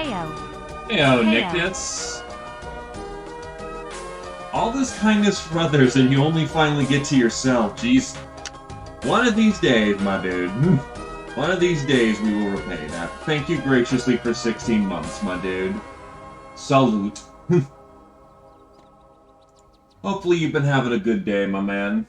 Heyo, Nicknits. All this kindness for others, and you only finally get to yourself. Jeez. One of these days, my dude. One of these days we will repay that. Thank you graciously for 16 months, my dude. Salute. Hopefully you've been having a good day, my man.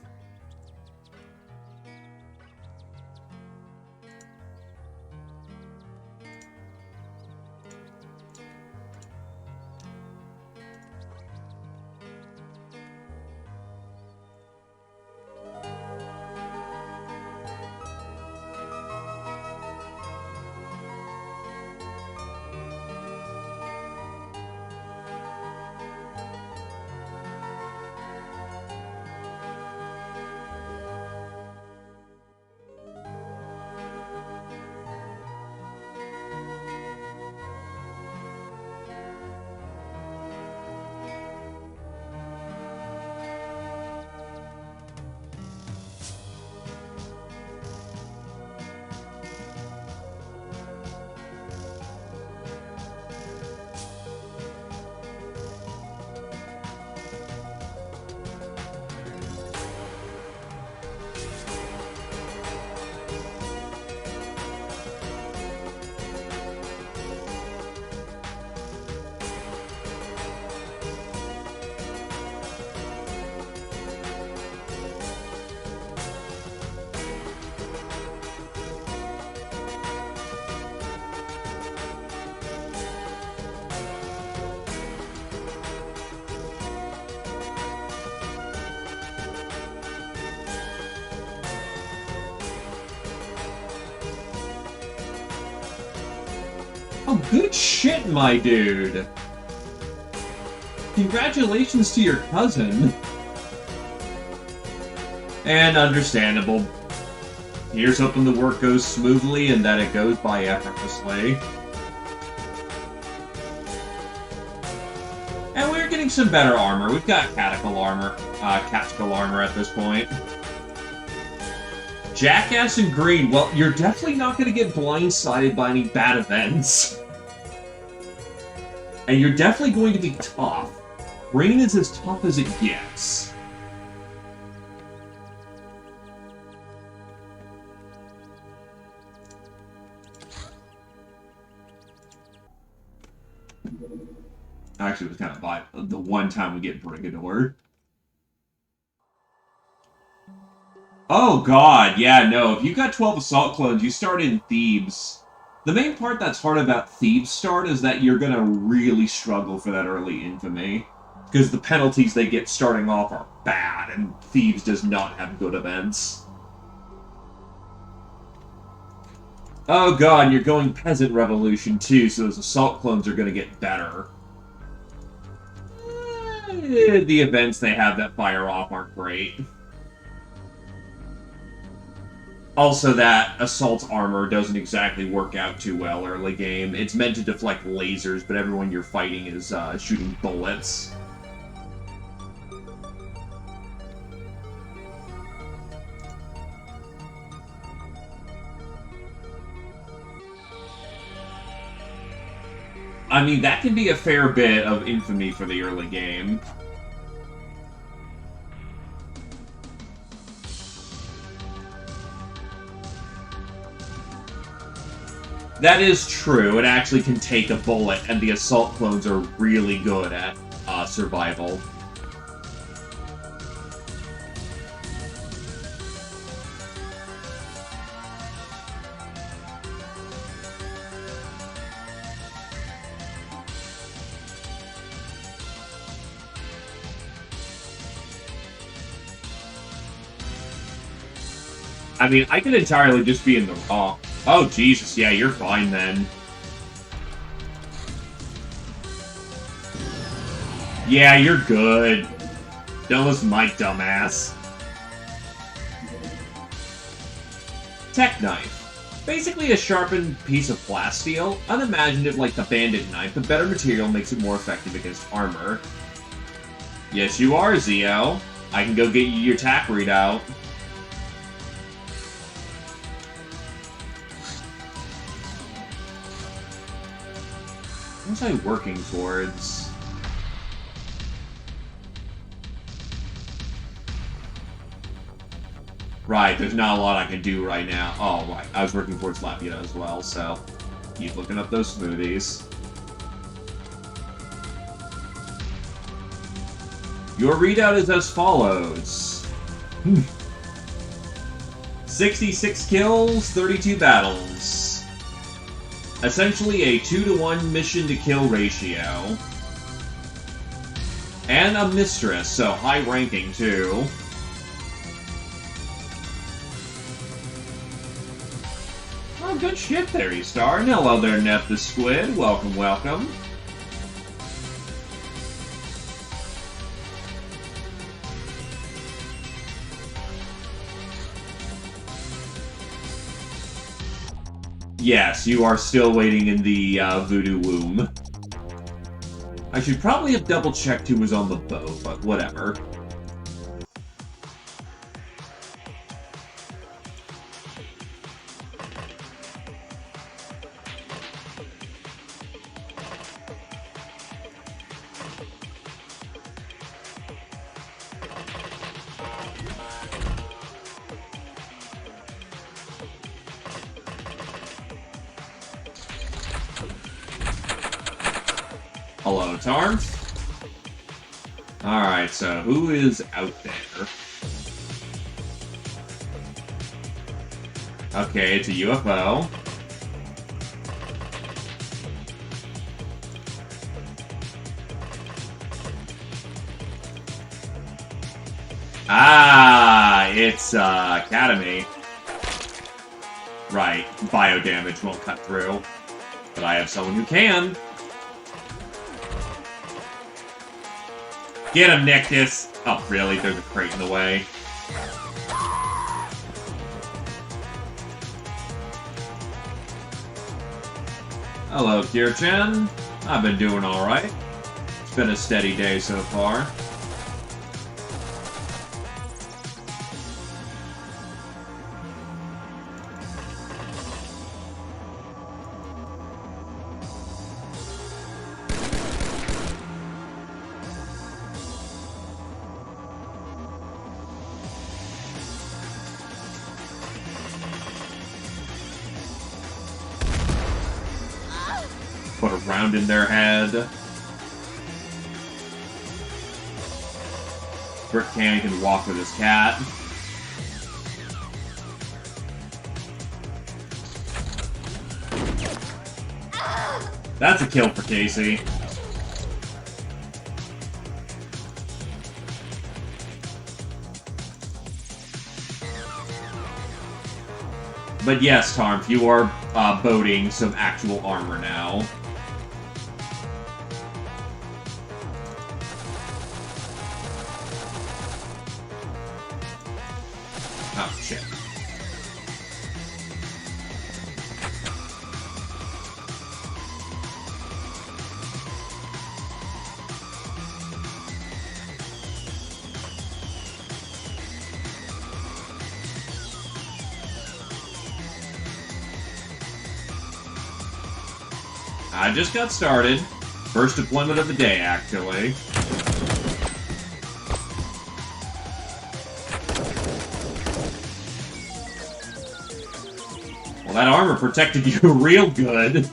Oh, good shit, my dude! Congratulations to your cousin. And understandable. Here's hoping the work goes smoothly and that it goes by effortlessly. And we're getting some better armor. We've got tactical armor at this point. Jackass and Green, well, you're definitely not going to get blindsided by any bad events. And you're definitely going to be tough. Green is as tough as it gets. Actually, it was kind of by the one time we get Brigador. Oh god, yeah, no. If you've got 12 Assault Clones, you start in Thebes. The main part that's hard about Thebes start is that you're gonna really struggle for that early infamy. Because the penalties they get starting off are bad, and Thebes does not have good events. Oh god, you're going Peasant Revolution too, so those Assault Clones are gonna get better. The events they have that fire off aren't great. Also, that assault armor doesn't exactly work out too well early game. It's meant to deflect lasers, but everyone you're fighting is shooting bullets. I mean, that can be a fair bit of infamy for the early game. That is true. It actually can take a bullet, and the Assault Clones are really good at survival. I mean, I could entirely just be in the wrong. Oh, Jesus, yeah, you're fine then. Yeah, you're good. Don't listen to my dumbass. Tech Knife. Basically a sharpened piece of plasteel, unimaginative like the Bandit Knife, but better material makes it more effective against armor. Yes, you are, Zio. I can go get you your TAC readout. was I working towards? Right, there's not a lot I can do right now. Oh, right. I was working towards Laputa as well, so keep looking up those smoothies. Your readout is as follows. 66 kills, 32 battles. Essentially a 2-to-1 mission-to-kill ratio. And a mistress, so high ranking, too. Oh, good shit there, E-Star. And hello there, Nep the Squid. Welcome, welcome. Yes, you are still waiting in the voodoo womb. I should probably have double-checked who was on the boat, but whatever. Hello, Tarms. Alright, so who is out there? Okay, it's a UFO. Ah, it's Academy. Right, bio damage won't cut through. But I have someone who can. Get him, Nictus! Oh, really? There's a crate in the way. Hello, Kirchen. I've been doing alright. It's been a steady day so far. Put a round in their head. Brick Canny can walk with his cat. That's a kill for Casey. But yes, Tarmp, you are boating some actual armor now. Oh, shit. I just got started. First deployment of the day, actually. Well, that armor protected you real good.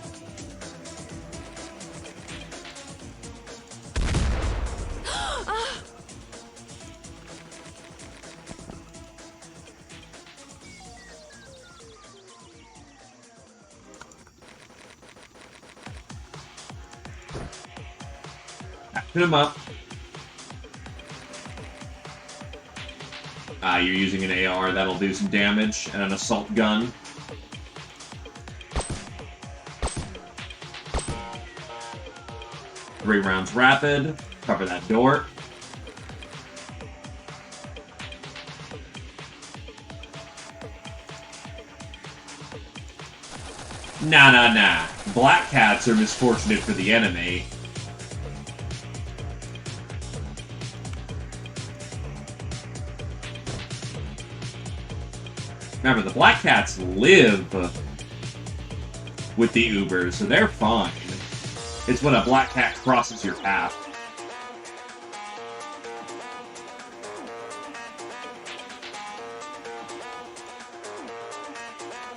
Hit him up. Ah, you're using an AR, that'll do some damage, and an assault gun. Three rounds rapid. Cover that door. Nah. Black cats are misfortunate for the enemy. Remember, the black cats live with the Ubers, so they're fine. It's when a black cat crosses your path.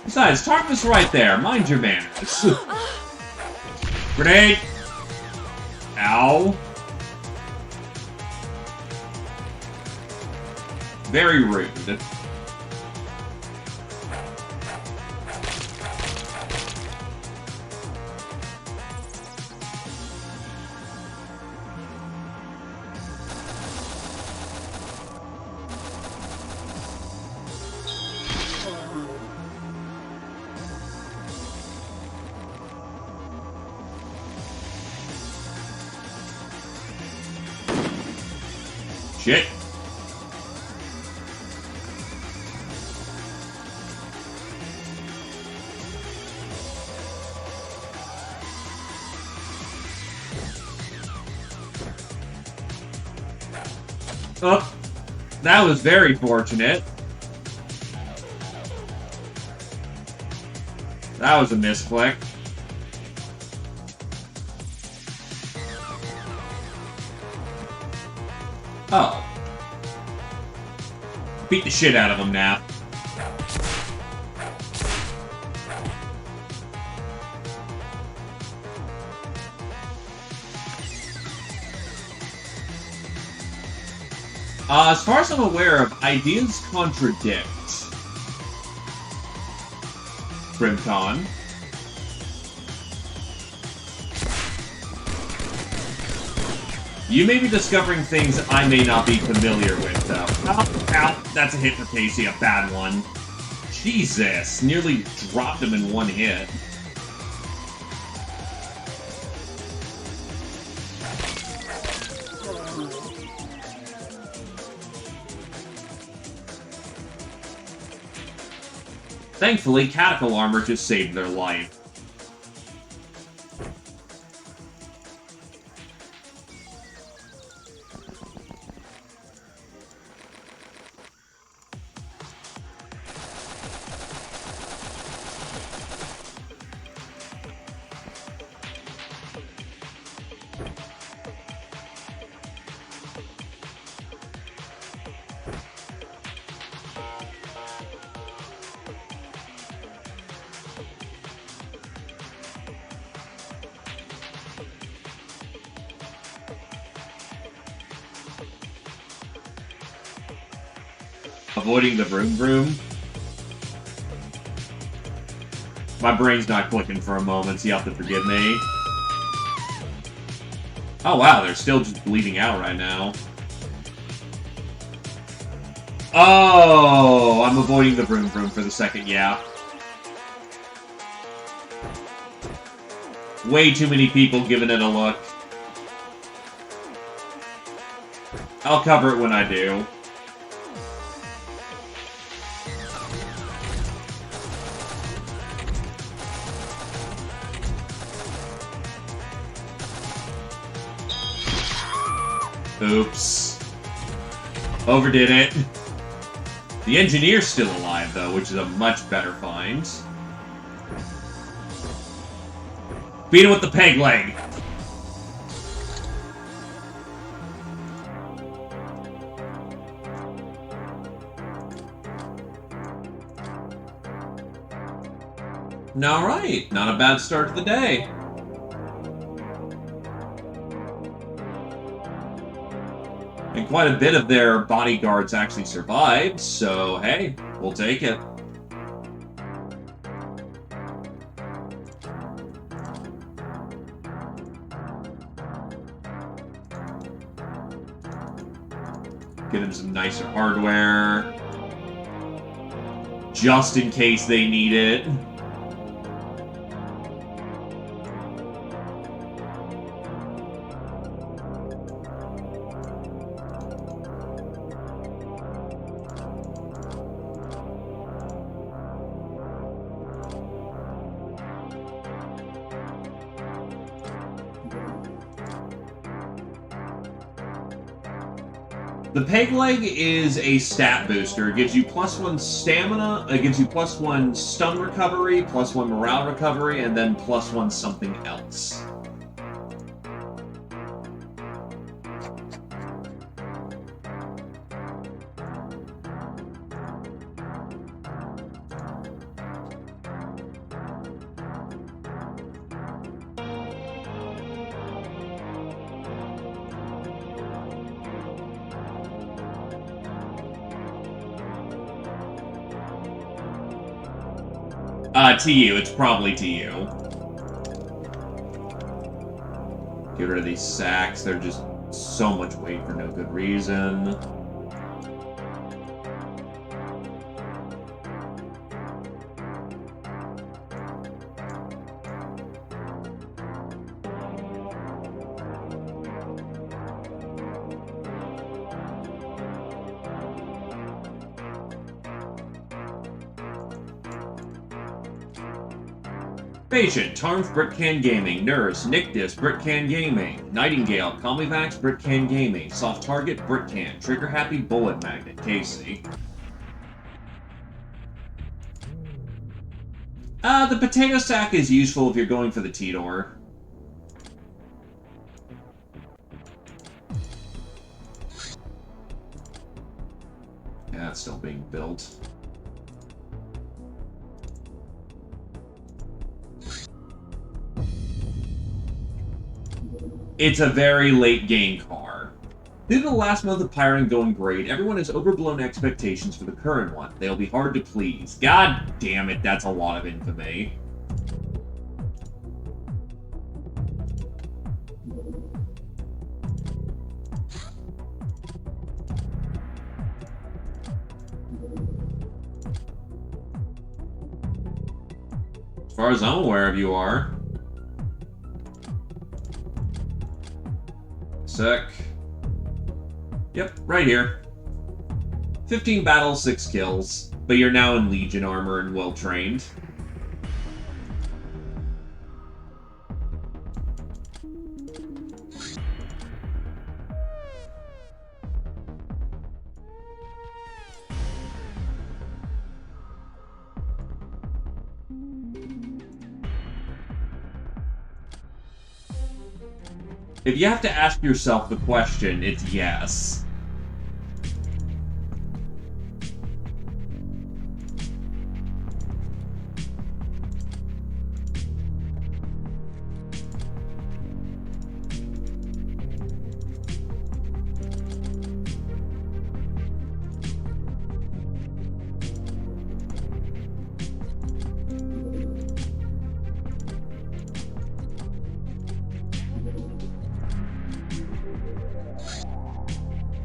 Besides, Tarkus right there. Mind your manners. Grenade! Ow. Very rude. Shit. Oh, that was very fortunate. That was a misclick. Oh. Beat the shit out of him now. As far as I'm aware of, ideas contradict. Brimcon. You may be discovering things I may not be familiar with, though. Ow, ow, that's a hit for Casey, a bad one. Jesus, nearly dropped him in one hit. Thankfully, Catapult Armor just saved their life. Avoiding the vroom vroom. My brain's not clicking for a moment, so you have to forgive me. Oh wow, they're still just bleeding out right now. Oh, I'm avoiding the vroom vroom for the second, yeah. Way too many people giving it a look. I'll cover it when I do. Oops. Overdid it. The engineer's still alive, though, which is a much better find. Beat him with the peg leg. Alright, not a bad start to the day. And quite a bit of their bodyguards actually survived, so hey, we'll take it. Get them some nicer hardware. Just in case they need it. The peg leg is a stat booster. It gives you +1 stamina, it gives you +1 stun recovery, +1 morale recovery, and then +1 something else. To you. It's probably to you. Get rid of these sacks. They're just so much weight for no good reason. Patient, Tarm's Britcan Gaming, Nurse, Nictus, Britcan Gaming, Nightingale, Comivax, Britcan Gaming, Soft Target, Britcan, Trigger Happy, Bullet Magnet, Casey. The potato sack is useful if you're going for the T-Door. Yeah, it's still being built. It's a very late game car. Due to the last month of Pyron going great, everyone has overblown expectations for the current one. They'll be hard to please. God damn it, that's a lot of infamy. As far as I'm aware of, you are. Sec. Yep, right here. 15 battles, 6 kills. But you're now in Legion armor and well-trained. If you have to ask yourself the question, it's yes.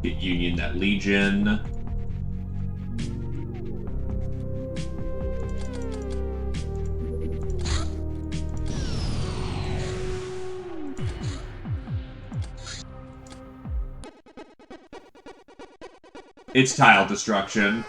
Get Union that Legion. It's tile destruction.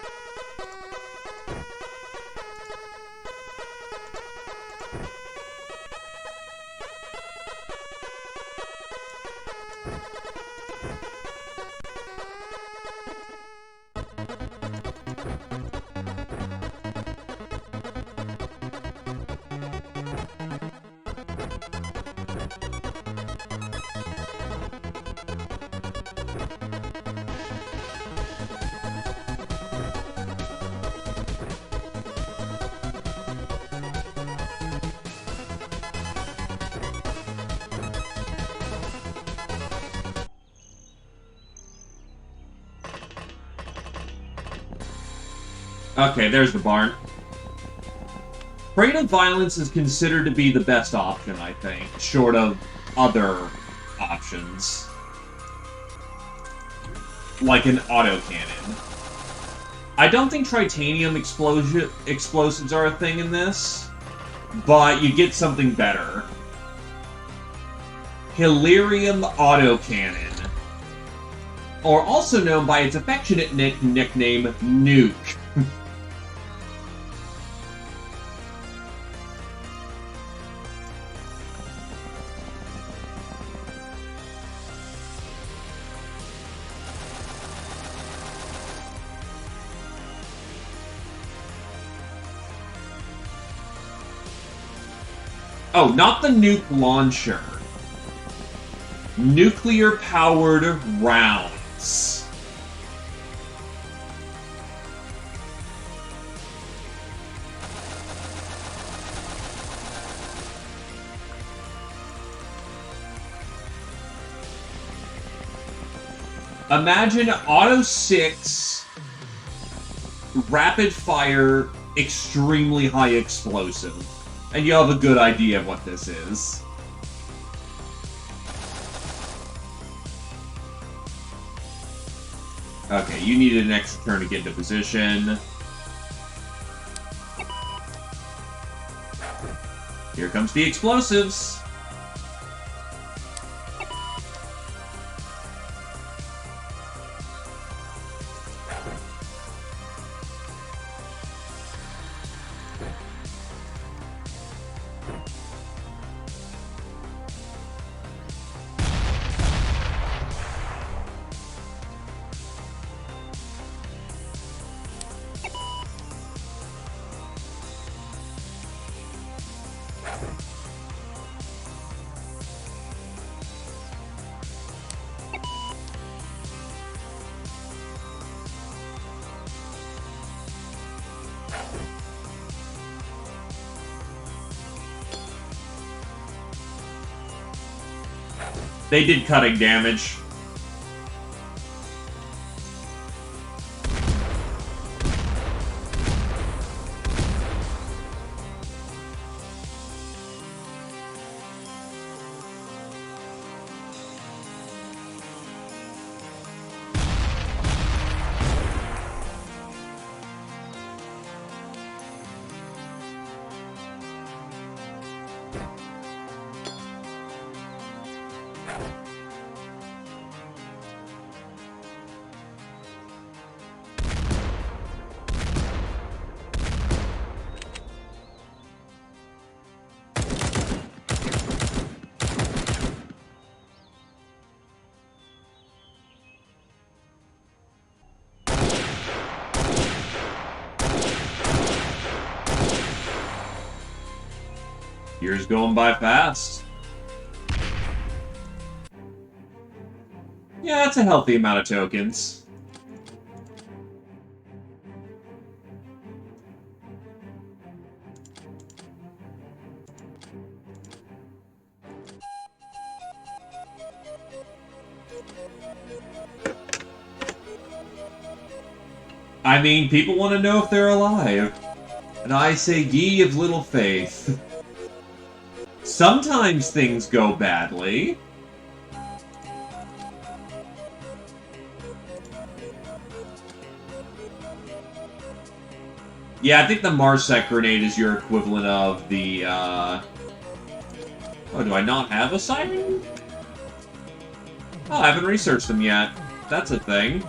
Okay, there's the barn. Parade of Violence is considered to be the best option, I think, short of other options. Like an autocannon. I don't think titanium explosives are a thing in this, but you get something better. Hilarium autocannon. Or also known by its affectionate nickname, Nuke. Oh, not the nuke launcher. Nuclear-powered rounds. Imagine Auto 6 rapid-fire extremely high explosive. And you have a good idea of what this is. Okay, you needed an extra turn to get into position. Here comes the explosives. They did cutting damage. Years going by fast. Yeah, that's a healthy amount of tokens. I mean, people want to know if they're alive. And I say, ye of little faith. Sometimes things go badly. Yeah, I think the Marsec grenade is your equivalent of the, Oh, do I not have a siren? Oh, I haven't researched them yet. That's a thing.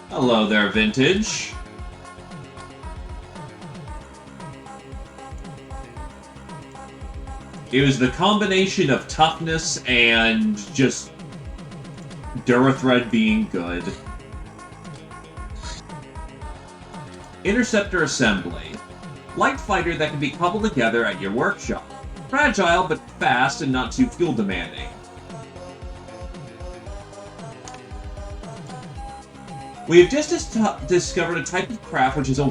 Hello there, Vintage. It was the combination of toughness and just Durithread being good. Interceptor Assembly. Light fighter that can be cobbled together at your workshop. Fragile, but fast and not too fuel demanding. We have just discovered a type of craft which has a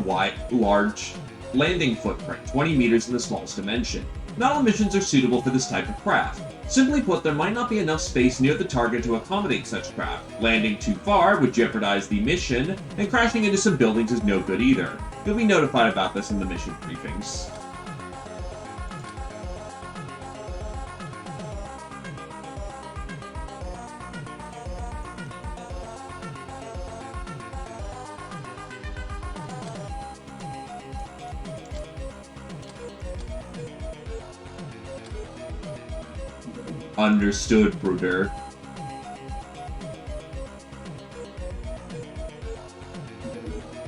large landing footprint, 20 meters in the smallest dimension. Not all missions are suitable for this type of craft. Simply put, there might not be enough space near the target to accommodate such craft. Landing too far would jeopardize the mission, and crashing into some buildings is no good either. You'll be notified about this in the mission briefings. Understood, Bruder.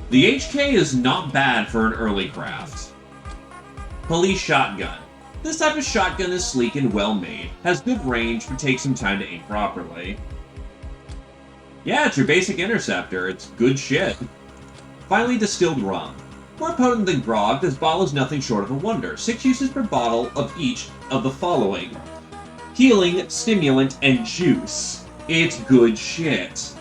The HK is not bad for an early craft. Police Shotgun. This type of shotgun is sleek and well made, has good range, but takes some time to aim properly. Yeah, it's your basic interceptor. It's good shit. Finally, Distilled Rum. More potent than grog, this bottle is nothing short of a wonder. 6 uses per bottle of each of the following: healing, stimulant, and juice. It's good shit.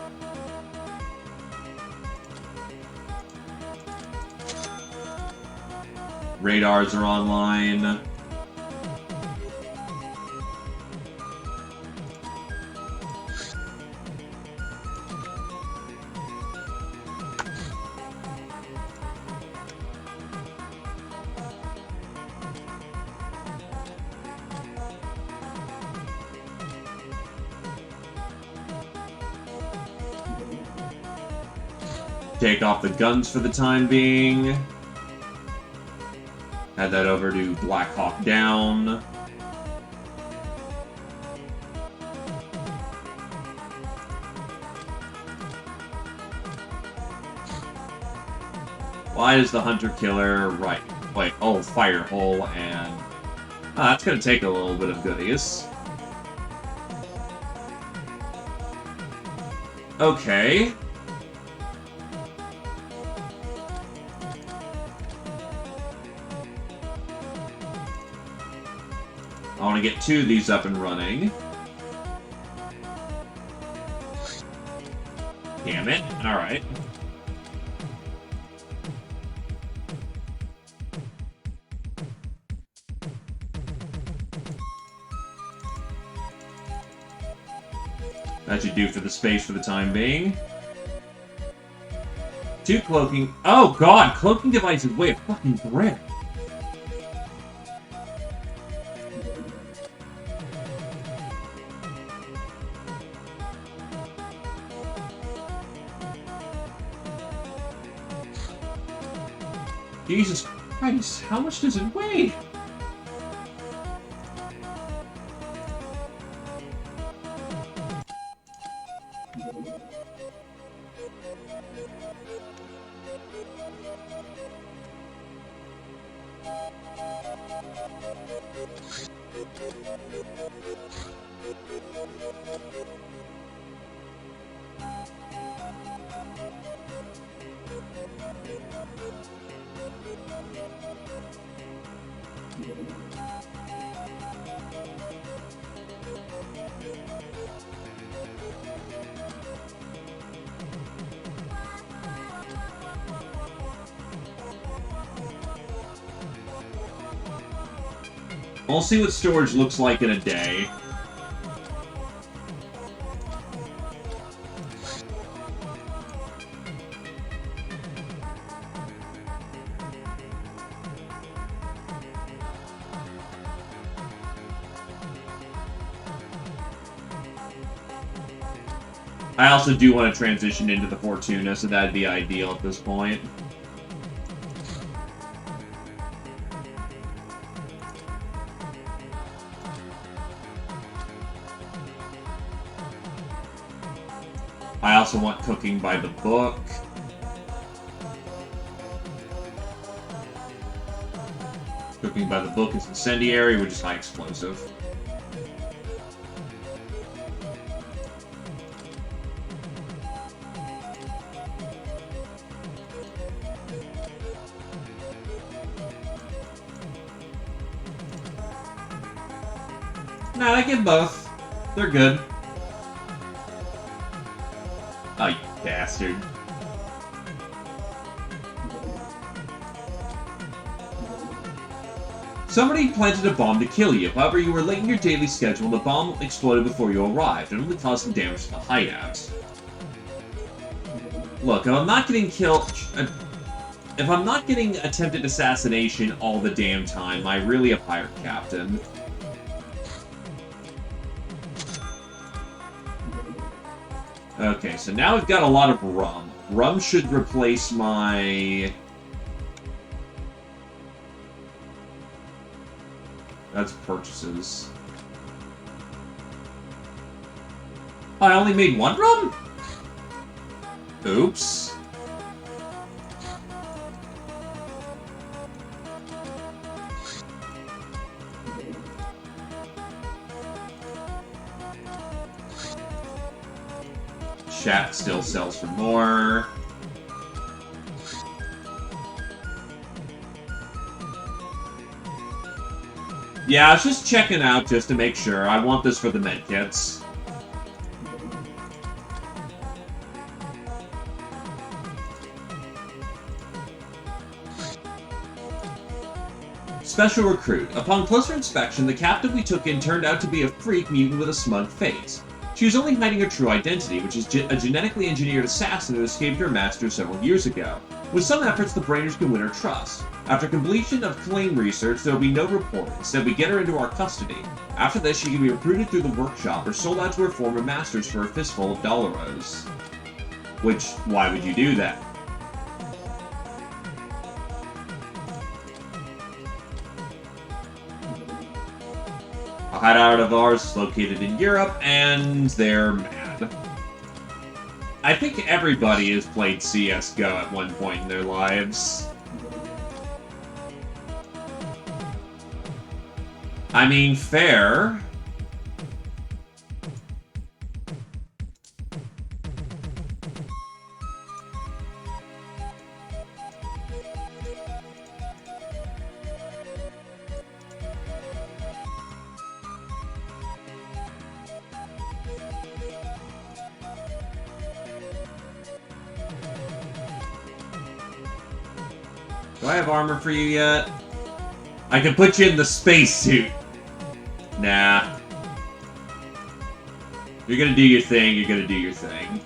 Radars are online. Take off the guns for the time being. Add that over to Black Hawk Down. Why is the Hunter Killer right? Wait, oh, Fire Hole and... that's gonna take a little bit of goodies. Okay. I want to get 2 of these up and running. Damn it. Alright. That should do for the space for the time being. 2 cloaking... Oh god! Cloaking devices weigh a fucking brick. Jesus Christ, how much does it weigh? We'll see what storage looks like in a day. I also do want to transition into the Fortuna, so that'd be ideal at this point. I also want cooking by the book. Cooking by the book is incendiary, which is high explosive. Nah, I get both. They're good. Oh, you bastard. Somebody planted a bomb to kill you. However, you were late in your daily schedule and the bomb exploded before you arrived, and only causing damage to the hideout. Look, if I'm not getting killed... If I'm not getting attempted assassination all the damn time, I'm really a pirate captain. Okay, so now we've got a lot of rum. Rum should replace my... That's purchases. Oh, I only made 1 rum? Oops. Chat still sells for more. Yeah, I was just checking out just to make sure. I want this for the medkits. Special recruit. Upon closer inspection, the captive we took in turned out to be a freak mutant with a smug face. She was only hiding her true identity, which is a genetically engineered assassin who escaped her master several years ago. With some efforts, the Brainers can win her trust. After completion of claim research, there will be no report. Instead, we get her into our custody. After this, she can be recruited through the workshop or sold out to her former masters for a fistful of dollaros. Which, why would you do that? A hideout of ours is located in Europe, and they're mad. I think everybody has played CSGO at one point in their lives. I mean, fair. Do I have armor for you yet? I can put you in the spacesuit. Nah. You're gonna do your thing, you're gonna do your thing.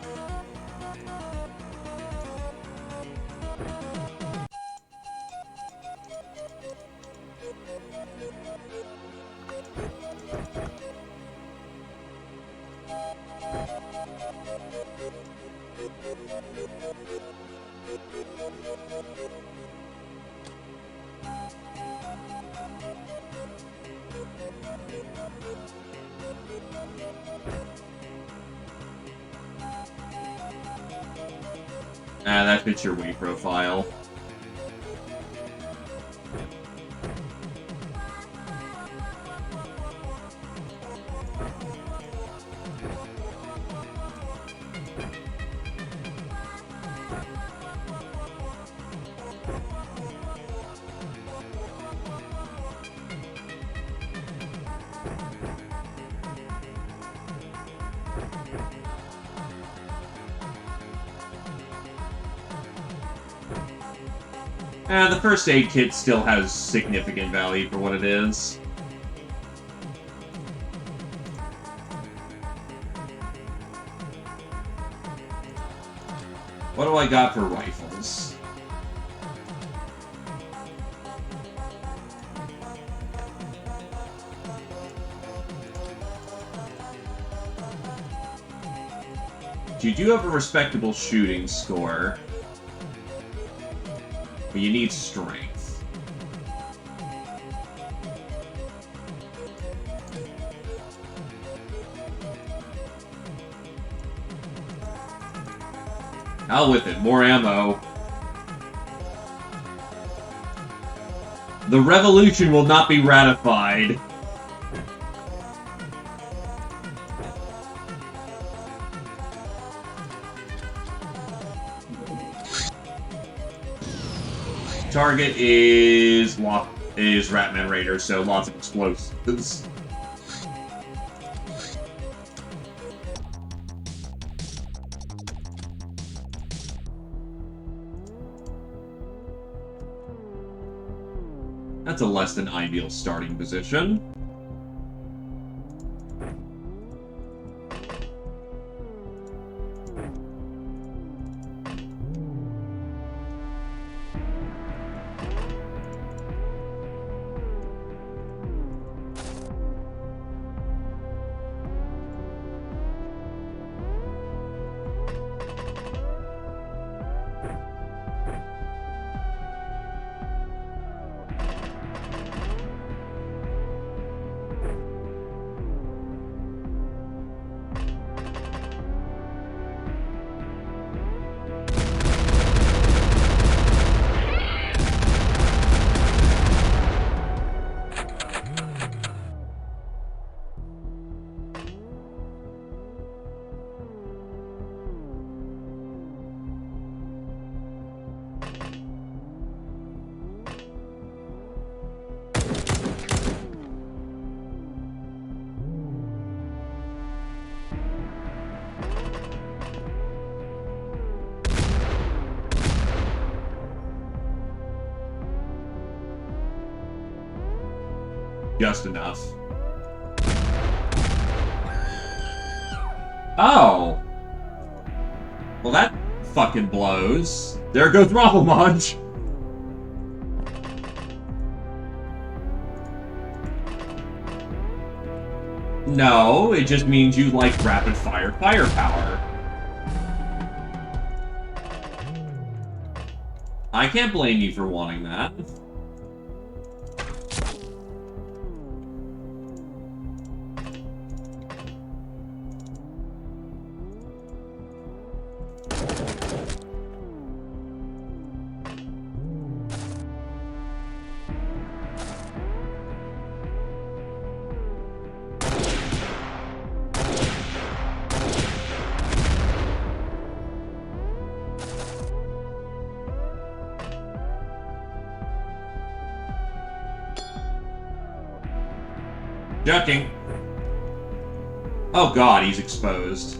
Ah, that fits your weight profile. The first aid kit still has significant value for what it is. What do I got for rifles? You do have a respectable shooting score. But you need strength. Hell with it, more ammo. The revolution will not be ratified. Target is Ratman Raider, so lots of explosives. That's a less than ideal starting position. Just enough. Oh! Well, that fucking blows. There goes Rafflemunch! No, it just means you like rapid-fire firepower. I can't blame you for wanting that. Ducking. Oh god, he's exposed.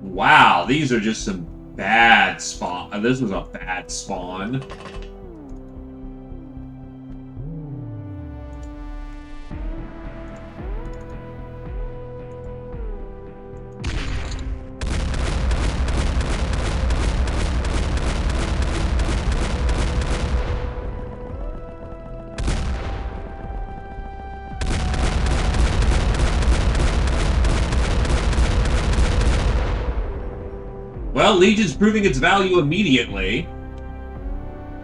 Wow, these are just some bad spawn. This was a bad spawn. Well, Legion's proving its value immediately.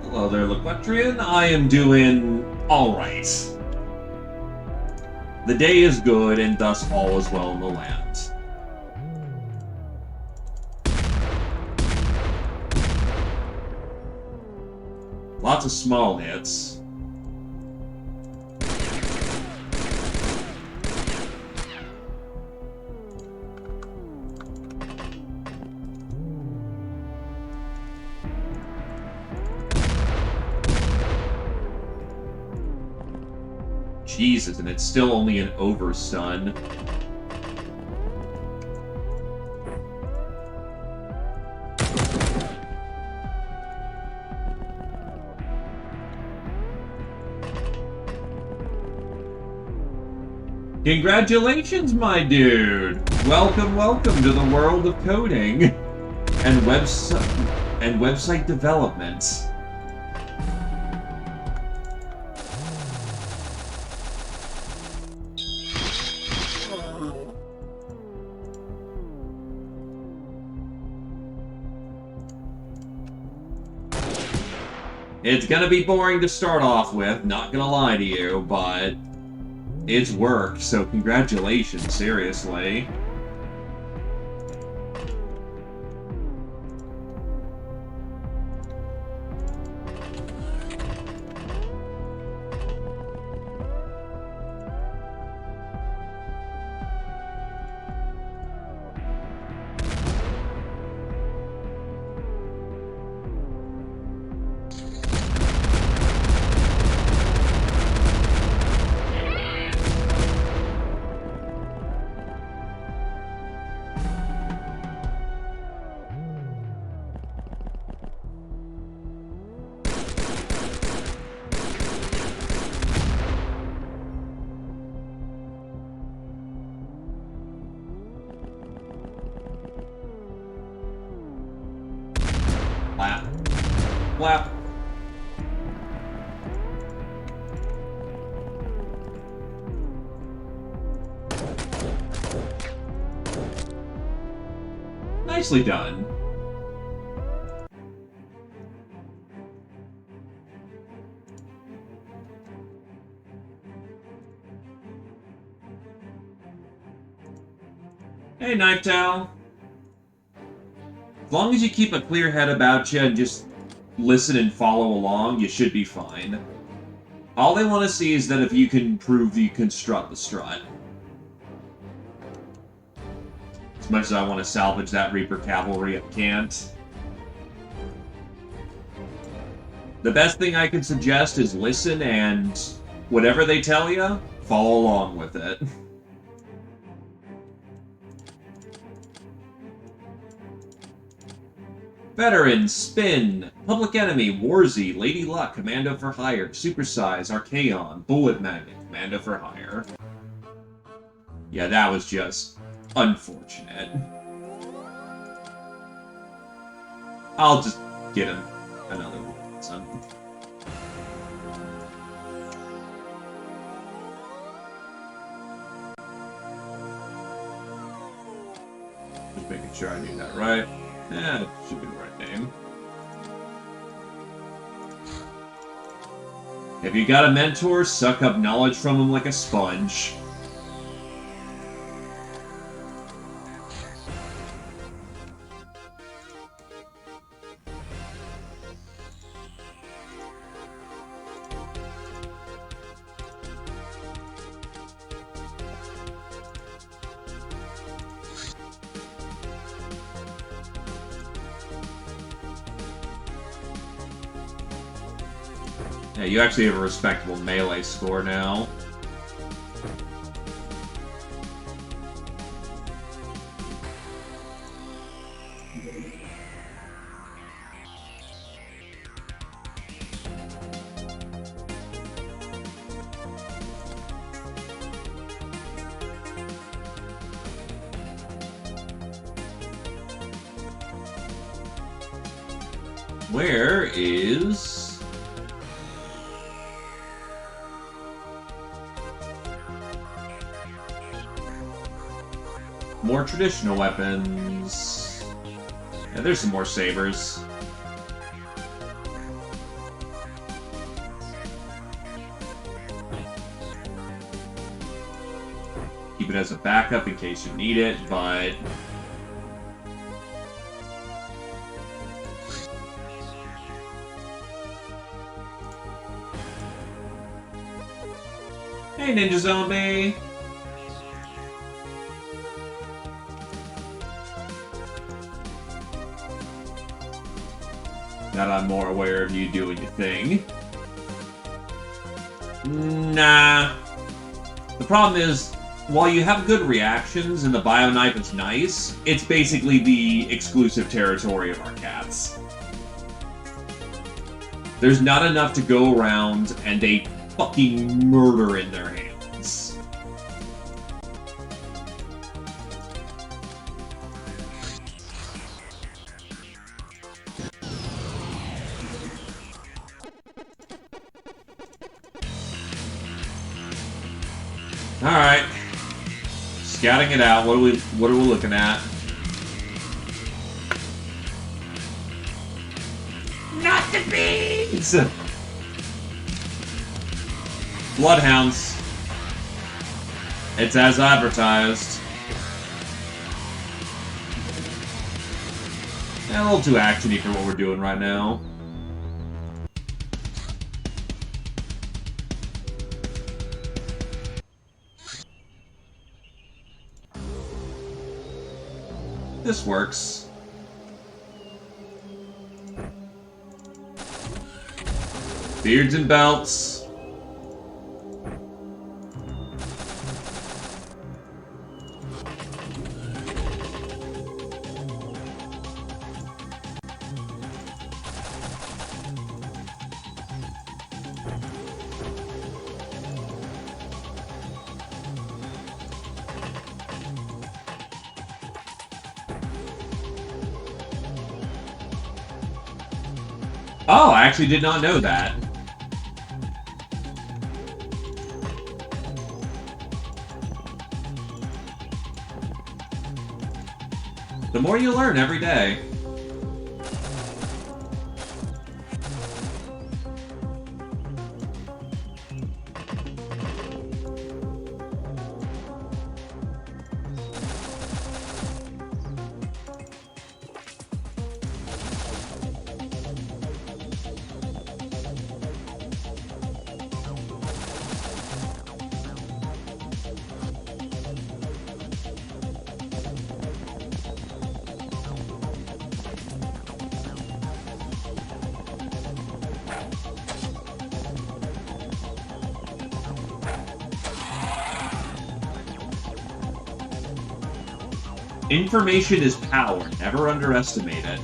Hello there, Lequetrian. I am doing alright. The day is good, and thus all is well in the land. Lots of small hits. Jesus, and it's still only an overstun. Congratulations, my dude! Welcome, welcome to the world of coding and website development. It's gonna be boring to start off with, not gonna lie to you, but it's worked, so congratulations, seriously. Flap. Flap. Nicely done. Hey, Knife Towel. As long as you keep a clear head about you and just listen and follow along, you should be fine. All they want to see is that if you can prove you can strut the strut. As much as I want to salvage that Reaper Cavalry, I can't. The best thing I can suggest is listen and whatever they tell you, follow along with it. Veteran, Spin, Public Enemy, Warzy, Lady Luck, Commando for Hire, Supersize, Archaon, Bullet Magnet, Commando for Hire. Yeah, that was just unfortunate. I'll just get him another one. So. Just making sure I do that right. Yeah, it should be the right name. If you got a mentor, suck up knowledge from him like a sponge. Yeah, you actually have a respectable melee score now. Where is... more traditional weapons. Yeah, there's some more sabers. Keep it as a backup in case you need it, but... Hey, Ninja Zombie! Now that I'm more aware of you doing your thing. Nah. The problem is, while you have good reactions and the bio knife is nice, it's basically the exclusive territory of our cats. There's not enough to go around, and they fucking murder in their hands. Alright. Scouting it out. What are we looking at? Not the beans! Bloodhounds. It's as advertised. A little too actiony for what we're doing right now. This works. Beards and belts. Oh, I actually did not know that. The more you learn every day. Information is power. Never underestimate it.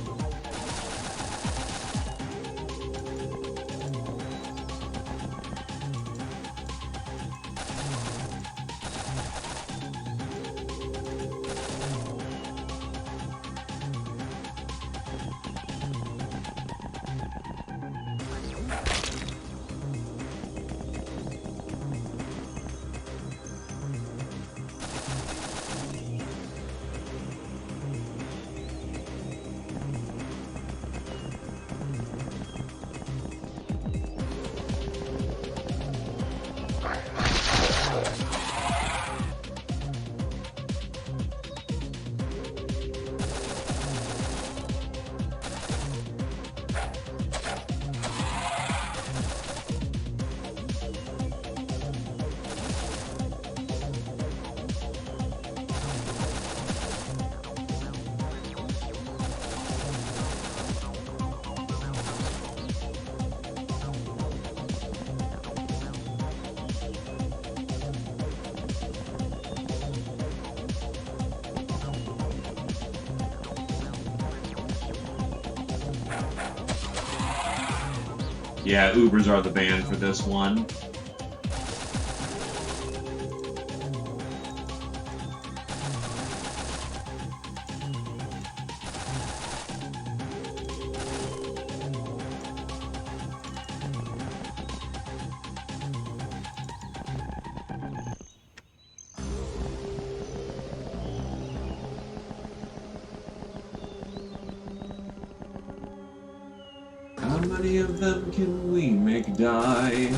Yeah, Ubers are the ban for this one. How many of them can we make die?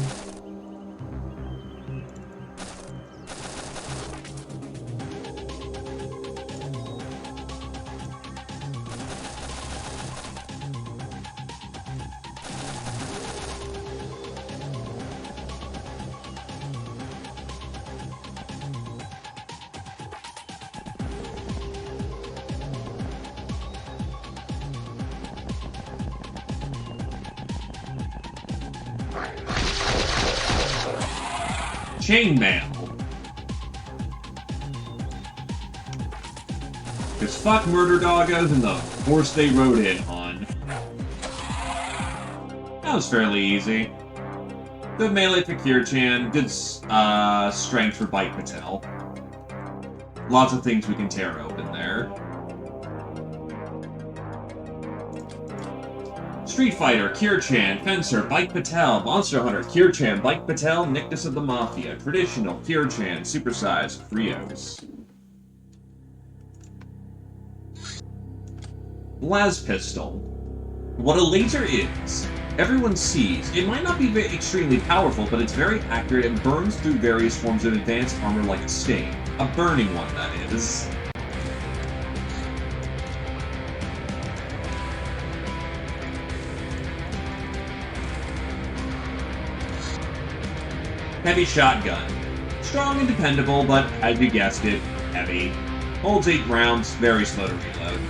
Chainmail. Because fuck murder doggos and the horse they rode in on. That was fairly easy. Good melee for Kirchan, good strength for Bite Patel. Lots of things we can tear open there. Street Fighter, Kirchan, Fencer, Bike Patel, Monster Hunter, Kirchan, Bike Patel, Nictus of the Mafia, Traditional, Kirchan, Supersized, Frios. Las Pistol. What a laser is, everyone sees. It might not be extremely powerful, but it's very accurate and burns through various forms of advanced armor like a stain. A burning one, that is. Heavy shotgun. Strong and dependable, but as you guessed it, heavy. Holds 8 rounds, very slow to reload.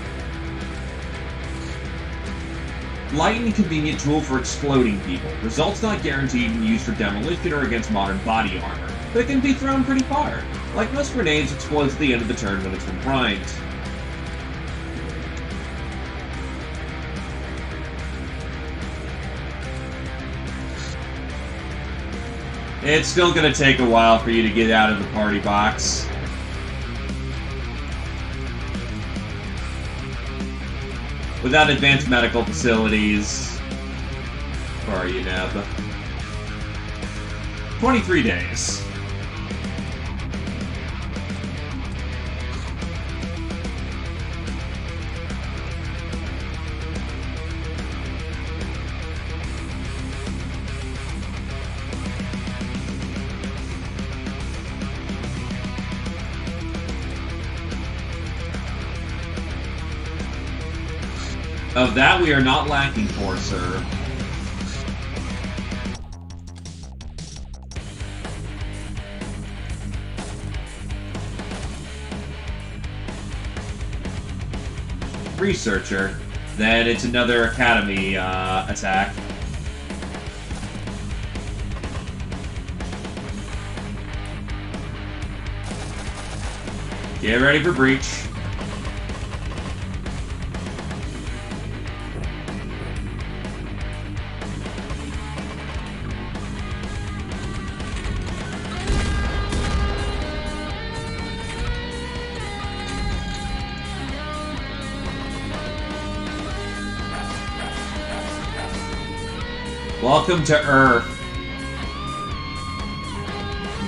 Light and convenient tool for exploding people. Results not guaranteed and used for demolition or against modern body armor, but it can be thrown pretty far. Like most grenades, explodes at the end of the turn when it's been primed. It's still gonna take a while for you to get out of the party box. Without advanced medical facilities... Where are you, Neb? 23 days. Of that we are not lacking for, sir. Researcher. Then it's another Academy attack. Get ready for Breach. Welcome to Earth.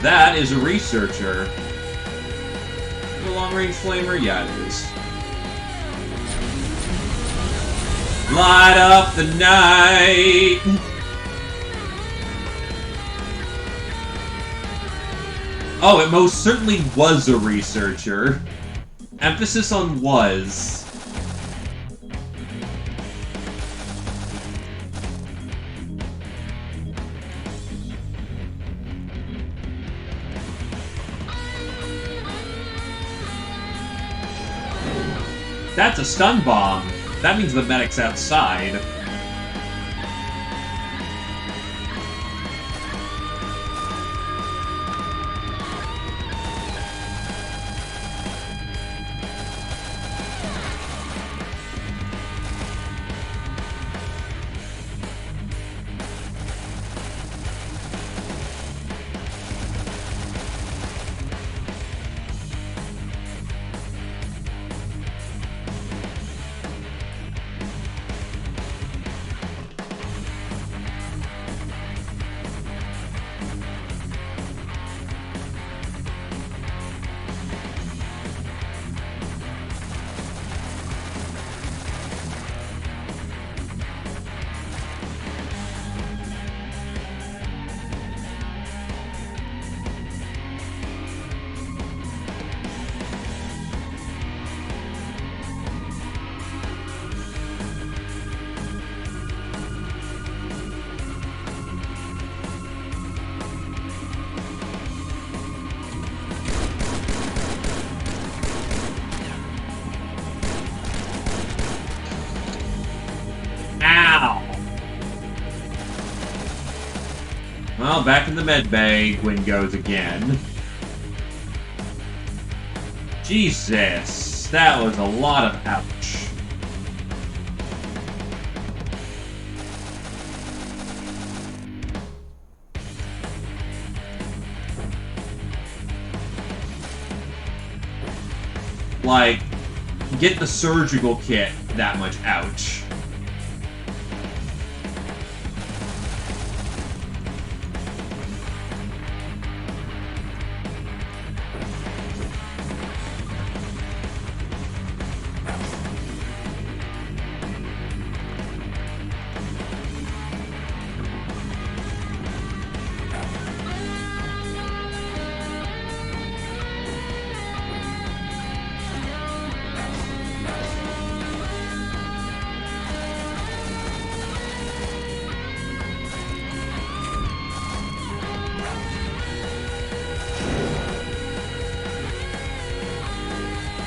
That is a researcher. A long-range flamer? Yeah, it is. Light up the night! Oh, it most certainly was a researcher. Emphasis on was. That's a stun bomb. That means the medic's outside. Well, back in the med bay, Gwyn goes again. Jesus, that was a lot of ouch. Like, get the surgical kit, that much ouch.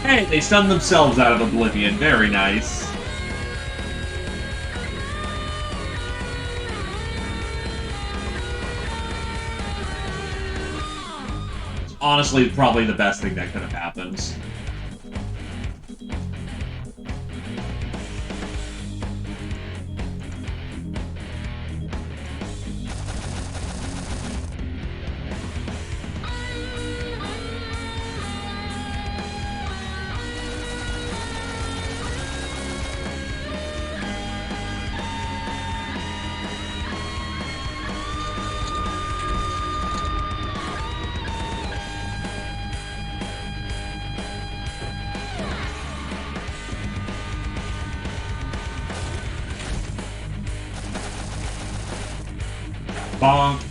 Hey, they stunned themselves out of oblivion. Very nice. It's honestly probably the best thing that could have happened. Bonk.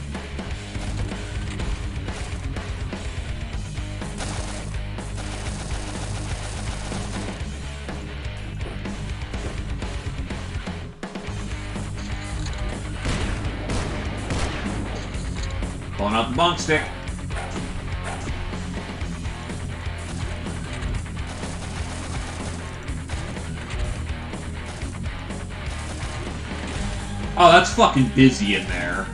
Pulling out the bonk stick. Oh, that's fucking busy in there.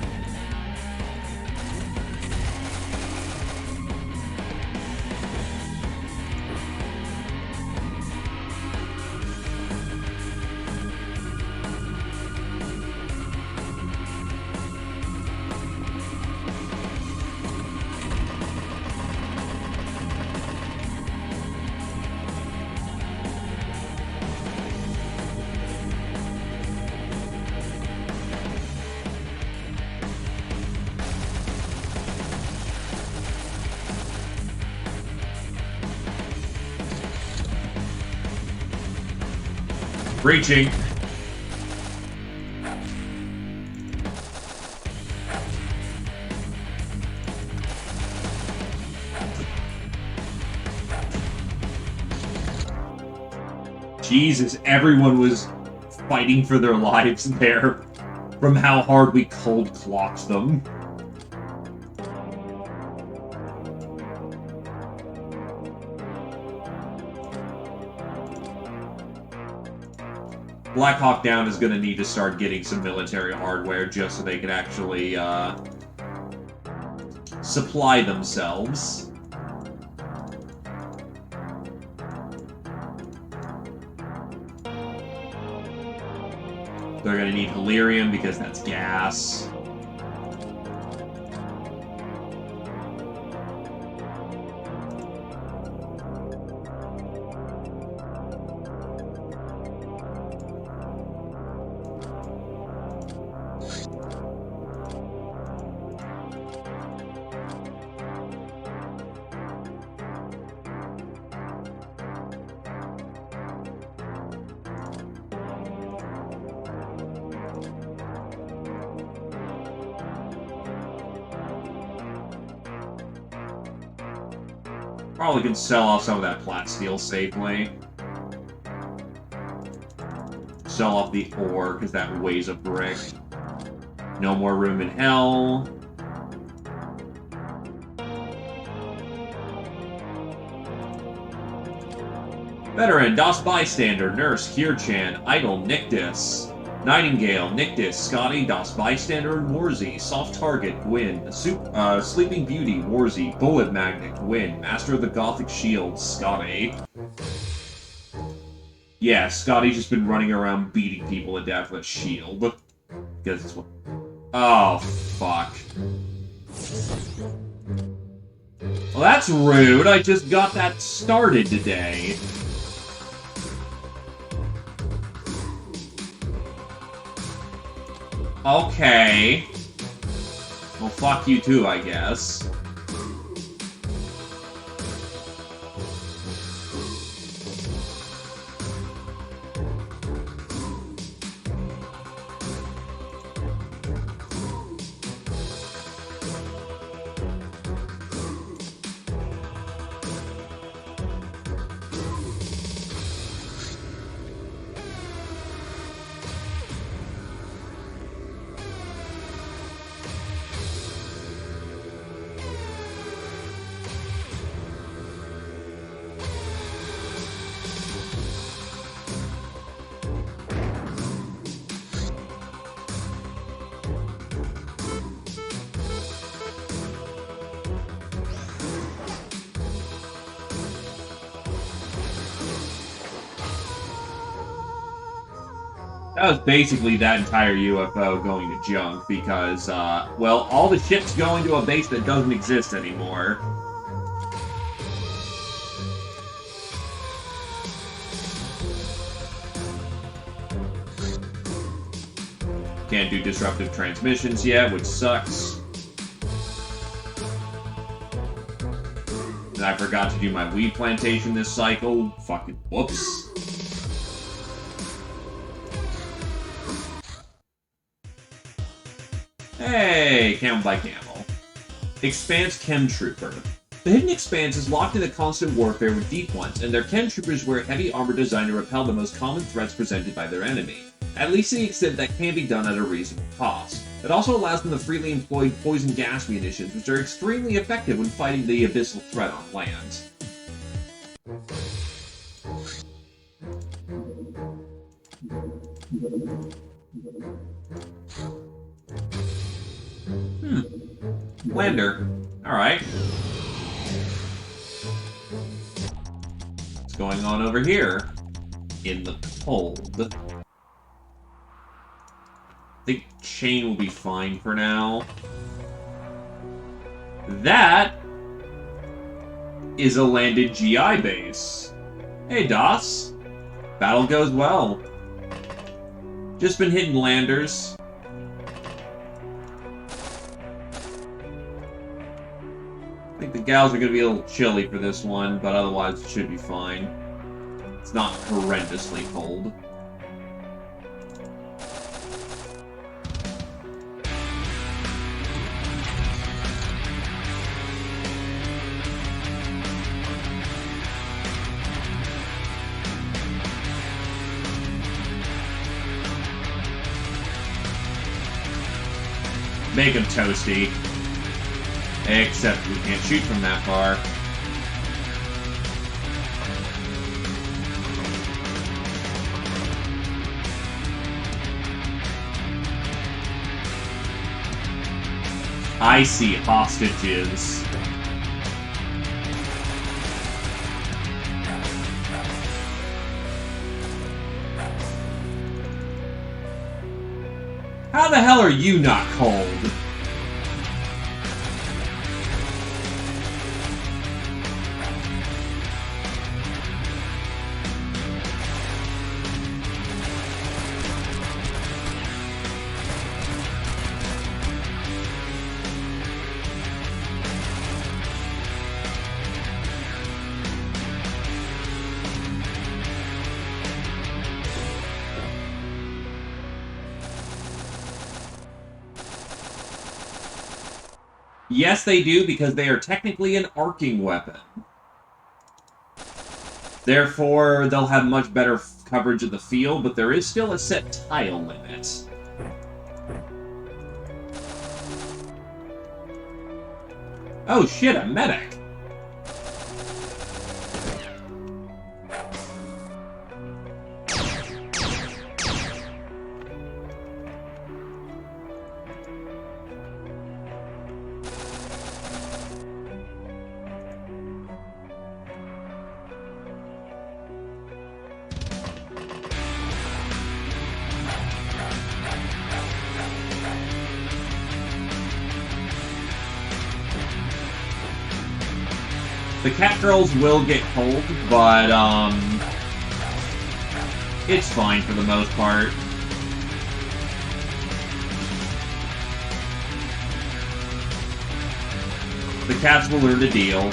Breaching. Jesus, everyone was fighting for their lives there from how hard we cold clocked them. Black Hawk Down is going to need to start getting some military hardware just so they can actually supply themselves. They're going to need Delirium because that's gas. Probably can sell off some of that plat steel safely. Sell off the ore, because that weighs a brick. No more room in hell. Veteran, Das Bystander, Nurse, Kirchan, Idol, Nictus, Nightingale, Nictus, Scotty, Das Bystander, and Warzy, Soft Target, Gwyn, Sleeping Beauty, Warzy, Bullet Magnet, Gwyn, Master of the Gothic Shield, Scotty. Yeah, Scotty's just been running around beating people to death with a shield. Because it's what... Oh, fuck. Well, that's rude. I just got that started today. Okay. Well, fuck you too, I guess. That was basically that entire UFO going to junk because, well, all the ships going to a base that doesn't exist anymore. Can't do disruptive transmissions yet, which sucks. And I forgot to do my weed plantation this cycle. Fucking whoops. Hey, camel by camel. Expanse Chem Trooper. The Hidden Expanse is locked into constant warfare with Deep Ones, and their Chem Troopers wear heavy armor designed to repel the most common threats presented by their enemy, at least to the extent that can be done at a reasonable cost. It also allows them to freely employ poison gas munitions, which are extremely effective when fighting the abyssal threat on land. Lander. Alright. What's going on over here? In the cold. I think chain will be fine for now. That is a landed GI base. Hey, DOS. Battle goes well. Just been hitting landers. I think the gals are going to be a little chilly for this one, but otherwise it should be fine. It's not horrendously cold. Make him toasty. Except we can't shoot from that far. I see hostages. How the hell are you not cold? Yes, they do, because they are technically an arcing weapon. Therefore, they'll have much better coverage of the field, but there is still a set tile limit. Oh shit, a medic! The cat girls will get cold, but, it's fine for the most part. The cats will learn to deal.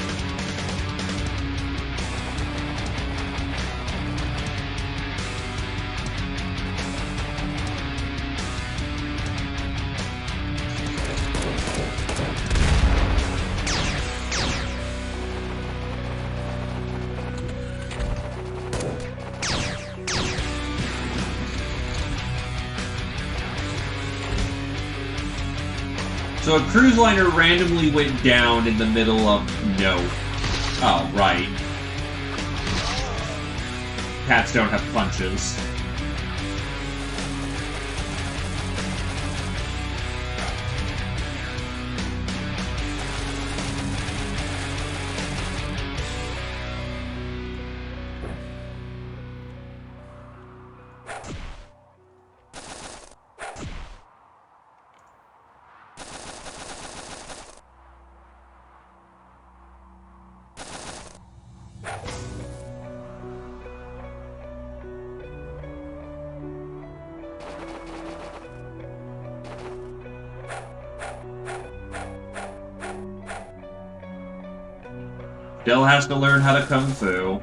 So a cruise liner randomly went down in the middle of... No. Oh, right. Cats don't have punches. Still has to learn how to kung fu.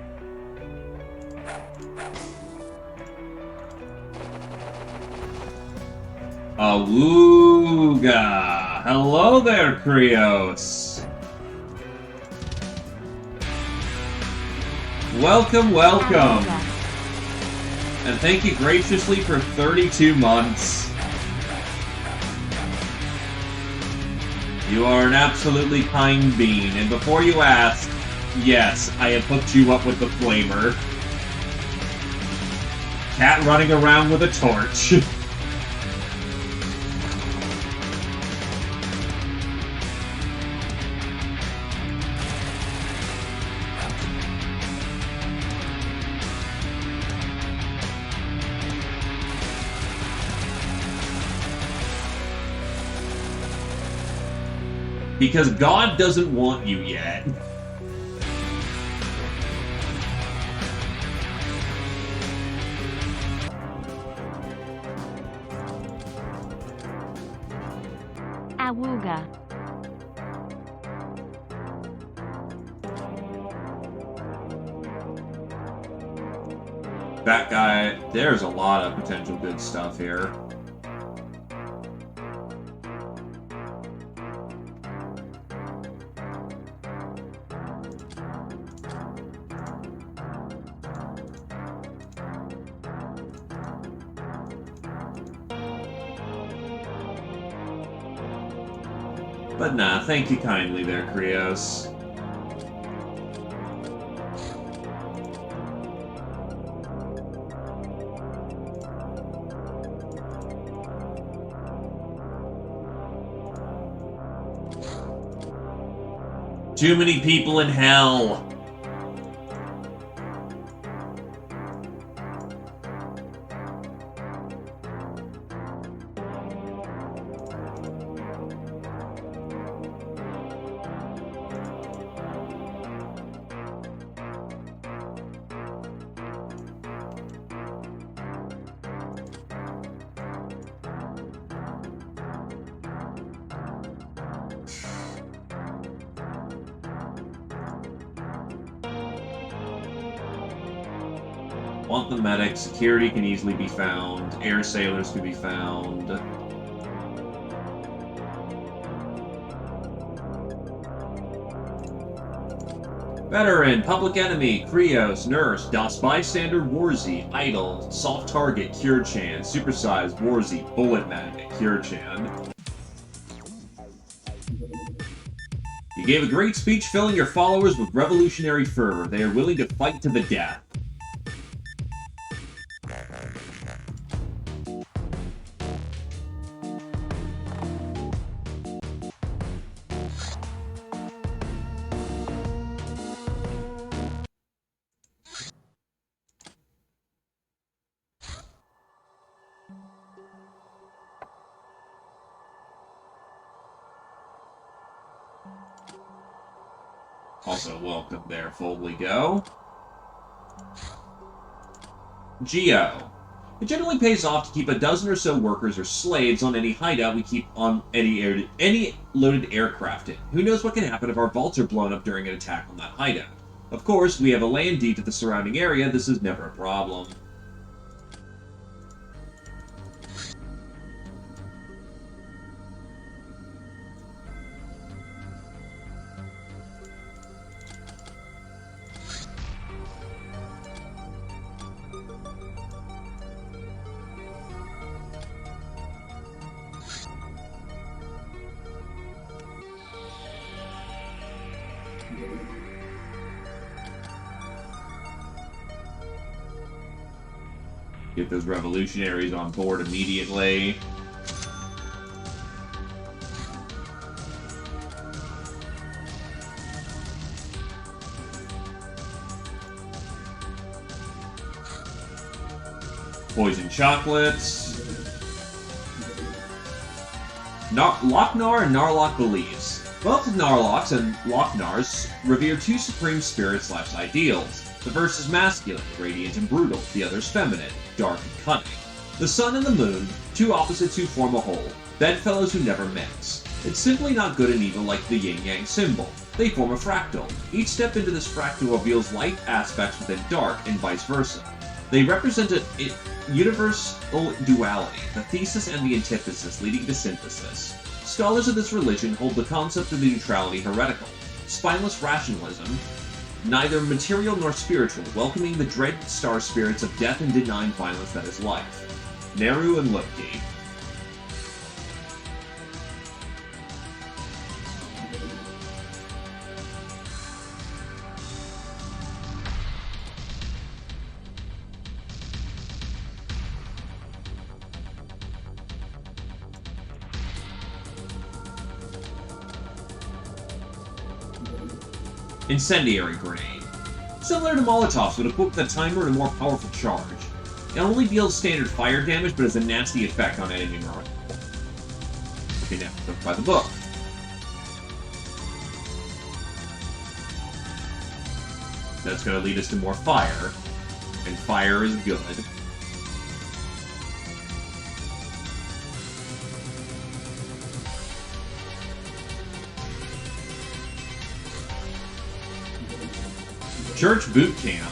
Awooga! Hello there, Krios! Welcome, welcome! And thank you graciously for 32 months. You are an absolutely kind being, and before you ask, yes, I have hooked you up with the flamer. Cat running around with a torch. Because God doesn't want you yet. Awooga. That guy, there's a lot of potential good stuff here. But nah, thank you kindly there, Krios. Too many people in hell. Want the medic. Security can easily be found. Air sailors can be found. Veteran, Public Enemy, Krios, Nurse, Das Bystander, Warzy, Idol, Soft Target, Cure-chan, Supersized, Warzy, Bullet Magnet, Cure-chan. You gave a great speech filling your followers with revolutionary fervor. They are willing to fight to the death. Also, welcome there, Foldly Go. Geo. It generally pays off to keep a dozen or so workers or slaves on any hideout we keep on any loaded aircraft in. Who knows what can happen if our vaults are blown up during an attack on that hideout? Of course, we have a land deed to the surrounding area. This is never a problem. Get those revolutionaries on board immediately. Poison chocolates. Lochnar and Narlock believes. Both Narlocks and Lochnars revere two supreme spirits/ideals. The first is masculine, radiant and brutal. The other is feminine, dark and cunning. The sun and the moon, two opposites who form a whole. Bedfellows who never mix. It's simply not good and evil like the yin-yang symbol. They form a fractal. Each step into this fractal reveals light aspects within dark, and vice versa. They represent a universal duality, the thesis and the antithesis leading to synthesis. Scholars of this religion hold the concept of the neutrality heretical. Spineless rationalism, neither material nor spiritual, welcoming the dread star spirits of death and denying violence that is life. Neru and Loki. Incendiary Grenade. Similar to Molotovs, but equipped with a timer and a more powerful charge. It only deals standard fire damage, but has a nasty effect on enemy morale. Okay, now, look by the book. That's going to lead us to more fire, and fire is good. Church Boot Camp.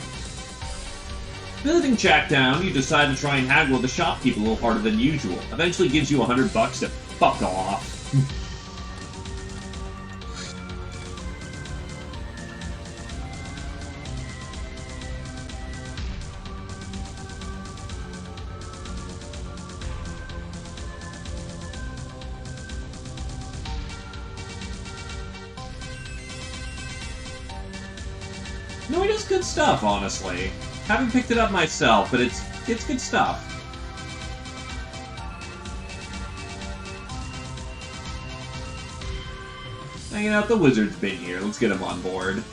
Visiting Checkdown, you decide to try and haggle with the shopkeeper a little harder than usual. Eventually gives you $100 to fuck off. No, he does good stuff, honestly. Haven't picked it up myself, but it's good stuff. Hanging out, the wizard's been here. Let's get him on board.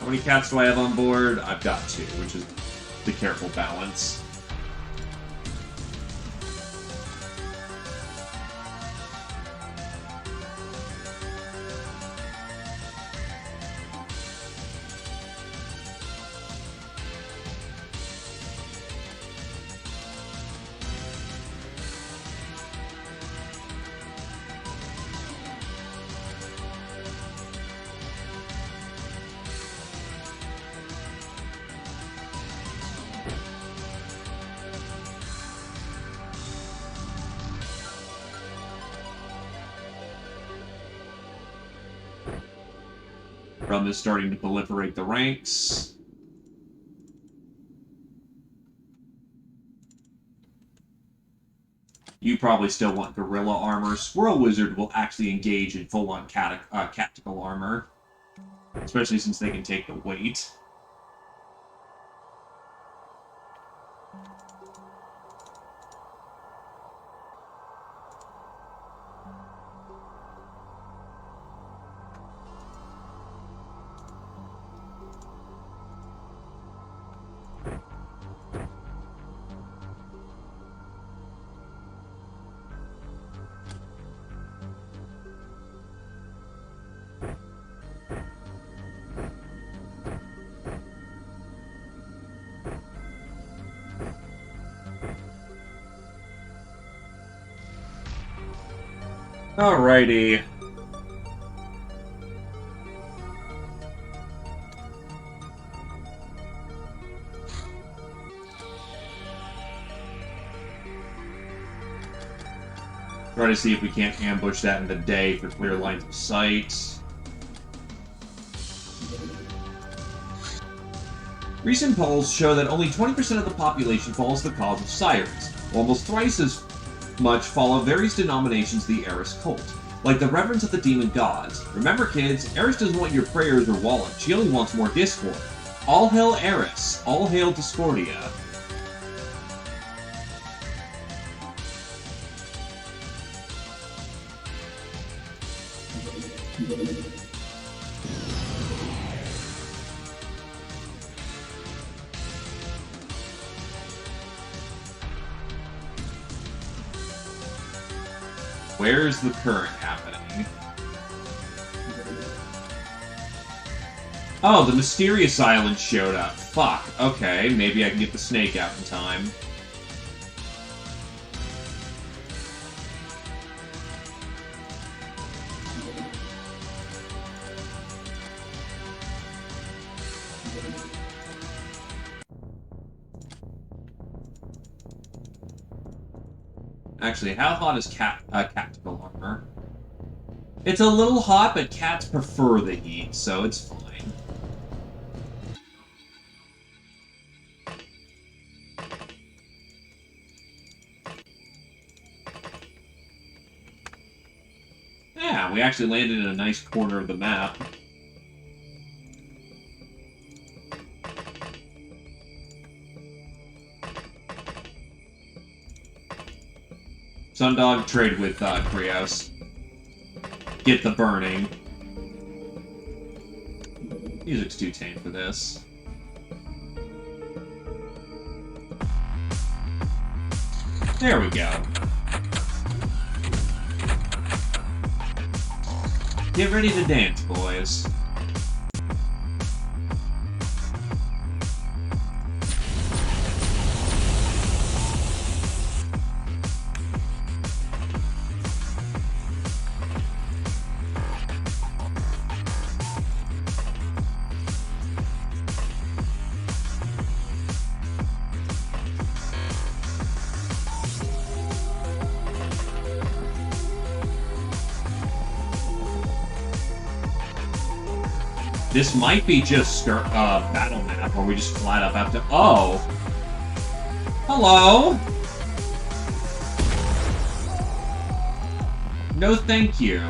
How many cats do I have on board? I've got 2, which is the careful balance. Rum is starting to proliferate the ranks. You probably still want gorilla armor. Squirrel Wizard will actually engage in full-on tactical armor, especially since they can take the weight. Alrighty. Try to see if we can't ambush that in the day for clear lines of sight. Recent polls show that only 20% of the population follows the cause of sirens, while almost thrice as much follow various denominations of the Eris cult, like the reverence of the demon gods. Remember, kids, Eris doesn't want your prayers or wallet. She only wants more discord. All hail Eris. All hail Discordia. Where's the current happening? Oh, the mysterious island showed up. Fuck. Okay, maybe I can get the snake out in time. Actually, how hot is tactical armor? It's a little hot, but cats prefer the heat, so it's fine. Yeah, we actually landed in a nice corner of the map. Sundog, trade with Krios. Get the burning. Music's too tame for this. There we go. Get ready to dance, boys. This might be just battle map where we just flat up have to... Oh! Hello! No thank you.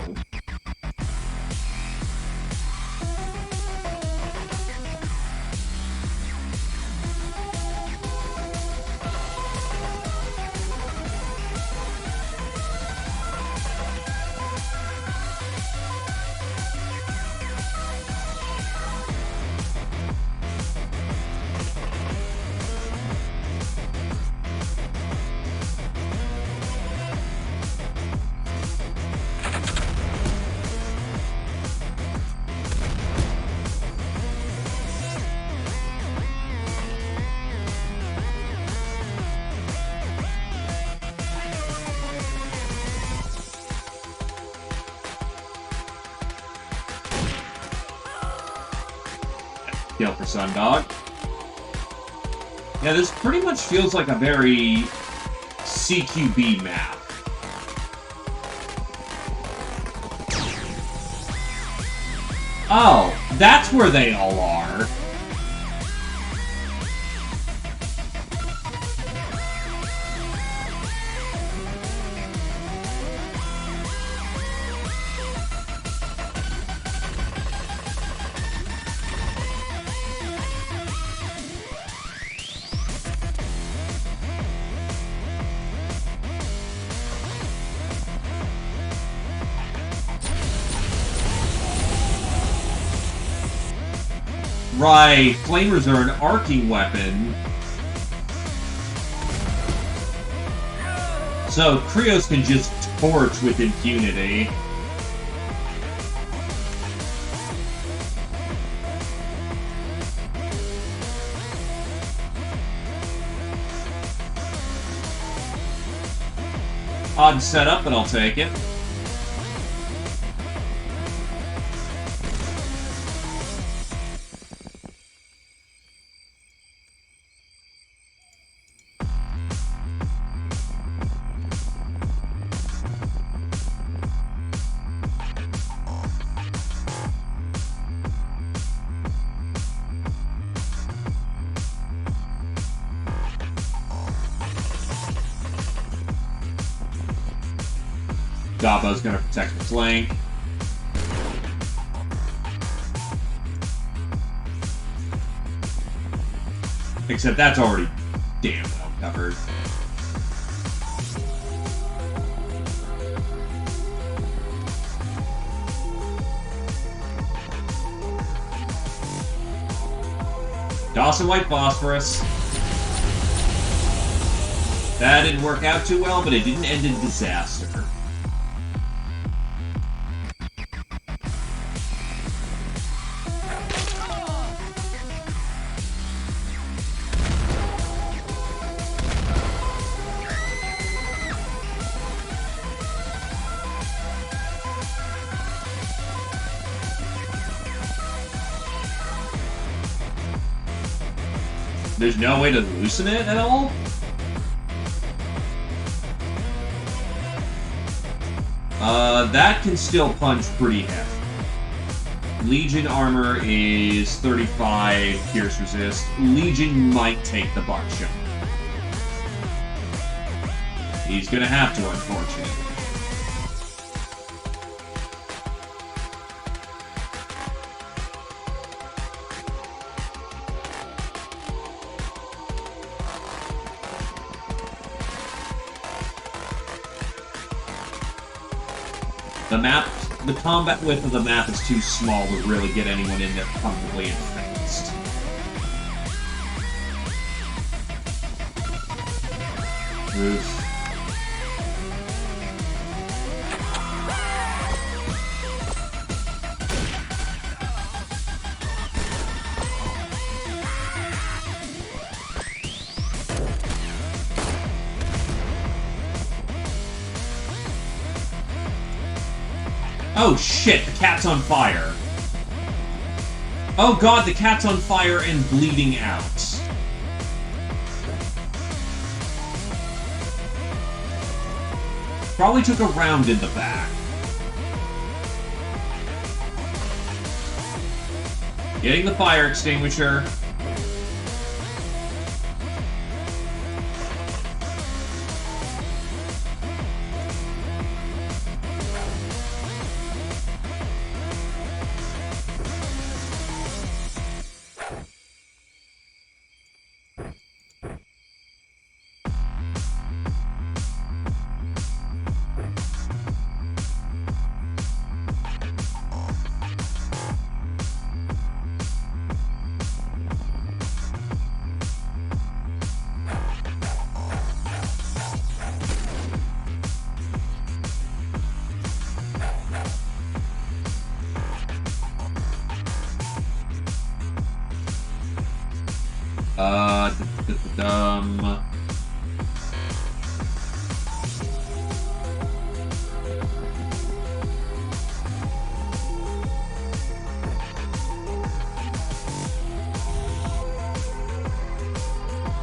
Kill for Sundog. Yeah, this pretty much feels like a very CQB map. Oh, that's where they all are. Right, flamers are an arcing weapon. So Krios can just torch with impunity. Odd setup, but I'll take it. Dabo's gonna protect the flank. Except that's already damn well covered. Dawson White Phosphorus. That didn't work out too well, but it didn't end in disaster. There's no way to loosen it at all? That can still punch pretty heavy. Legion armor is 35 pierce resist. Legion might take the buckshot. He's gonna have to, unfortunately. The combat width of the map is too small to really get anyone in there comfortably and fast. Oof. Oh shit, the cat's on fire. Oh god, the cat's on fire and bleeding out. Probably took a round in the back. Getting the fire extinguisher.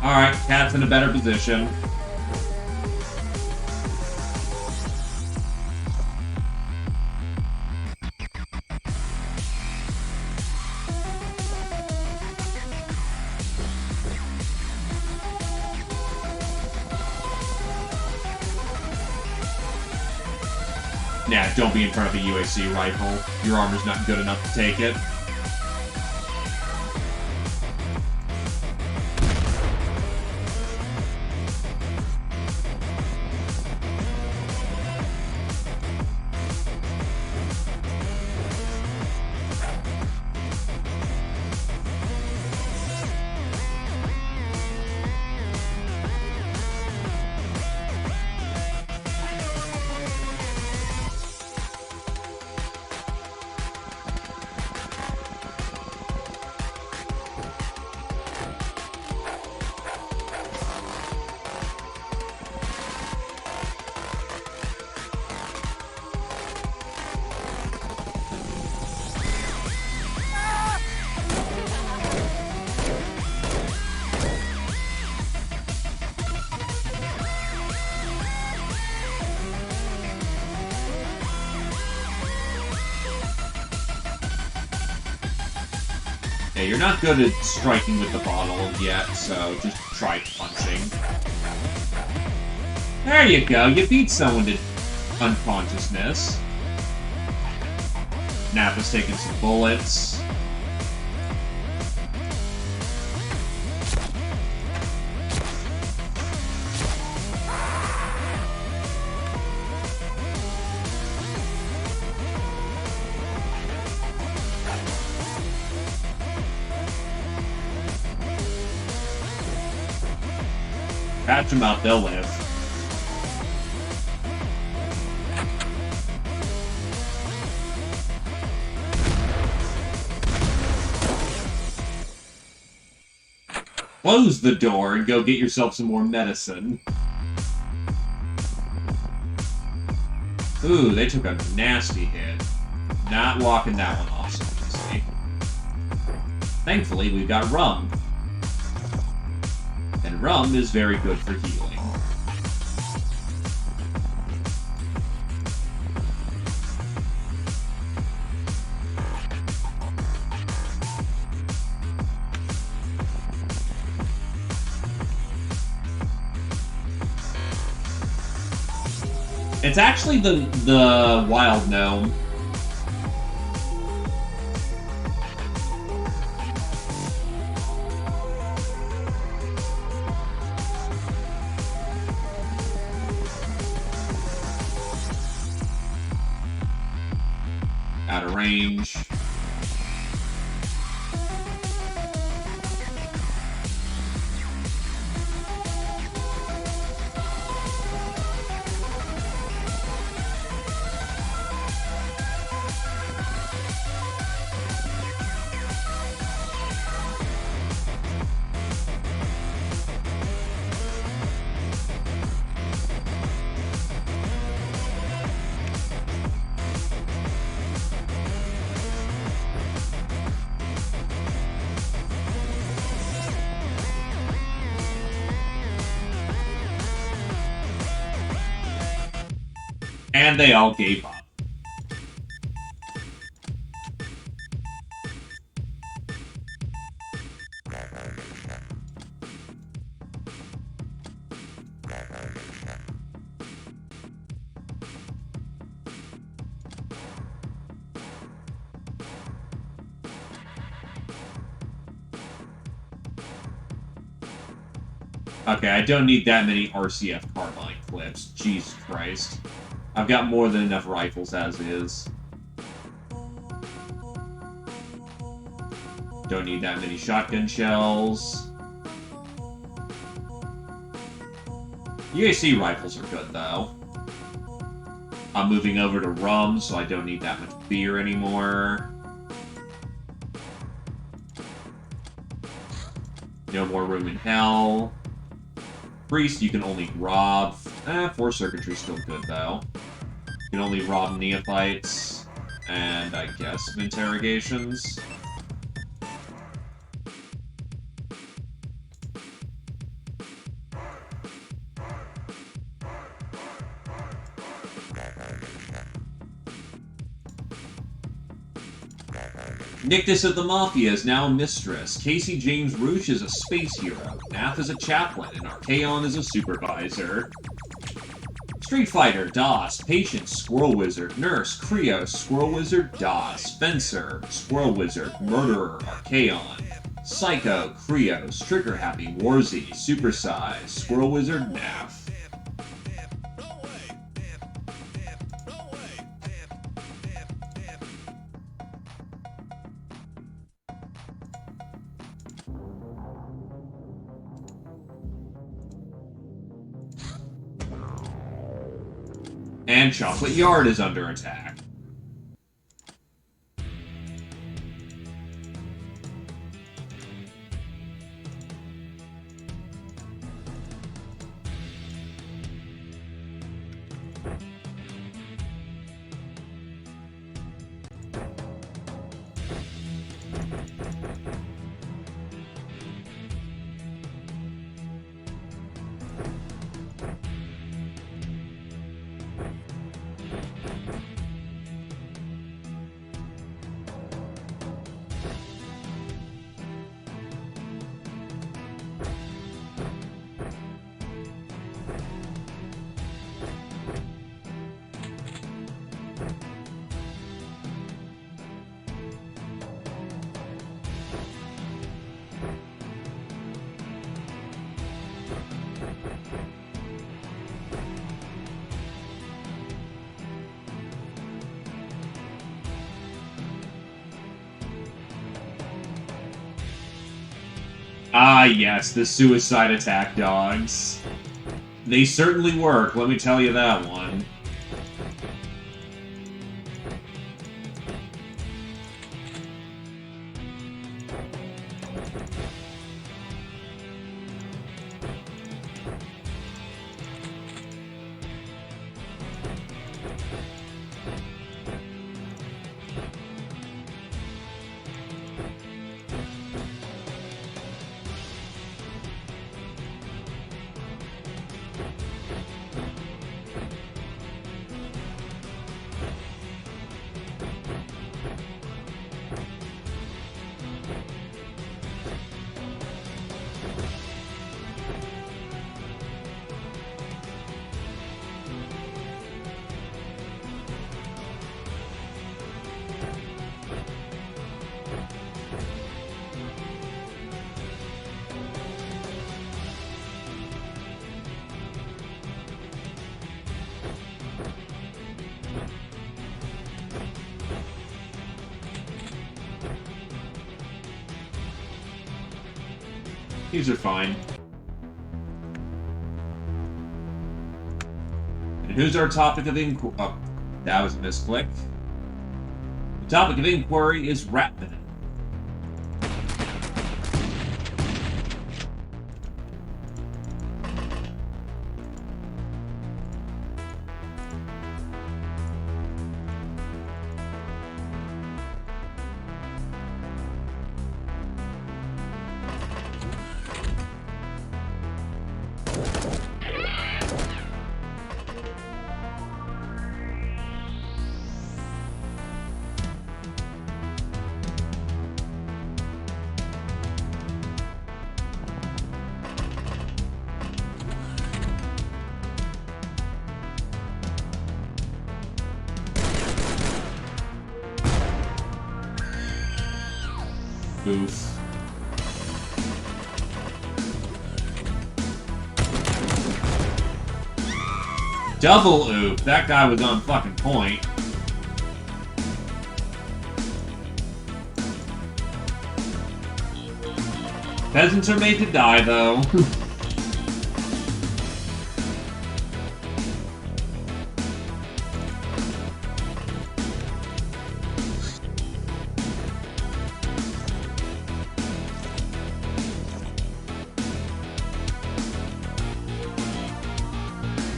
Alright, Cat's in a better position. Nah, don't be in front of a UAC rifle. Your armor's not good enough to take it. Yeah, you're not good at striking with the bottle yet, so just try punching. There you go, you beat someone to unconsciousness. Nappa's taking some bullets. Patch them up, they'll live. Close the door and go get yourself some more medicine. Ooh, they took a nasty hit. Not walking that one off, so to say. Thankfully, we've got rum. And rum is very good for healing. It's actually the wild gnome. Out of range. And they all gave up. Okay, I don't need that many RCF carbine clips. Jesus Christ. I've got more than enough rifles as is. Don't need that many shotgun shells. UAC rifles are good, though. I'm moving over to rum, so I don't need that much beer anymore. No more room in hell. Priest, you can only rob. Force circuitry's still good, though. You can only rob neophytes. And, I guess, some interrogations. Nictus of the Mafia is now a mistress. Casey James Roosh is a space hero. Nath is a chaplain, and Archaon is a supervisor. Street Fighter, DOS. Patient, Squirrel Wizard. Nurse, Krios, Squirrel Wizard, DOS. Fencer, Squirrel Wizard. Murderer, Archaon. Psycho, Krios. Trigger Happy, Warzy. Supersize, Squirrel Wizard, Nath. And Chocolate Yard is under attack. Ah, yes, the suicide attack dogs. They certainly work, let me tell you that one. These are fine. And who's our topic of inquiry? Oh, that was a misclick. The topic of inquiry is Ratman. Oof. Double oop. That guy was on fucking point. Peasants are made to die, though.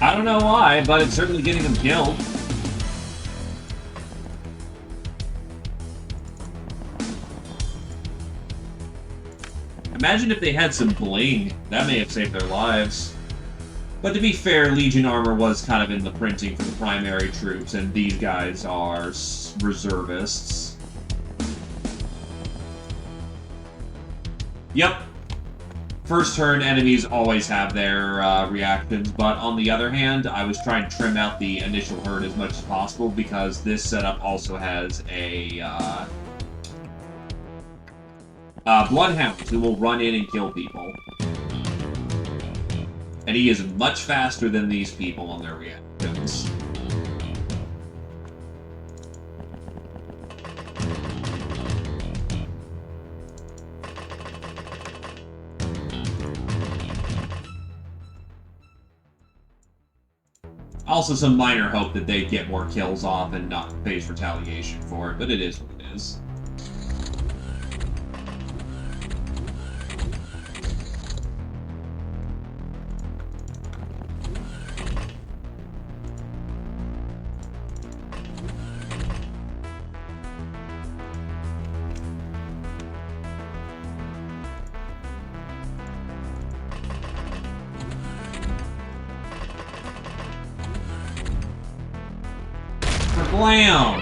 I don't know why, but it's certainly getting him killed. Imagine if they had some bling. That may have saved their lives. But to be fair, Legion armor was kind of in the printing for the primary troops, and these guys are reservists. Yep. First turn, enemies always have their reactions, but on the other hand, I was trying to trim out the initial herd as much as possible because this setup also has a Bloodhound who will run in and kill people. And he is much faster than these people on their reactions. Also some minor hope that they get more kills off and not face retaliation for it, but it is what it is. Blam!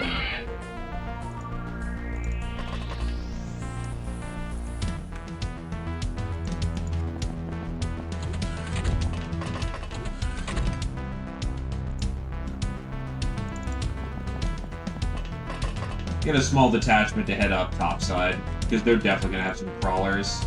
Get a small detachment to head up topside, because they're definitely going to have some crawlers.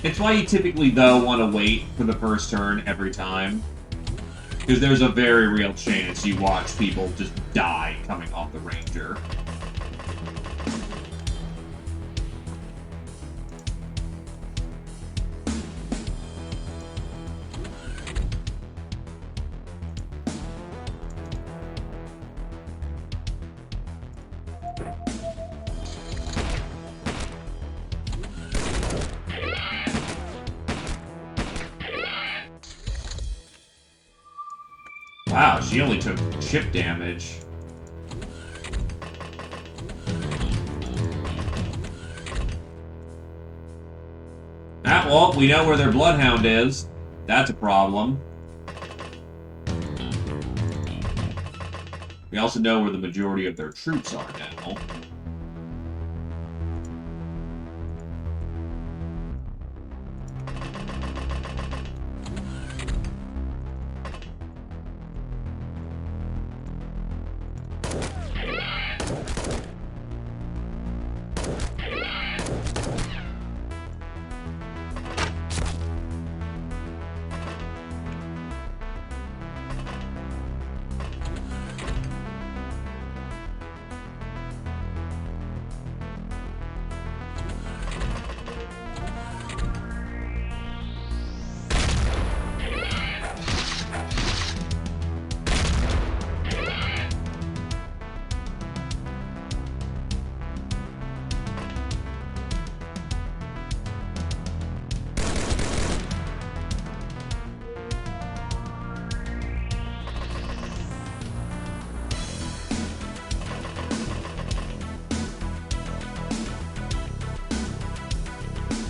It's why you typically, though, want to wait for the first turn every time. Because there's a very real chance you watch people just die coming off the Ranger. Wow, she only took chip damage. Ah, well, we know where their Bloodhound is. That's a problem. We also know where the majority of their troops are now.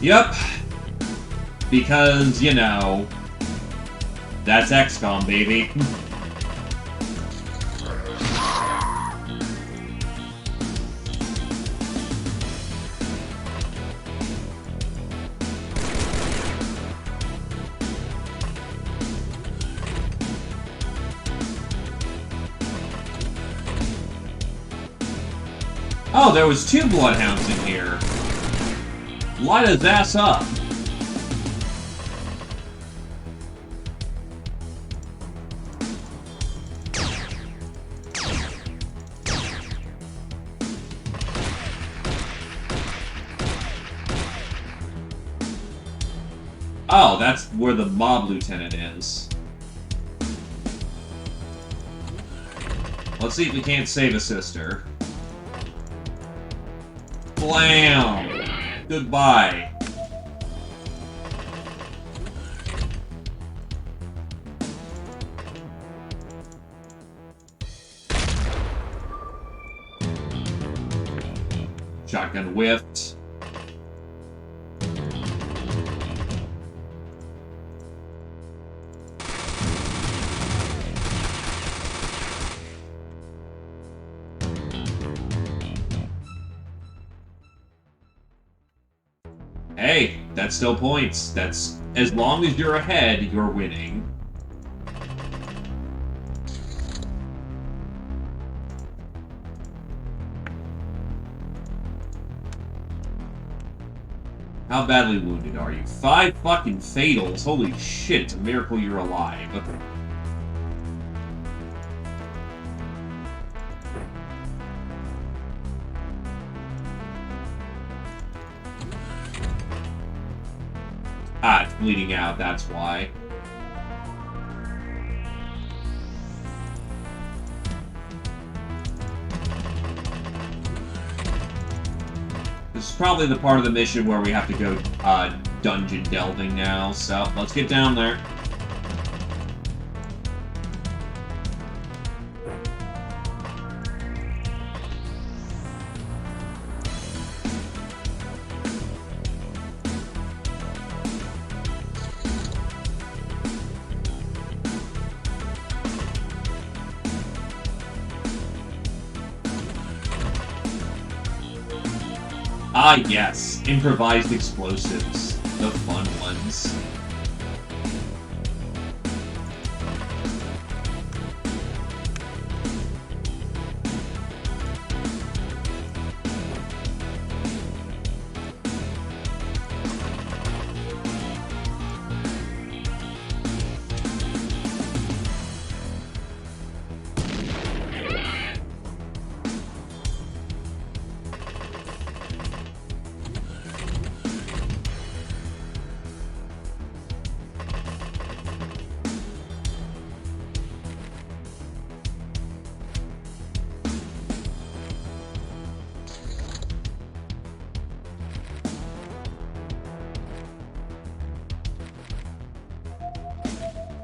Yep. Because, you know, that's XCOM, baby. Oh, there was 2 bloodhounds in here. Light his ass up. Oh, that's where the mob lieutenant is. Let's see if we can't save a sister. Blam! Goodbye. Shotgun whiffed. Hey, that's still points. That's as long as you're ahead, you're winning. How badly wounded are you? 5 fucking fatals. Holy shit, it's a miracle you're alive. Ah, it's bleeding out, that's why. This is probably the part of the mission where we have to go dungeon delving now, so let's get down there. Ah, yes. Improvised explosives. The fun ones.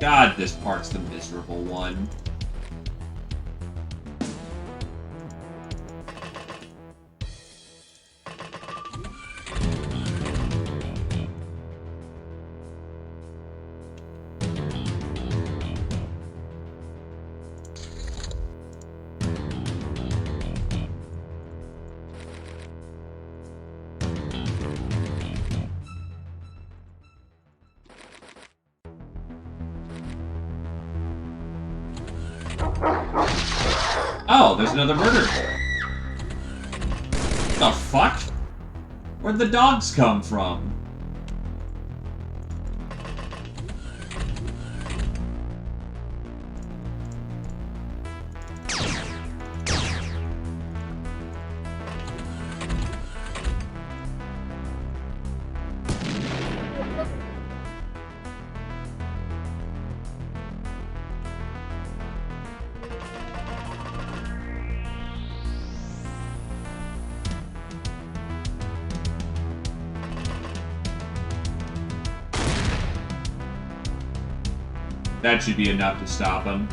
God, this part's the miserable one. Oh, there's another murder. The fuck? Where'd the dogs come from? That should be enough to stop him.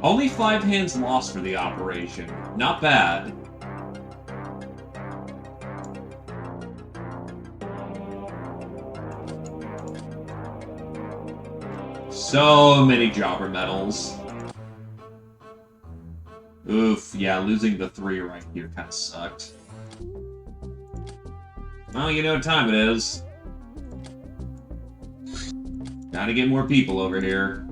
Only 5 hands lost for the operation. Not bad. So many jobber medals. Oof, yeah, losing the 3 right here kind of sucked. Well, you know what time it is. Gotta get more people over here.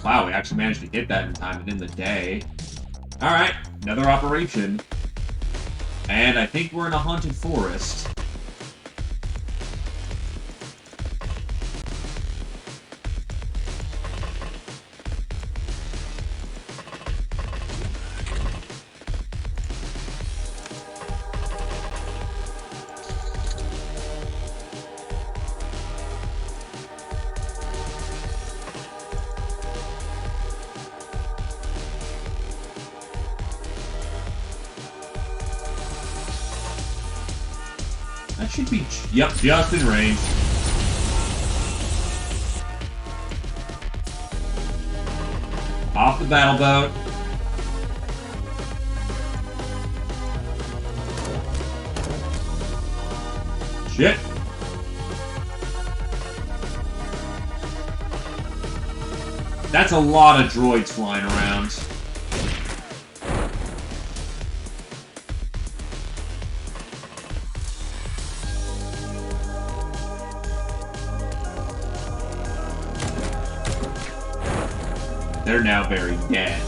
Wow, we actually managed to hit that in time and in the day. Alright, another operation. And I think we're in a haunted forest. That should be... Yep, just in range. Off the battle boat. Shit. That's a lot of droids flying around. They're now very dead.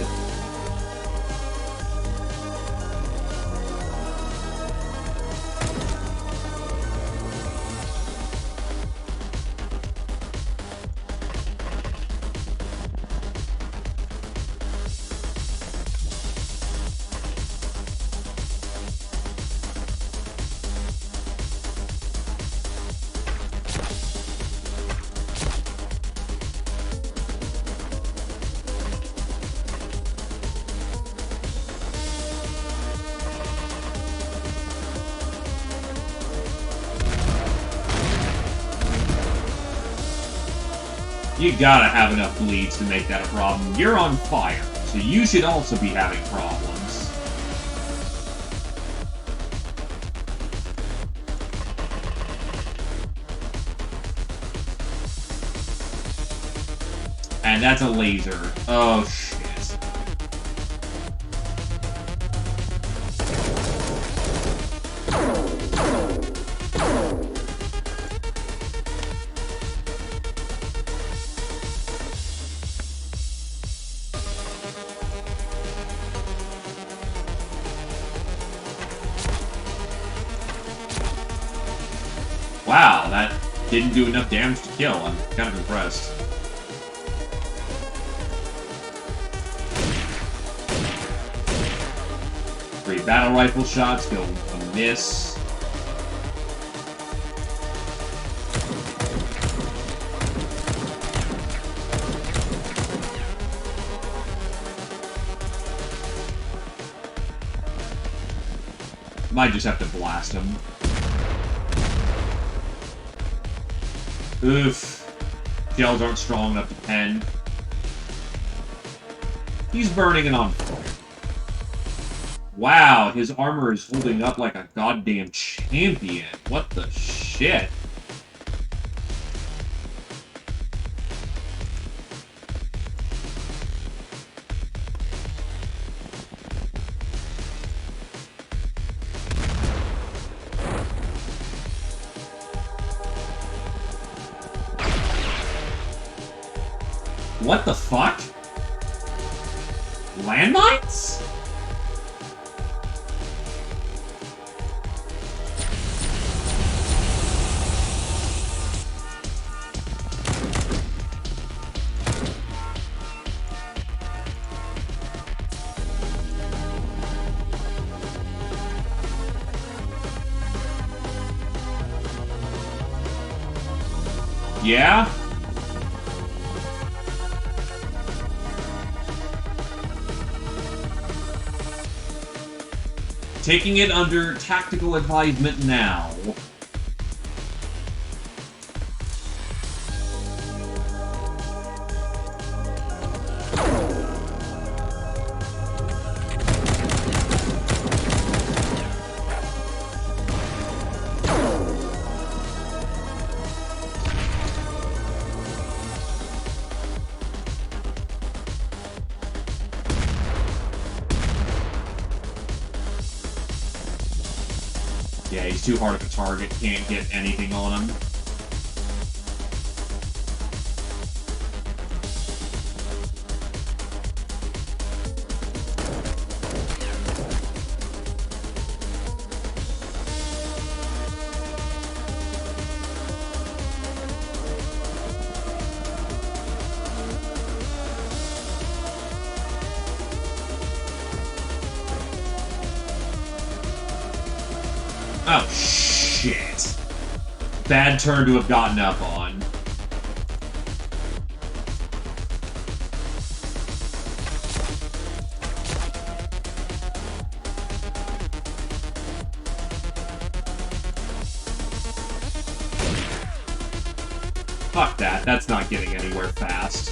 You gotta have enough bleeds to make that a problem. You're on fire, so you should also be having problems. And that's a laser. Oh, shit. Wow, that didn't do enough damage to kill. I'm kind of impressed. Three battle rifle shots go a miss. Might just have to blast him. Oof. Shells aren't strong enough to pen. He's burning it on fire. Wow, his armor is holding up like a goddamn champion. What the shit? What the fuck? Landmines? Yeah? Taking it under tactical advisement now. Yeah, he's too hard of a target, can't get anything on him. Oh, shit. Bad turn to have gotten up on. Fuck that, that's not getting anywhere fast.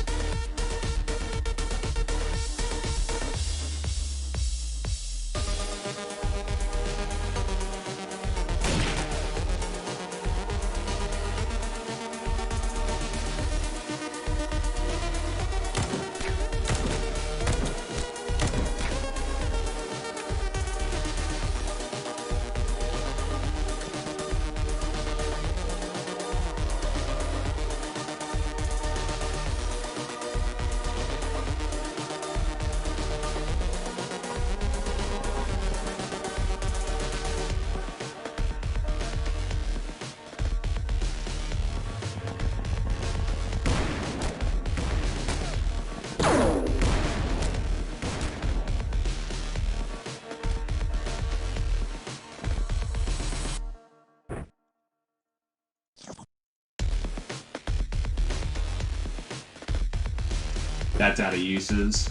That's out of uses.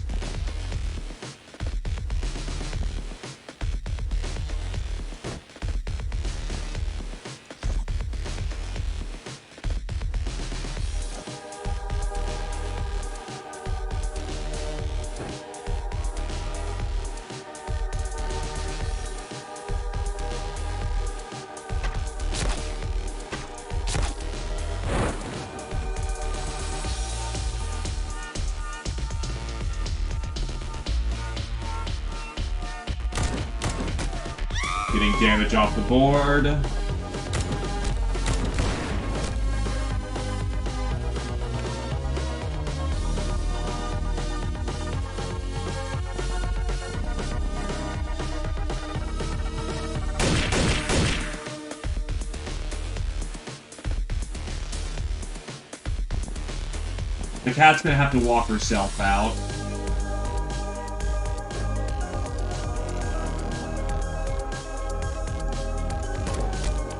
Getting damage off the board. The cat's gonna have to walk herself out.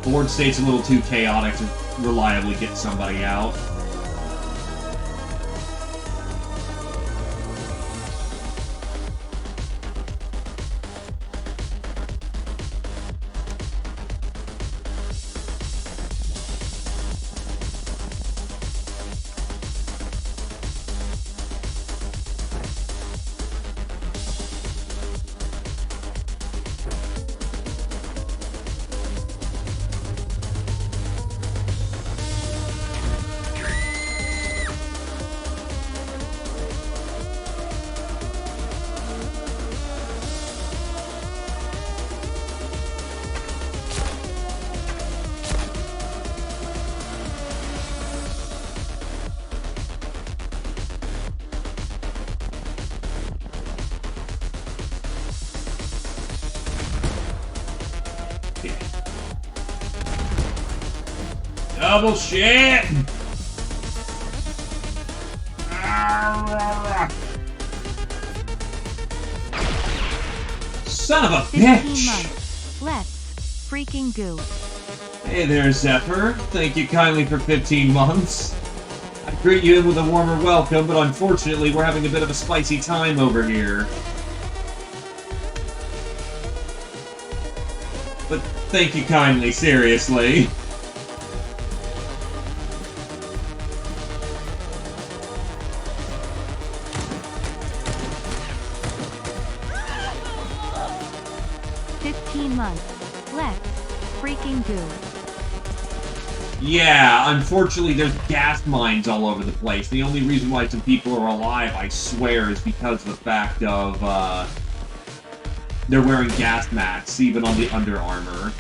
Board state's a little too chaotic to reliably get somebody out. Double shit! Son of a 15 bitch! months. Let's freaking go. Hey there, Zephyr. Thank you kindly for 15 months. I greet you with a warmer welcome, but unfortunately we're having a bit of a spicy time over here. But thank you kindly, seriously. Let's freaking do. Yeah, unfortunately there's gas mines all over the place. The only reason why some people are alive, I swear, is because of the fact of, they're wearing gas masks, even on the Under Armour.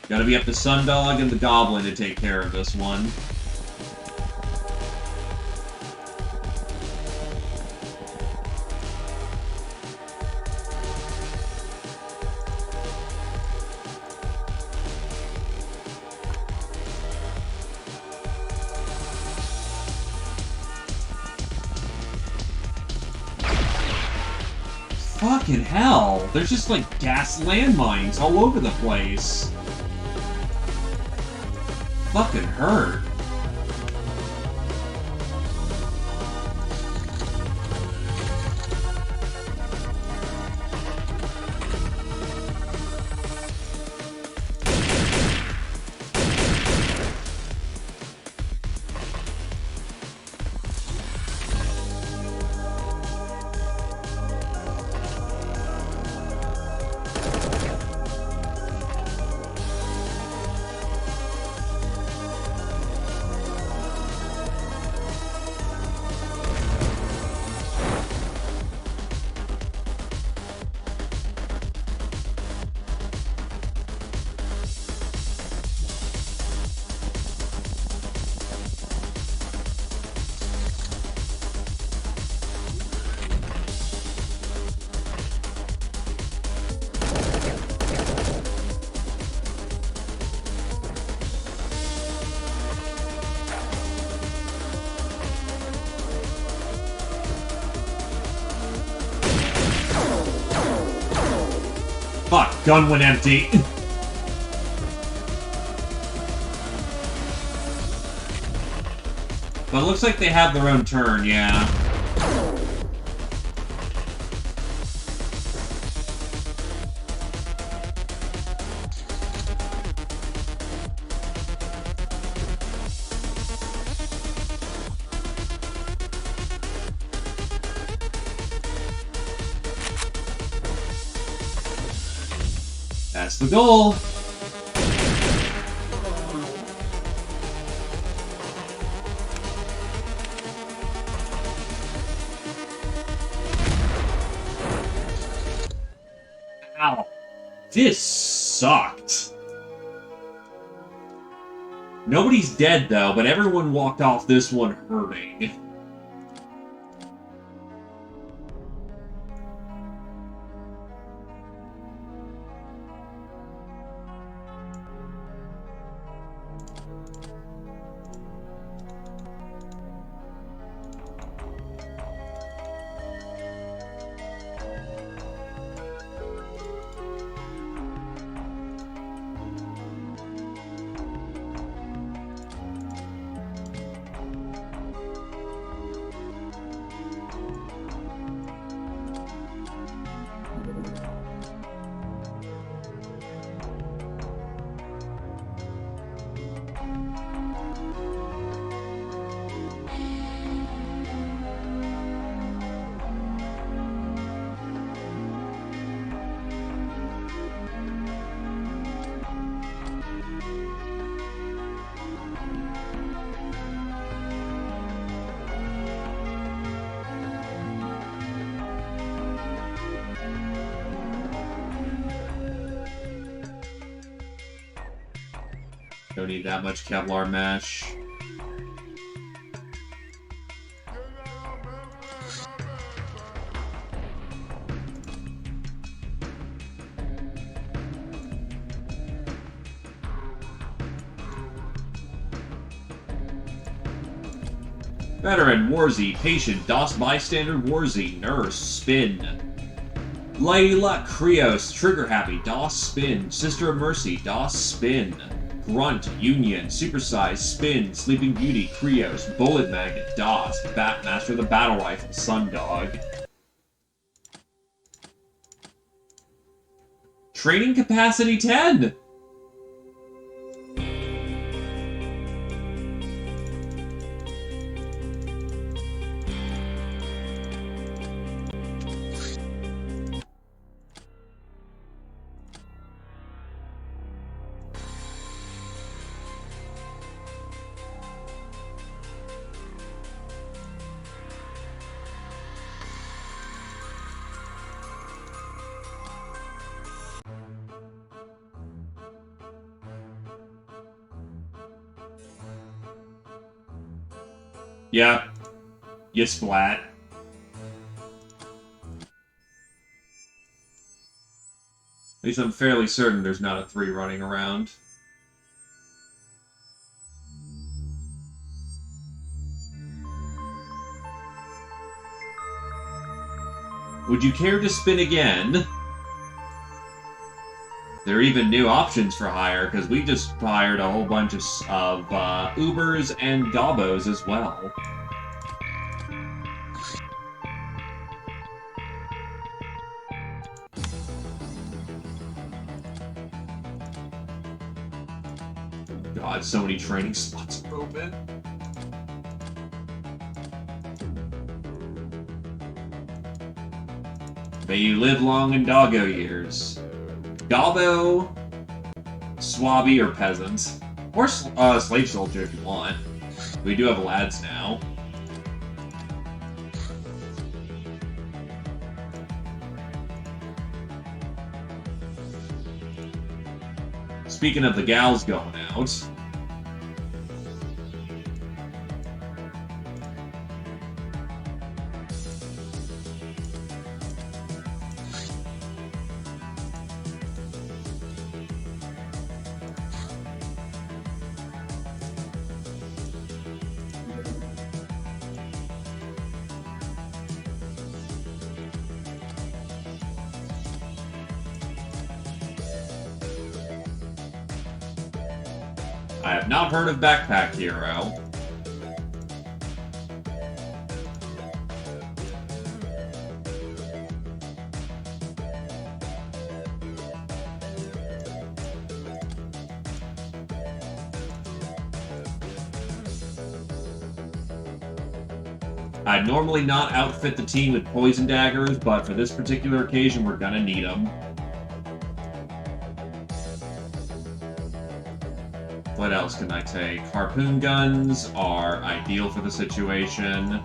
Gotta be up to Sundog and the Goblin to take care of this one. Fucking hell! There's just like gas landmines all over the place. Fucking hurt. Fuck, gun went empty. But it looks like they have their own turn, yeah. That's the goal. Ow. This sucked. Nobody's dead, though, but everyone walked off this one hurting. Don't need that much Kevlar mesh. Veteran, Warzy. Patient, DOS Bystander, Warzy. Nurse, Spin. Lady Luck, Krios. Trigger Happy, DOS, Spin. Sister of Mercy, DOS, Spin. Grunt, Union. Supersize, Spin. Sleeping Beauty, Krios. Bullet Magnet, DOS. Master of the Battle Rifle, Sundog. Training Capacity 10! Yeah. You splat. At least I'm fairly certain there's not a 3 running around. Would you care to spin again? There are even new options for hire, because we just hired a whole bunch of Ubers and Gobbos as well. God, so many training spots are open. May you live long in doggo years. Gobbo, Swabby, or Peasant. Or Slave Soldier if you want. We do have lads now. Speaking of the gals going out... I have not heard of Backpack Hero. I'd normally not outfit the team with poison daggers, but for this particular occasion, we're gonna need them. What else can I take? Harpoon guns are ideal for the situation.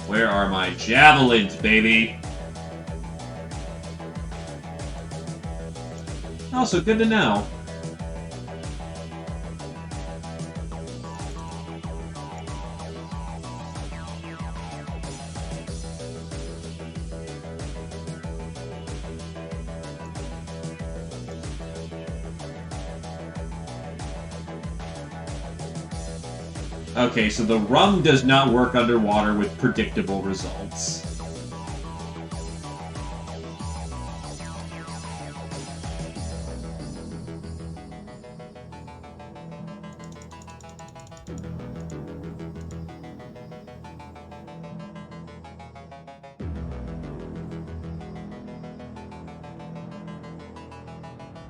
Where are my javelins, baby? Also, good to know. Okay, so the rum does not work underwater with predictable results.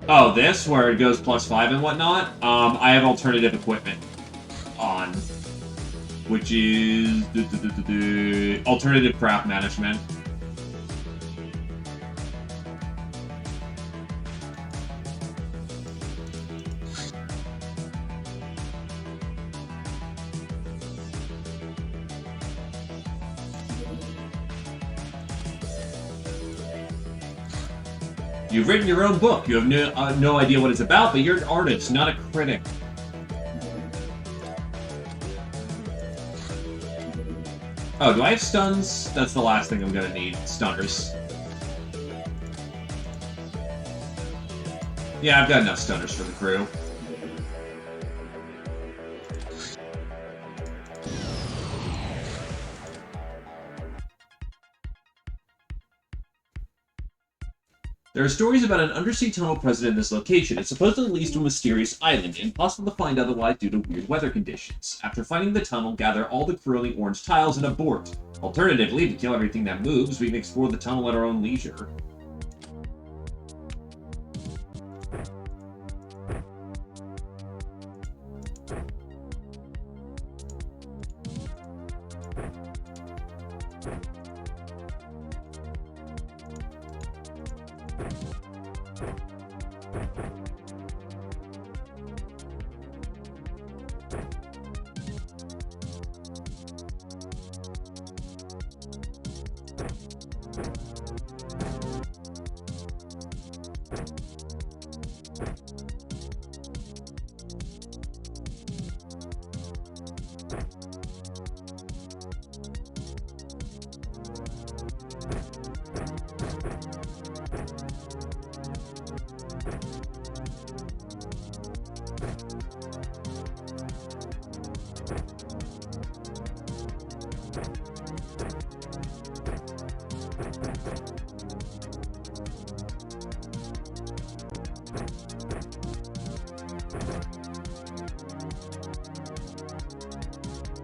Oh, this, where it goes +5 and whatnot? I have alternative equipment on, which is alternative craft management. You've written your own book. You have no idea what it's about, but you're an artist, not a critic. Oh, do I have stuns? That's the last thing I'm gonna need. Stunners. Yeah, I've got enough stunners for the crew. There are stories about an undersea tunnel present in this location. It supposedly leads to a mysterious island, impossible to find otherwise due to weird weather conditions. After finding the tunnel, gather all the crew on the orange tiles and abort. Alternatively, to kill everything that moves, we can explore the tunnel at our own leisure.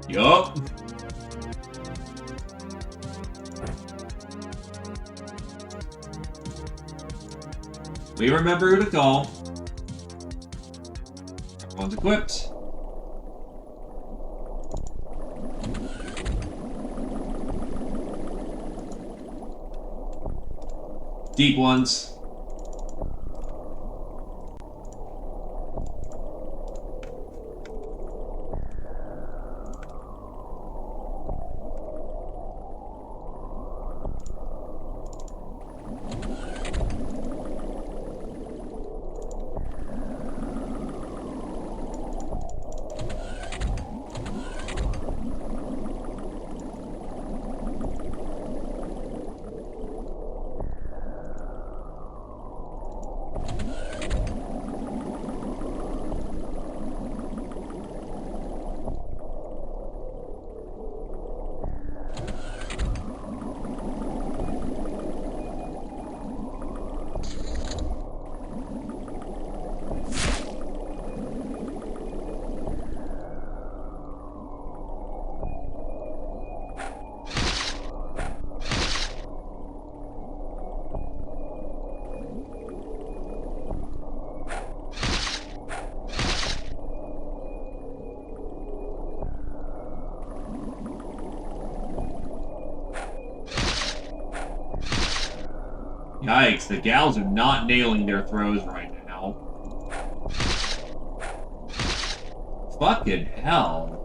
Yup. We remember who to call. Everyone's equipped. Deep ones. Yikes, the gals are not nailing their throws right now. Fucking hell.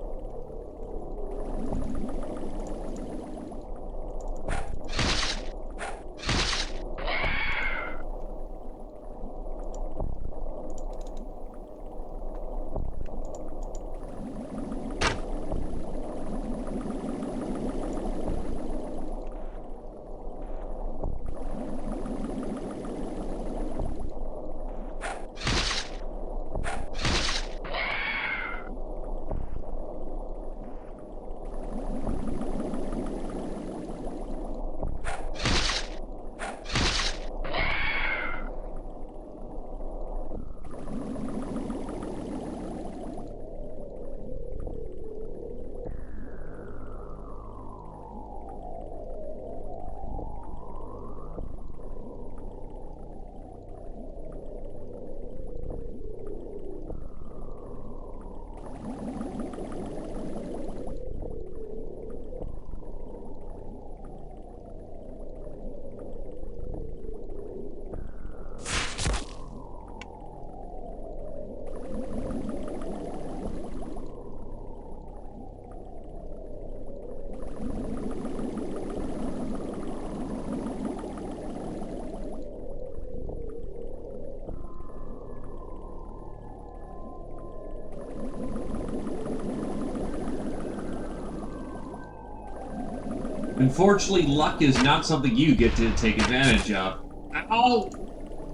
Unfortunately, luck is not something you get to take advantage of. Ow!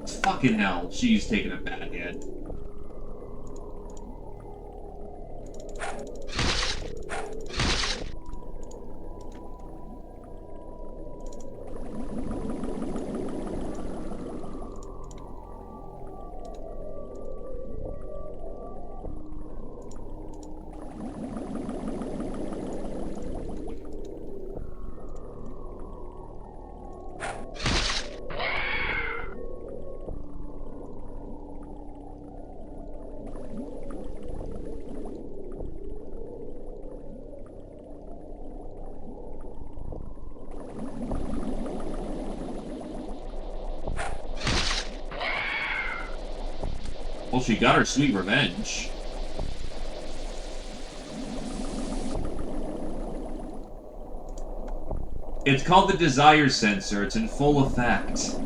Fucking hell, she's taking a bad hit. Well, she got her sweet revenge. It's called the desire sensor. It's in full effect.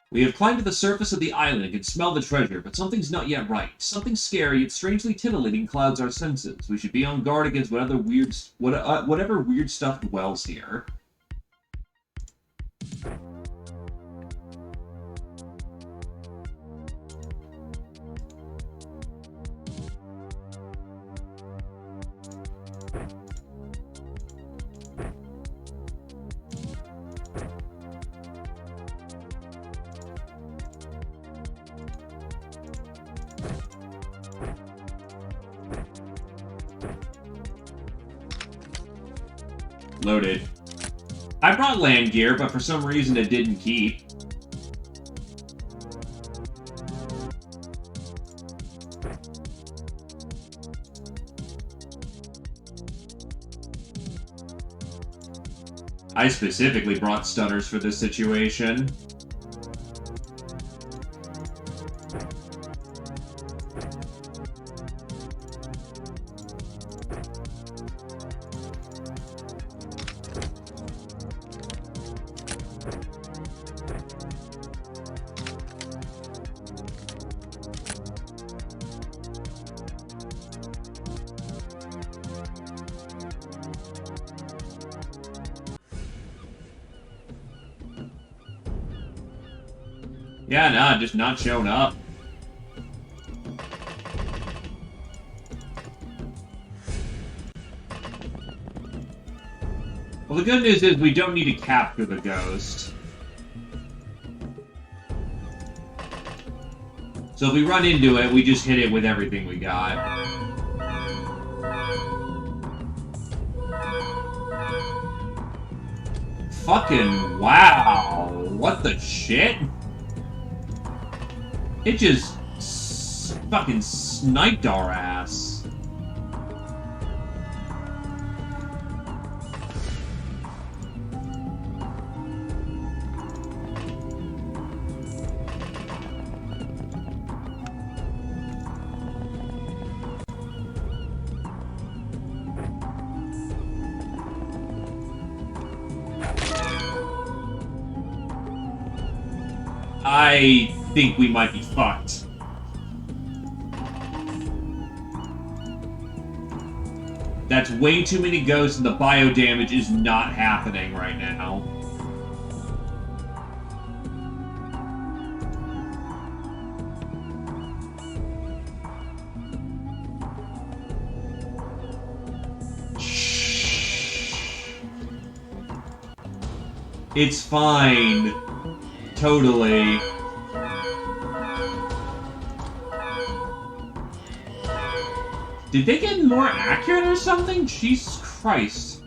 We have climbed to the surface of the island and can smell the treasure, but something's not yet right. Something scary yet strangely titillating clouds our senses. We should be on guard against whatever weird stuff dwells here. Loaded. I brought land gear, but for some reason it didn't keep. I specifically brought stunners for this situation. Yeah, nah, just not showing up. Well, the good news is we don't need to capture the ghost. So if we run into it, we just hit it with everything we got. Fucking wow. What the shit? It just fucking sniped our ass. I think we might be fucked. That's way too many ghosts and the bio damage is not happening right now. It's fine. Totally. Did they get more accurate or something? Jesus Christ.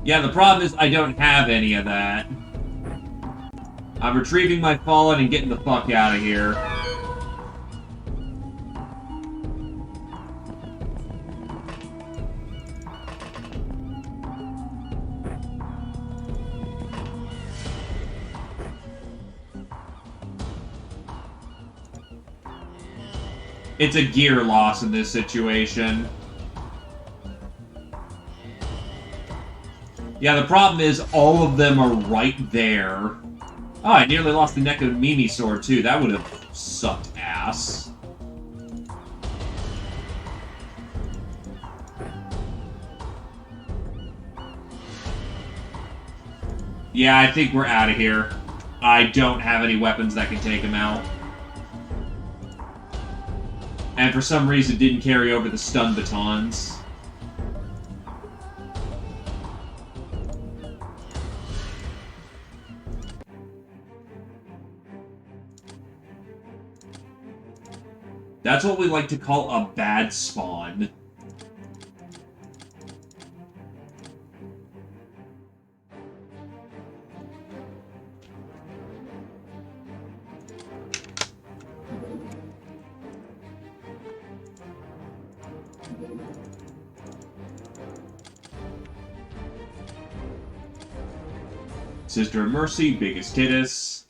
Yeah, the problem is I don't have any of that. I'm retrieving my fallen and getting the fuck out of here. It's a gear loss in this situation. Yeah, the problem is all of them are right there. Oh, I nearly lost the neck of Mimi sword, too. That would have sucked ass. Yeah, I think we're out of here. I don't have any weapons that can take him out. And for some reason didn't carry over the stun batons. That's what we like to call a bad spawn. Sister of Mercy, biggest Xpiratez.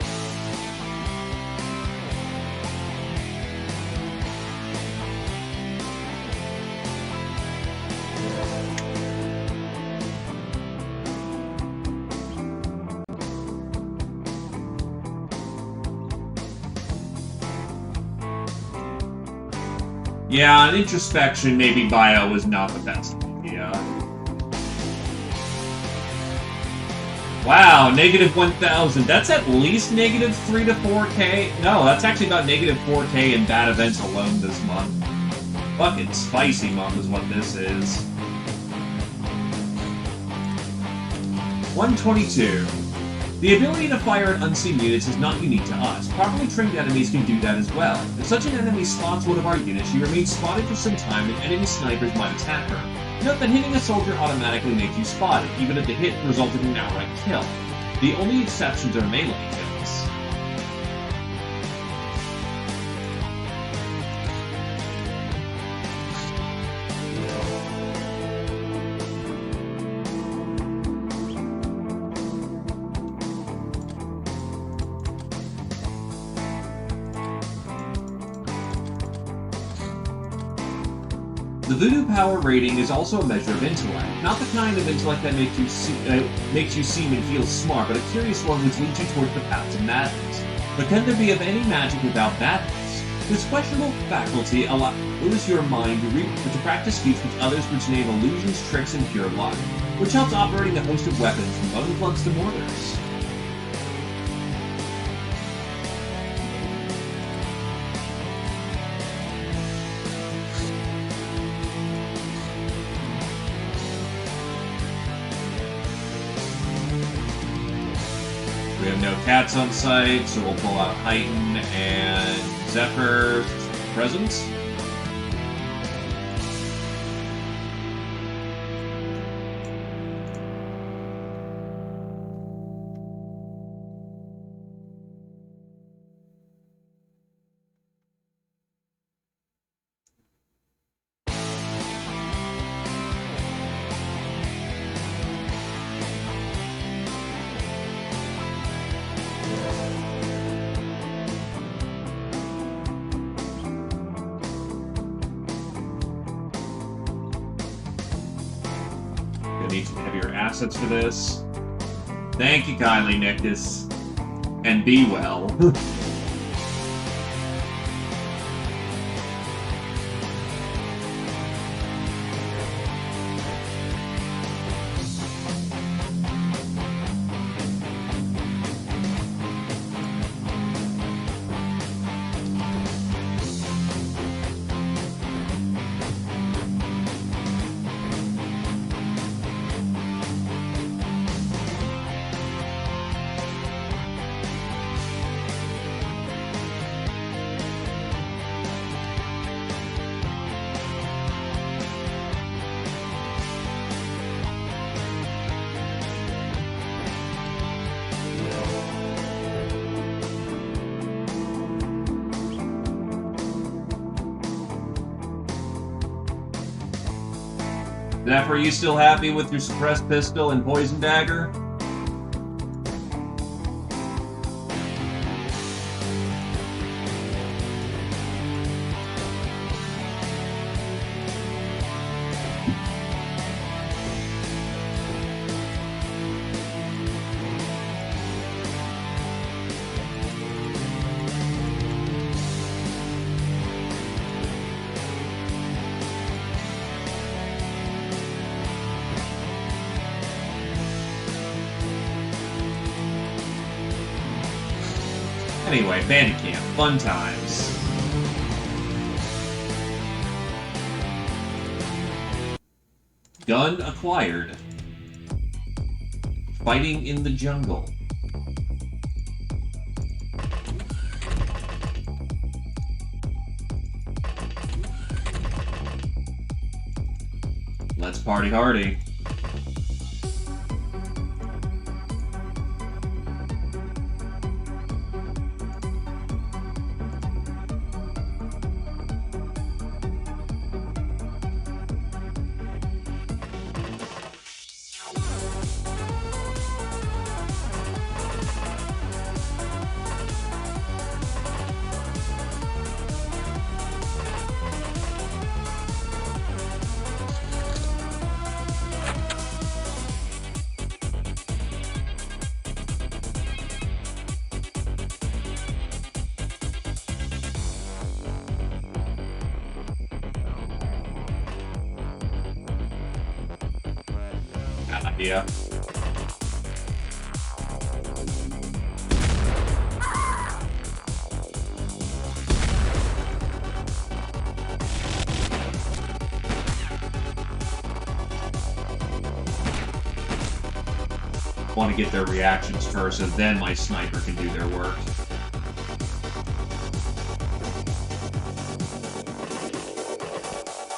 Yeah, an introspection, maybe bio is not the best idea. Wow, negative 1,000. That's at least negative 3 to 4k. No, that's actually about negative 4k in bad events alone this month. Fucking spicy month is what this is. 122. The ability to fire at unseen units is not unique to us. Properly trained enemies can do that as well. If such an enemy spots one of our units, she remains spotted for some time and enemy snipers might attack her. Note that hitting a soldier automatically makes you spotted, even if the hit resulted in an outright kill. The only exceptions are melee kills. The Voodoo Power rating is also a measure of intellect, not the kind of intellect that makes you seem and feel smart, but a curious one which leads you towards the paths of madness. But can there be of any magic without madness? This questionable faculty allows your mind to practice feats with others which name illusions, tricks, and pure luck, which helps operating a host of weapons from bone plugs to mortars. We have no cats on site, so we'll pull out Heighten and Zephyr Presence. Need some heavier assets for this. Thank you kindly, Nictus. And be well. Zephyr, are you still happy with your suppressed pistol and poison dagger? Anyway, bandit camp. Fun times. Gun acquired. Fighting in the jungle. Let's party hardy. Idea. Want to get their reactions first, and then my sniper can do their work.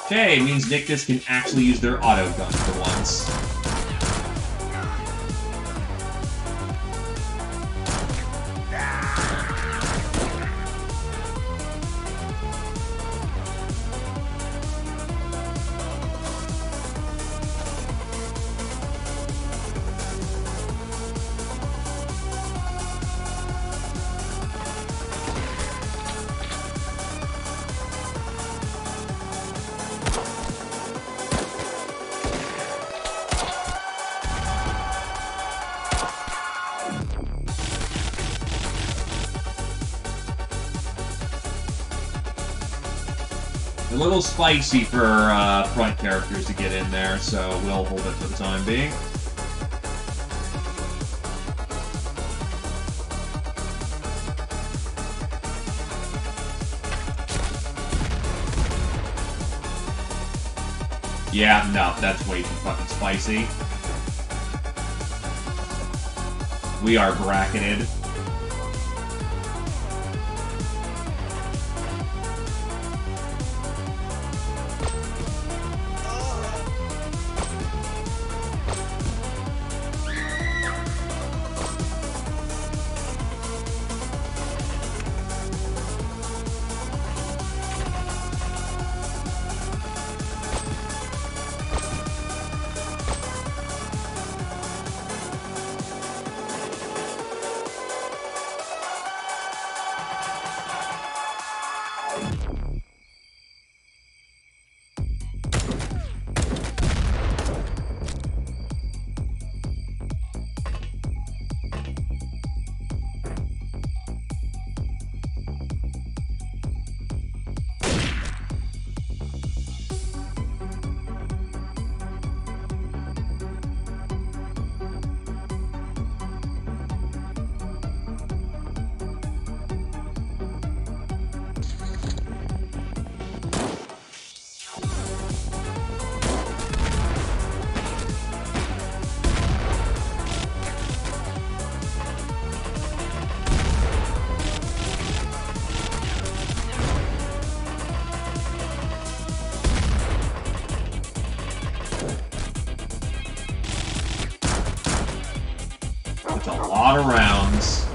Okay, means Nictus can actually use their auto gun for once. A little spicy for front characters to get in there, so we'll hold it for the time being. Yeah, no, that's way too fucking spicy. We are bracketed. It's a lot of rounds.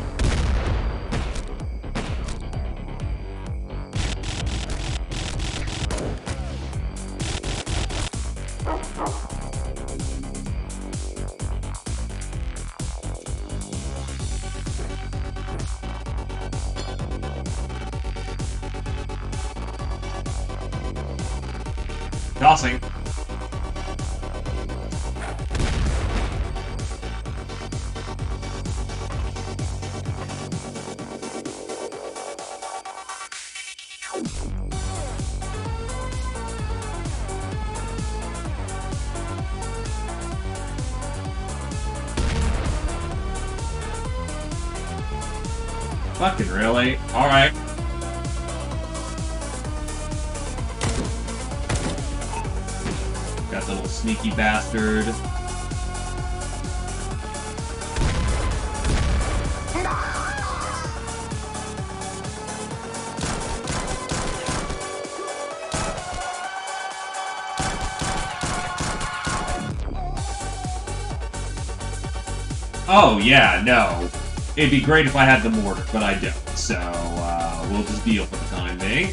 Tossing. Fucking really? Alright. Got the little sneaky bastard. Oh, yeah, no. It'd be great if I had the mortar, but I don't. So, we'll just deal for the time being.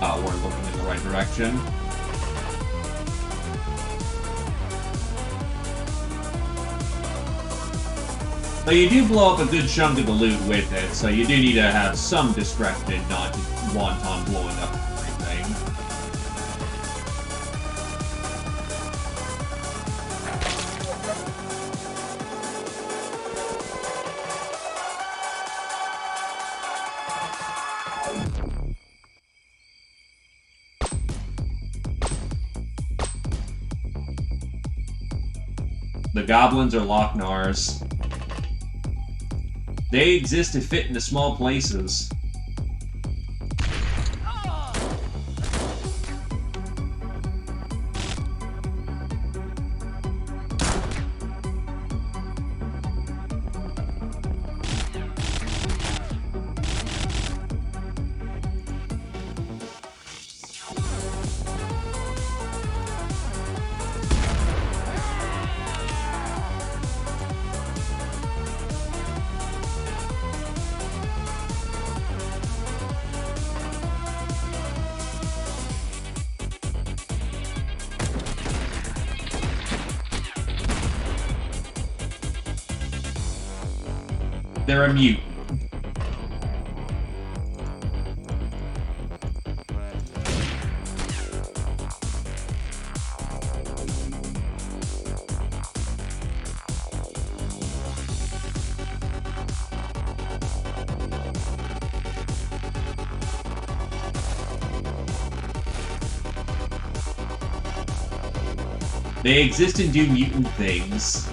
Oh, we're looking in the right direction. But you do blow up a good chunk of the loot with it, so you do need to have some discretion not to wanton blowing up everything. The goblins are Loch-Nars. They exist to fit into small places. They're a mutant. They exist and do mutant things.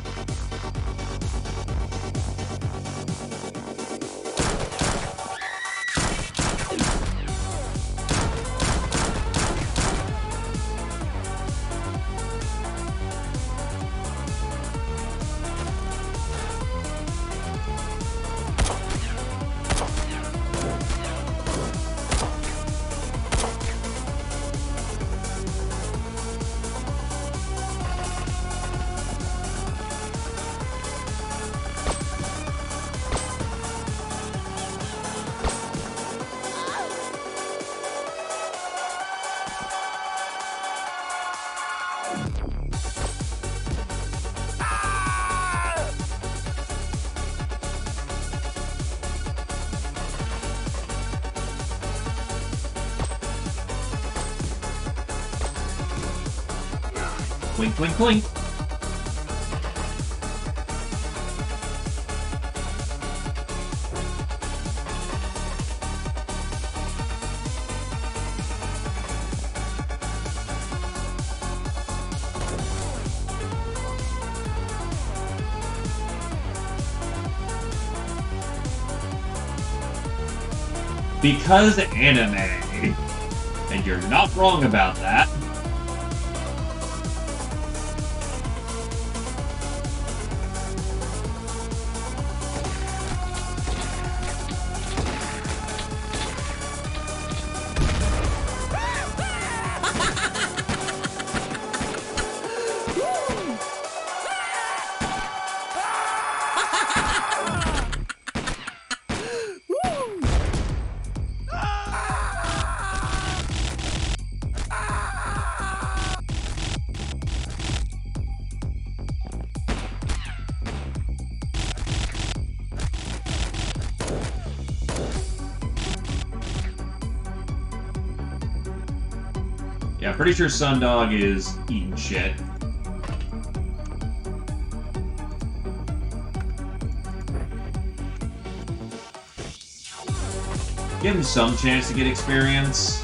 Clink, clink, clink. Because anime. And you're not wrong about that. Yeah, pretty sure Sundog is eating shit. Give him some chance to get experience.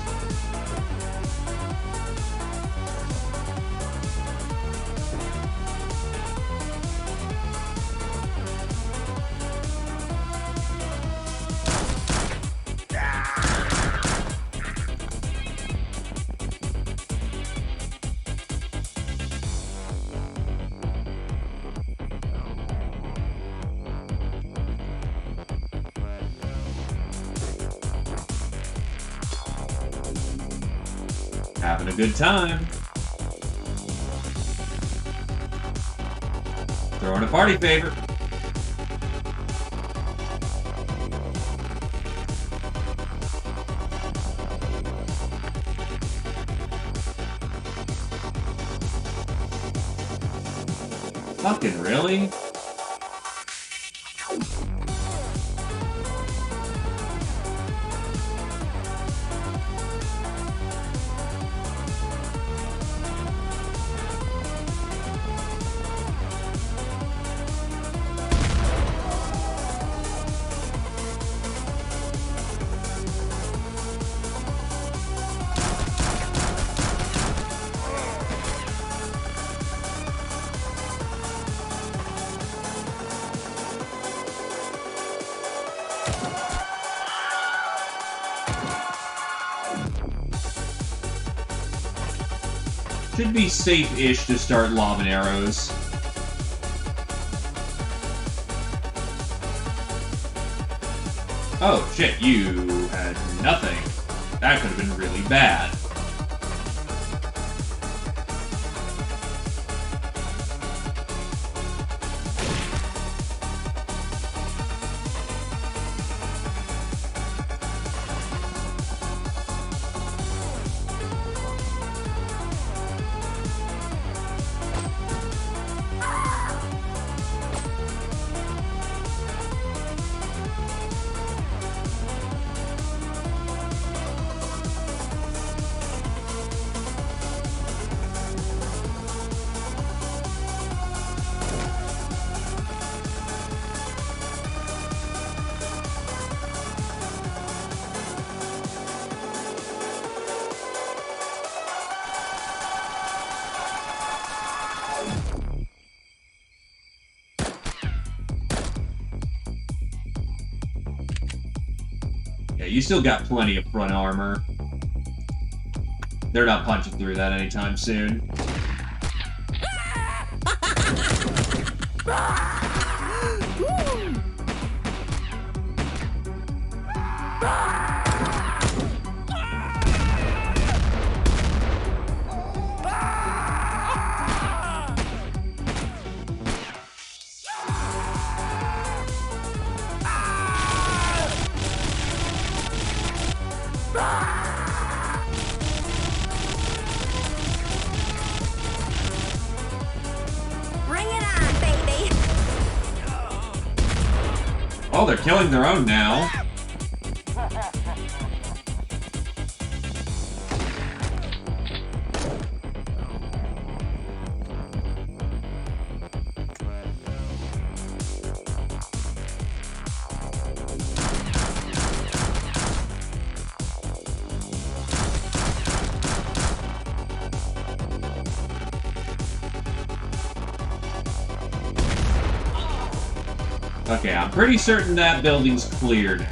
Having a good time. Throwing a party favor. Fucking really? Should be safe-ish to start lobbing arrows. Oh, shit, you had nothing. That could have been really bad. Yeah, you still got plenty of front armor. They're not punching through that anytime soon. Oh, they're killing their own now. Okay, I'm pretty certain that building's cleared.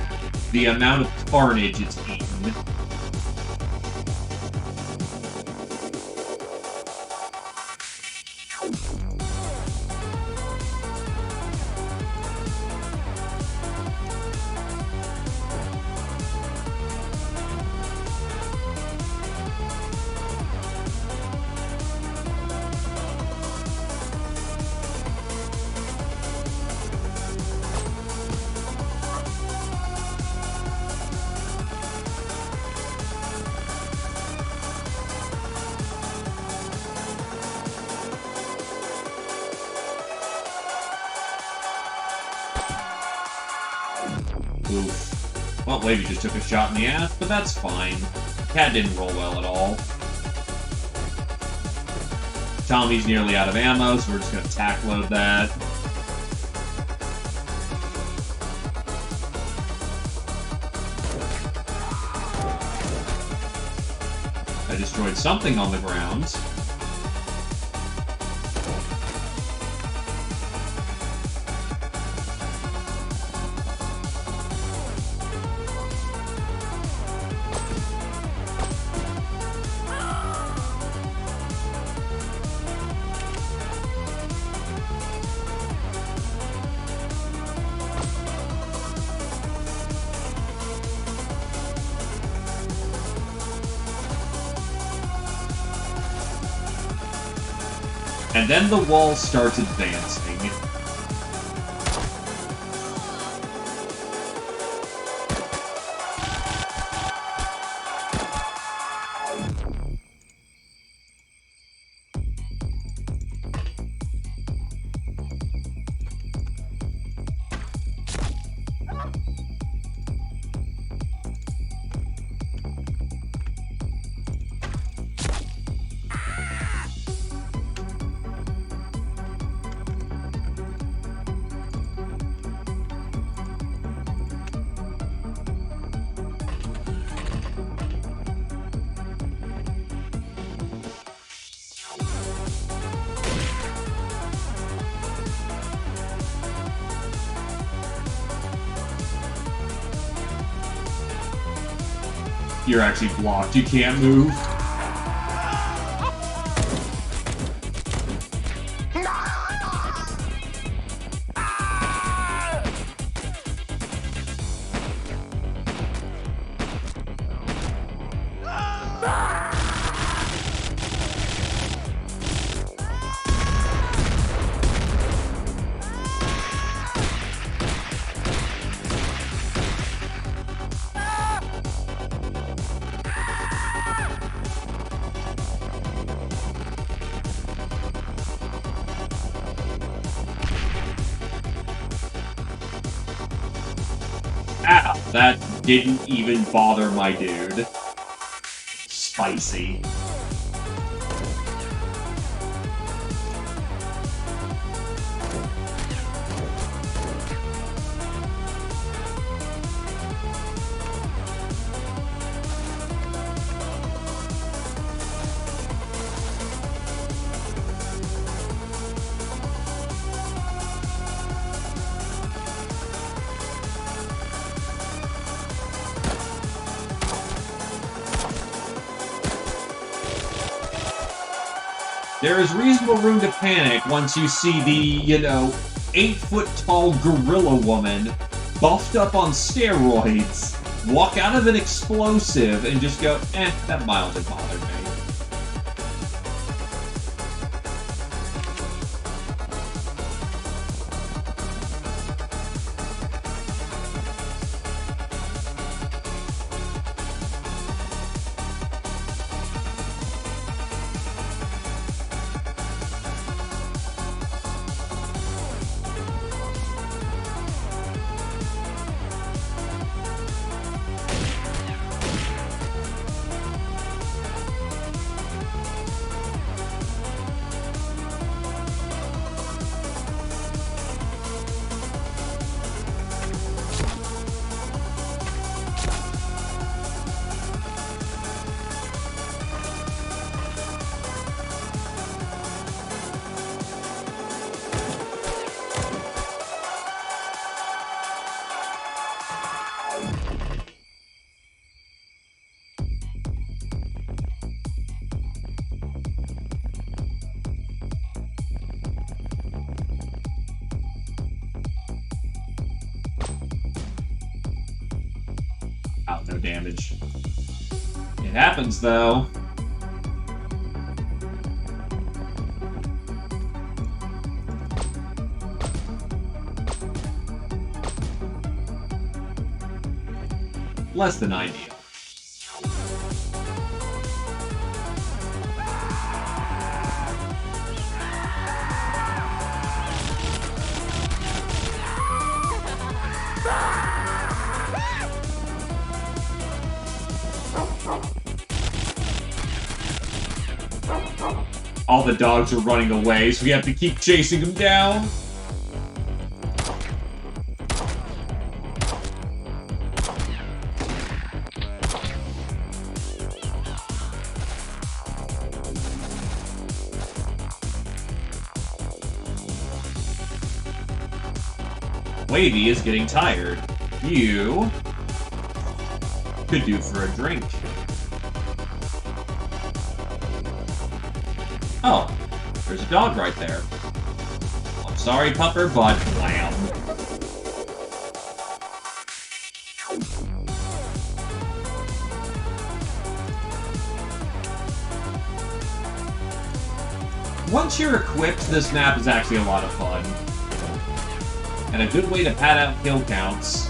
The amount of carnage it's eaten. Oof. Well, Wavy just took a shot in the ass, but that's fine. Cat didn't roll well at all. Tommy's nearly out of ammo, so we're just gonna tack load that. I destroyed something on the ground. And then the wall starts advancing. You're actually blocked. You can't move. Ow, that didn't even bother my dude. Spicy. There is reasonable room to panic once you see the, 8-foot-tall gorilla woman, buffed up on steroids, walk out of an explosive and just go, that mildly bothered me. No damage. It happens, though. Less than ideal. All the dogs are running away, so we have to keep chasing them down. Wavy is getting tired. You could do for a drink. Oh, there's a dog right there. I'm sorry, pupper, but wham. Once you're equipped, this map is actually a lot of fun. And a good way to pad out kill counts.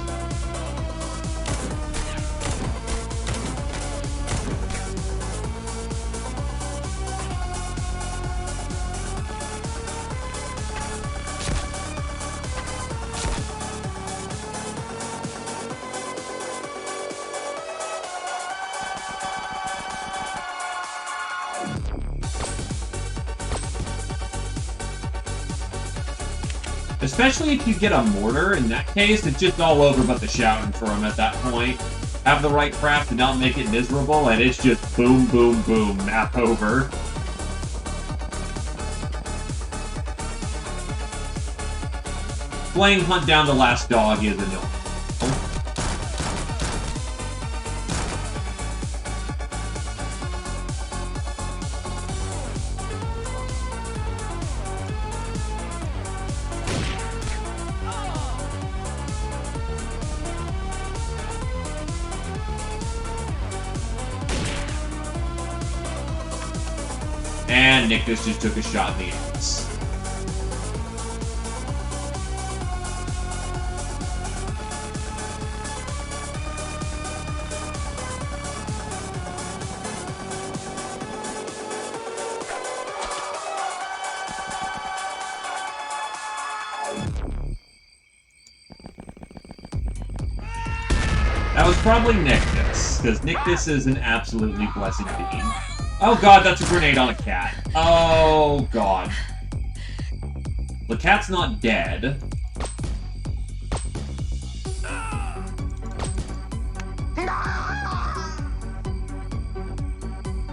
Especially if you get a mortar, in that case, it's just all over but the shouting for him at that point. Have the right craft to not make it miserable, and it's just boom, boom, boom, map over. Playing Hunt Down the Last Dog is annoying. And Nictus just took a shot in the ass. That was probably Nictus, because Nictus is an absolutely blessed being. Oh god, that's a grenade on a cat. Oh god. The cat's not dead.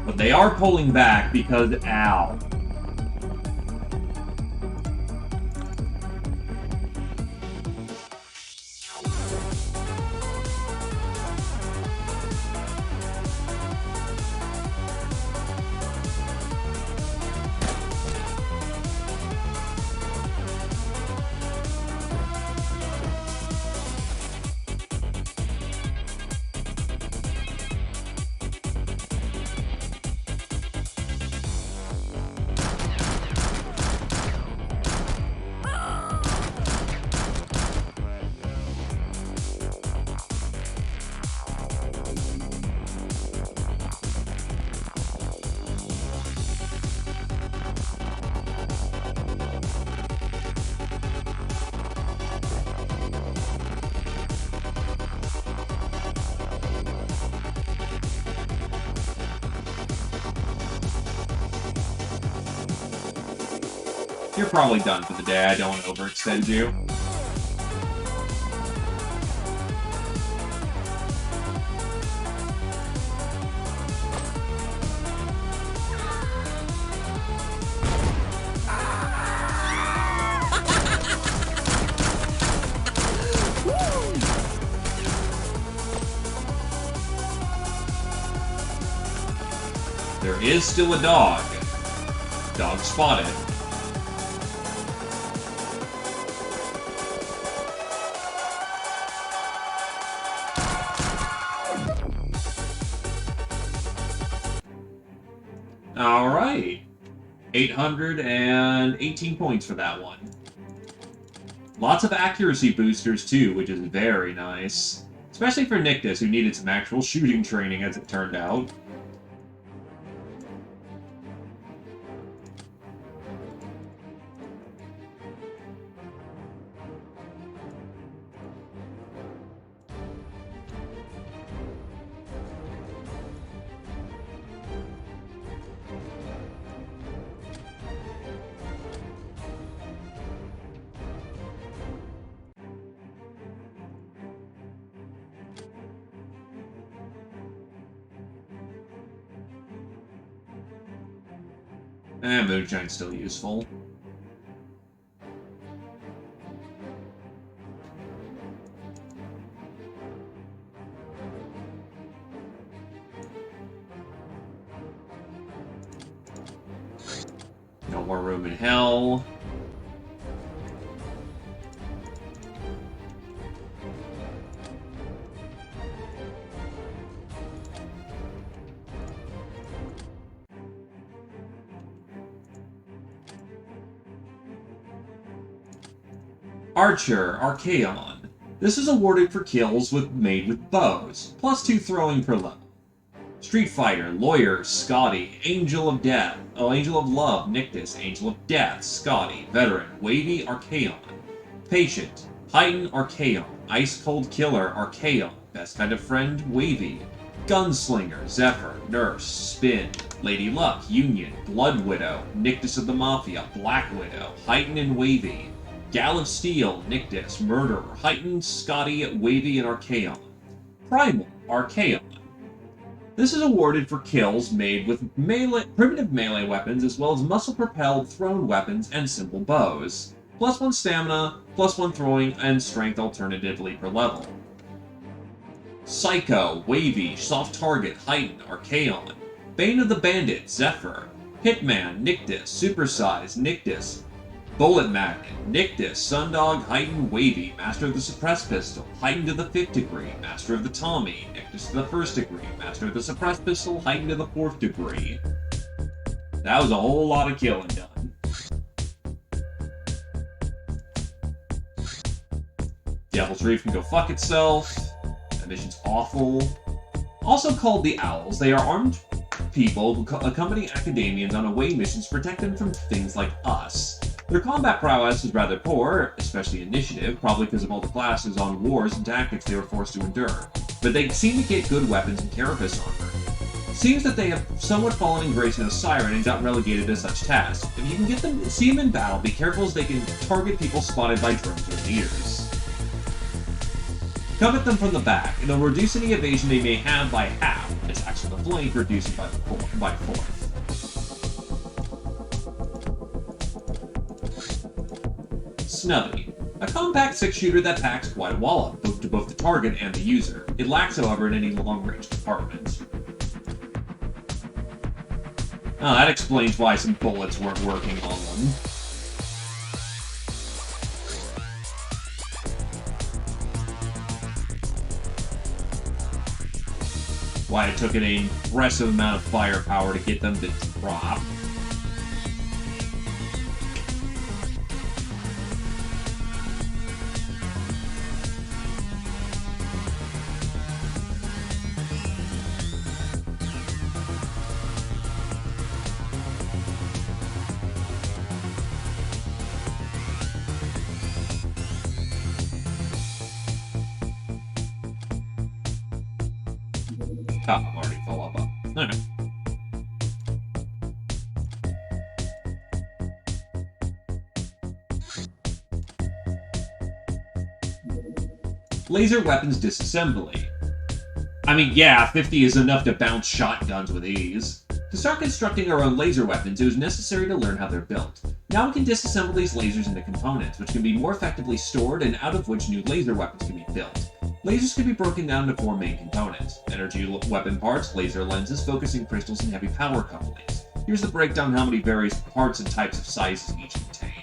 But they are pulling back because, ow. You're probably done for the day. I don't want to overextend you. There is still a dog. Dog spotted. Alright. 818 points for that one. Lots of accuracy boosters, too, which is very nice. Especially for Nictus, who needed some actual shooting training, as it turned out. Moonshine's still useful. No more room in hell. Archer, Archaon. This is awarded for kills made with bows, +2 throwing per level. Street Fighter, Lawyer, Scotty, Angel of Death, Angel of Love, Nictus, Angel of Death, Scotty, Veteran, Wavy, Archaon. Patient, Titan, Archaon, Ice Cold Killer, Archaon, Best Kind of Friend, Wavy. Gunslinger, Zephyr, Nurse, Spin, Lady Luck, Union, Blood Widow, Nictus of the Mafia, Black Widow, Heighten and Wavy. Gal of Steel, Nictus, Murderer, Heighten, Scotty, Wavy, and Archaon. Primal, Archaon. This is awarded for kills made with primitive melee weapons as well as muscle-propelled thrown weapons and simple bows. +1 stamina, +1 throwing, and strength alternatively per level. Psycho, Wavy, Soft Target, Heighten, Archaon. Bane of the Bandit, Zephyr. Hitman, Nictus, Supersize, Nictus. Bullet Magnet, Nictus, Sundog, Heighten, Wavy, Master of the Suppressed Pistol, Heighten to the 5th degree, Master of the Tommy, Nictus to the 1st degree, Master of the Suppressed Pistol, Heighten to the 4th degree. That was a whole lot of killing done. Devil's Reef can go fuck itself. That mission's awful. Also called the Owls, they are armed people who accompany academians on away missions to protect them from things like us. Their combat prowess is rather poor, especially initiative, probably because of all the classes on wars and tactics they were forced to endure. But they seem to get good weapons and carapace armor. Seems that they have somewhat fallen in grace in a siren and got relegated to such tasks. If you can see them in battle, be careful as they can target people spotted by drones or leaders. Come at them from the back, and they'll reduce any evasion they may have by half. Attacks from the flank reduced by 4th. Snubby. A compact 6-shooter that packs quite a wallop, to both the target and the user. It lacks, however, in any long-range compartment. Oh, that explains why some bullets weren't working on them. Why it took an impressive amount of firepower to get them to drop. Oh, I'm already full up. Alright. Laser weapons disassembly. I mean, yeah, 50 is enough to bounce shotguns with ease. To start constructing our own laser weapons, it was necessary to learn how they're built. Now we can disassemble these lasers into components, which can be more effectively stored and out of which new laser weapons can be built. Lasers can be broken down into 4 main components: energy weapon parts, laser lenses, focusing crystals, and heavy power couplings. Here's the breakdown of how many various parts and types of sizes each contain.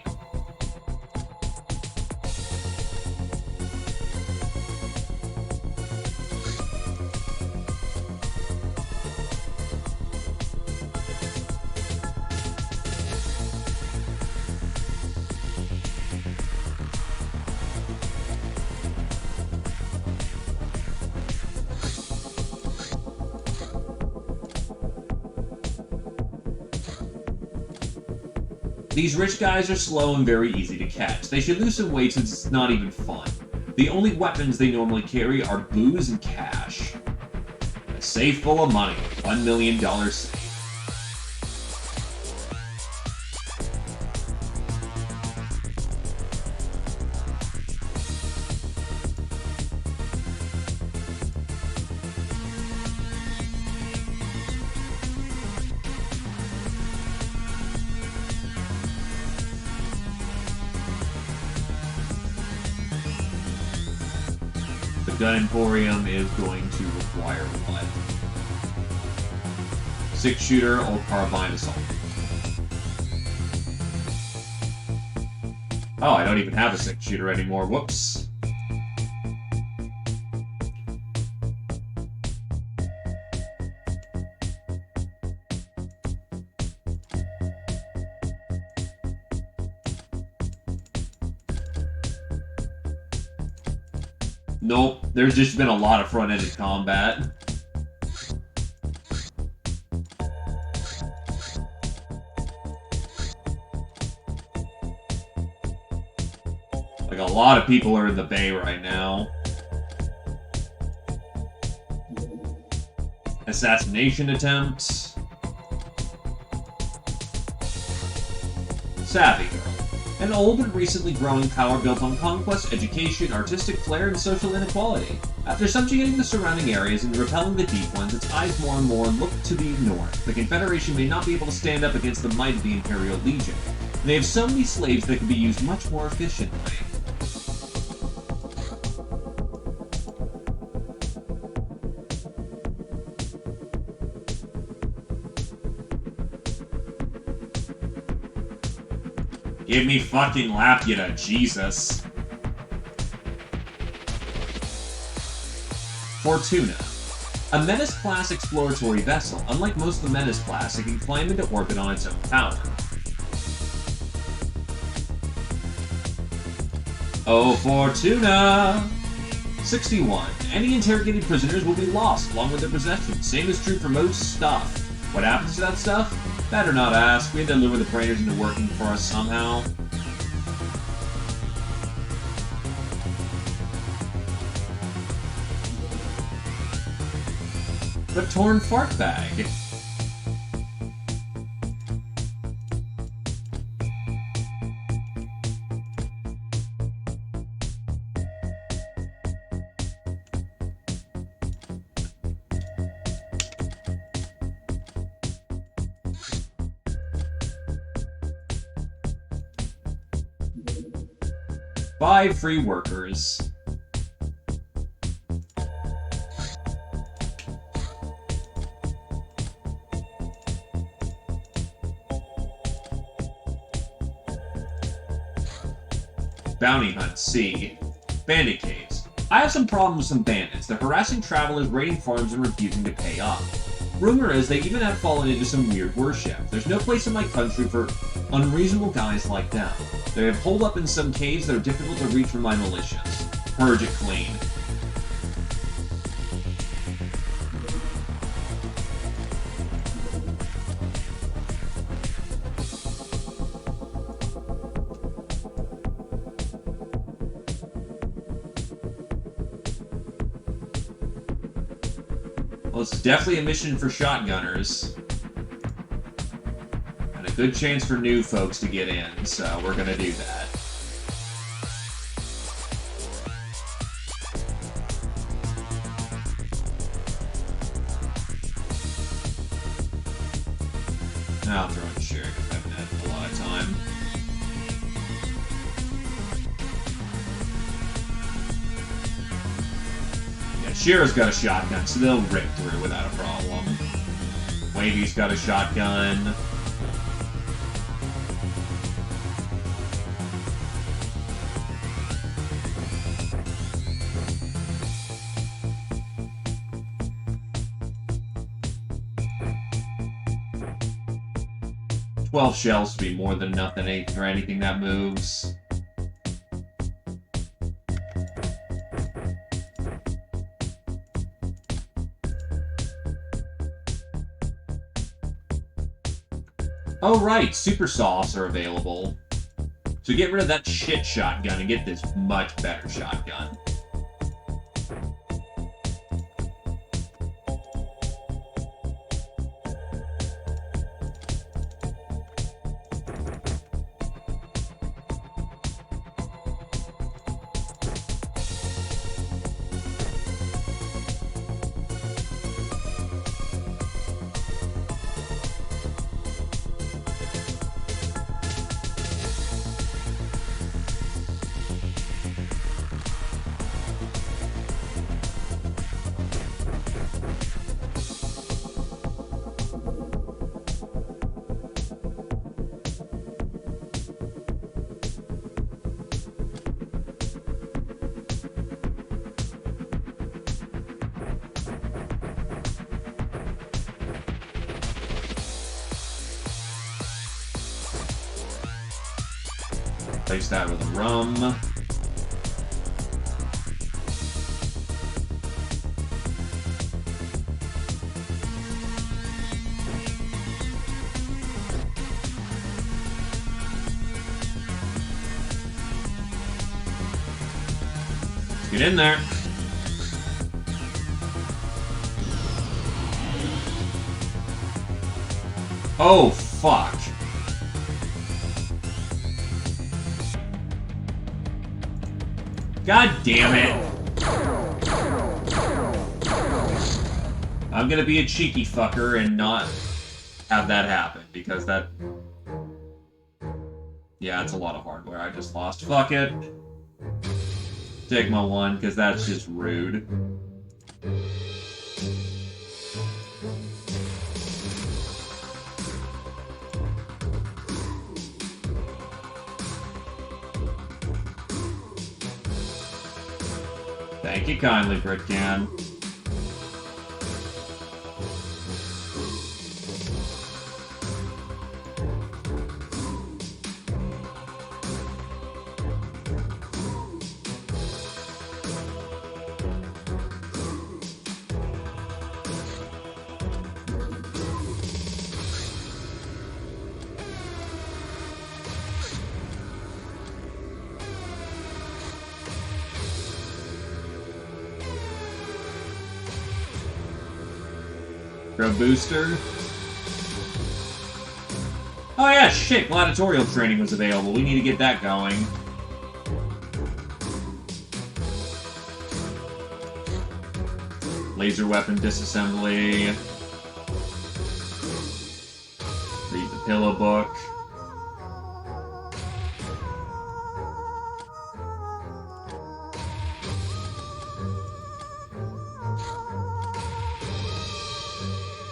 These rich guys are slow and very easy to catch. They should lose some weight since it's not even fun. The only weapons they normally carry are booze and cash. A safe full of money. $1 million safe. Gun Emporium is going to require what? 6-shooter or carbine assault. Oh, I don't even have a 6-shooter anymore. Whoops. Nope, there's just been a lot of front-ended combat. Like, a lot of people are in the bay right now. Assassination attempts. Savvy Girl. An old and recently growing power built on conquest, education, artistic flair, and social inequality. After subjugating the surrounding areas and repelling the deep ones, its eyes more and more look to the north. The Confederation may not be able to stand up against the might of the Imperial Legion. They have so many slaves that can be used much more efficiently. Give me fucking Laputa, Jesus. Fortuna. A Menace-class exploratory vessel. Unlike most of the Menace-class, it can climb into orbit on its own power. Oh, Fortuna! 61. Any interrogated prisoners will be lost, along with their possessions. Same is true for most stuff. What happens to that stuff? Better not ask. We had to lure the Praetors into working for us somehow. The torn fart bag. Five free workers. Bounty Hunt C. Bandit caves. I have some problems with some bandits. They're harassing travelers, raiding farms, and refusing to pay up. Rumor is they even have fallen into some weird worship. There's no place in my country for unreasonable guys like them. They have holed up in some caves that are difficult to reach from my militias. Purge it clean. Well, it's definitely a mission for shotgunners. And a good chance for new folks to get in, so we're gonna do that. I'll throw in Sherry because I haven't had a lot of time. Yeah, Shira's got a shotgun, so they'll rip through without a problem. Wavy's got a shotgun. Twelve shells to be more than enough for anything that moves. Oh right, super saws are available. So get rid of that shit shotgun and get this much better shotgun. Replace that with rum. Get in there. Oh, fuck. God damn it. I'm gonna be a cheeky fucker and not have that happen, because that... Yeah, it's a lot of hardware I just lost. Fuck it. Take my one, because that's just rude. Thank you kindly, Britcan. Grab booster. Oh yeah, shit, gladiatorial training was available. We need to get that going. Laser weapon disassembly. Read the pillow book.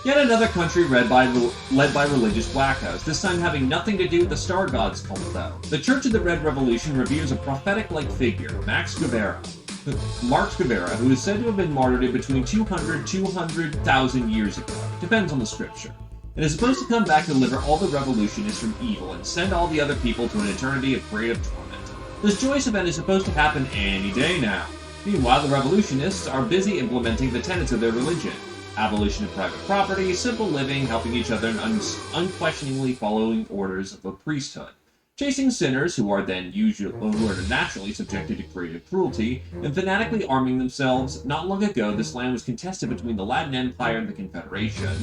Yet another country led by religious wackos, this time having nothing to do with the Star Gods cult, though. The Church of the Red Revolution reveres a prophetic-like figure, Mark Xpiratez, who is said to have been martyred between 200,000 years ago. Depends on the scripture. It is supposed to come back to deliver all the revolutionists from evil and send all the other people to an eternity of creative torment. This joyous event is supposed to happen any day now. Meanwhile, the revolutionists are busy implementing the tenets of their religion. Abolition of private property, simple living, helping each other, and unquestioningly following orders of the priesthood. Chasing sinners who are naturally subjected to creative cruelty, and fanatically arming themselves. Not long ago, this land was contested between the Latin Empire and the Confederation.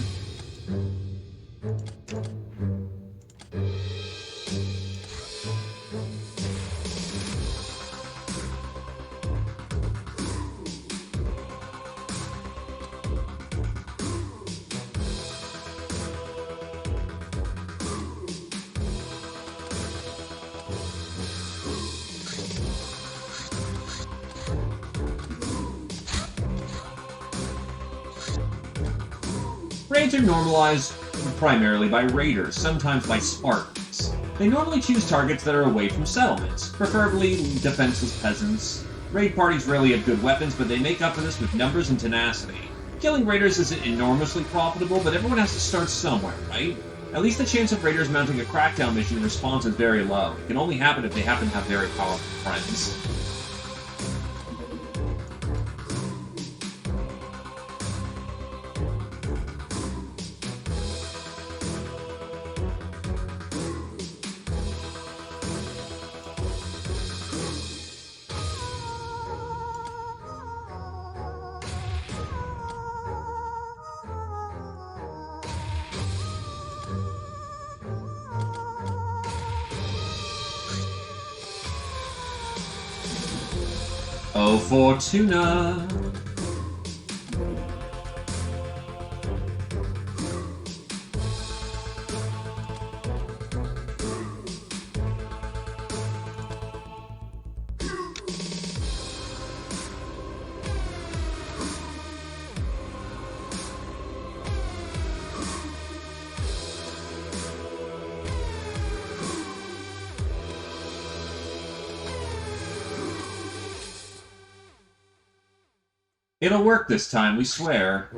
Raids are normalized primarily by raiders, sometimes by Spartans. They normally choose targets that are away from settlements, preferably defenseless peasants. Raid parties rarely have good weapons, but they make up for this with numbers and tenacity. Killing raiders isn't enormously profitable, but everyone has to start somewhere, right? At least the chance of raiders mounting a crackdown mission in response is very low. It can only happen if they happen to have very powerful friends. Oh, Fortuna! It'll work this time, we swear.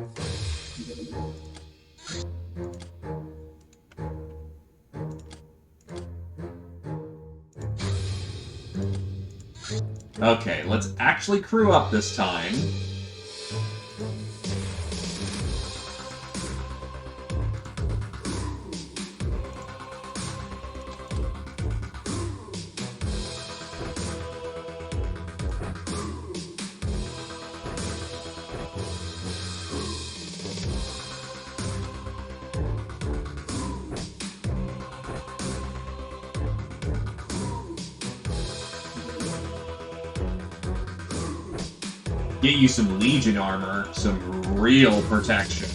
Okay, let's actually crew up this time. Get you some Legion armor, some real protection.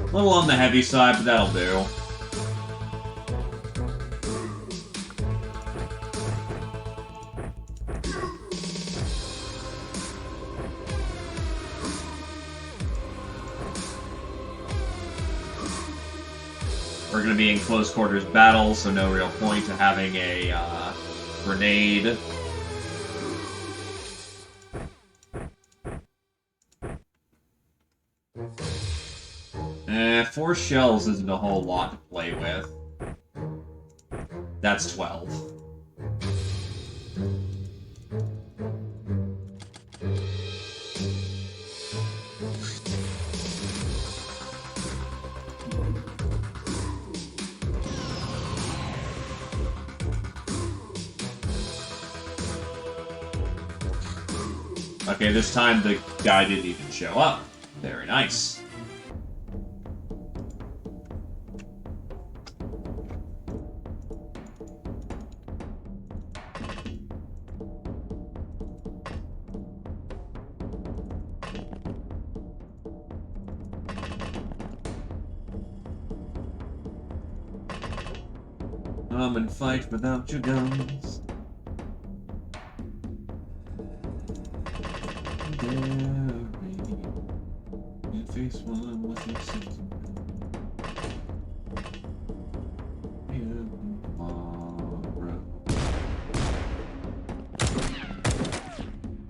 A little on the heavy side, but that'll do. We're going to be in close quarters battle, so no real point to having a grenade. Four shells isn't a whole lot to play with. That's 12. Okay, this time the guy didn't even show up. Very nice. Come and fight without your guns. You face one with your sentiment.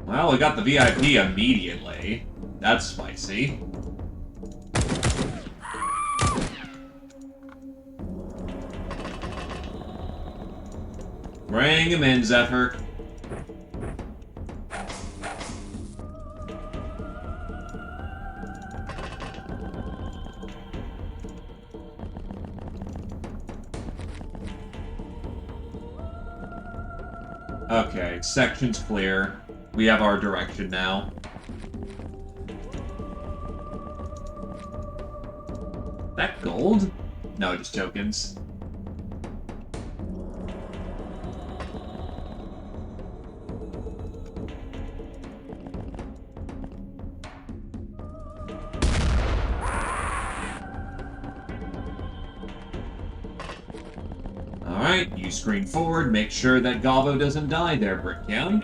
Well, we got the VIP immediately. That's spicy. Bring him in, Zephyr. Okay, section's clear. We have our direction now. That gold? No, just tokens. Alright, you screen forward, make sure that Galvo doesn't die there, Bricktown.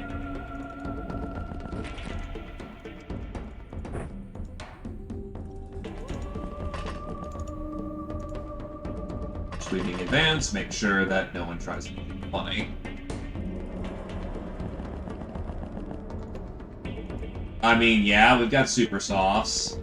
Sweeping advance, make sure that no one tries anything funny. I mean, yeah, we've got super softs.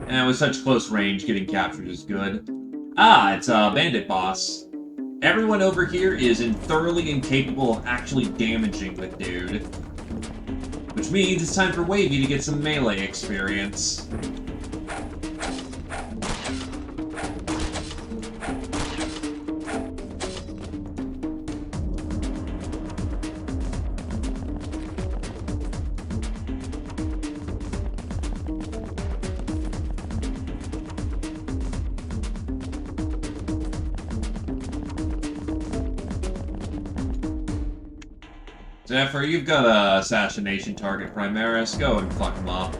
And with such close range, getting captured is good. Ah, it's a bandit boss. Everyone over here is thoroughly incapable of actually damaging the dude. Which means it's time for Wavy to get some melee experience. Zephyr, you've got a assassination target, Primaris. Go and fuck him up.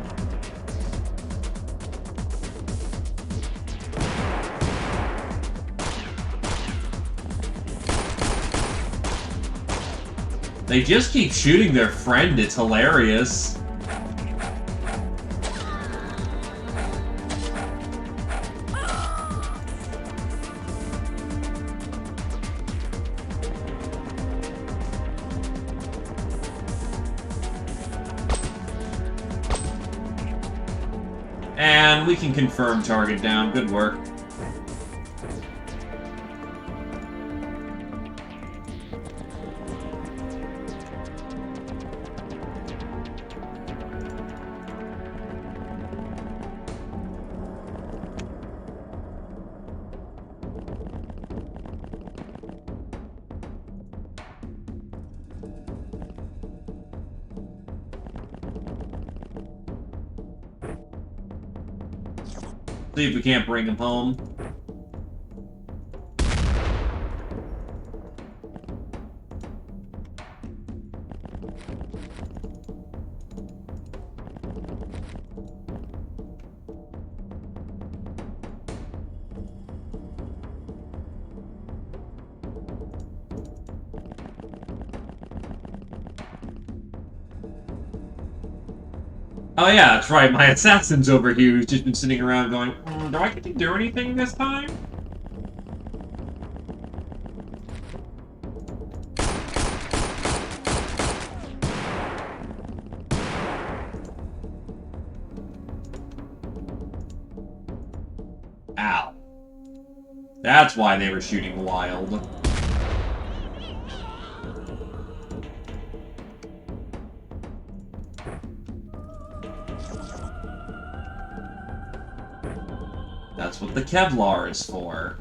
They just keep shooting their friend, it's hilarious. And we can confirm target down. Good work. See if we can't bring him home. Oh yeah, that's right, my assassin's over here who's just been sitting around going, do I get to do anything this time? Ow. That's why they were shooting wild. That's what the Kevlar is for.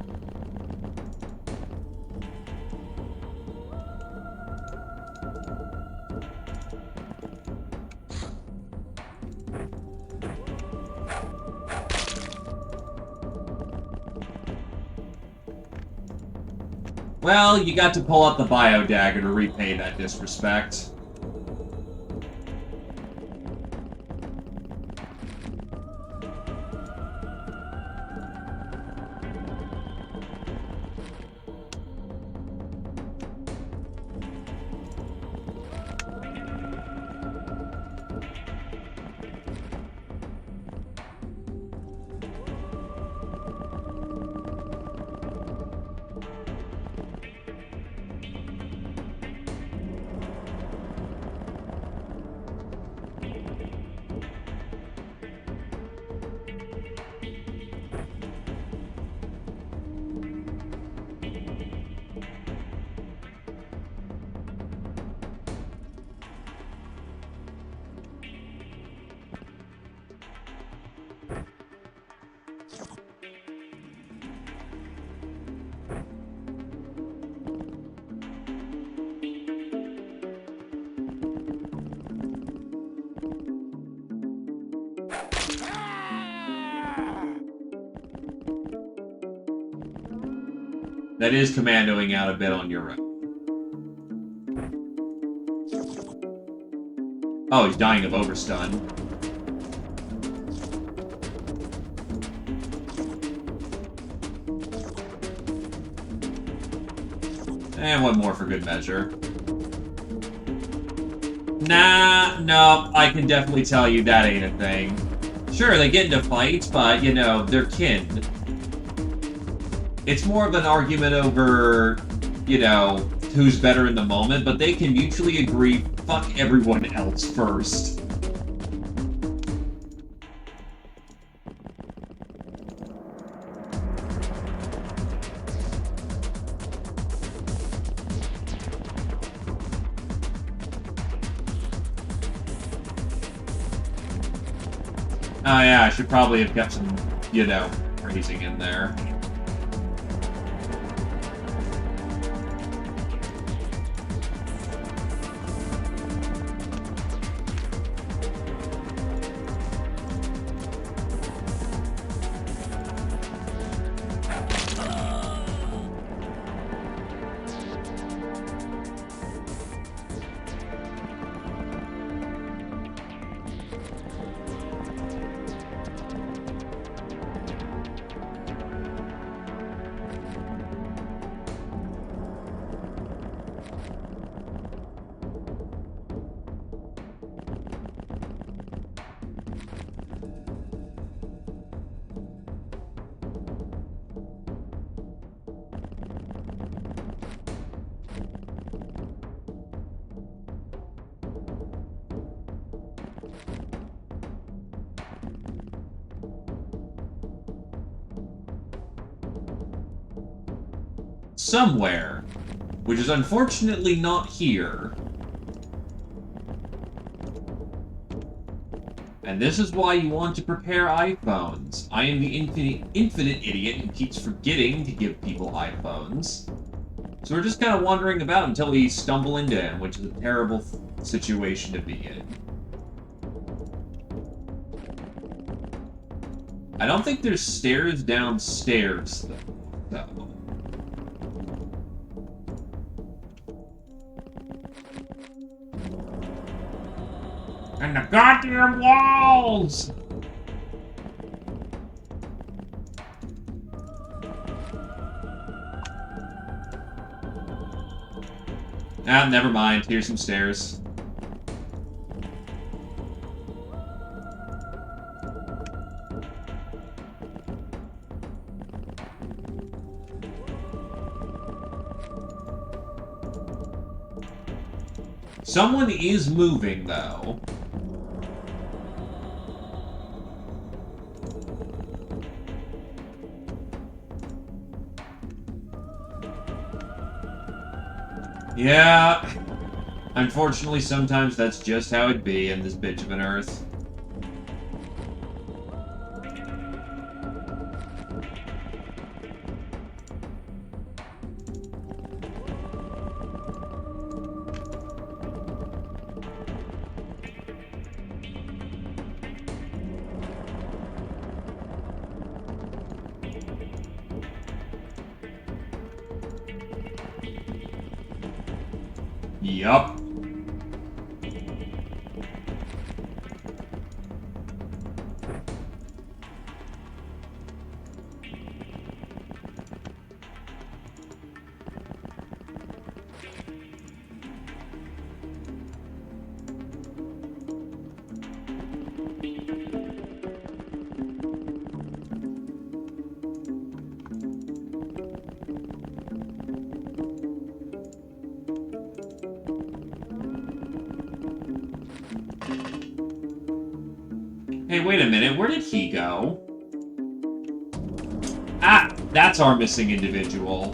Well, you got to pull out the bio dagger to repay that disrespect. That is commandoing out a bit on your own. Oh, he's dying of overstun. And one more for good measure. Nah, no, I can definitely tell you that ain't a thing. Sure, they get into fights, but, you know, they're kin. It's more of an argument over, you know, who's better in the moment, but they can mutually agree, fuck everyone else first. Oh yeah, I should probably have kept some, you know, phrasing in there. Somewhere, which is unfortunately not here. And this is why you want to prepare iPhones. I am the infinite idiot who keeps forgetting to give people iPhones. So we're just kind of wandering about until we stumble into him, which is a terrible situation to be in. I don't think there's stairs downstairs, though. And the goddamn walls! Ah, never mind. Here's some stairs. Someone is moving, though. Yeah, unfortunately, sometimes that's just how it be in this bitch of an Earth. Yup. Hey, wait a minute, where did he go? Ah, that's our missing individual.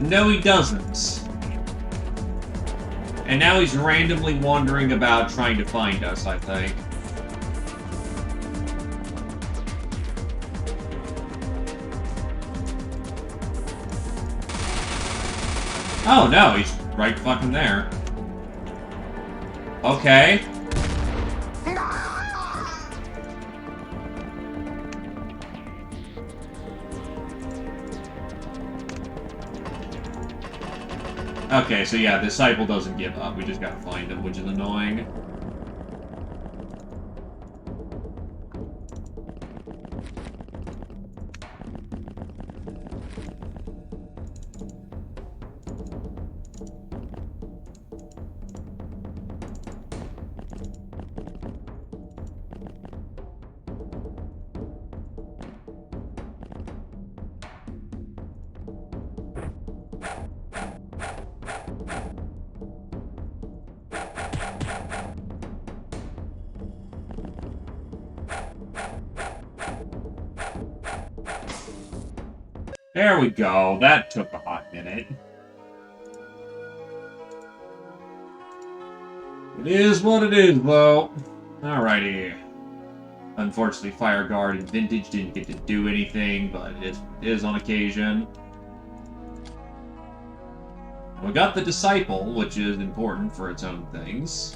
No, he doesn't. And now he's randomly wandering about trying to find us, I think. Oh no, he's right fucking there. Okay. Okay, so yeah, Disciple doesn't give up. We just gotta find him, which is annoying. There we go. That took a hot minute. It is what it is, though. Alrighty. Unfortunately, Fire Guard and Vintage didn't get to do anything, but it is on occasion. We got the Disciple, which is important for its own things.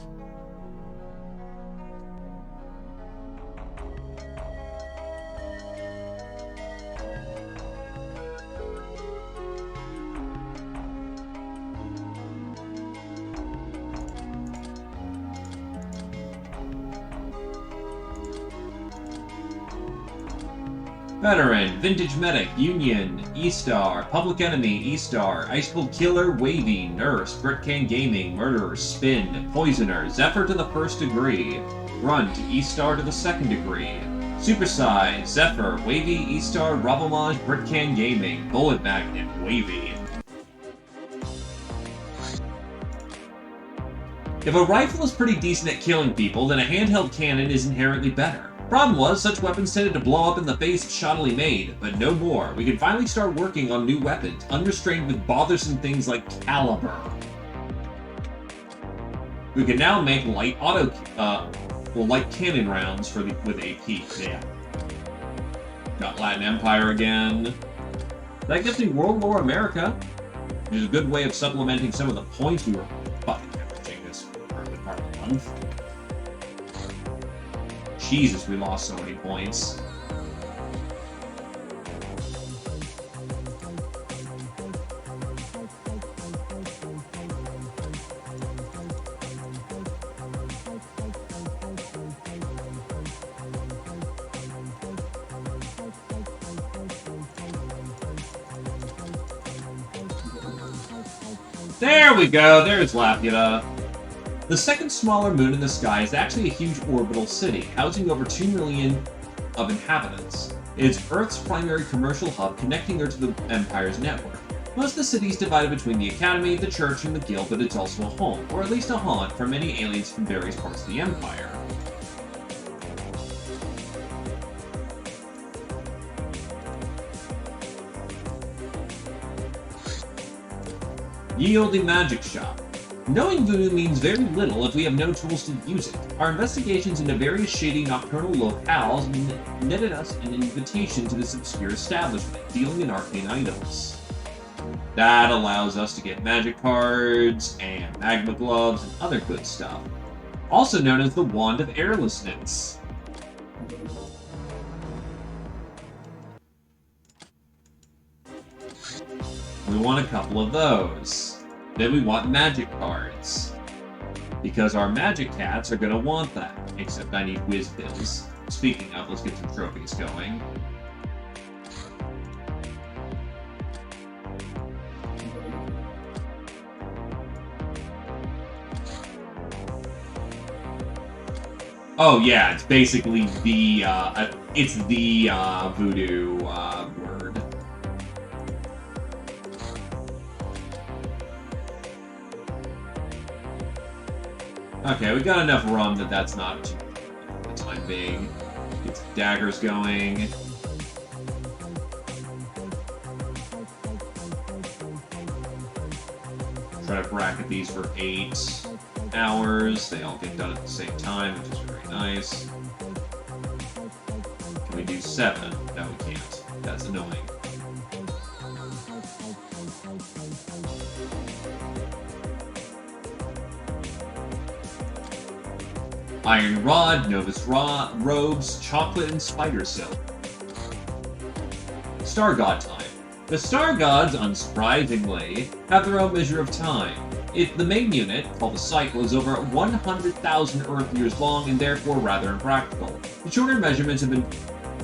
Veteran, Vintage Medic, Union, E-Star, Public Enemy, E-Star, Icicle Killer, Wavy, Nurse, Britcan Gaming, Murderer, Spin, Poisoner, Zephyr to the 1st degree, Grunt, E-Star to the 2nd degree, Supersize, Zephyr, Wavy, E-Star, Ravamage, Britcan Gaming, Bullet Magnet, Wavy. If a rifle is pretty decent at killing people, then a handheld cannon is inherently better. Problem was, such weapons tended to blow up in the face if shoddily made, but no more. We can finally start working on new weapons, unrestrained with bothersome things like caliber. We can now make light light cannon rounds with AP. Yeah. Got Latin Empire again. That gives me World War America, which is a good way of supplementing some of the points we were fucking averaging this early part of the month. Jesus, we lost so many points. There we go, there's Lapula. The second smaller moon in the sky is actually a huge orbital city, housing over 2 million of inhabitants. It is Earth's primary commercial hub, connecting her to the Empire's network. Most of the city is divided between the Academy, the Church, and the Guild, but it's also a home, or at least a haunt, for many aliens from various parts of the Empire. Ye Olde Magic Shop. Knowing voodoo means very little if we have no tools to use it. Our investigations into various shady nocturnal locales netted us an invitation to this obscure establishment, dealing in arcane items. That allows us to get magic cards, and magma gloves, and other good stuff. Also known as the Wand of Airlessness. We want a couple of those. Then we want magic cards. Because our magic cats are going to want that. Except I need whiz bills. Speaking of, let's get some trophies going. Oh yeah, it's basically the, voodoo, word. Okay, we got enough rum that that's not too bad for the time being. Get some daggers going. Try to bracket these for 8 hours. They all get done at the same time, which is very nice. Can we do 7? No, we can't. That's annoying. Iron Rod, Novus Robes, Chocolate, and Spider Silk. Star God time. The Star Gods, unsurprisingly, have their own measure of time. The main unit, called the Cycle, is over 100,000 Earth years long and therefore rather impractical. The shorter measurements have been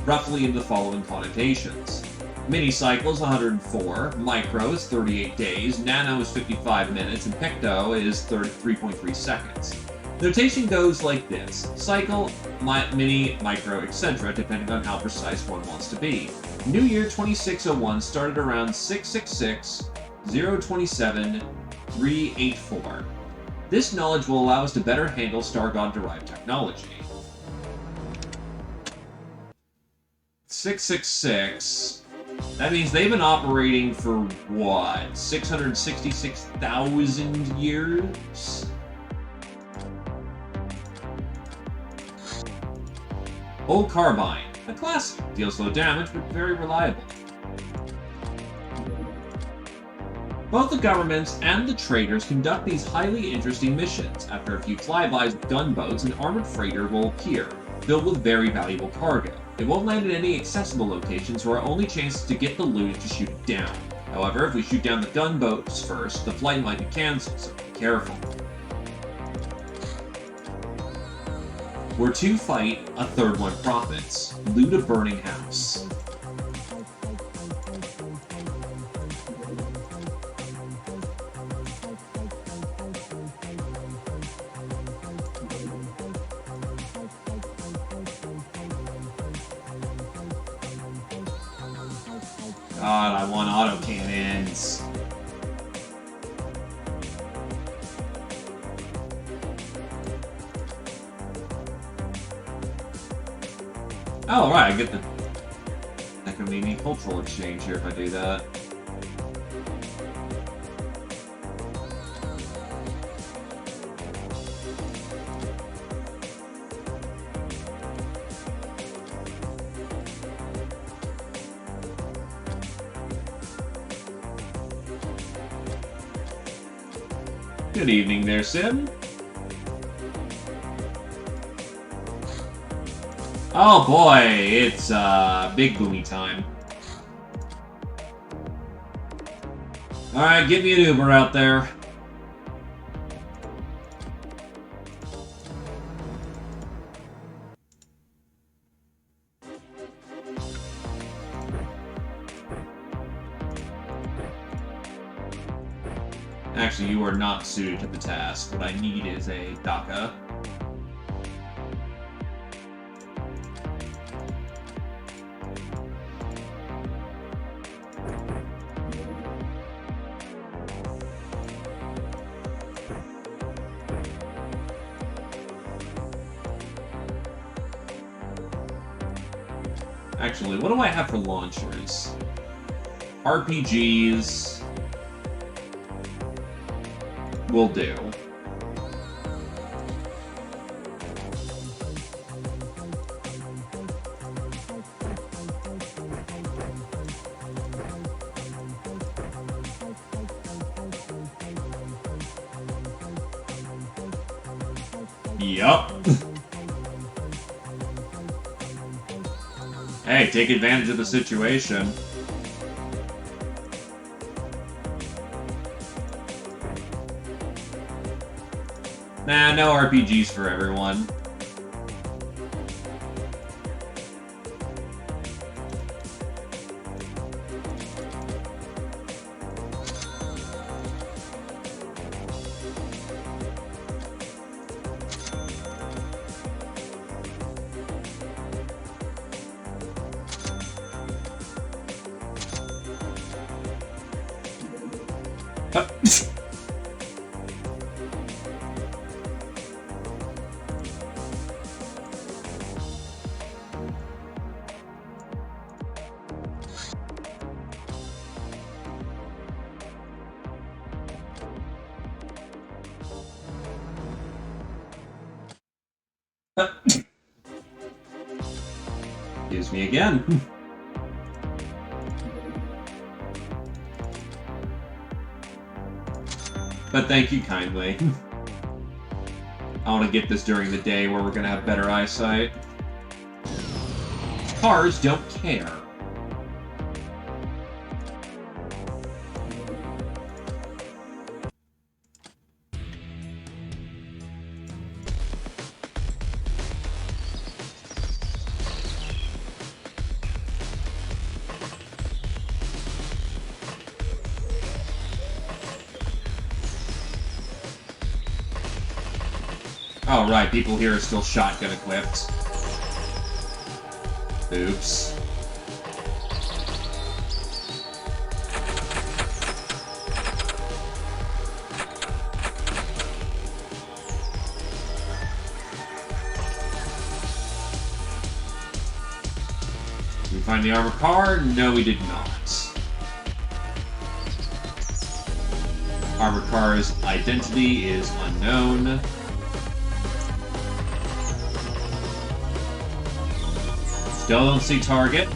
roughly in the following connotations. Mini-Cycle is 104, Micro is 38 days, Nano is 55 minutes, and Picto is 3.3 seconds. The notation goes like this: cycle, mini, micro, etc., depending on how precise one wants to be. New Year 2601 started around 666, 027, 384. This knowledge will allow us to better handle Star God-derived technology. 666 That means they've been operating for, what, 666,000 years? Old Carbine. A classic. Deals low damage, but very reliable. Both the governments and the traders conduct these highly interesting missions. After a few flybys with gunboats, an armored freighter will appear, filled with very valuable cargo. It won't land in any accessible locations, so our only chance to get the loot is to shoot it down. However, if we shoot down the gunboats first, the flight might be cancelled, so be careful. Where two fight, a third one profits. Loot a burning house. God, I want autocannons. Oh, right, I get the... That could mean cultural exchange here if I do that. Good evening there, Sim. Oh boy, it's big boomy time. Alright, give me an Uber out there. Actually, you are not suited to the task. What I need is a DACA. Actually, what do I have for launchers? RPGs will do. Yup. Hey, take advantage of the situation. Nah, no RPGs for everyone. Excuse me again. But thank you kindly. I want to get this during the day where we're going to have better eyesight. Cars don't care. Oh, right, people here are still shotgun equipped. Oops. we find the armored car? No, we did not. Armored car's identity is unknown. Still don't see target.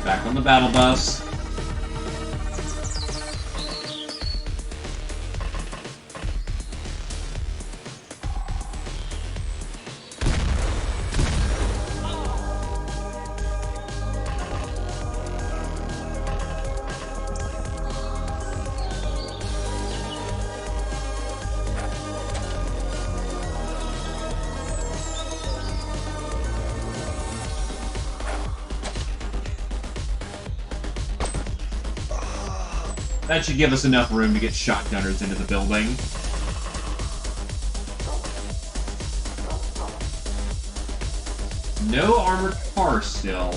Back on the battle bus. That should give us enough room to get shotgunners into the building. No armored car still.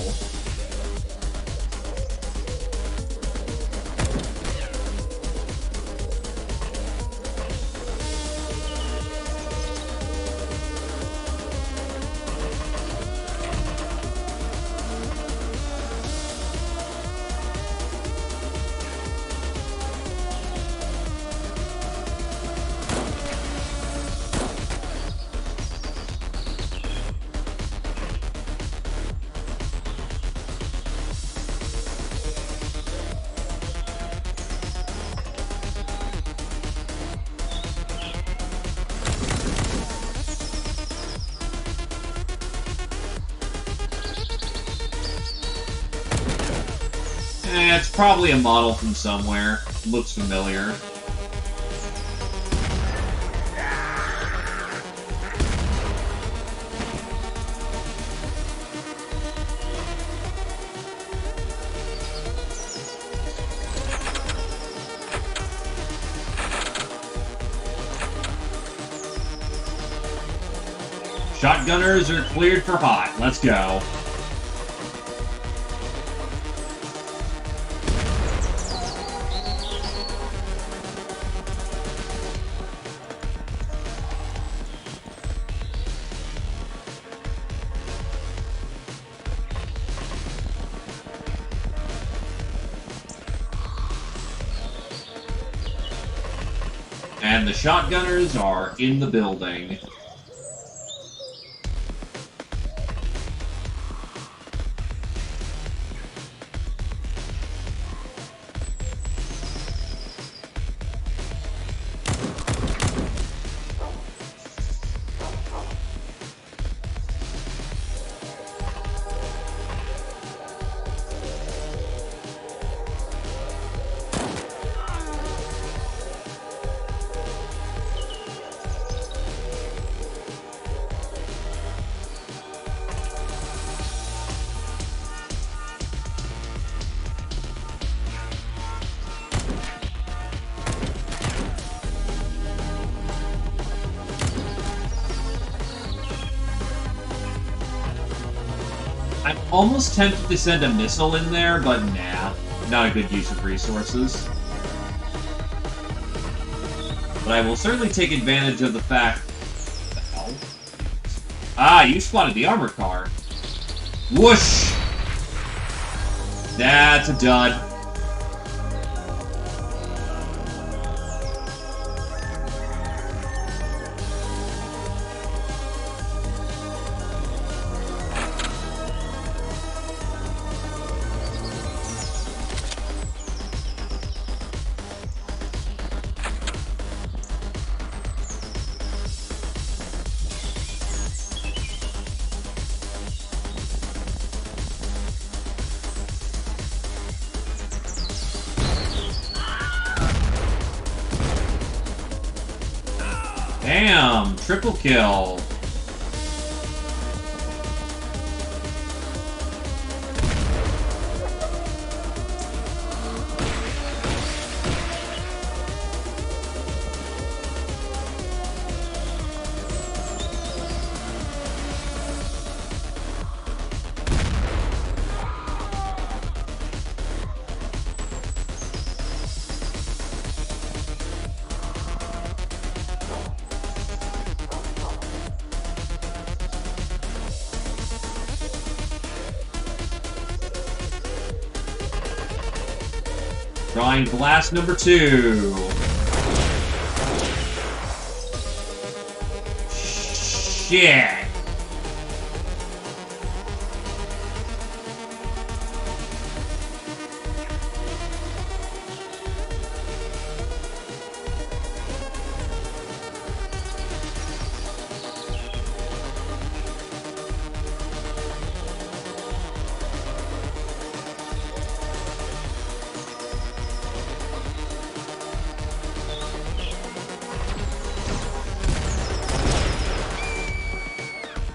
It's probably a model from somewhere. Looks familiar. Shotgunners are cleared for hot. Let's go. And the shotgunners are in the building. I'm almost tempted to send a missile in there, but nah. Not a good use of resources. But I will certainly take advantage of the fact... What the hell? Ah, you spotted the armored car. Whoosh! That's a dud. Damn! Triple kill! Trying blast number 2. Shit.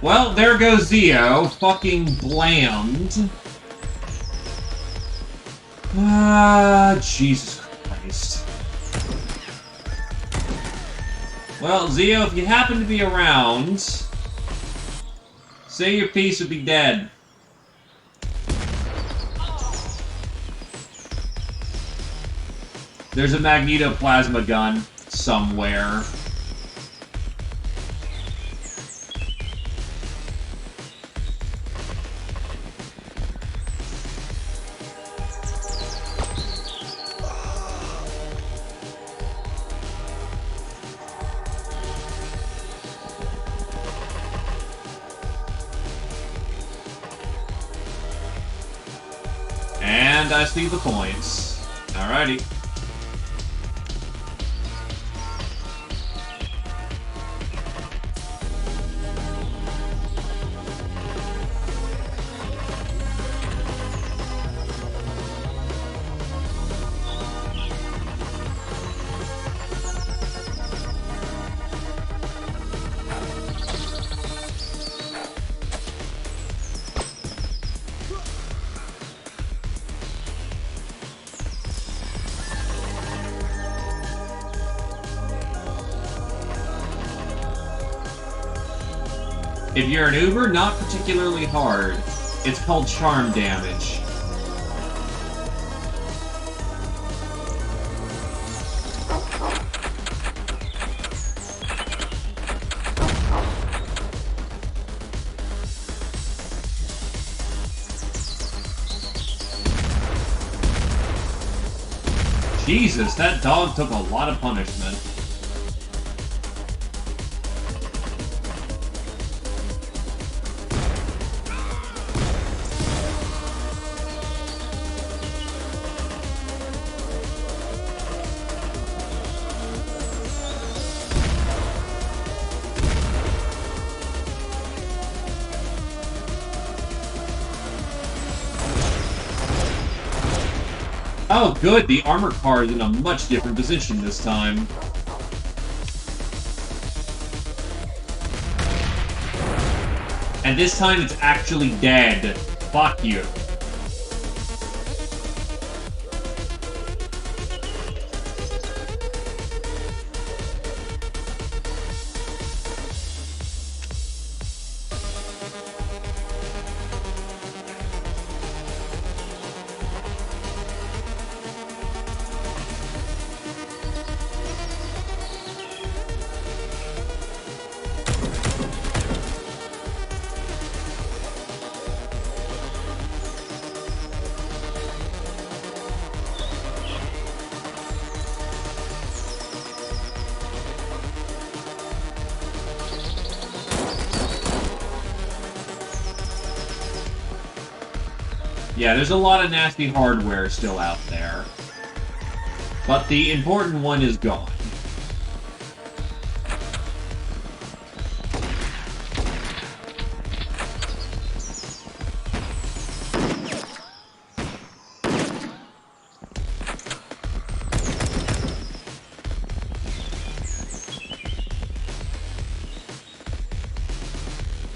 Well, there goes Zio. Fucking bland. Ah, Jesus Christ. Well, Zio, if you happen to be around, say your piece would be dead. There's a magnetoplasma gun somewhere. And I see the points. Alrighty. If you're an Uber, not particularly hard. It's called charm damage. Jesus, that dog took a lot of punishment. Oh, good. The armor car is in a much different position this time. And this time it's actually dead. Fuck you. Yeah, there's a lot of nasty hardware still out there. But the important one is gone.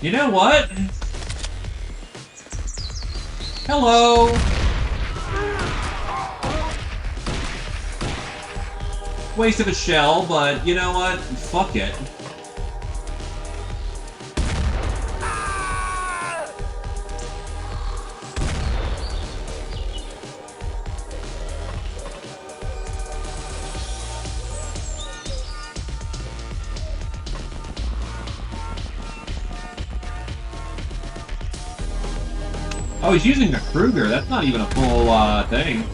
You know what? Hello! Waste of a shell, but you know what? Fuck it. Oh, he's using the Kruger. That's not even a full, thing.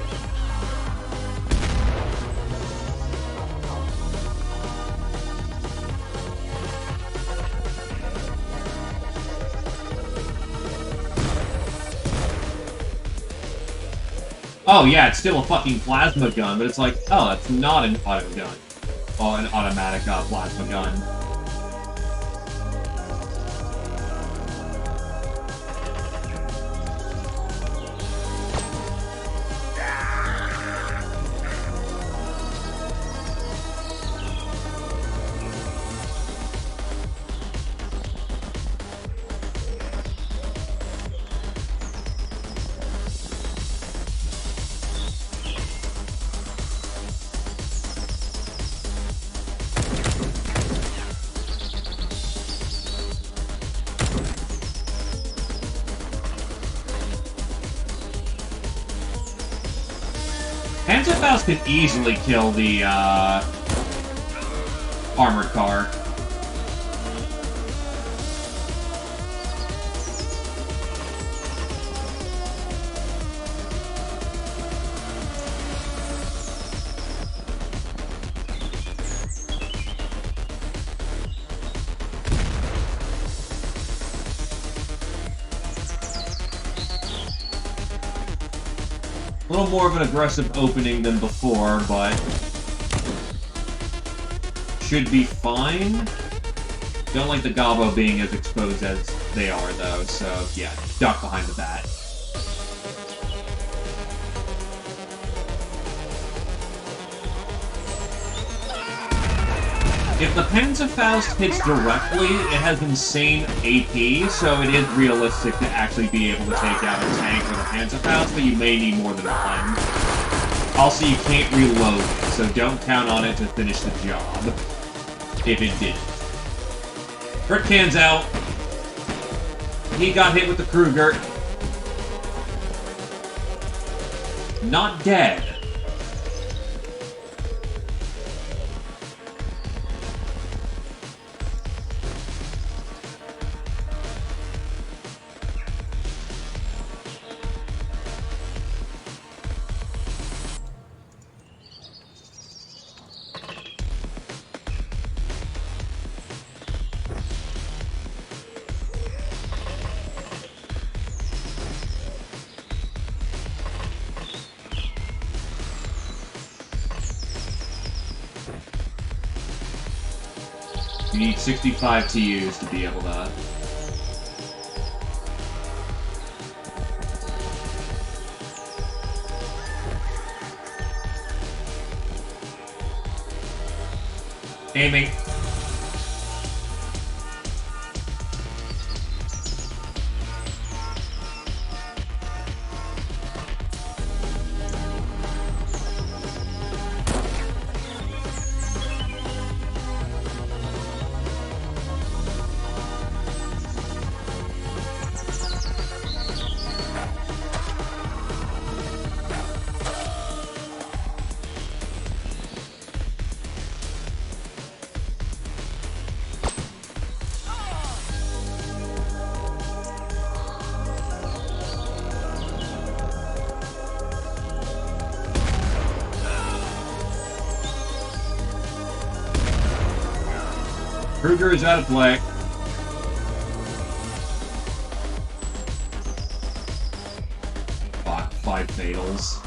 Oh yeah, it's still a fucking plasma gun, but it's like, oh, it's not an auto gun. Oh, an automatic plasma gun. Panzerfaust can easily kill the, armored car. A little more of an aggressive opening than before, but should be fine. Don't like the gobbo being as exposed as they are, though, so yeah, duck behind the bat. If the Panzerfaust hits directly, it has insane AP, so it is realistic to actually be able to take out a tank with a Panzerfaust, but you may need more than one. Also, you can't reload it, so don't count on it to finish the job. If it didn't. Crit out. He got hit with the Kruger. Not dead. You need 65 TUs to be able to... Aiming. Kruger is out of play. Fuck, 5 fatals.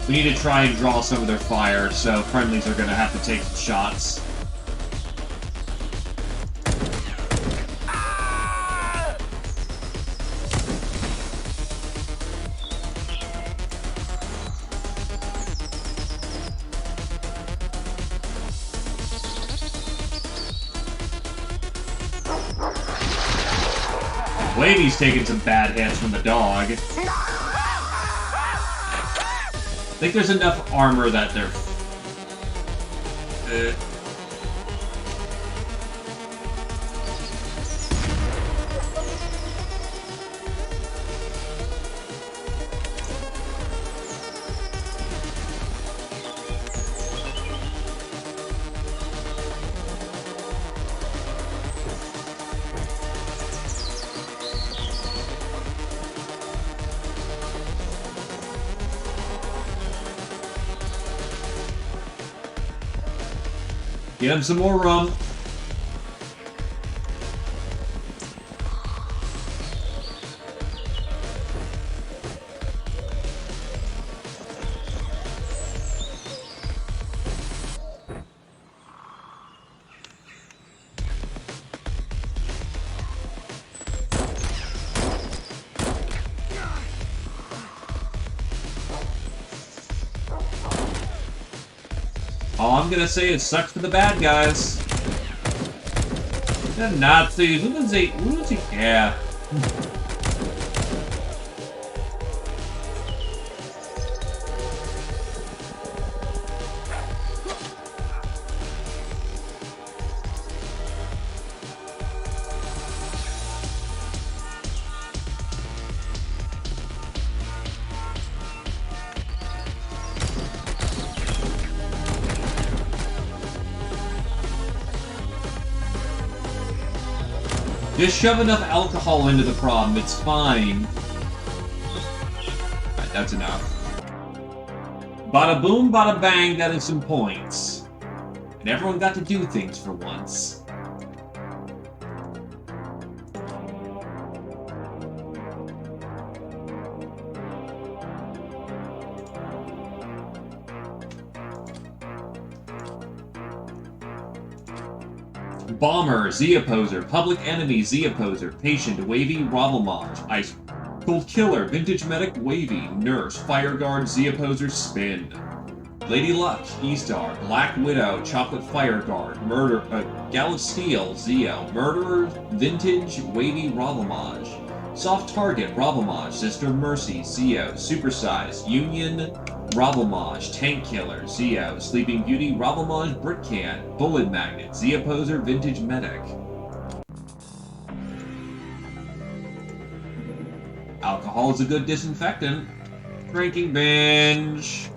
We need to try and draw some of their fire, so friendlies are going to have to take some shots. Wavy's taking some bad hits from the dog. I think there's enough armor that they're... Get him some more rum. All I'm gonna say is sucks for the bad guys. The Nazis. What is he? Yeah. Just shove enough alcohol into the problem, it's fine. Alright, that's enough. Bada boom, bada bang, that is some points. And everyone got to do things for once. Bomber, Z-Opposer, Public Enemy, Z-Opposer, Patient, Wavy, Ravelmage, Ice Cold Killer, Vintage Medic, Wavy, Nurse, Fire Guard, Z-Opposer, Spin. Lady Luck, E-Star, Black Widow, Chocolate Fire Guard, Murder, Gal of Steel, Zeo, Murderer, Vintage, Wavy, Ravelmage. Soft Target, Ravelmage, Sister Mercy, Zeo, Supersize, Union, Ravelmage, Tank Killer, Zeo, Sleeping Beauty, Ravelmage, Brickcan, Bullet Magnet, Z-Opposer, Vintage Medic. Alcohol is a good disinfectant. Drinking binge.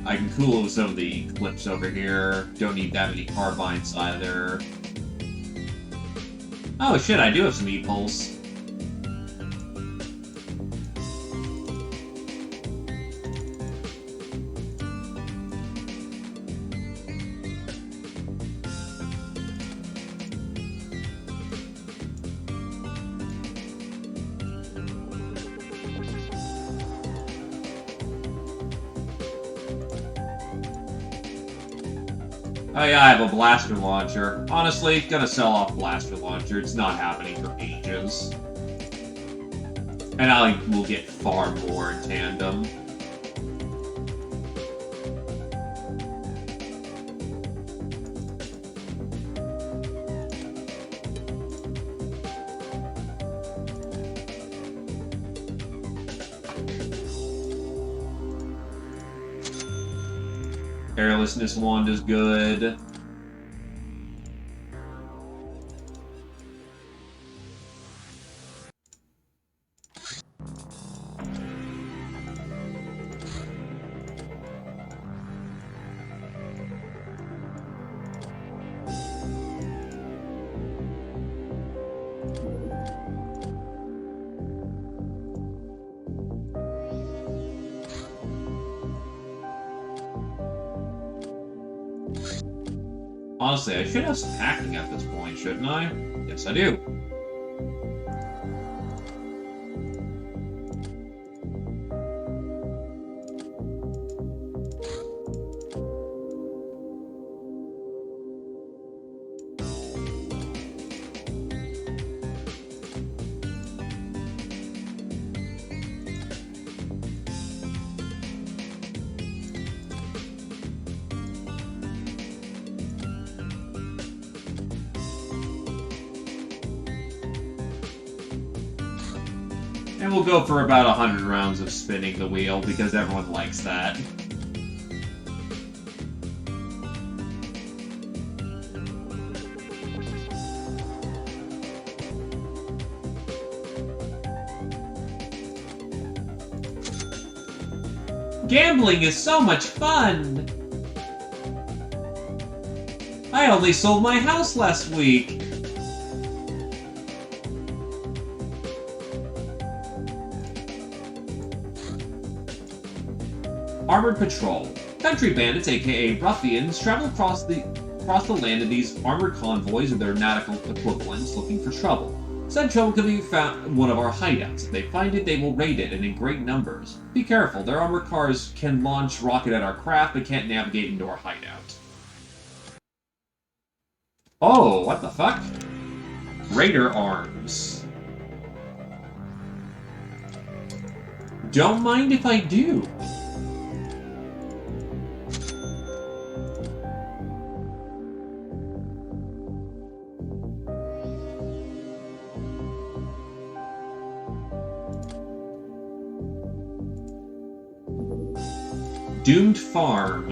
I can cool with some of the clips over here. Don't need that many carbines either. Oh shit, I do have some E-Pulse. Oh yeah, I have a blaster launcher. Honestly, gonna sell off blaster launcher. It's not happening for ages. And I will get far more in tandem. Carelessness wand is good. Honestly, I should have some hacking at this point, shouldn't I? Yes, I do. And we'll go for about 100 rounds of spinning the wheel, because everyone likes that. Gambling is so much fun! I only sold my house last week! Armored Patrol. Country bandits, aka ruffians, travel across the land in these armored convoys or their nautical equivalents looking for trouble. Said trouble can be found in one of our hideouts. If they find it, they will raid it, and in great numbers. Be careful, their armored cars can launch rocket at our craft, but can't navigate into our hideout. Oh, what the fuck? Raider arms. Don't mind if I do. Doomed Farm.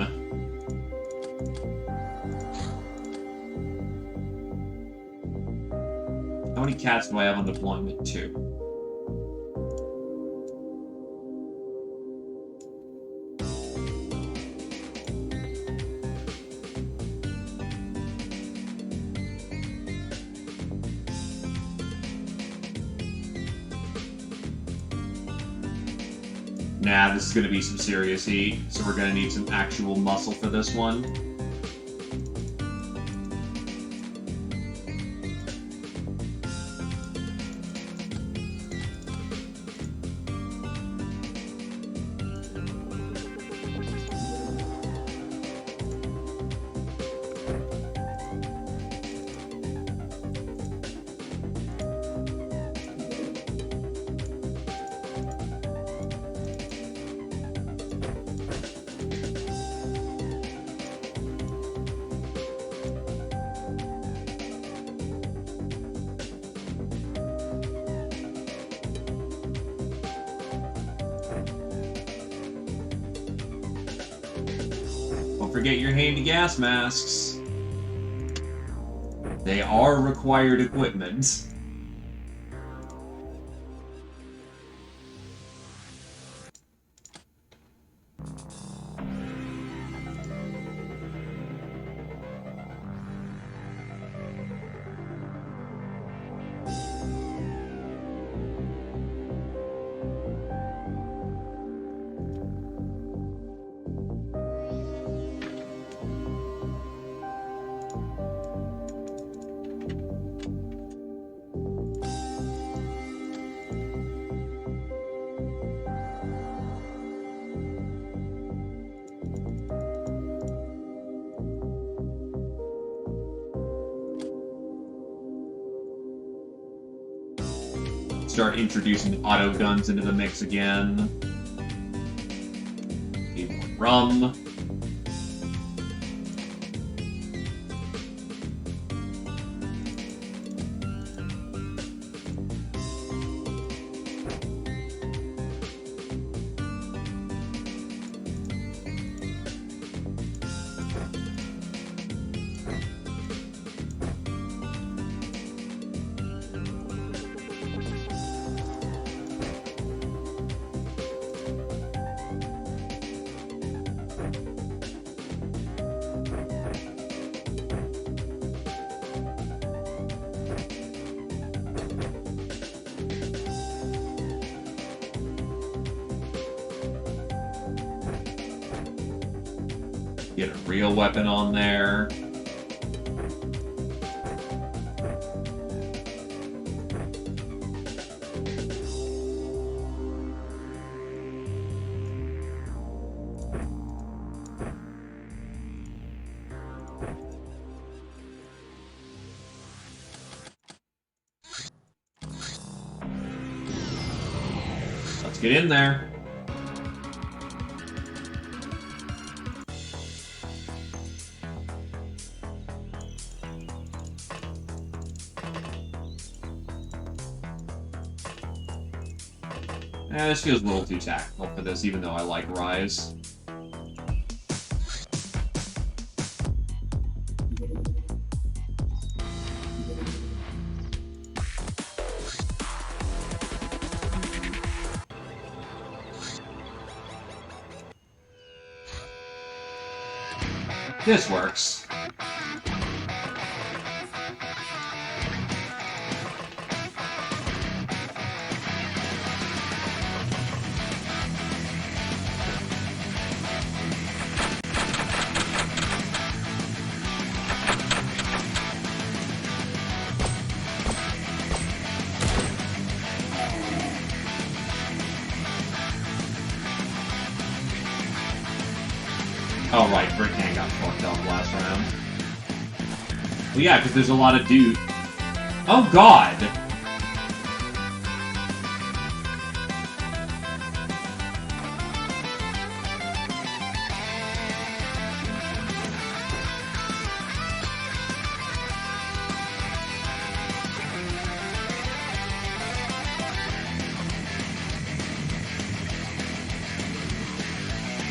How many cats do I have on deployment? 2. Nah, this is going to be some serious heat, so we're going to need some actual muscle for this one. Don't forget your handy gas masks. They are required equipment. Start introducing auto guns into the mix again. Need more rum. Get a real weapon on there. Let's get in there. This feels a little too tactical for this, even though I like Rise. This works. Oh, right, Brickhand got fucked up last round. Well, yeah, because there's a lot of dude. Oh, God!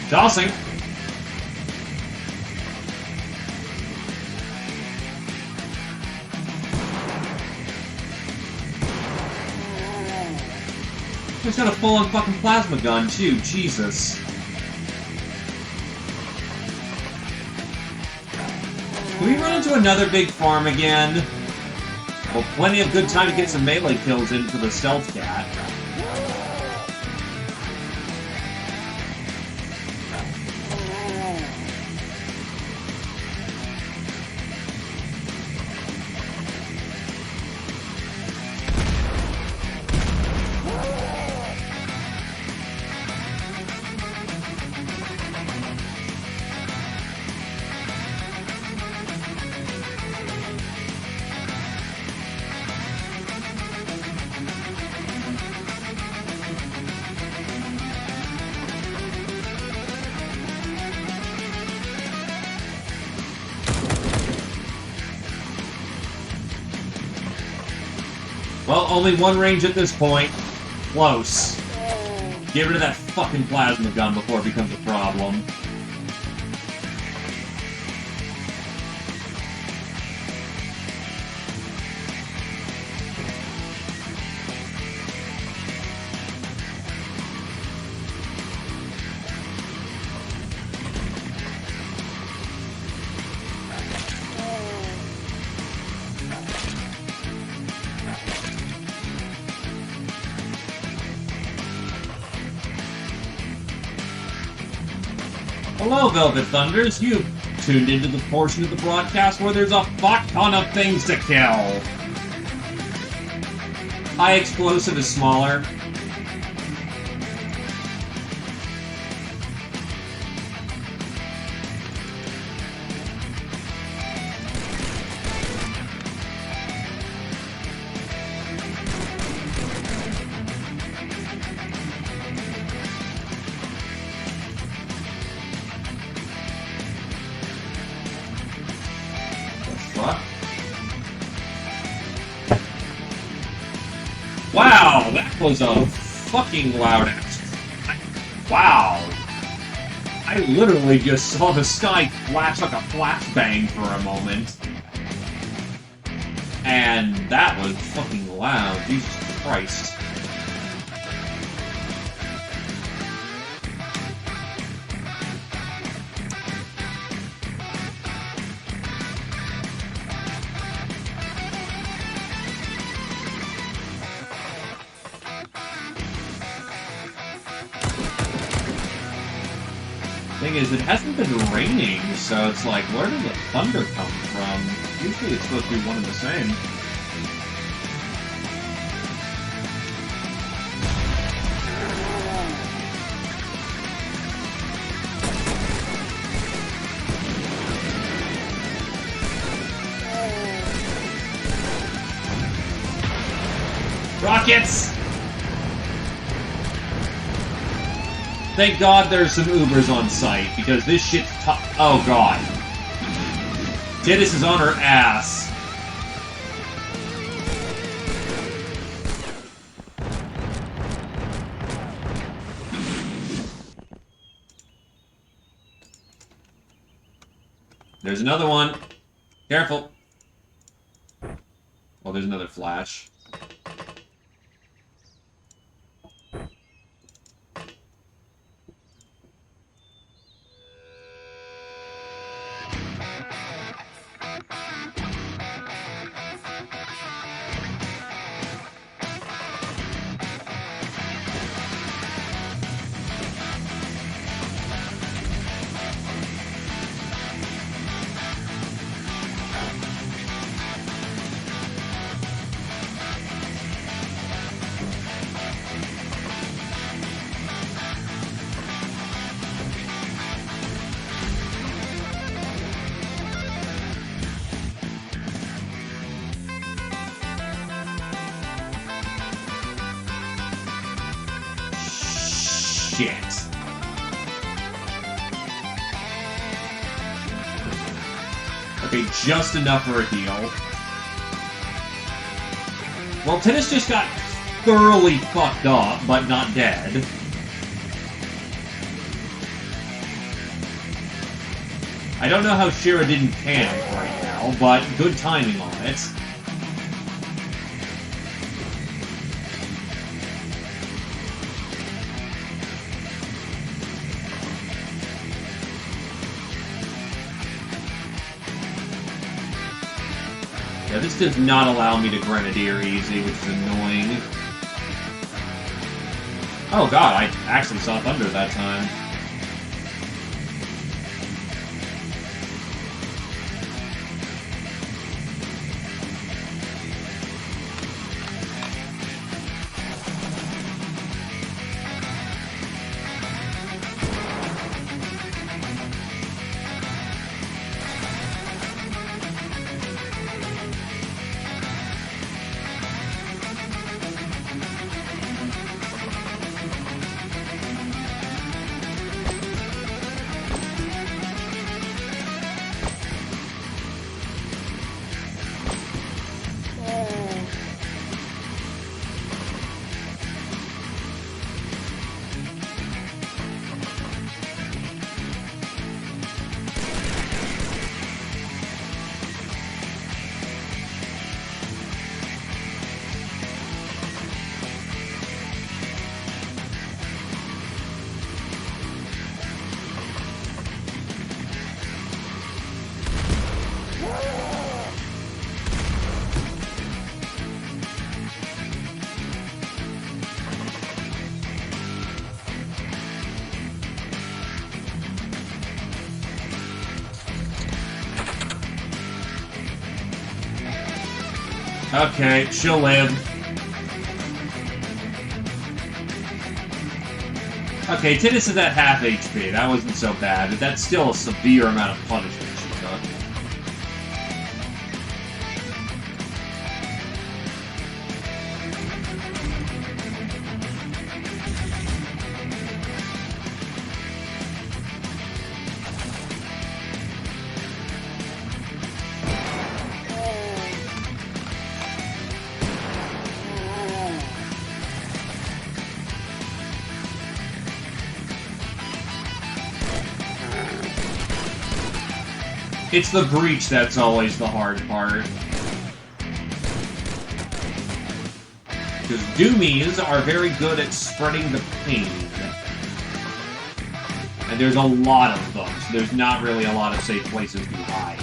Tossing! He's got a full-on fucking plasma gun, too. Jesus. Can we run into another big farm again? Well, plenty of good time to get some melee kills in for the stealth cat. Well, only one range at this point. Close. Get rid of that fucking plasma gun before it becomes a problem. Hello, Velvet Thunders. You've tuned into the portion of the broadcast where there's a fuck ton of things to kill. High explosive is smaller. Wow, that was a fucking loud ass. Wow. I literally just saw the sky flash like a flashbang for a moment. And that was fucking loud. Jesus Christ. Thing is, it hasn't been raining, so it's like, where did the thunder come from? Usually it's supposed to be one and the same. Rockets! Thank God there's some Ubers on site, because this shit's tough. Oh God. Dennis is on her ass. there's another one. Careful. Oh, there's another flash. Shit. Okay, just enough for a heal. Well, Tennis just got thoroughly fucked up, but not dead. I don't know how Shira didn't camp right now, but good timing on it. Yeah, this does not allow me to Grenadier easy, which is annoying. Oh god, I actually saw Thunder that time. Okay, she'll live. Okay, Tidus is at half HP. That wasn't so bad, but that's still a severe amount of punishment she took. It's the breach that's always the hard part. Because Doomies are very good at spreading the pain. And there's a lot of them, so there's not really a lot of safe places to hide.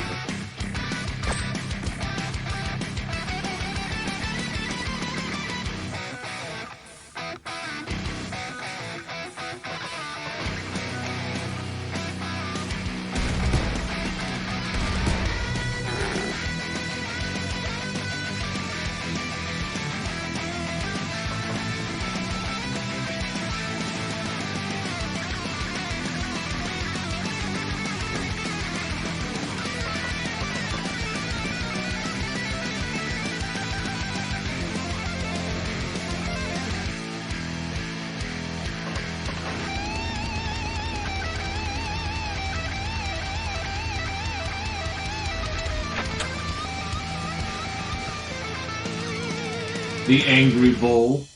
The Angry Bull.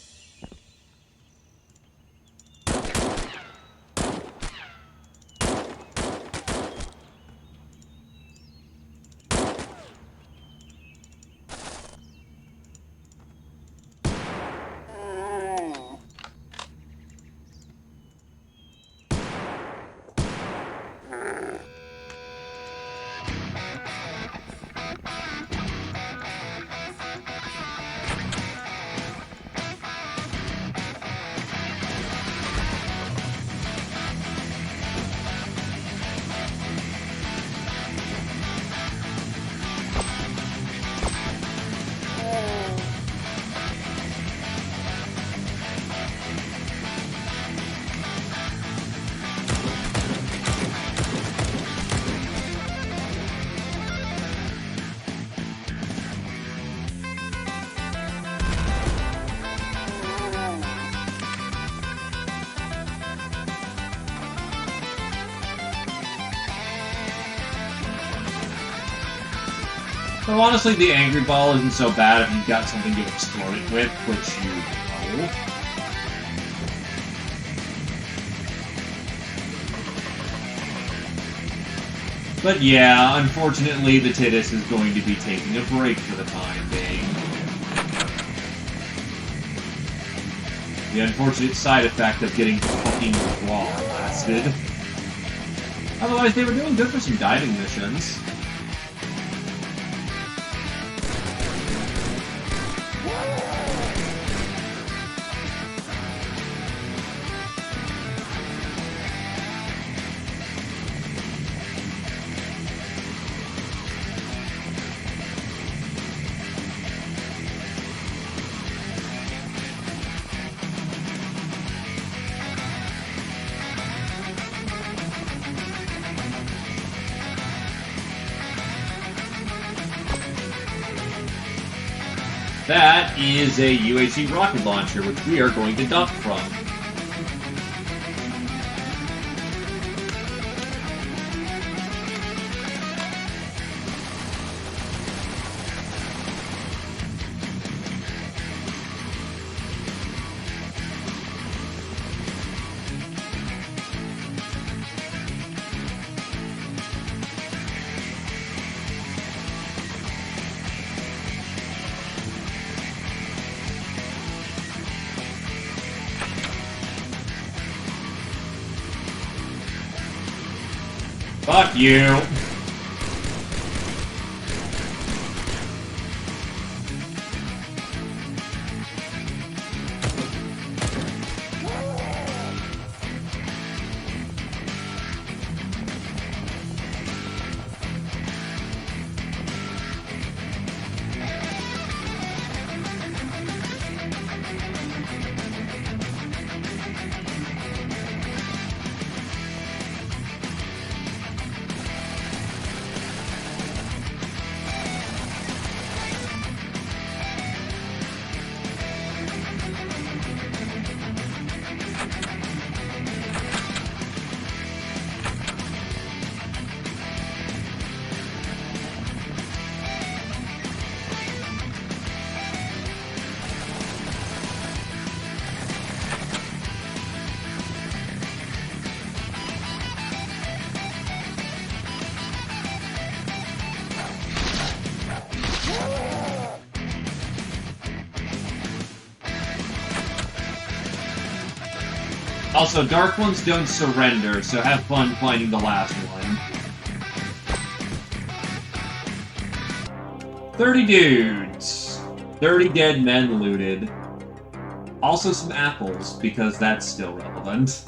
So honestly, the Angry Ball isn't so bad if you've got something to explode it with, which you know. But yeah, unfortunately, the Tidus is going to be taking a break for the time being. The unfortunate side effect of getting fucking wall blasted. Otherwise, they were doing good for some diving missions. That is a UHC rocket launcher, which we are going to duck from. Fuck you! Also, Dark Ones don't surrender, so have fun finding the last one. 30 dudes. 30 dead men looted. Also some apples, because that's still relevant.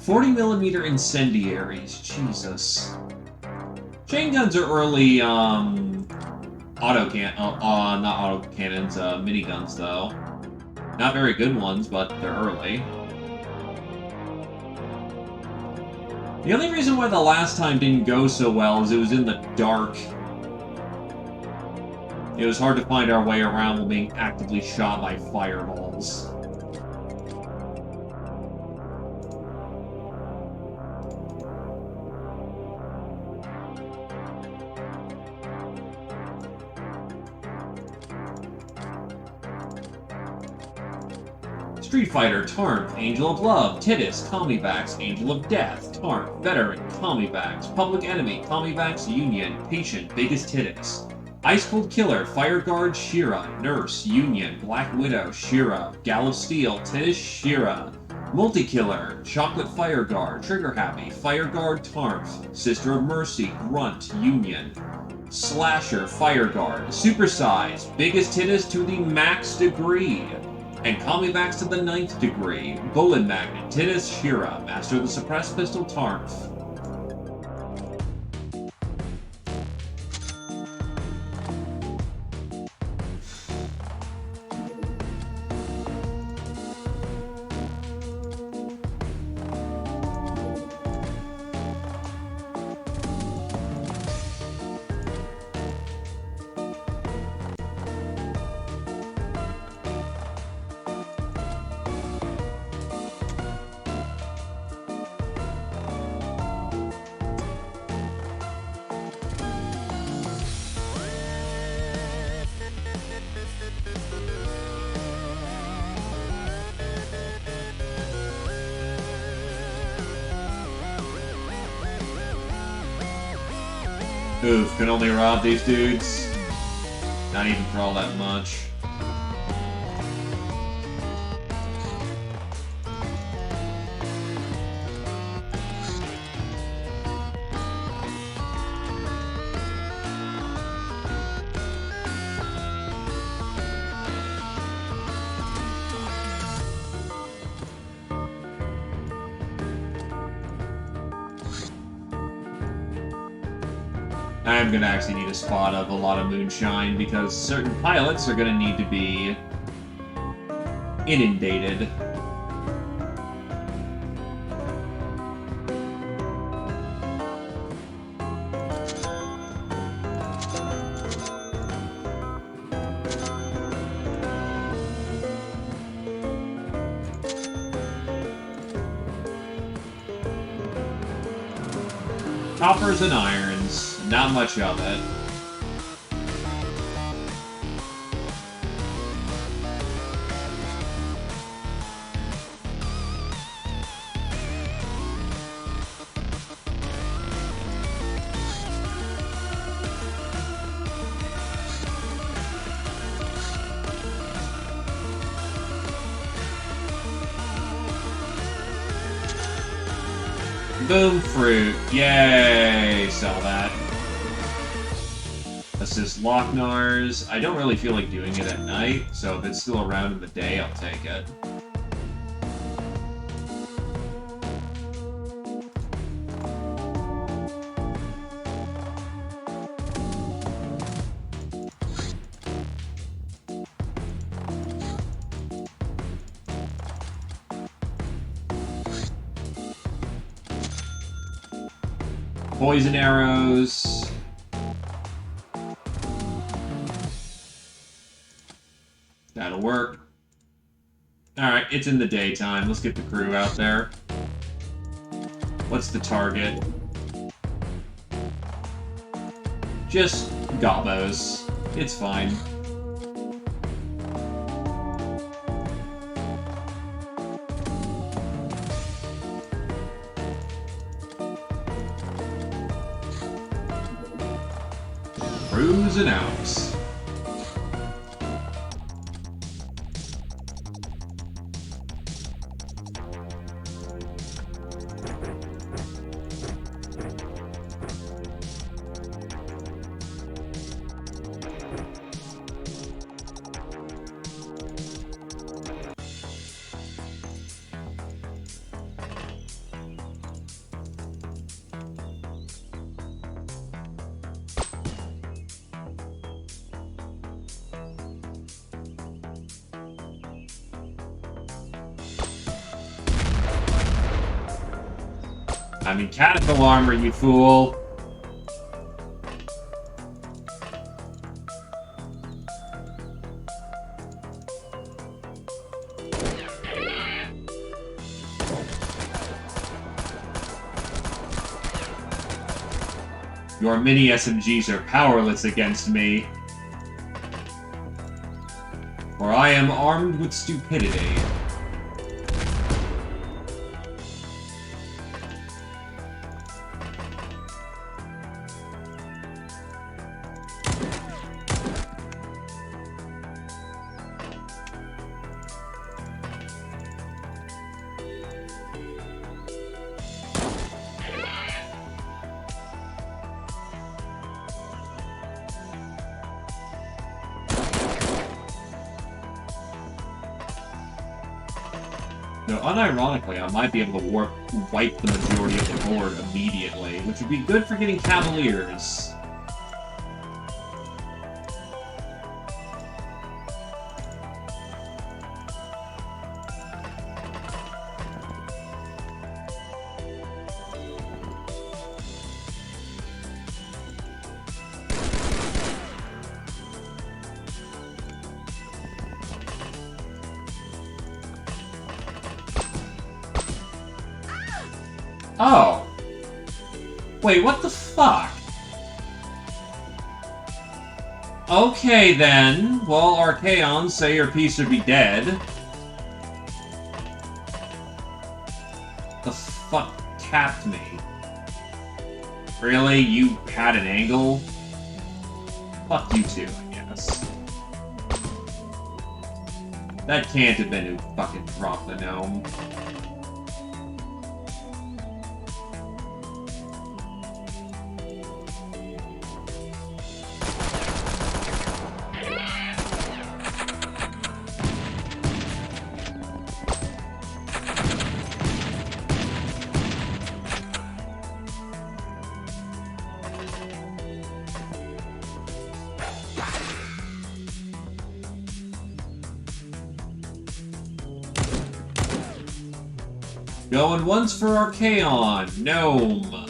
.40mm incendiaries, Jesus. Chain guns are early, not autocannons, miniguns, though. Not very good ones, but they're early. The only reason why the last time didn't go so well is it was in the dark. It was hard to find our way around while being actively shot by fireballs. Street Fighter, Tarnf, Angel of Love, Tidus, Kamivax, Angel of Death, Tarnf, Veteran, Kamivax, Public Enemy, Kamivax Union, Patient, Biggest Tidus, Ice Cold Killer, Fire Guard, Shira, Nurse, Union, Black Widow, Shira, Gal of Steel, Tidus, Shira, Multi-Killer, Chocolate Fire Guard, Trigger Happy, Fire Guard, Tarnf, Sister of Mercy, Grunt, Union, Slasher, Fire Guard, Supersize, Biggest Tidus to the max degree, and Kamivax to the 9th degree, Bullet Magnet, Tidus, Shira, Master of the Suppressed Pistol, Tarnf. Oof, can only rob these dudes. Not even for all that much. I'm gonna actually need a spot of a lot of moonshine because certain pilots are gonna need to be inundated. Coppers and irons, not much of it. Boom fruit. Yay! Sell that. Assist Locknars. I don't really feel like doing it at night, so if it's still around in the day, I'll take it. Poison arrows. That'll work. Alright, it's in the daytime. Let's get the crew out there. What's the target? Just gobbos. It's fine. Cruising out. I mean, catapult armor, you fool! Your mini SMGs are powerless against me. For I am armed with stupidity. No, unironically, I might be able to wipe the majority of the board immediately, which would be good for getting Cavaliers. Oh. Wait, what the fuck? Okay, then. Well, Archaons say your piece should be dead. The fuck tapped me? Really? You had an angle? Fuck you too, I guess. That can't have been who fucking dropped the gnome. Going once for Archaon. Gnome.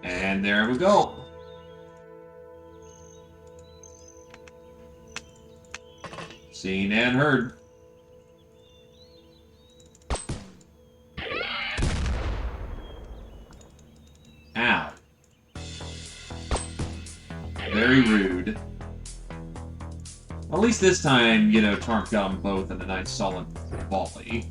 And there we go. Seen and heard. Ow. Very rude. At least this time, you know, Tark got them both in a nice solid volley.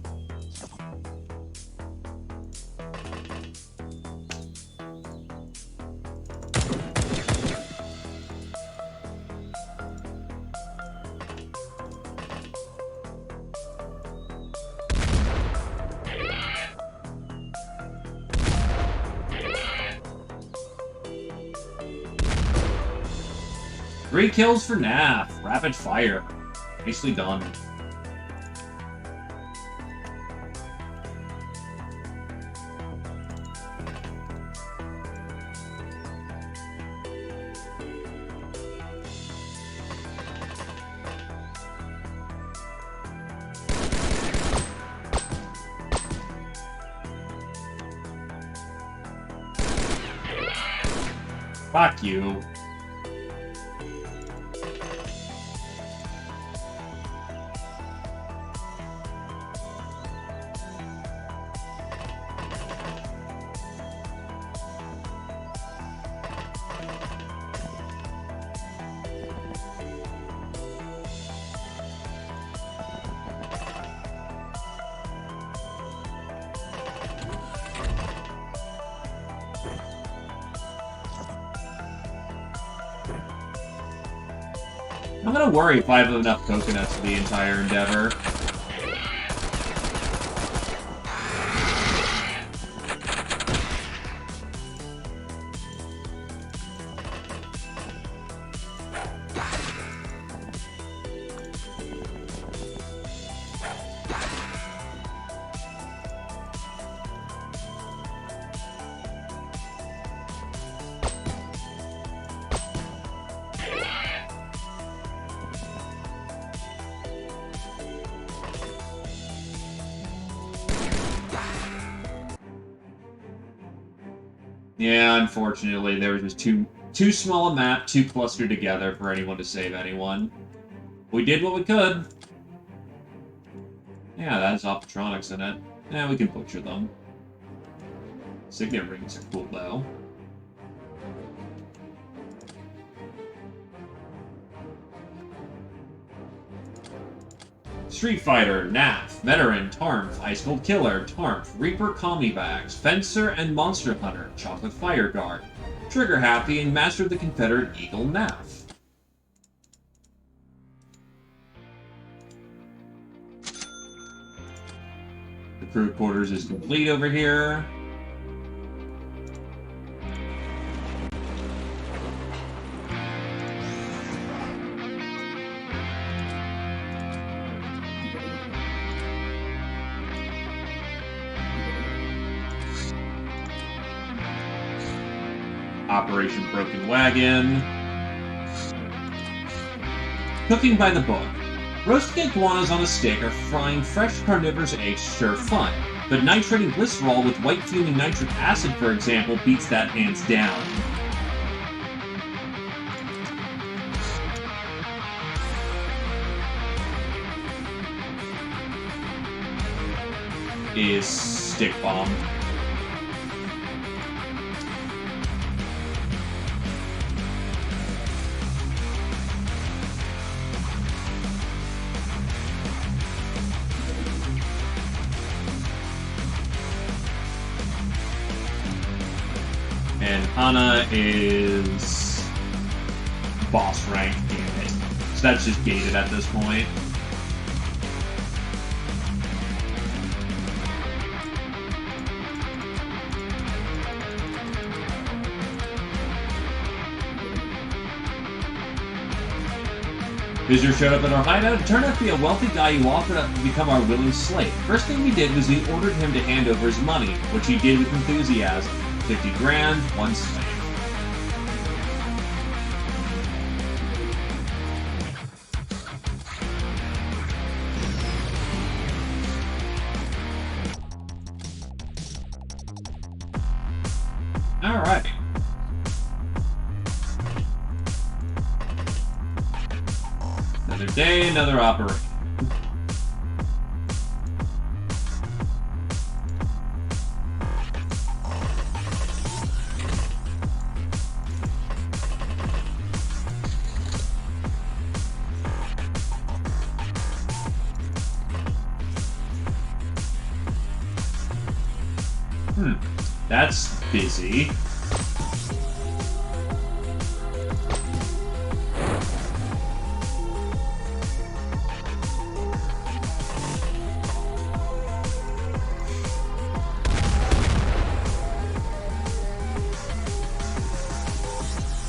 Three kills for Naf. Rapid fire. Nicely done. Fuck you. I'm gonna worry if I have enough coconuts for the entire endeavor. Yeah, unfortunately, there was just too small a map, too clustered together for anyone to save anyone. We did what we could. Yeah, that has optronics in it. Yeah, we can butcher them. Signet rings are cool, though. Street Fighter, Naf, Veteran, Tarmf, Ice Cold Killer, Tarmf, Reaper, Commie Bags, Fencer, and Monster Hunter, Chocolate Fire Guard, Trigger Happy, and Master of the Confederate Eagle, Naf. The crew quarters is complete over here. Operation Broken Wagon. Cooking by the book. Roasting iguanas on a stick or frying fresh carnivorous eggs sure fun, but nitrating glycerol with white fuming nitric acid, for example, beats that hands down. is Stick Bomb. And Hana is boss rank, damn it. So that's just gated at this point. Visitor showed up at our hideout and turned out to be a wealthy guy who offered up to become our willing slave. First thing we did was we ordered him to hand over his money, which he did with enthusiasm. 50 grand, one slave. Alright. Another day, another operation. That's busy.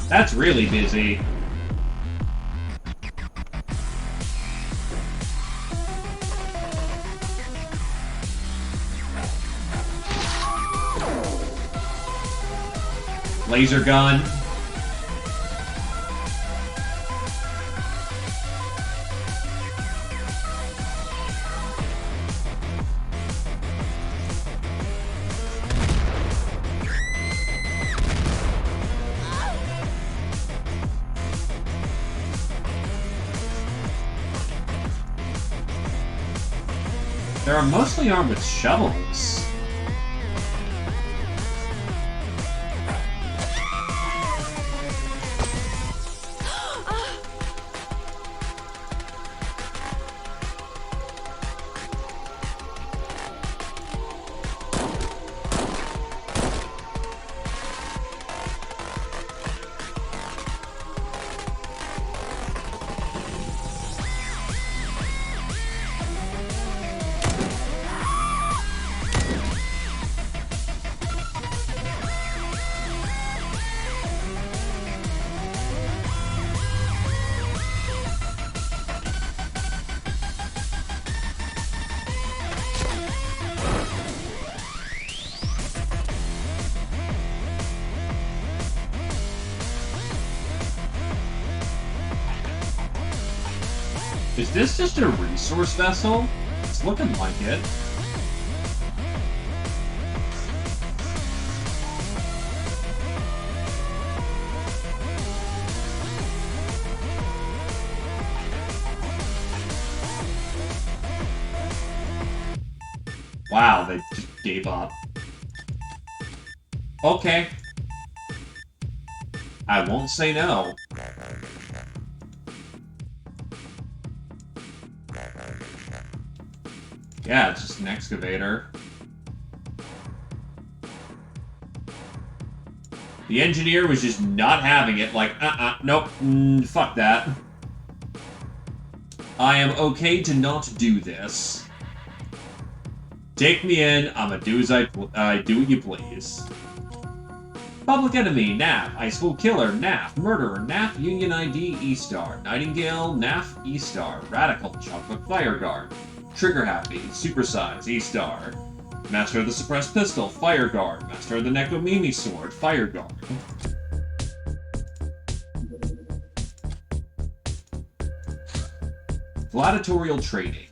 That's really busy. Laser gun. They're mostly armed with shovels. Is this just a resource vessel? It's looking like it. Wow, they just gave up. Okay. I won't say no. Yeah, it's just an excavator. The engineer was just not having it, like, nope, fuck that. I am okay to not do this. Take me in, I'ma do as I do what you please. Public Enemy, NAF, High School Killer, NAF, Murderer, NAF, Union ID, E-Star, Nightingale, NAF, E-Star, Radical, Chocolate Fireguard, Trigger Happy, Supersize, E-Star, Master of the Suppressed Pistol, Fireguard, Master of the Nekomimi Sword, Fireguard. Gladiatorial Training.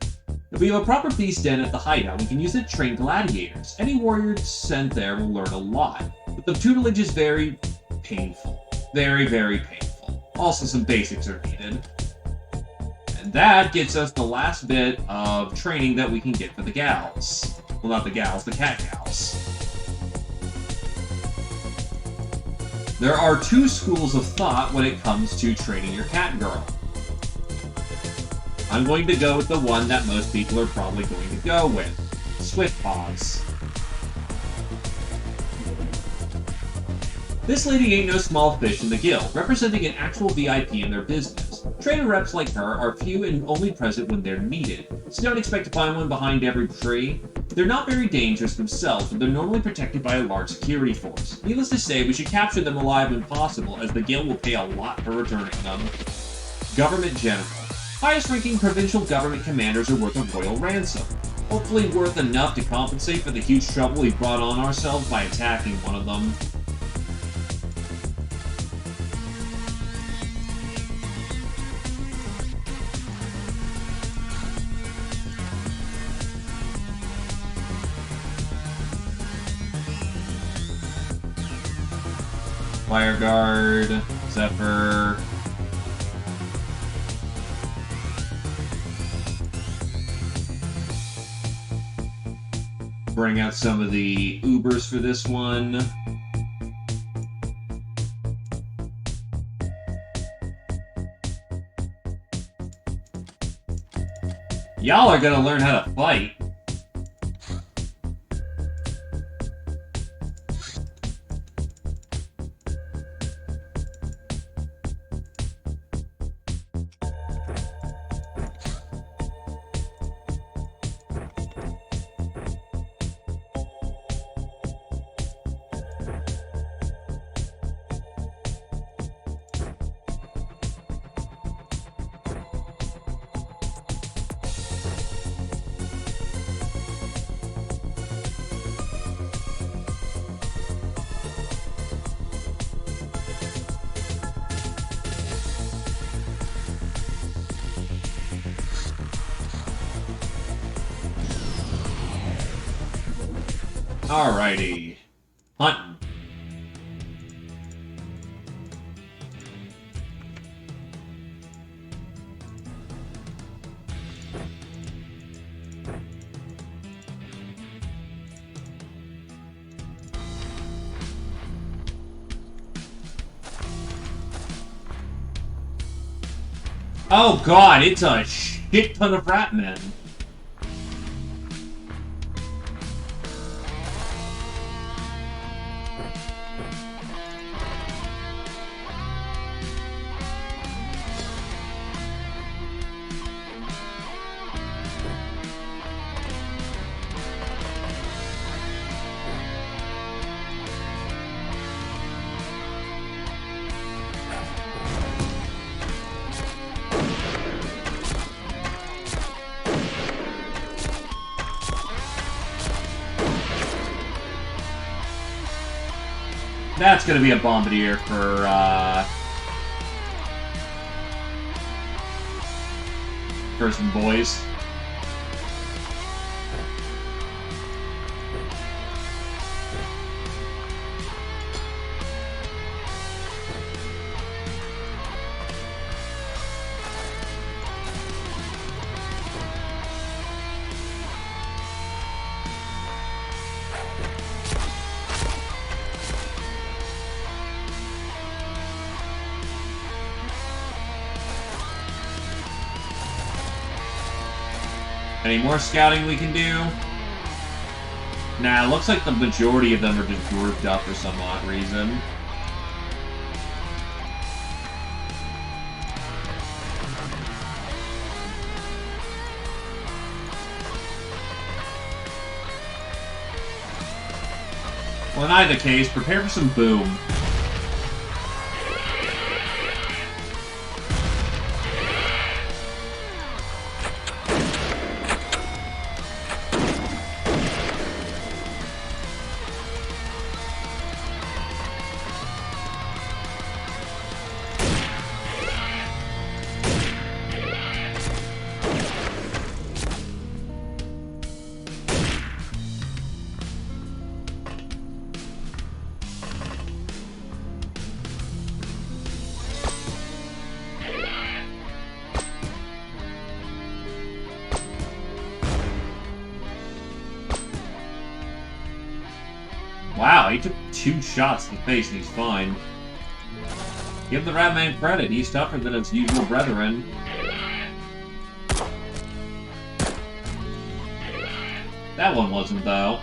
If we have a proper beast den at the hideout, we can use it to train gladiators. Any warrior sent there will learn a lot, but the tutelage is very painful. Very, very painful. Also, some basics are needed. And that gets us the last bit of training that we can get for the gals. Well, not the gals, the cat gals. There are two schools of thought when it comes to training your cat girl. I'm going to go with the one that most people are probably going to go with. Swift Paws. This lady ain't no small fish in the gill, representing an actual VIP in their business. Trainer reps like her are few and only present when they're needed, so don't expect to find one behind every tree. They're not very dangerous themselves, but they're normally protected by a large security force. Needless to say, we should capture them alive when possible, as the gill will pay a lot for returning them. Government General. Highest-ranking provincial government commanders are worth a royal ransom. Hopefully worth enough to compensate for the huge trouble we brought on ourselves by attacking one of them. Fire Guard, Zephyr. Bring out some of the Ubers for this one. Y'all are gonna learn how to fight. Alrighty. Hunting. Oh god, it's a shit ton of rat men. That's gonna be a bombardier for some boys. Any more scouting we can do? Nah, looks like the majority of them are just grouped up for some odd reason. Well, in either case, prepare for some boom. Wow, he took 2 shots to the face and he's fine. Give the Rat Man credit, he's tougher than his usual brethren. That one wasn't, though.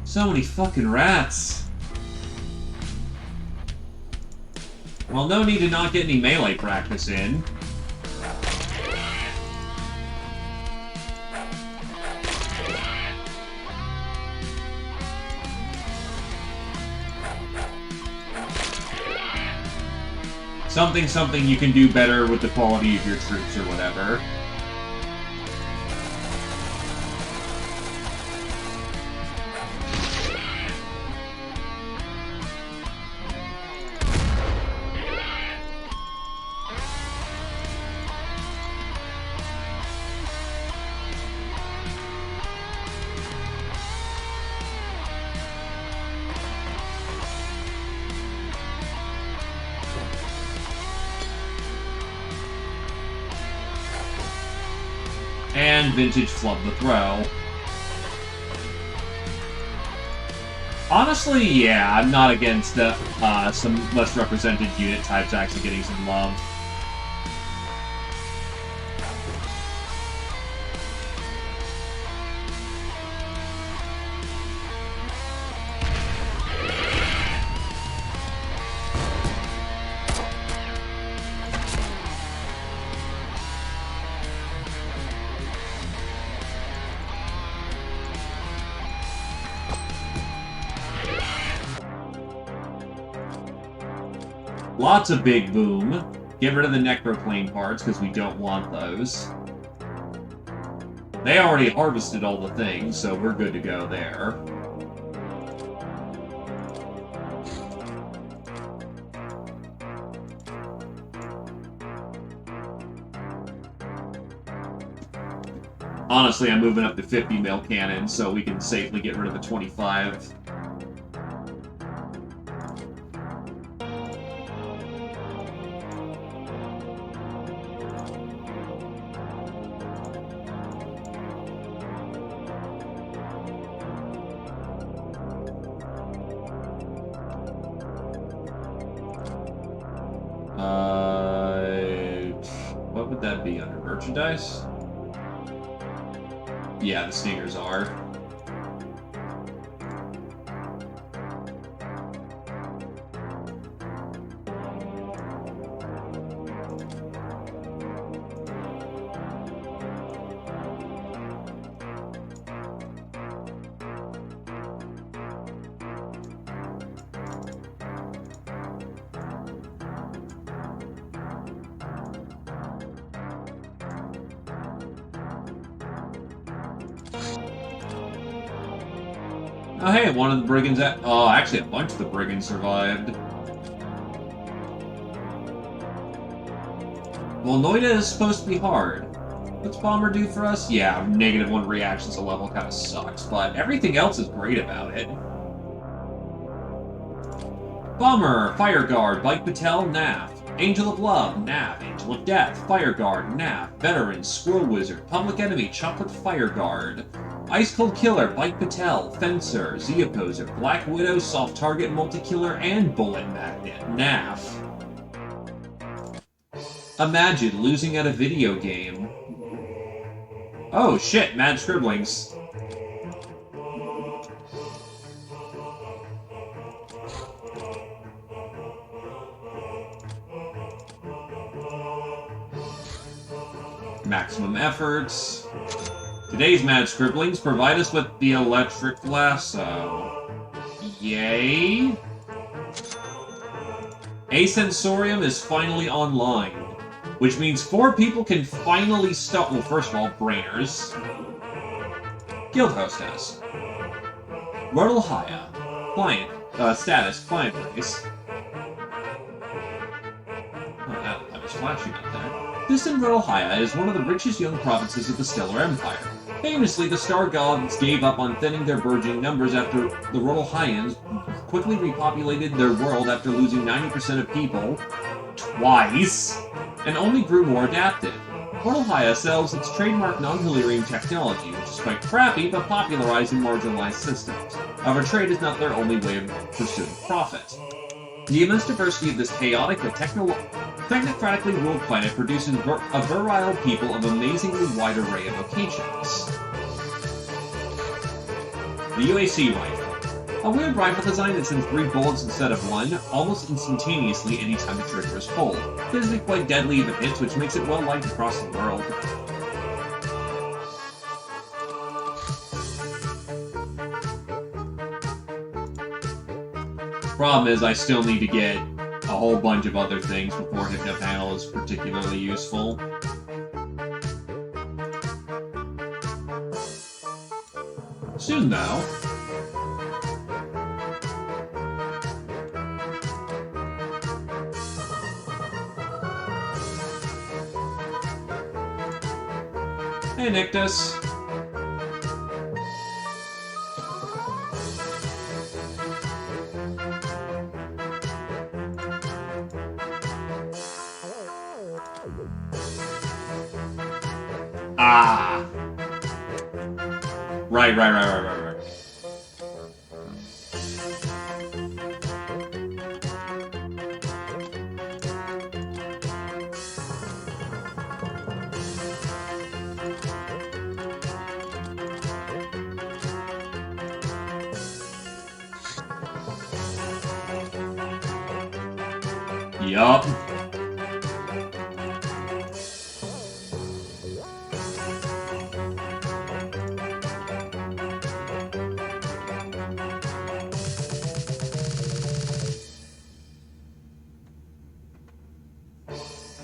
So many fucking rats. Well, no need to not get any melee practice in. Something you can do better with the quality of your troops or whatever. And Vintage Flub the Throw. Honestly, yeah, I'm not against some less represented unit types actually getting some love. Lots of big boom. Get rid of the necroplane parts, because we don't want those. They already harvested all the things, so we're good to go there. Honestly, I'm moving up to 50 mil cannons, so we can safely get rid of the 25. What would that be under merchandise? Yeah, the Stingers are. Oh hey, one of the brigands oh, actually a bunch of the brigands survived. Well, Noida is supposed to be hard. What's Bomber do for us? Yeah, -1 reactions to level kind of sucks, but everything else is great about it. Bomber, Fire Guard, Bike Patel, Nav. Angel of Love, Nav. Angel of Death, Fire Guard, Nav. Veteran, Squirrel Wizard, Public Enemy, Chocolate Fire Guard. Ice Cold Killer, Bike Patel, Fencer, Z Opposer, Black Widow, Soft Target, Multi-Killer, and Bullet Magnet, Nav. Imagine losing at a video game. Oh shit, Mad Scribblings. Maximum efforts. Today's Mad Scribblings provide us with the Electric Lasso. Yay! Ascensorium is finally online, which means 4 people can finally stop. Well, first of all, Brainers. Guild Hostess. Rodal Haya. Client. Status, Client Race. flashing up there. Distant Rohaya is one of the richest young provinces of the Stellar Empire. Famously, the Star Gods gave up on thinning their burgeoning numbers after the Rohayans quickly repopulated their world after losing 90% of people twice, and only grew more adaptive. Rohaya sells its trademark non-Hillyrian technology, which is quite crappy but popularized in marginalized systems. However, trade is not their only way of pursuing profit. The immense diversity of this chaotic but technocratically ruled planet produces a virile people of amazingly wide array of vocations. The UAC Rifle. A weird rifle design that sends 3 bullets instead of 1, almost instantaneously anytime the trigger is pulled. Physically quite deadly if it hits, which makes it well liked across the world. Problem is, I still need to get a whole bunch of other things before Hypnopanel is particularly useful. Soon, though. Hey, Nictus. Ah! Right. Yup.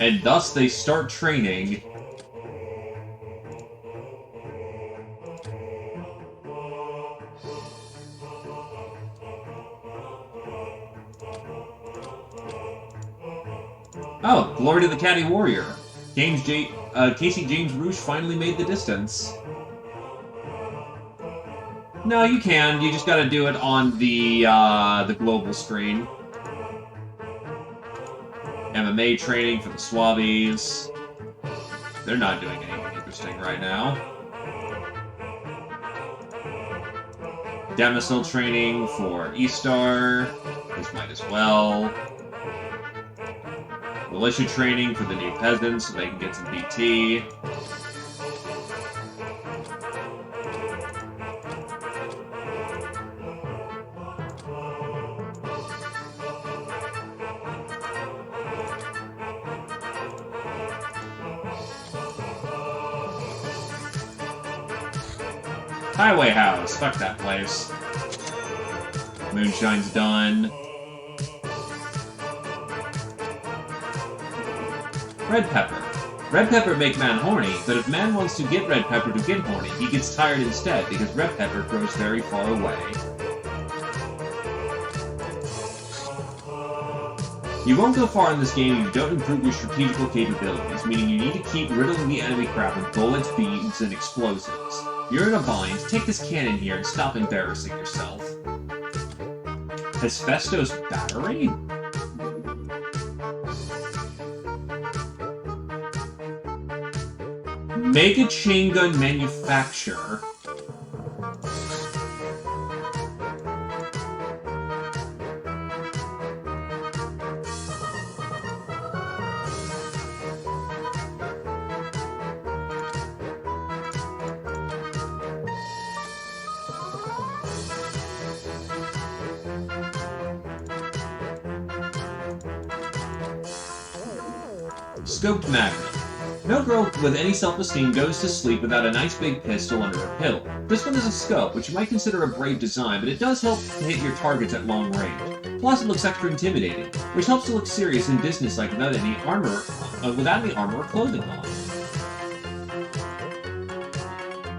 And thus they start training. Oh, glory to the Catty Warrior. Casey James Rouge finally made the distance. No, you can. You just gotta do it on the global screen. MMA training for the Swabbies. They're not doing anything interesting right now. Demosil training for E-Star. This might as well. Militia training for the new peasants so they can get some BT. Highway House. Fuck that place. Moonshine's done. Red Pepper. Red Pepper make man horny, but if man wants to get Red Pepper to get horny, he gets tired instead because Red Pepper grows very far away. You won't go far in this game if you don't improve your strategical capabilities, meaning you need to keep riddling the enemy crap with bullets, beams, and explosives. You're in a bind, take this cannon here and stop embarrassing yourself. Hephaestus Battery? Make a chain gun manufacturer. Scoped Magnum. No girl with any self-esteem goes to sleep without a nice big pistol under her pillow. This one is a scope, which you might consider a brave design, but it does help to hit your targets at long range. Plus, it looks extra intimidating, which helps to look serious and businesslike without any armor or clothing on.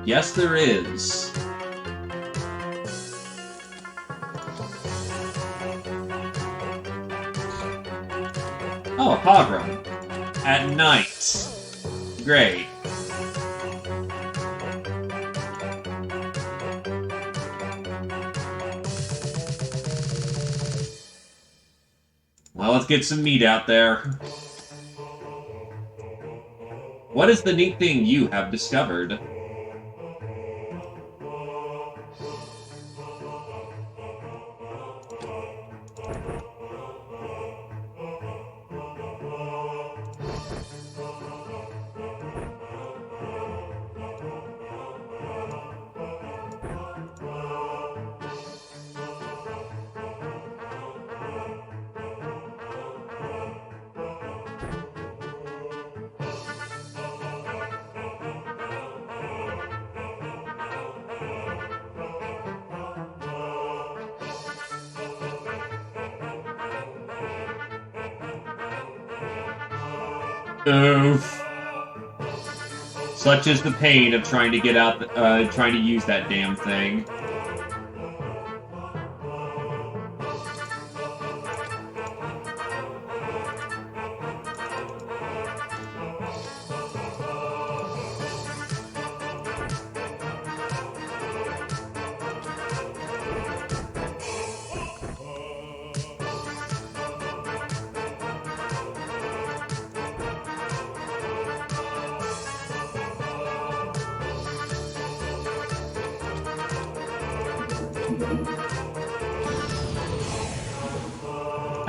Yes, there is. Oh, a pogrom. At night. Great. Well, let's get some meat out there. What is the neat thing you have discovered? Oof. Such is the pain of trying to get out, trying to use that damn thing.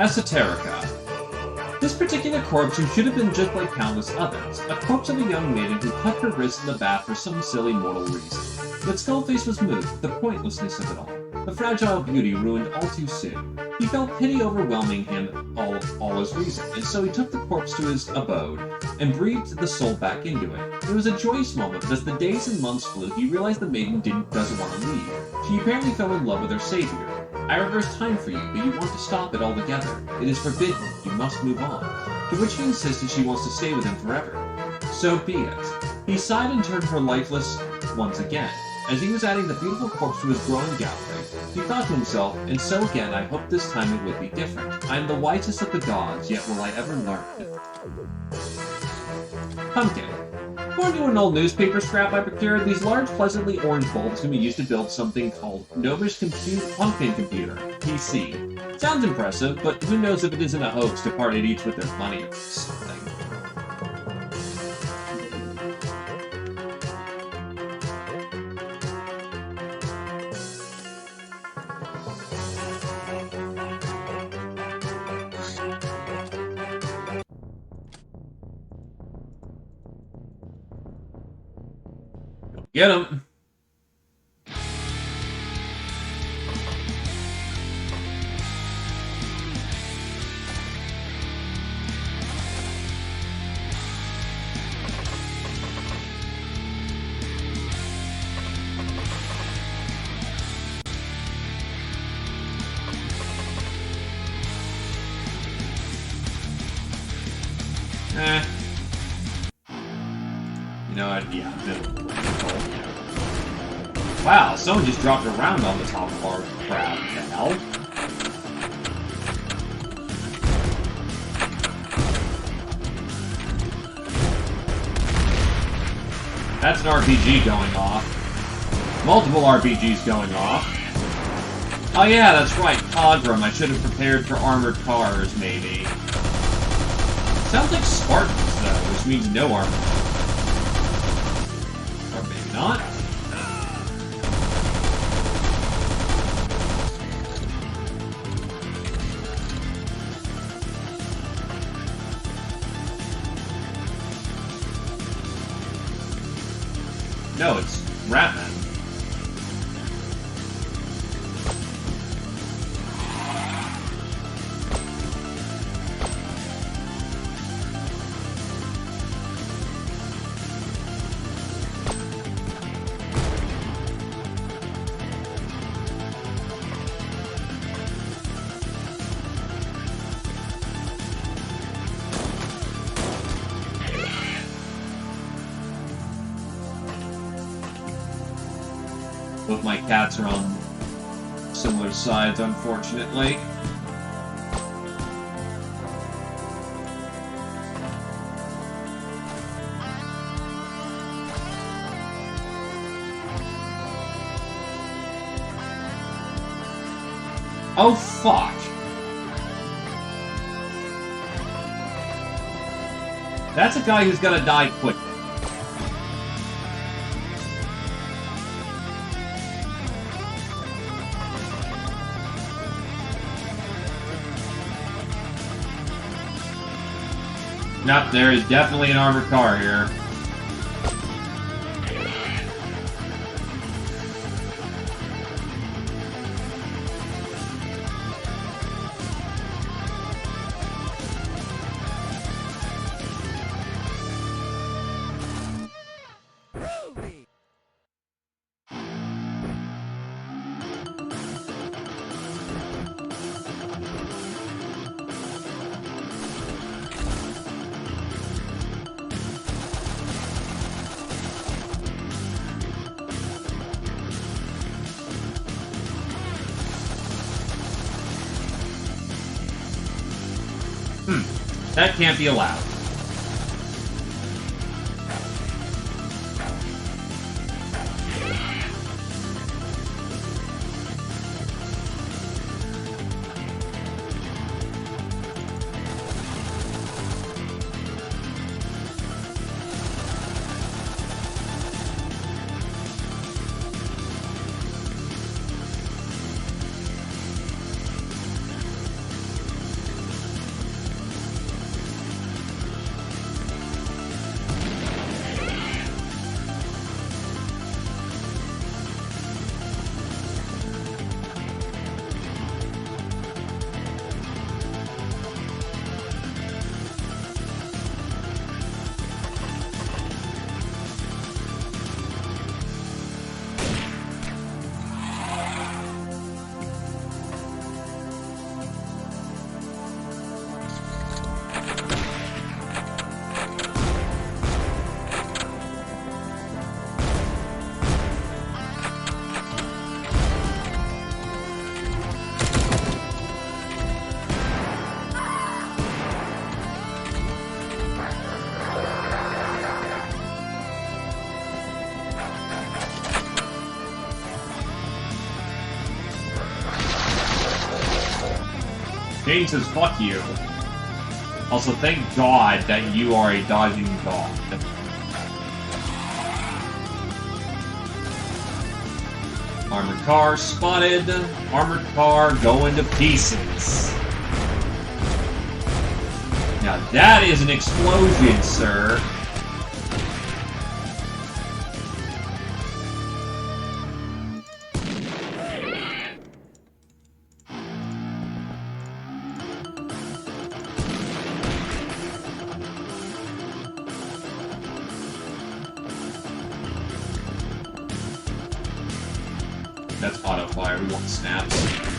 Esoterica. This particular corpse who should have been just like countless others, a corpse of a young maiden who cut her wrist in the bath for some silly mortal reason. But Skullface was moved, the pointlessness of it all. The fragile beauty ruined all too soon. He felt pity overwhelming him all his reason, and so he took the corpse to his abode, and breathed the soul back into it. It was a joyous moment, but as the days and months flew, he realized the maiden doesn't want to leave. She apparently fell in love with her savior. I reverse time for you, but you want to stop it altogether. It is forbidden. You must move on. To which he insisted she wants to stay with him forever. So be it. He sighed and turned her lifeless once again. As he was adding the beautiful corpse to his growing gallery, he thought to himself, and so again I hoped this time it would be different. I am the wisest of the gods, yet will I ever learn? Pumpkin. According to an old newspaper scrap I procured, these large, pleasantly orange bulbs can be used to build something called Novish Pumpkin Computer, PC. Sounds impressive, but who knows if it isn't a hoax to party each with their money or something. Get him! You know what? Yeah, no. Wow, someone just dropped a round on the top of our crab. What the hell? That's an RPG going off. Multiple RPGs going off. Oh yeah, that's right, Cogram. I should have prepared for armored cars, maybe. Sounds like Spartans, though, which means no armor. Or maybe not. No, it's Ratman. Both my cats are on similar sides, unfortunately. Oh, fuck. That's a guy who's gonna die quick. Nope, there is definitely an armored car here. That can't be allowed. Jane says, fuck you. Also, thank God that you are a dodging dog. Armored car spotted. Armored car going to pieces. Now that is an explosion, sir. That's auto fire. We want snaps.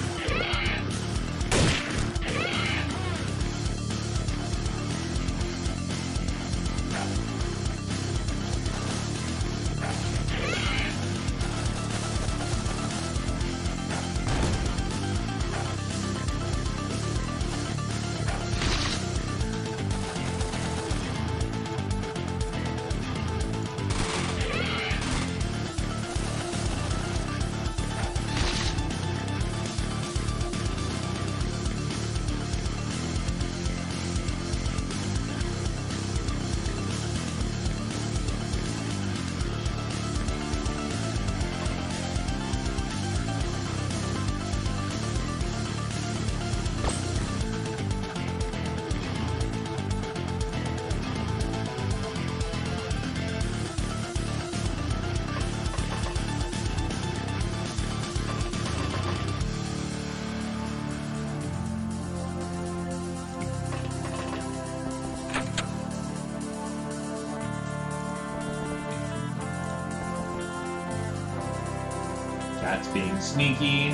Cat's being sneaky.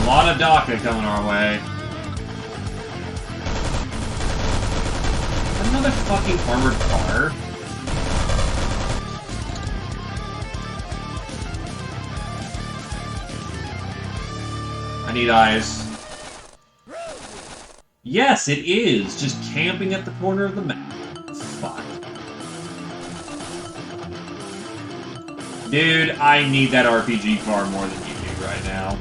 lot of DACA coming our way. Another fucking armored car? I need eyes. Yes, it is! Just camping at the corner of the map. Fuck. Dude, I need that RPG car more than you do right now.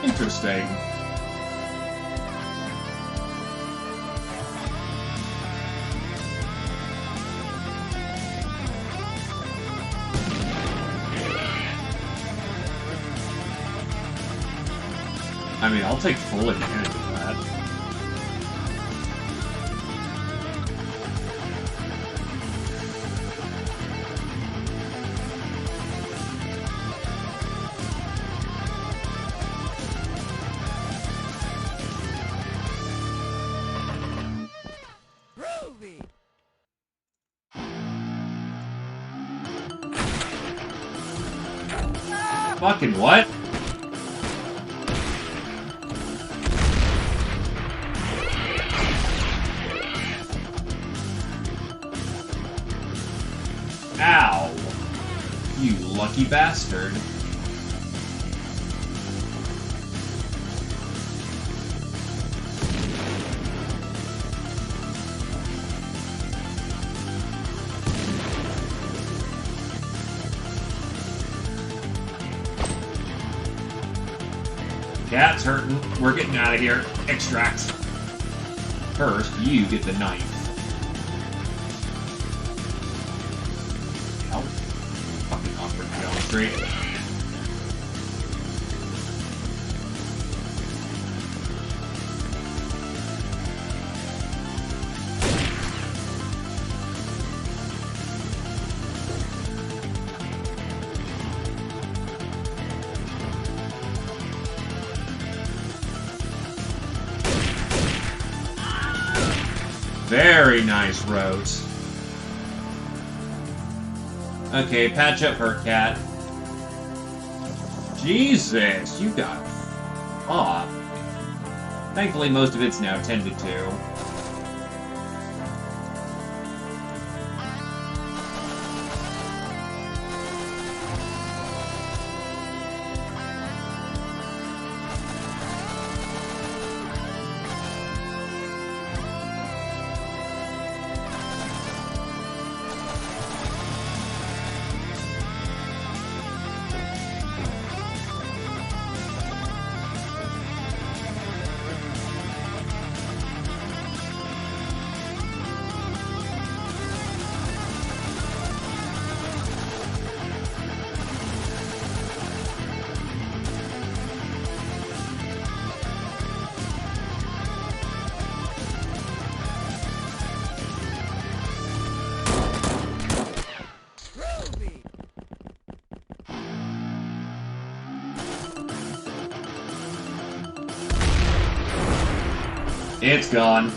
Interesting. I mean, I'll take full advantage of that. Fucking what? Ow. You lucky bastard. Cat's hurting. We're getting out of here. Extract. First, you get the knife. Ow. Fucking awkward geometry. Very nice, Rose. Okay, patch up her cat. Jesus, you got off. Thankfully, most of it's now tended to. It's gone.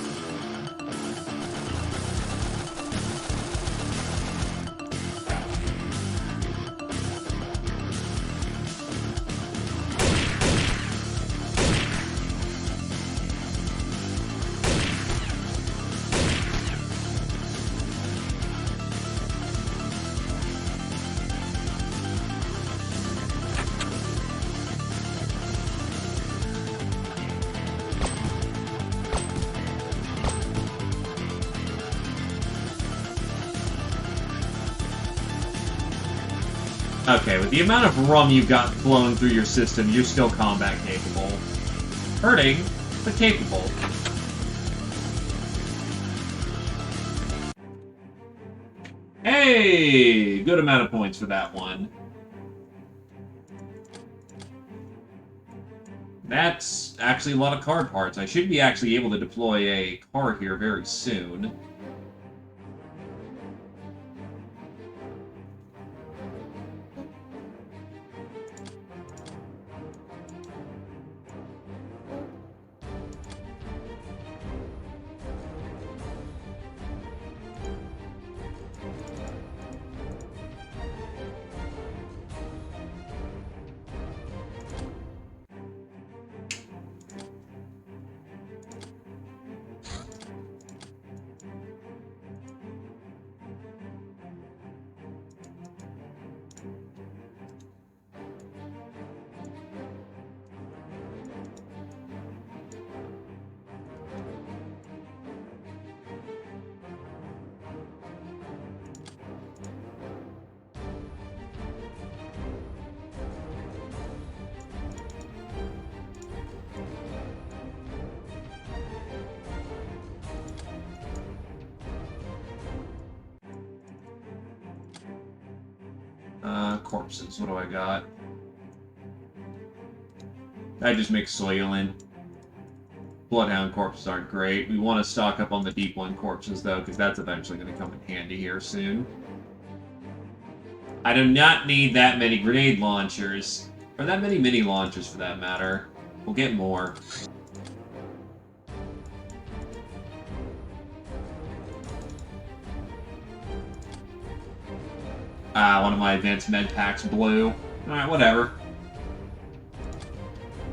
Okay, with the amount of rum you've got flowing through your system, you're still combat capable. Hurting, but capable. Hey! Good amount of points for that one. That's actually a lot of car parts. I should be actually able to deploy a car here very soon. Corpses. What do I got? I just make Soylent. Bloodhound corpses aren't great. We want to stock up on the Deep One corpses, though, because that's eventually going to come in handy here soon. I do not need that many grenade launchers. Or that many mini launchers, for that matter. We'll get more. One of my advanced med packs blew. Alright, whatever.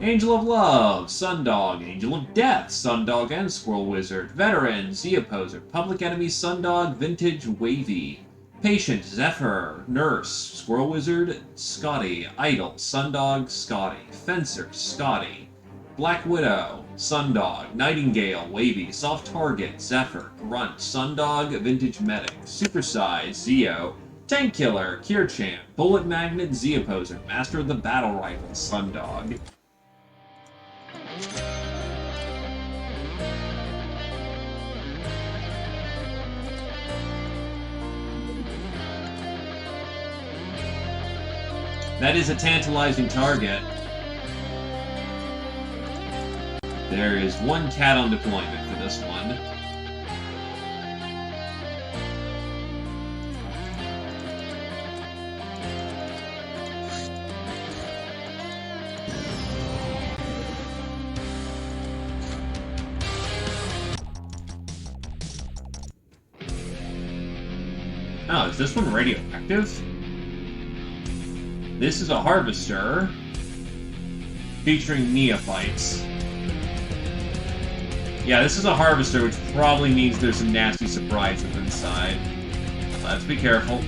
Angel of Love, Sundog, Angel of Death, Sundog and Squirrel Wizard, Veteran, Z-Opposer, Public Enemy, Sundog, Vintage, Wavy, Patient, Zephyr, Nurse, Squirrel Wizard, Scotty, Idol, Sundog, Scotty, Fencer, Scotty, Black Widow, Sundog, Nightingale, Wavy, Soft Target, Zephyr, Grunt, Sundog, Vintage Medic, Supersize, Zeo, Tank Killer, Cure Champ, Bullet Magnet, Z-Opposer, Master of the Battle Rifle, Sundog. That is a tantalizing target. There is one cat on deployment for this one. Oh, is this one radioactive? This is a harvester featuring neophytes. Yeah, this is a harvester, which probably means there's some nasty surprises inside. Let's be careful.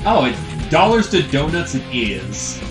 Oh, it's dollars to donuts it is.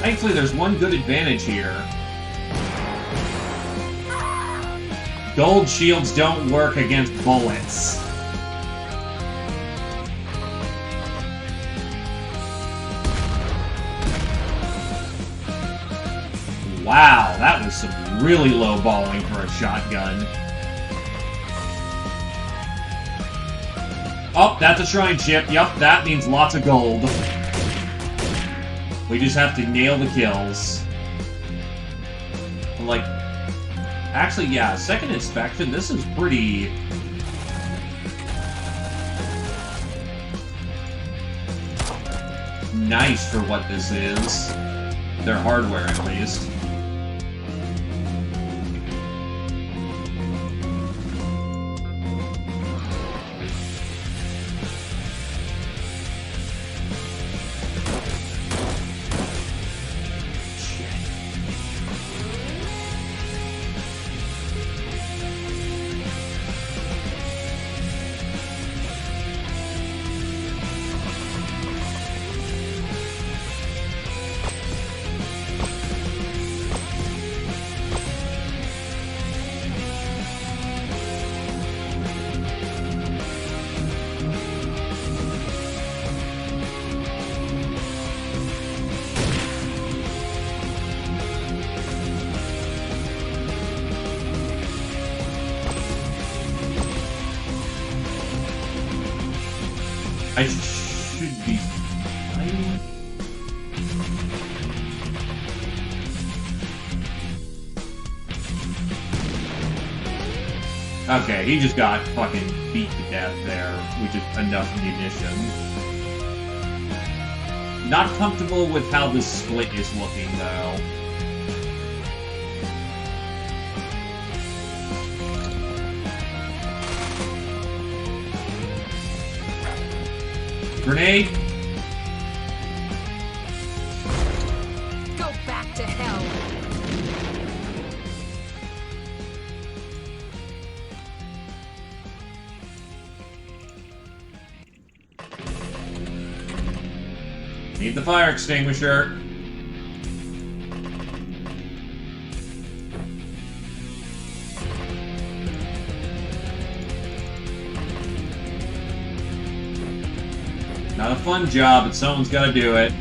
Thankfully, there's one good advantage here. Gold shields don't work against bullets. Wow, that was some really low balling for a shotgun. Oh, that's a shrine chip. Yup, that means lots of gold. We just have to nail the kills. Like, actually, yeah, second inspection, this is pretty... nice for what this is. Their hardware, at least. I should be fine. Okay, he just got fucking beat to death there, which is enough munition. Not comfortable with how this split is looking, though. Grenade. Go back to hell. Need the fire extinguisher. Not a fun job, but someone's got to do it.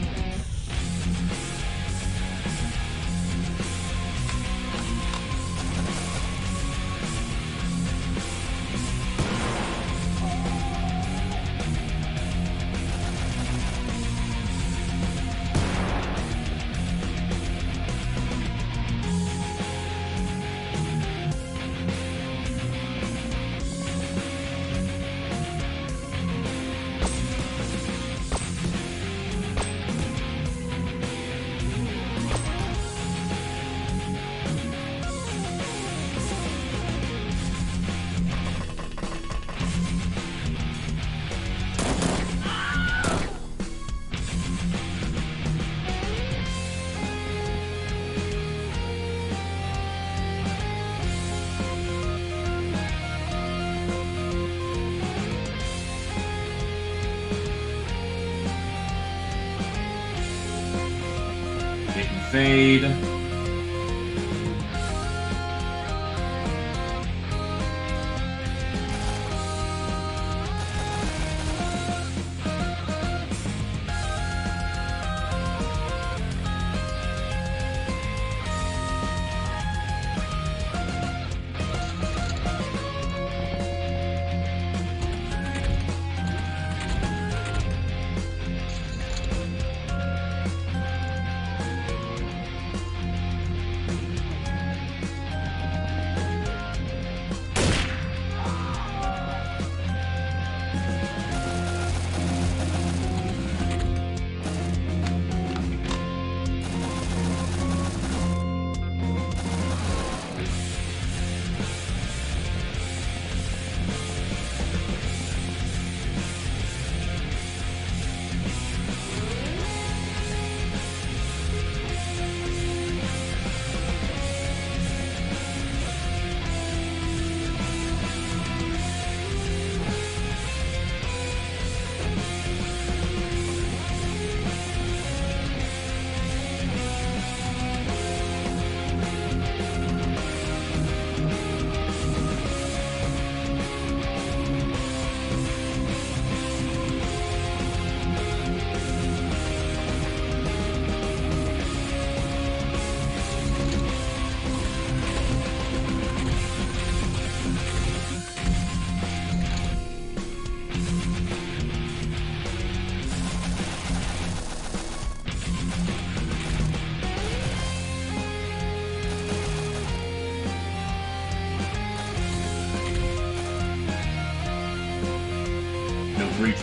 Fade.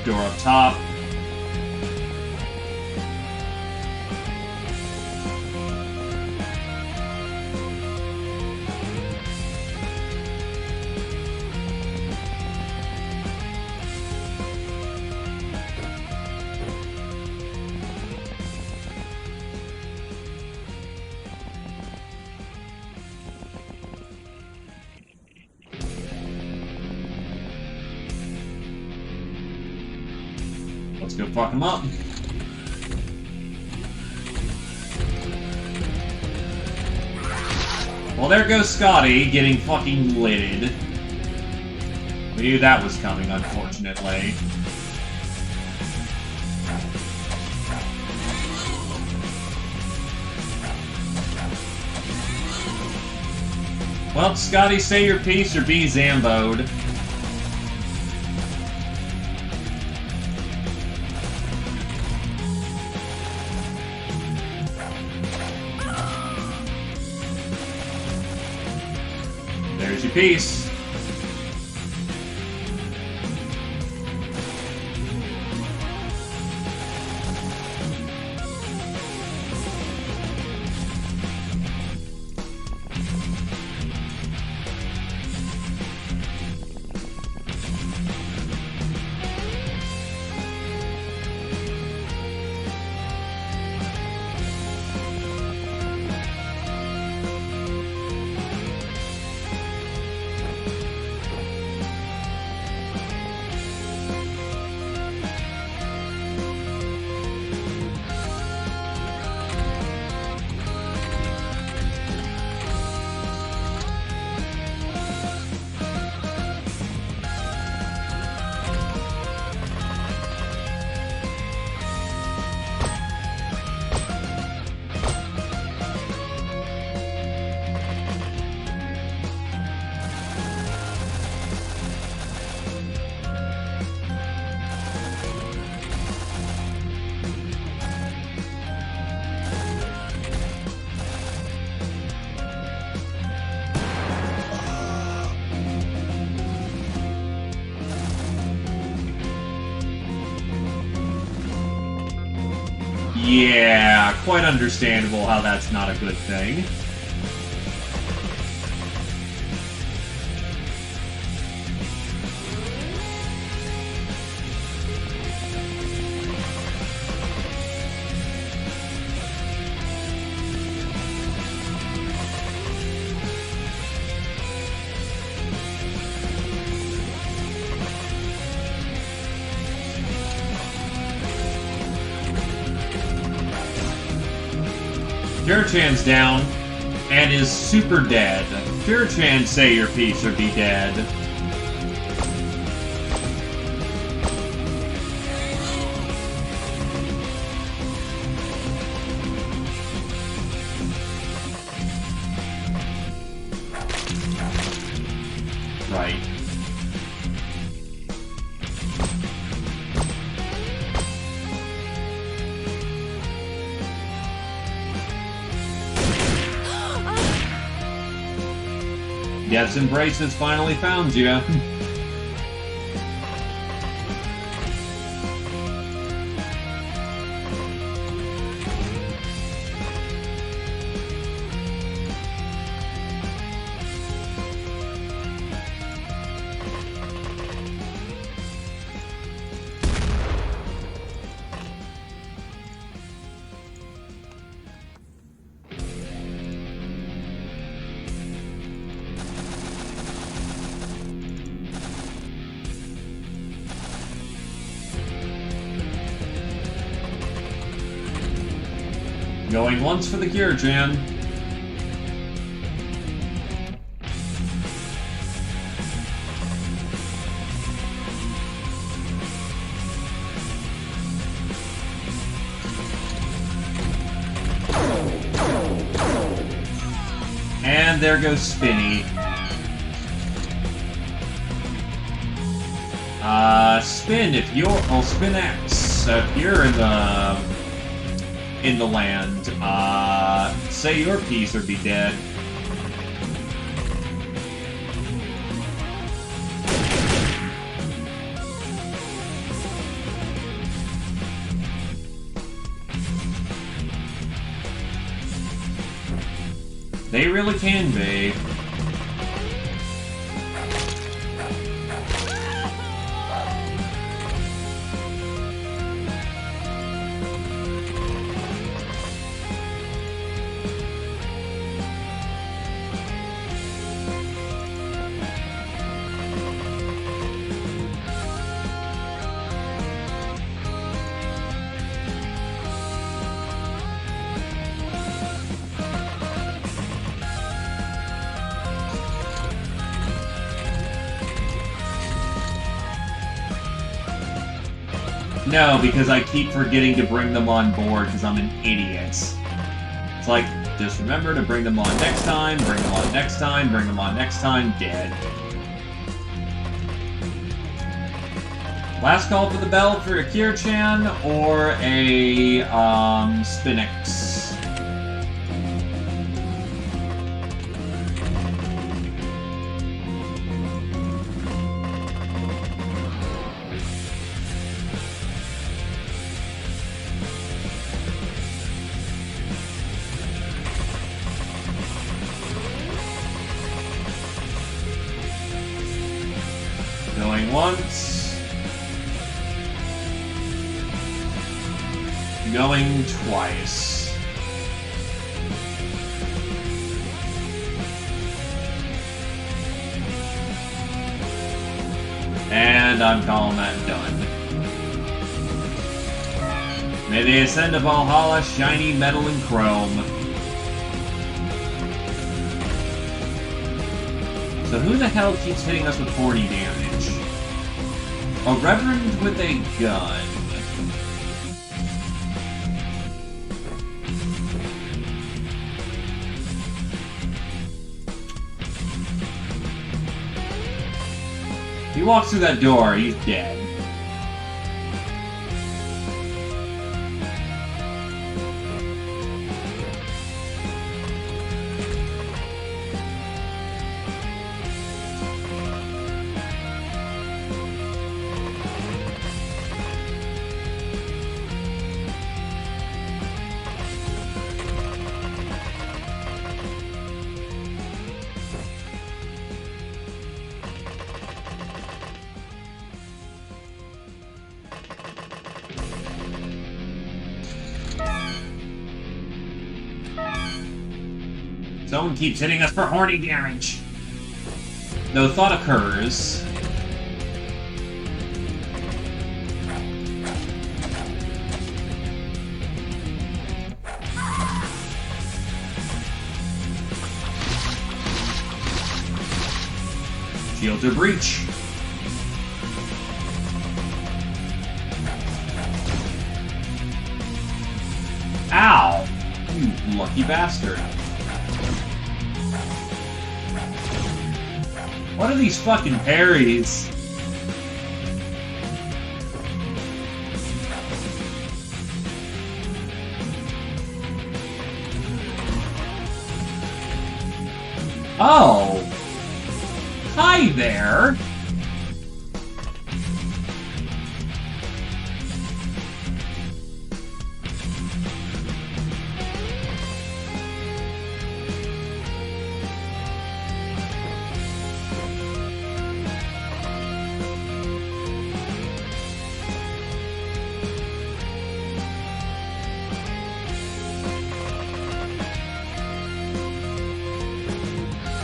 door up top. Let's go fuck him up. Well, there goes Scotty, getting fucking lidded. We knew that was coming, unfortunately. Well, Scotty, say your piece or be Zamboed. There's your piece. Yeah, quite understandable how that's not a good thing. Xpiratez down and is super dead. Xpiratez, say your piece or be dead. Right. Yes, Embrace has finally found you. Going once for the Xpiratez. And there goes Spinny. Spin if you're... Oh, Spin X. If you're in the land, say your piece or be dead. They really can be. No, because I keep forgetting to bring them on board because I'm an idiot. It's like, just remember to bring them on next time, bring them on next time, bring them on next time, dead. Last call for the bell for Akira-chan or a, Spinix. Going once. Going twice. And I'm calling that done. May they ascend to Valhalla, shiny metal and chrome. So who the hell keeps hitting us with horny damage? A Reverend with a gun. He walks through that door, he's dead. Someone keeps hitting us for horny damage. No thought occurs. Shields are breach. Ow! You lucky bastard. What are these fucking parries? Oh! Hi there!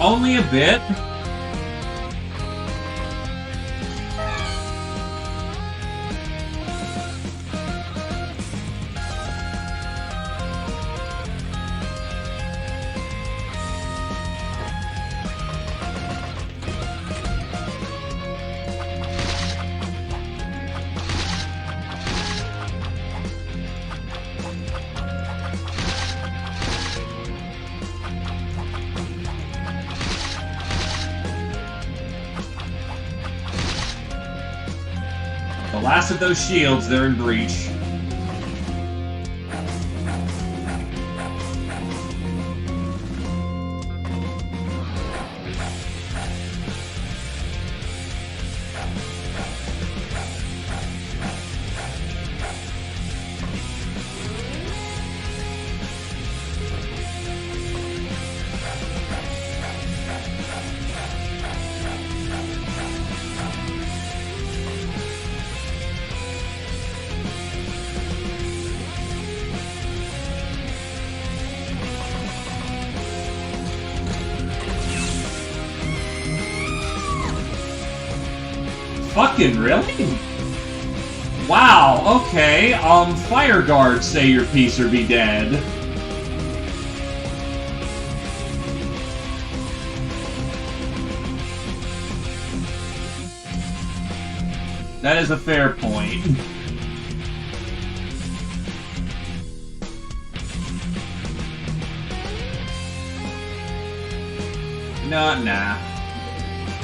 Only a bit. The last of those shields, they're in breach. fucking really? Wow, okay. Fire guard, say your piece or be dead. That is a fair point. No, nah.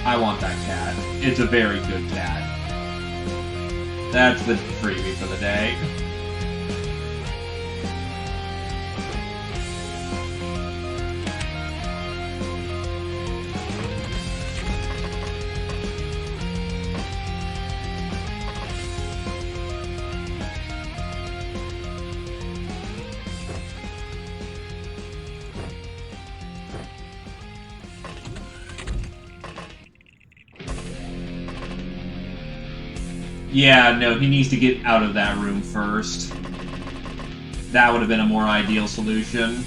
I want that cat. It's a very good cat. That's the freebie for the day. Yeah, no, he needs to get out of that room first. That would have been a more ideal solution.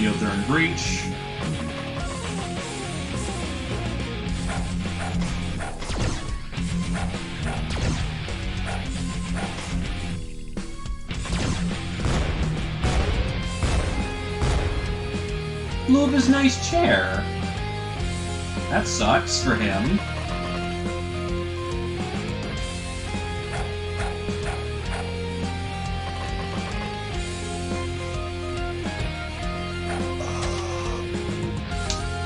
Shields are in breach. Blew up his nice chair. That sucks for him.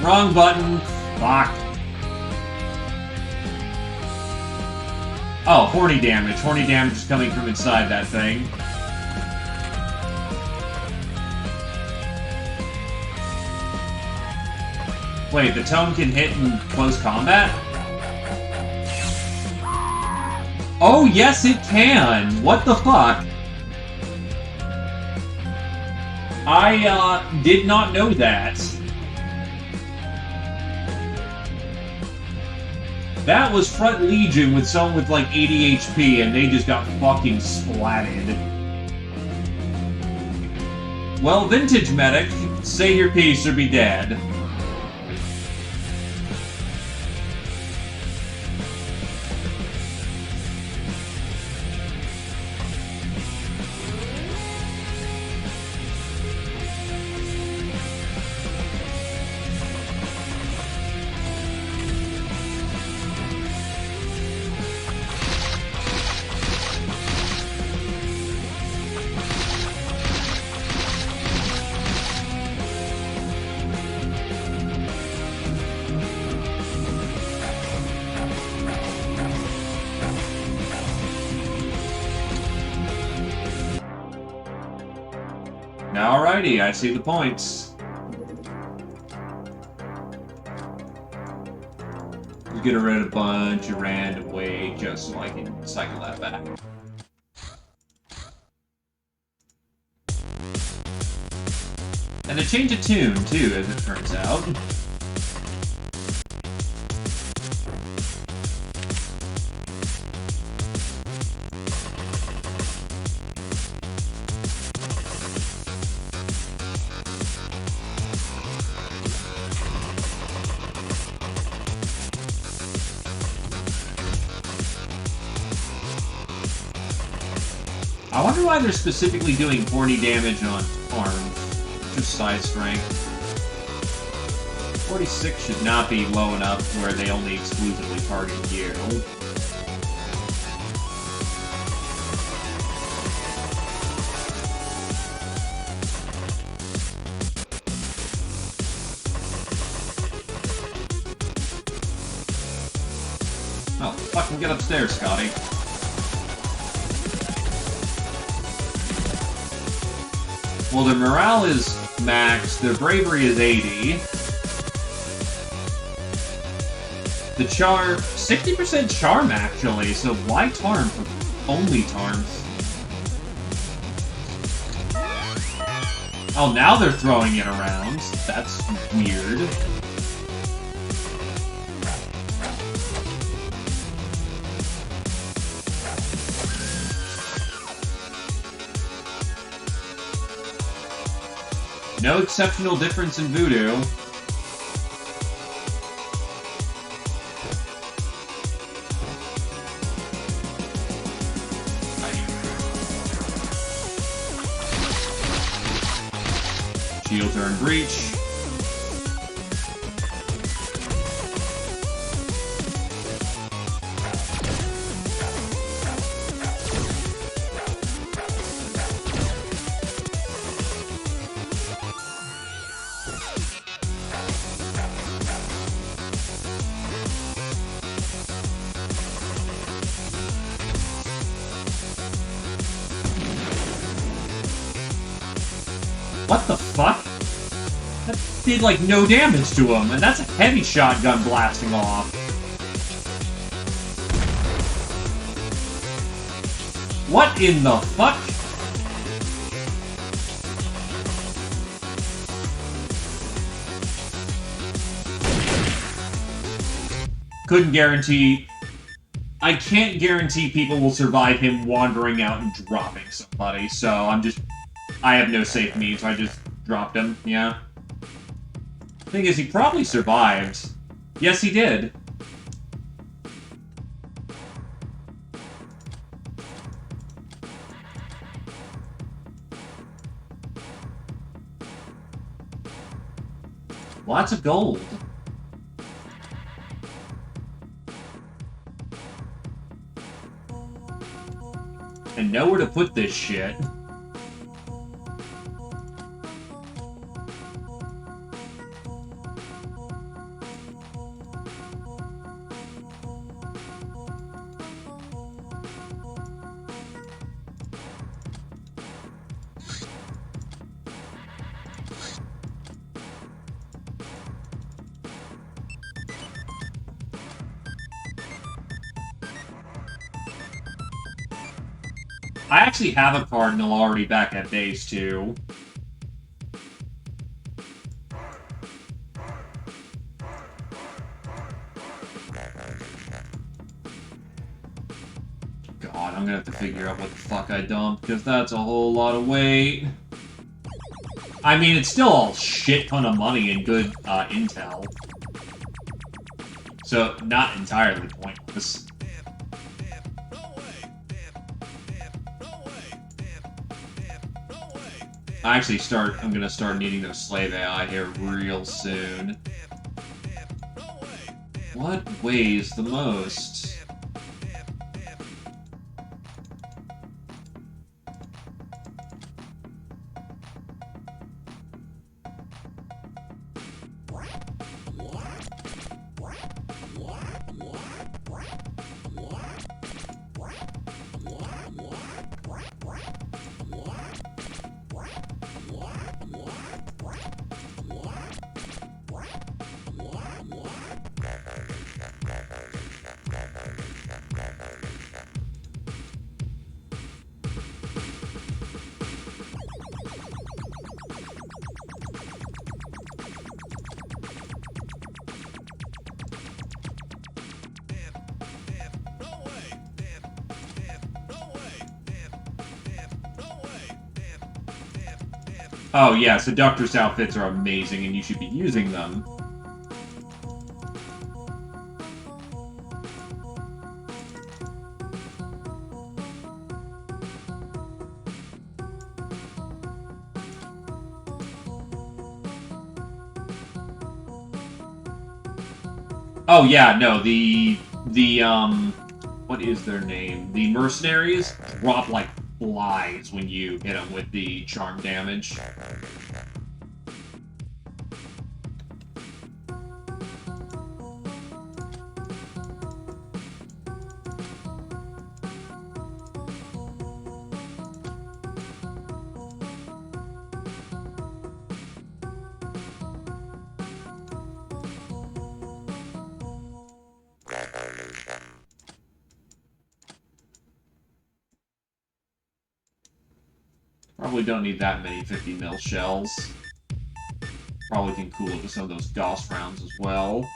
Wrong button. Fuck. Oh, horny damage. Horny damage is coming from inside that thing. Wait, the tome can hit in close combat? Oh, yes, it can! What the fuck? I, did not know that. That was Front Legion with someone with like 80 HP and they just got fucking splatted. Well, Vintage Medic, say your piece or be dead. Alrighty, I see the points. Just get rid of a bunch of random weight just so I can cycle that back. And a change of tune, too, as it turns out. I wonder why they're specifically doing horny damage on arms. Just side strength. 46 should not be low enough where they only exclusively target you. Oh, fucking get upstairs, Scotty. Well, their morale is max, their bravery is 80. The charm, 60% charm actually, so why Tarm? Only Tarms. Oh, now they're throwing it around. That's weird. No exceptional difference in Voodoo. Shield turn breach. What the fuck? That did, like, no damage to him, and that's a heavy shotgun blasting off. What in the fuck? Couldn't guarantee... I can't guarantee people will survive him wandering out and dropping somebody, so I'm just... I have no safe means, so I just dropped him, yeah. Thing is, he probably survived. Yes, he did. Lots of gold. And nowhere to put this shit. I actually have a Cardinal already back at base, too. God, I'm gonna have to figure out what the fuck I dumped, because that's a whole lot of weight. I mean, it's still a shit ton of money and good intel. So, not entirely pointless. I'm gonna start needing those slave AI here real soon. What weighs the most? Oh yeah, Seductress outfits are amazing and you should be using them. Oh yeah, no, what is their name? The mercenaries drop like flies when you hit them with the charm damage. probably don't need that many 50 mil shells. Probably can cool it with some of those Gauss rounds as well.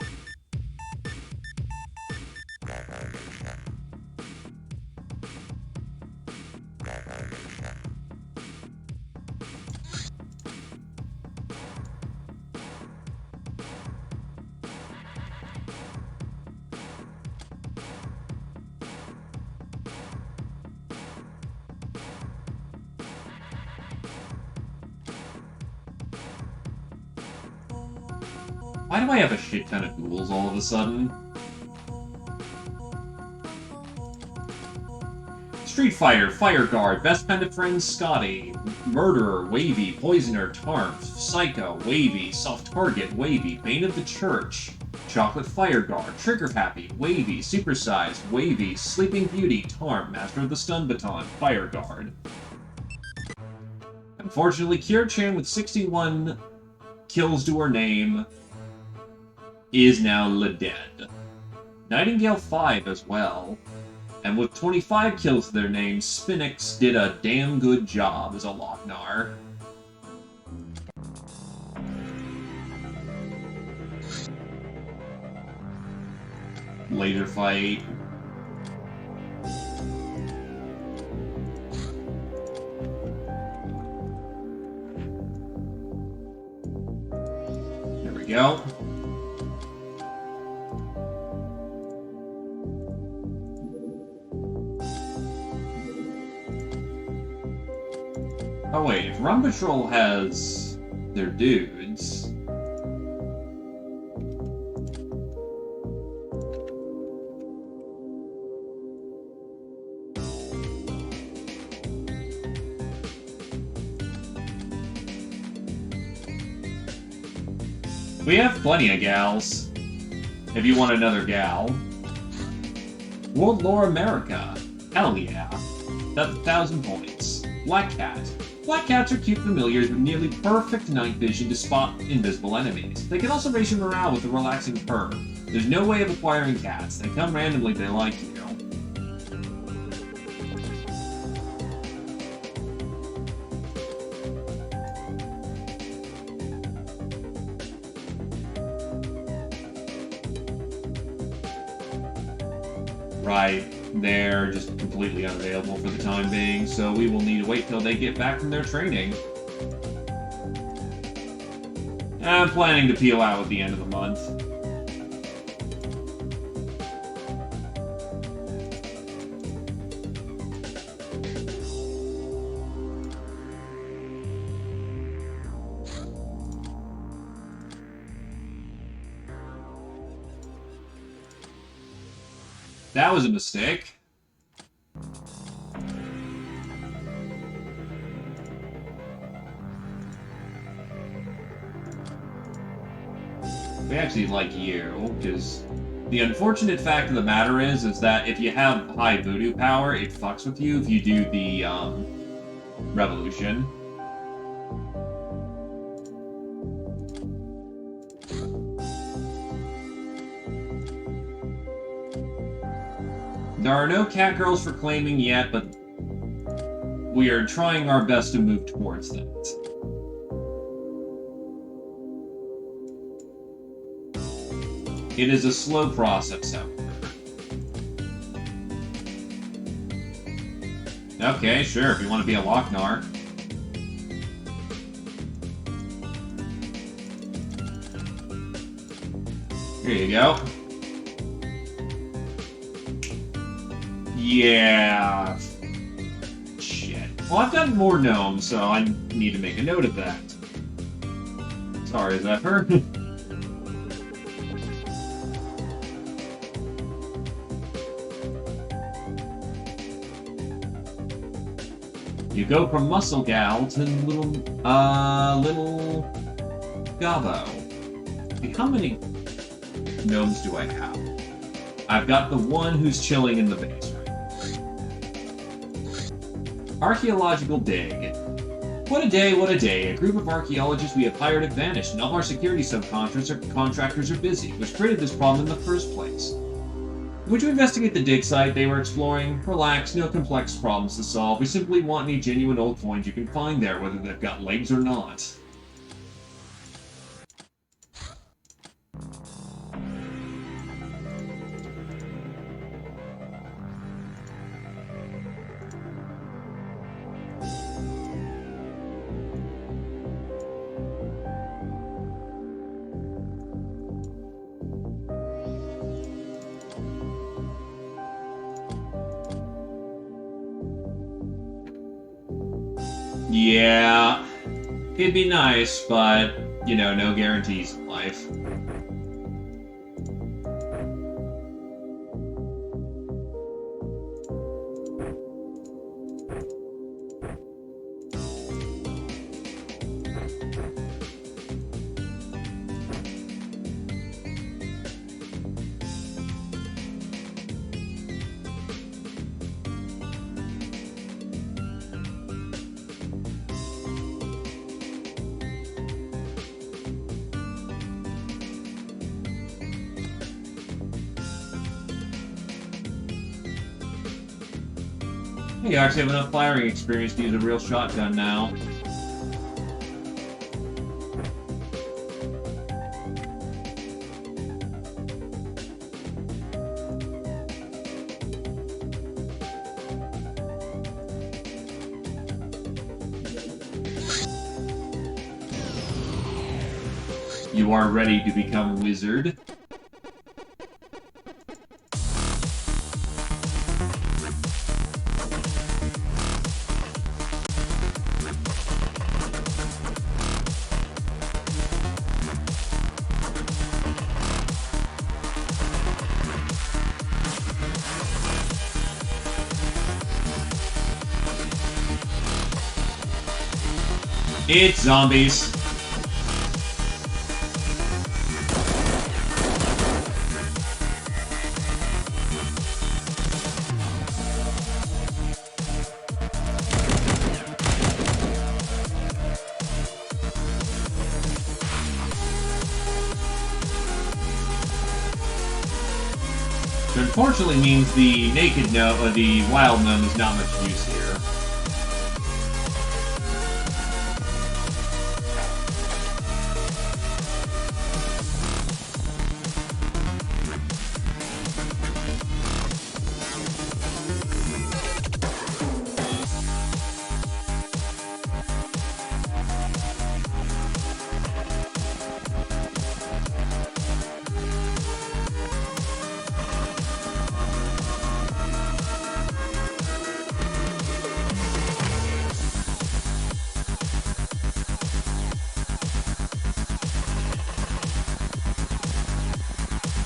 Why do I have a shit ton of ghouls all of a sudden? Street Fighter, Fire Guard, Best Panda Friend, Scotty, Murderer, Wavy, Poisoner, Tarf, Psycho, Wavy, Soft Target, Wavy, Bane of the Church, Chocolate Fire Guard, Trigger Happy, Wavy, Supersized, Wavy, Sleeping Beauty, Tarm, Master of the Stun Baton, Fire Guard. Unfortunately, Kira-chan with 61 kills to her name is now dead. Nightingale 5 as well. And with 25 kills to their name, Spinix did a damn good job as a Lochnar. Later fight. There we go. Oh wait, if Rum Patrol has their dudes... We have plenty of gals, if you want another gal. World Lore America. Hell yeah. That's 1,000 points. Black Cat. Black cats are cute familiars with nearly perfect night vision to spot invisible enemies. They can also raise your morale with a relaxing purr. There's no way of acquiring cats. They come randomly if they like you. Right. They're just completely unavailable for the time being, so we will need to wait till they get back from their training. I'm planning to peel out at the end of the month. That was a mistake. We actually like you, because the unfortunate fact of the matter is that if you have high voodoo power, it fucks with you if you do the, revolution. There are no cat girls for claiming yet, but we are trying our best to move towards that. It is a slow process, however. Okay, sure, if you want to be a Lochnar. Here you go. Yeah. Shit. Well, I've got more gnomes, so I need to make a note of that. Sorry, is that her? You go from Muscle Gal to little Gavo. How many gnomes do I have? I've got the one who's chilling in the base. Archaeological dig. What a day, what a day. A group of archaeologists we have hired have vanished, and all our security subcontractors are busy, which created this problem in the first place. Would you investigate the dig site they were exploring? Relax, no complex problems to solve. We simply want any genuine old coins you can find there, whether they've got legs or not. Yeah, it'd be nice, but, you know, no guarantees in life. You actually have enough firing experience to use a real shotgun now. You are ready to become a wizard. It's zombies. Which unfortunately means the naked gnome, or the wild gnome, is not much use here.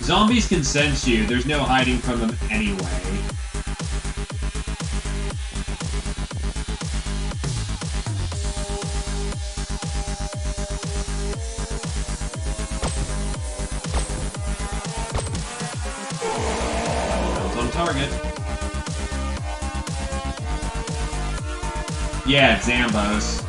Zombies can sense you. There's no hiding from them anyway. That's on target. Yeah, it's Zambos.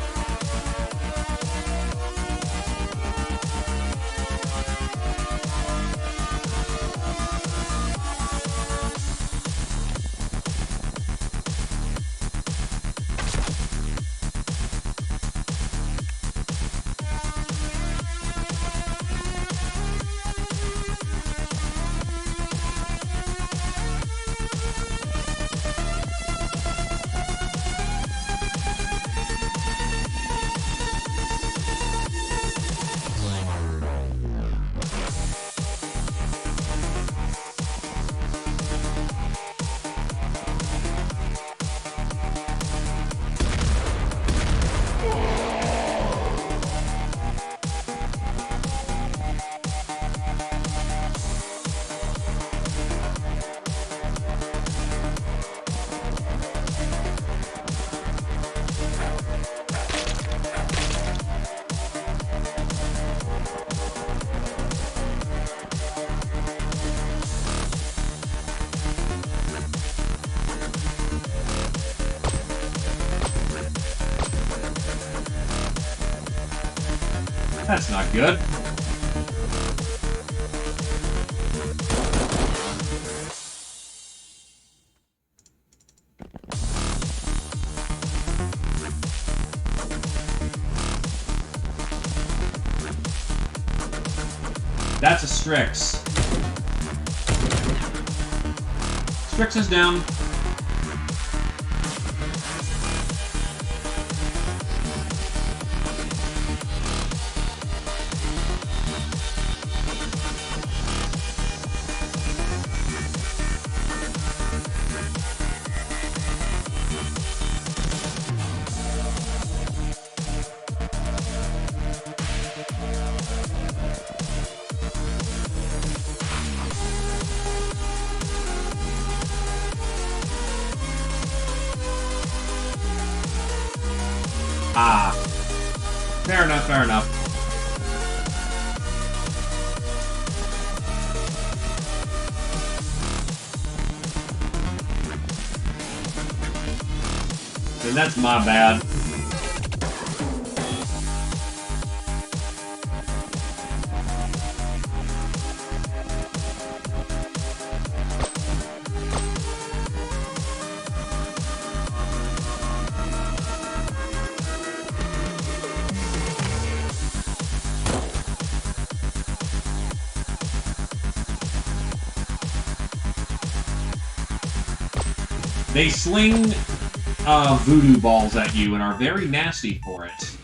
That's not good. That's a Strix. Strix is down. Ah. Fair enough, fair enough. And that's my bad. They sling voodoo balls at you and are very nasty for it.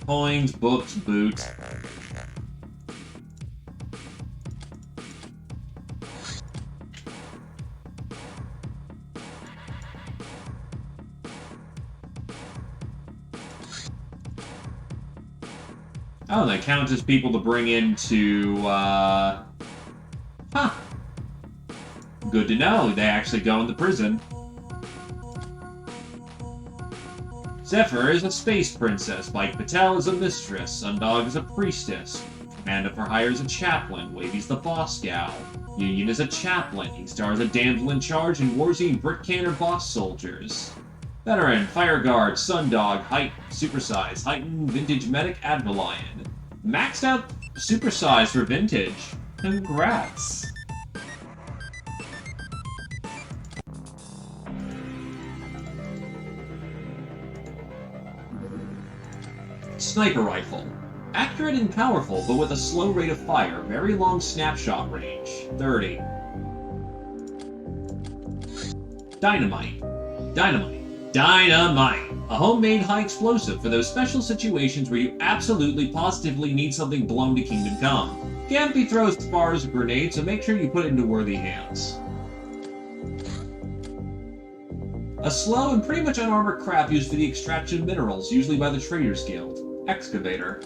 Coins, books, boots. Oh, they count as people to bring into, Huh. Good to know, they actually go into prison. Zephyr is a space princess, Mike Patel is a mistress, Sundog is a priestess, Amanda for Hire is a chaplain, Wavy's the boss gal, Union is a chaplain, E-Star is a damsel in charge, and Warzy and Britcan are boss soldiers. Veteran, Fire Guard, Sundog, Height, Supersize, Heightened, Vintage Medic, Advalion. Maxed out Supersize for Vintage. Congrats. Sniper Rifle. Accurate and powerful, but with a slow rate of fire. Very long snapshot range. 30. Dynamite. Dynamite! A homemade high explosive for those special situations where you absolutely positively need something blown to Kingdom Come. Can't be thrown as far as a grenade, so make sure you put it into worthy hands. A slow and pretty much unarmored craft used for the extraction of minerals, usually by the Traders Guild. Excavator.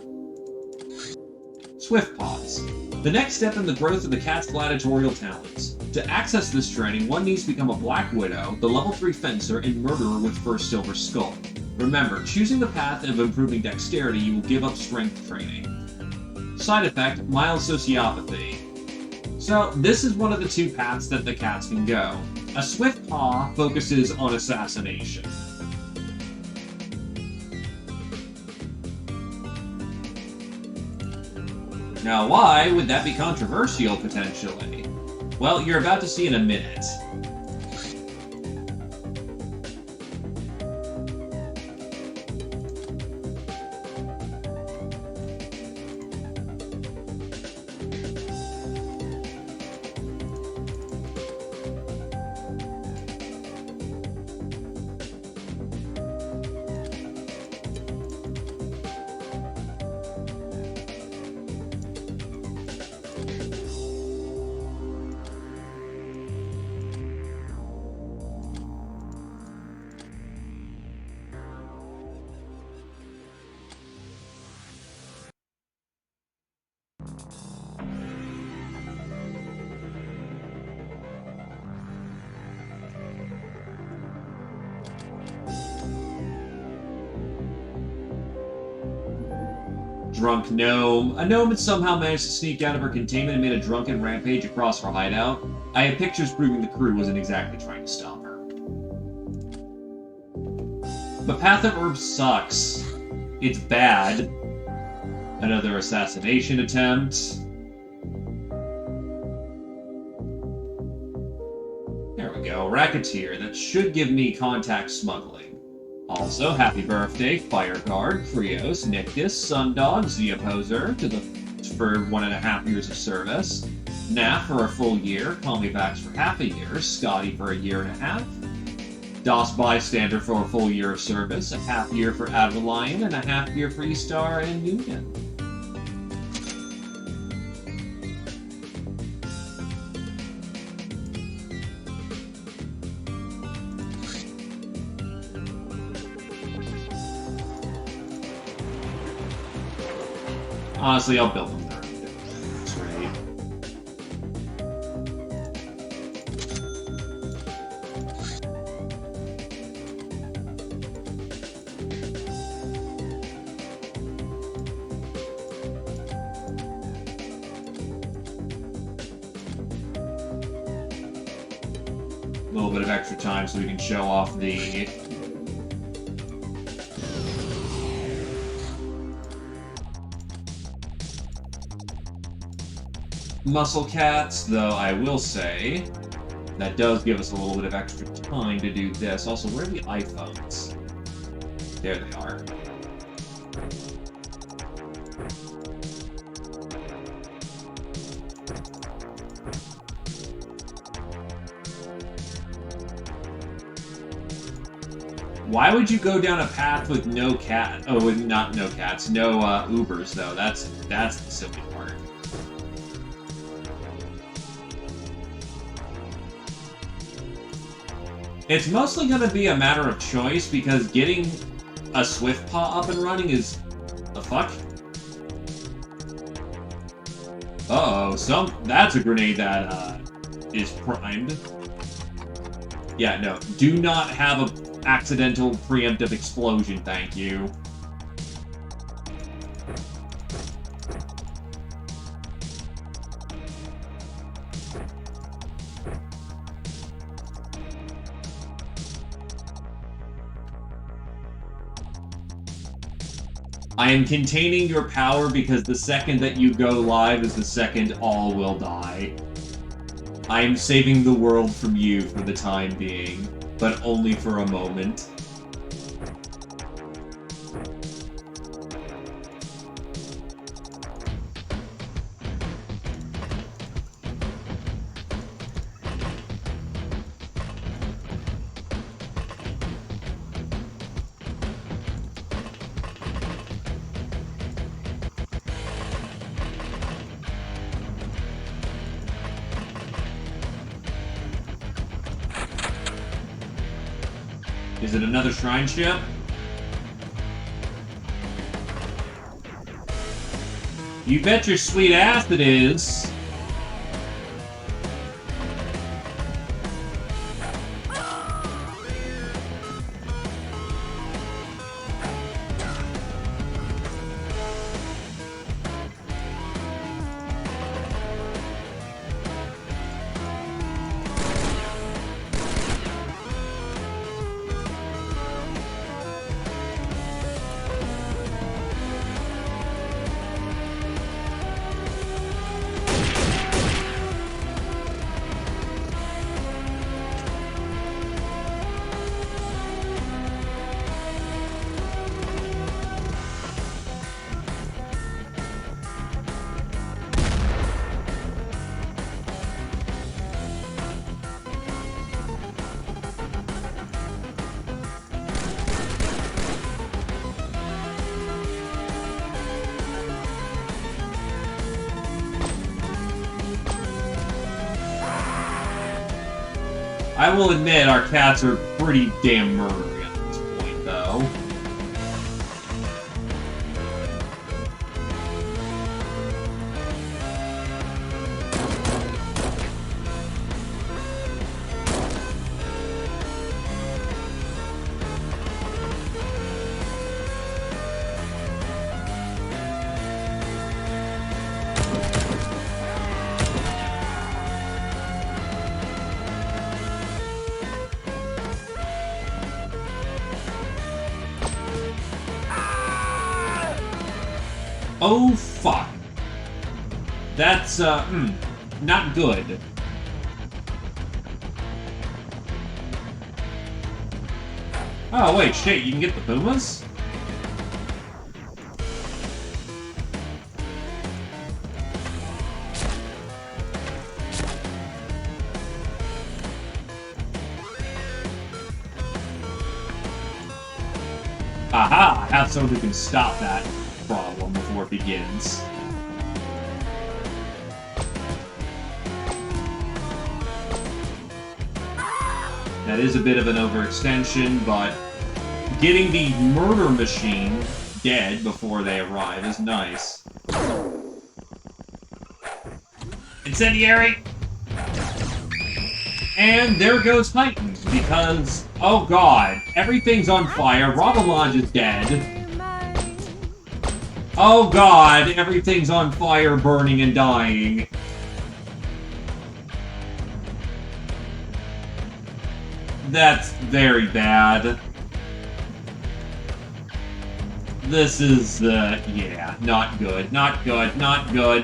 Swift Paws. The next step in the growth of the cat's gladiatorial talents. To access this training, one needs to become a Black Widow, the level 3 fencer, and murderer with first Silver Skull. Remember, choosing the path of improving dexterity, you will give up strength training. Side effect, mild sociopathy. So, this is one of the two paths that the cats can go. A Swift Paw focuses on assassination. Now, why would that be controversial, potentially? Well, you're about to see in a minute. Drunk gnome. A gnome had somehow managed to sneak out of her containment and made a drunken rampage across her hideout. I have pictures proving the crew wasn't exactly trying to stop her. But Path of Herbs sucks. It's bad. Another assassination attempt. There we go. General Racketeer that should give me contact smuggling. Also, happy birthday, Fireguard, Krios, Nictus, Sundog, The Opposer, for 1.5 years of service. Naf for a full year, Call Me Backs for half a year, Scotty for a year and a half, DOS Bystander for a full year of service, a half year for Adelion, and a half year for E-Star and Union. Honestly, I'll build them there. That's right. A little bit of extra time so we can show off the Muscle Cats, though I will say that does give us a little bit of extra time to do this. Also, where are the iPhones? There they are. Why would you go down a path with no cat? Oh, with not no cats, no Ubers though. That's the silly part. It's mostly going to be a matter of choice, because getting a Swift Paw up and running is... the fuck? Uh-oh, that's a grenade that, is primed. Yeah, no, do not have a accidental preemptive explosion, thank you. I am containing your power because the second that you go live is the second all will die. I am saving the world from you for the time being, but only for a moment. Is it another shrine ship? You bet your sweet ass it is. I will admit, our cats are pretty damn murdery at this point, though. Oh, fuck. That's, not good. Oh, wait, shit, you can get the Pumas? Aha! I have someone who can stop that problem before it begins. That is a bit of an overextension, but getting the murder machine dead before they arrive is nice. Incendiary! And there goes Titan, because, oh god, everything's on fire, Rabalange is dead. Oh god, everything's on fire, burning and dying. That's very bad. This is, yeah, not good, not good, not good.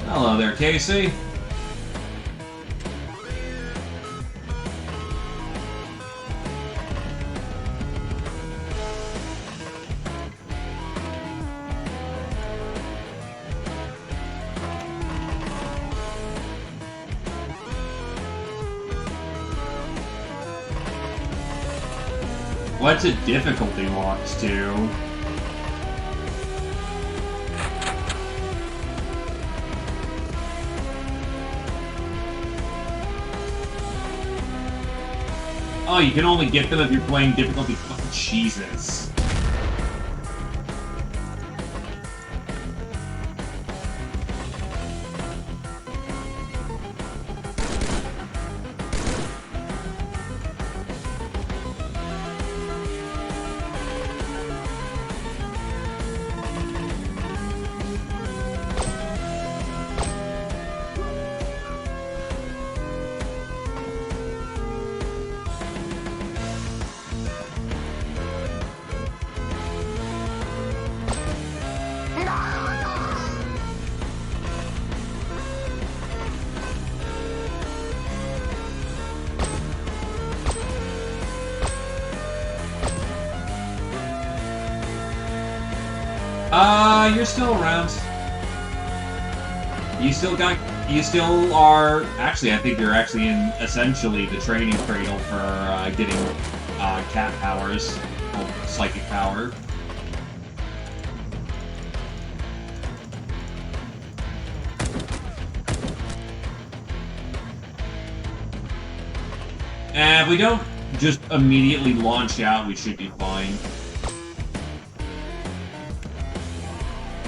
Hello there, Casey. What's it difficulty locks to? Oh, you can only get them if you're playing difficulty. Oh, Jesus. You're still around. You still are, actually, I think you're actually in, essentially, the training cradle for, getting, cat powers, or psychic power. And if we don't just immediately launch out, we should be fine.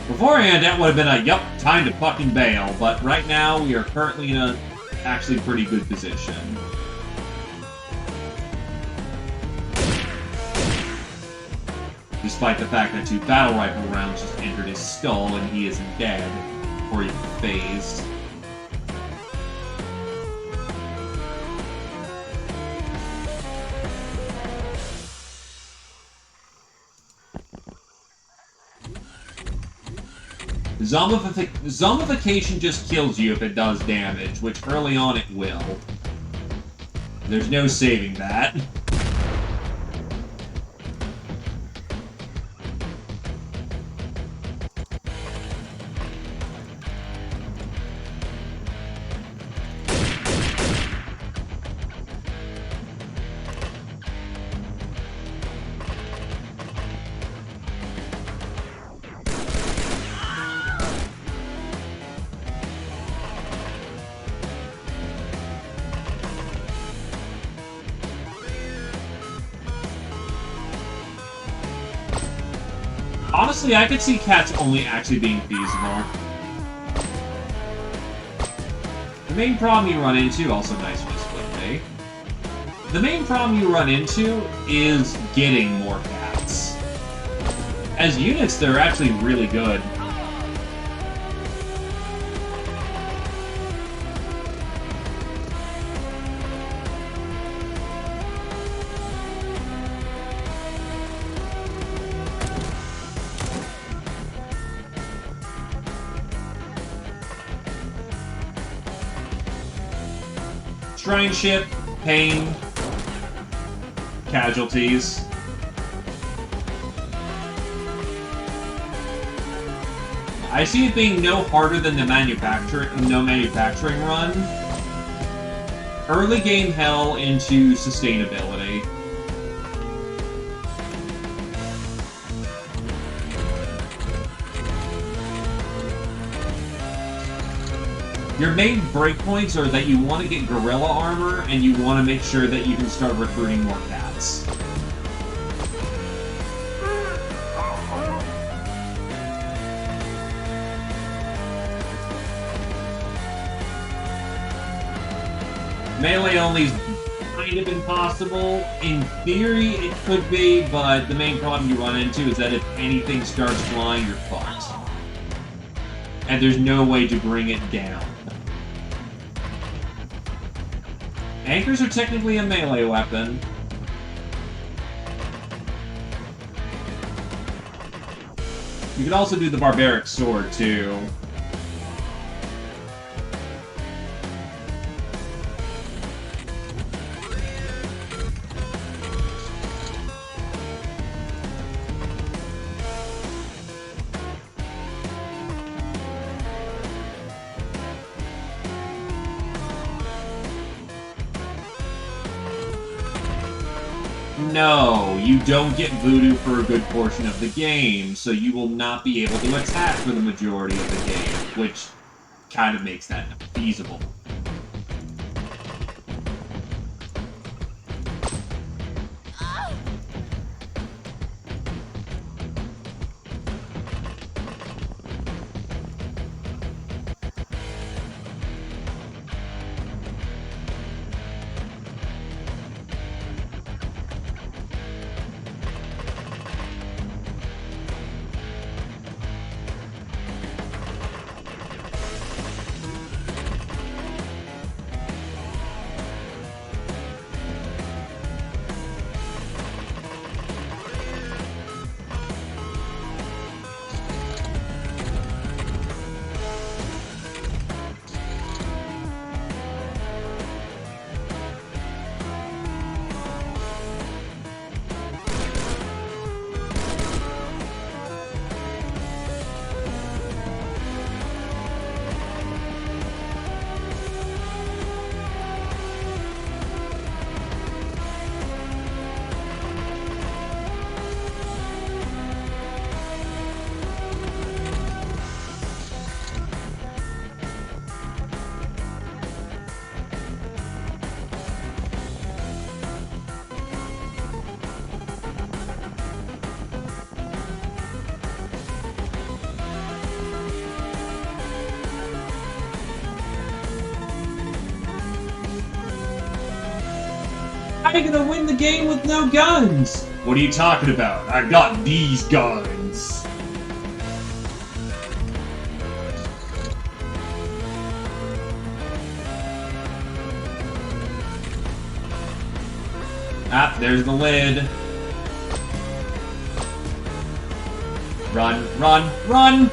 Beforehand, that would have been a, yup, time to fucking bail, but right now, we are currently in a actually pretty good position. Despite the fact that 2 battle rifle rounds just entered his skull and he isn't dead, or even phased. Zombification just kills you if it does damage, which early on it will. There's no saving that. Honestly, I could see cats only actually being feasible. The main problem you run into, also nice with split day. The main problem you run into is getting more cats. As units, they're actually really good. Shrine ship, pain, casualties. I see it being no harder than the manufacturing run. Early game hell into sustainability. Your main breakpoints are that you want to get gorilla armor and you want to make sure that you can start recruiting more cats. Melee only is kind of impossible. In theory, it could be, but the main problem you run into is that if anything starts flying, you're fucked. And there's no way to bring it down. Anchors are technically a melee weapon. You could also do the barbaric sword, too. No, you don't get voodoo for a good portion of the game, so you will not be able to attack for the majority of the game, which kind of makes that feasible. How are you gonna win the game with no guns? What are you talking about? I got these guns. Ah, there's the lid. Run, run, run!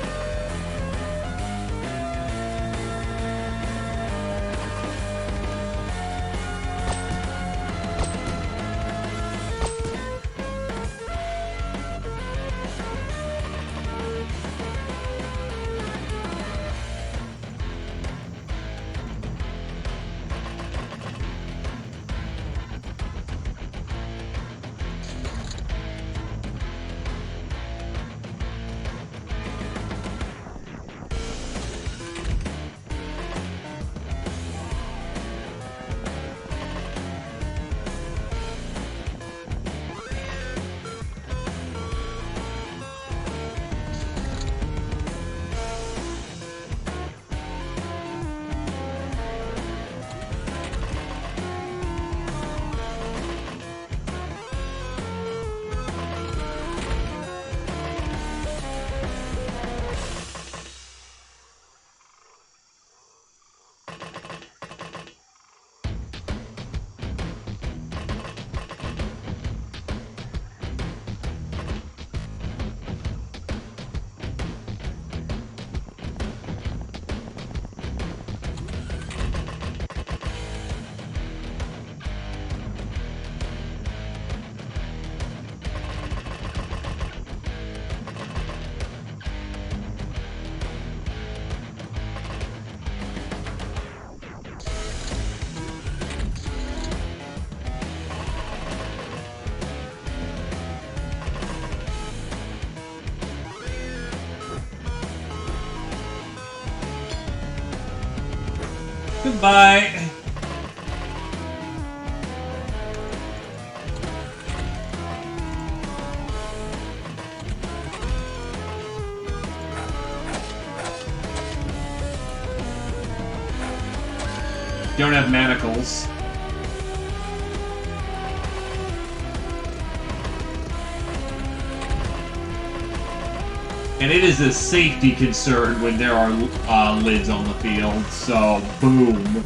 Goodbye. Don't have manacles. And it is a safety concern when there are lids on the field, so boom.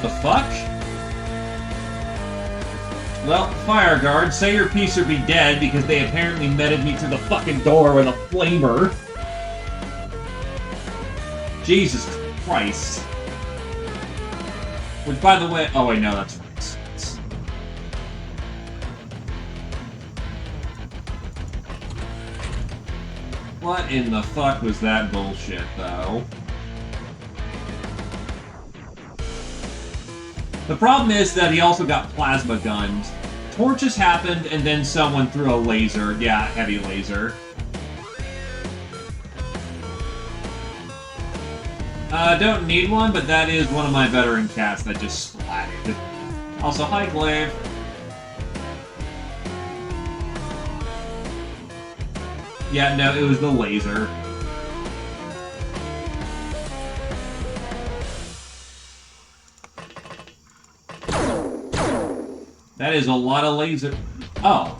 The fuck? Well, fire guard, say your piece or be dead, because they apparently meted me to the fucking door with a flamer. Jesus Christ. Which, by the way... Oh, wait, no, that's right. What in the fuck was that bullshit, though? The problem is that he also got plasma gunned. Torches happened, and then someone threw a laser. Yeah, heavy laser. Don't need one, but that is one of my veteran cats that just splatted. Also, hi, Glaive. Yeah, no, it was the laser. That is a lot of laser... Oh.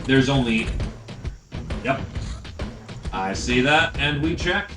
There's only... Yep. I see that, and we check.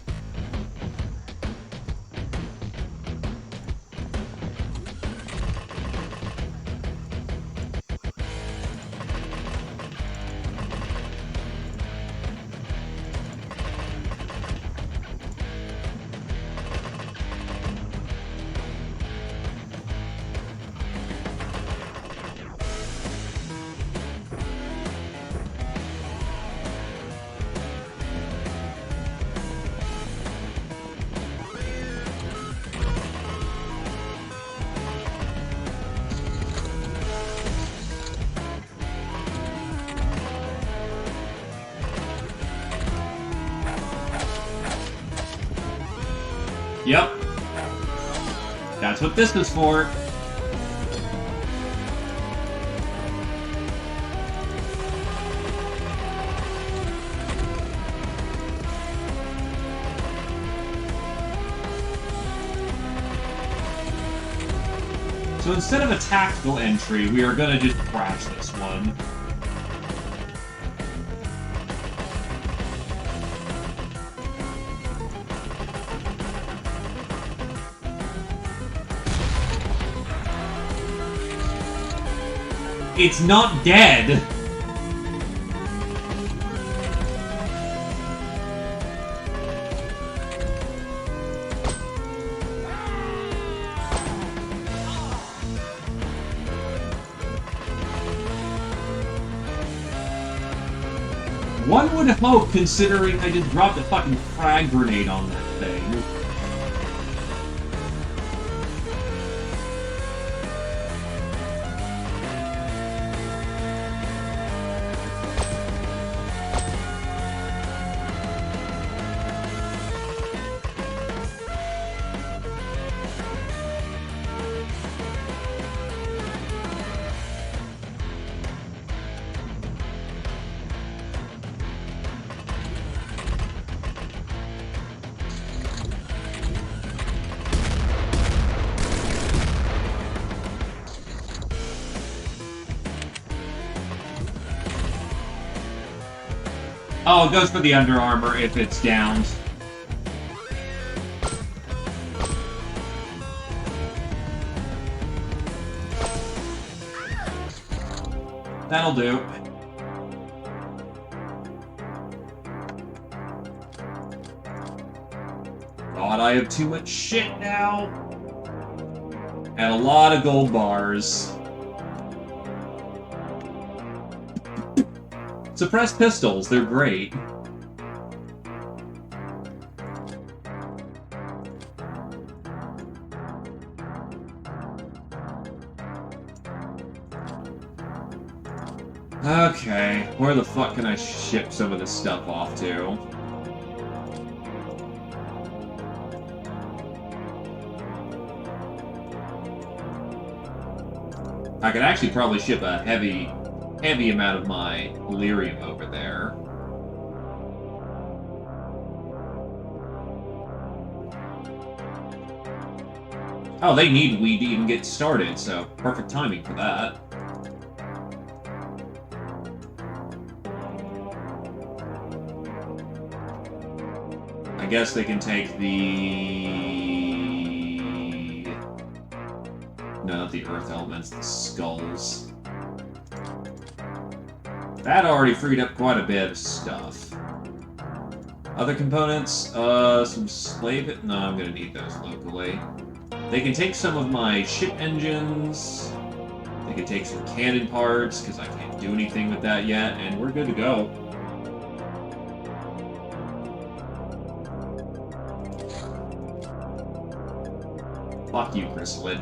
Yep. That's what this is for. So instead of a tactical entry, we are gonna just crash this one. It's not dead! One would hope, considering I just dropped a fucking frag grenade on that thing. Oh, it goes for the Under Armour if it's downed. That'll do. God, I have too much shit now. And a lot of gold bars. Suppressed pistols, they're great. Okay, where the fuck can I ship some of this stuff off to? I could actually probably ship a heavy amount of my Illyrium over there. Oh, they need weed to even get started, so perfect timing for that. I guess they can take the... No, not the earth elements, the skulls. That already freed up quite a bit of stuff. Other components, some slave... No, I'm gonna need those locally. They can take some of my ship engines. They can take some cannon parts, because I can't do anything with that yet, and we're good to go. Fuck you, Chrysalid.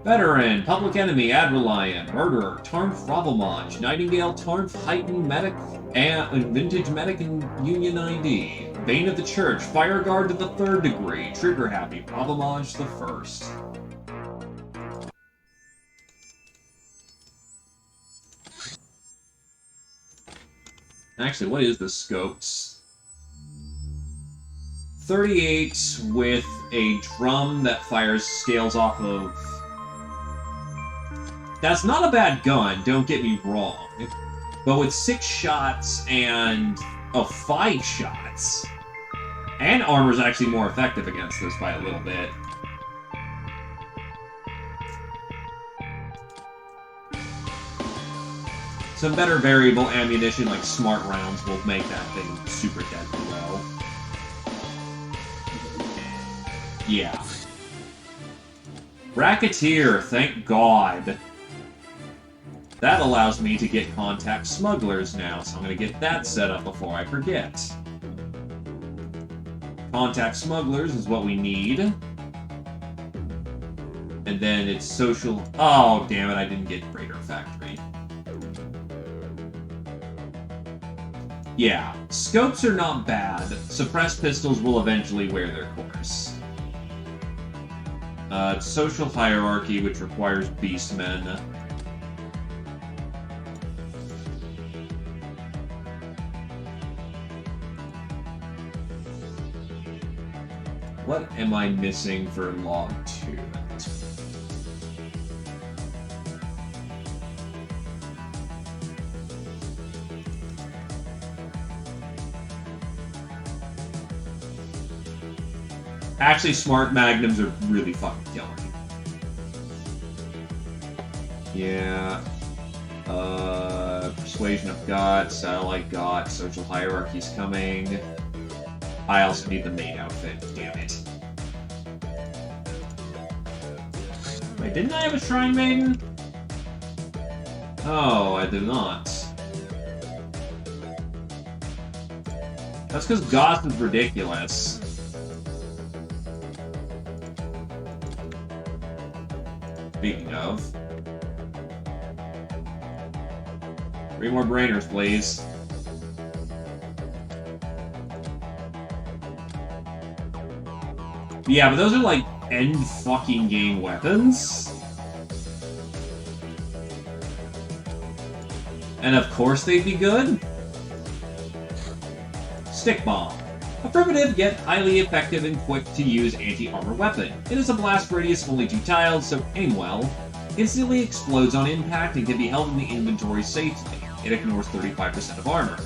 Veteran, Public Enemy, Adrelion, Murderer, Tarnf Ravelmaj, Nightingale, Tarnf, Heightened Medic, and Vintage Medic and Union ID. Bane of the Church, Fireguard to the 3rd degree, Trigger Happy, Ravelmaj the 1st. Actually, what is the scopes? 38 with a drum that fires scales off of... That's not a bad gun, don't get me wrong. But with 6 shots and... 5 shots... And armor's actually more effective against this by a little bit. Some better variable ammunition like smart rounds will make that thing super deadly though. Yeah. Racketeer, thank God. That allows me to get contact smugglers now, so I'm going to get that set up before I forget. Contact smugglers is what we need. And then it's social... Oh, damn it, I didn't get Raider Factory. Yeah, scopes are not bad. Suppressed pistols will eventually wear their course. Social hierarchy, which requires beastmen. What am I missing for log 2? Actually, smart magnums are really fucking killing. Yeah. Persuasion I've got, Satellite got, Social Hierarchy's coming. I also need the main outfit, damn it. Wait, didn't I have a Shrine Maiden? Oh, I did not. That's because Goth is ridiculous. Speaking of. 3 more brainers, please. Yeah, but those are like end fucking game weapons. And of course they'd be good. Stick Bomb. A primitive yet highly effective and quick to use anti-armor weapon. It has a blast radius of only 2 tiles, so aim well. Instantly explodes on impact and can be held in the inventory safely. It ignores 35% of armor.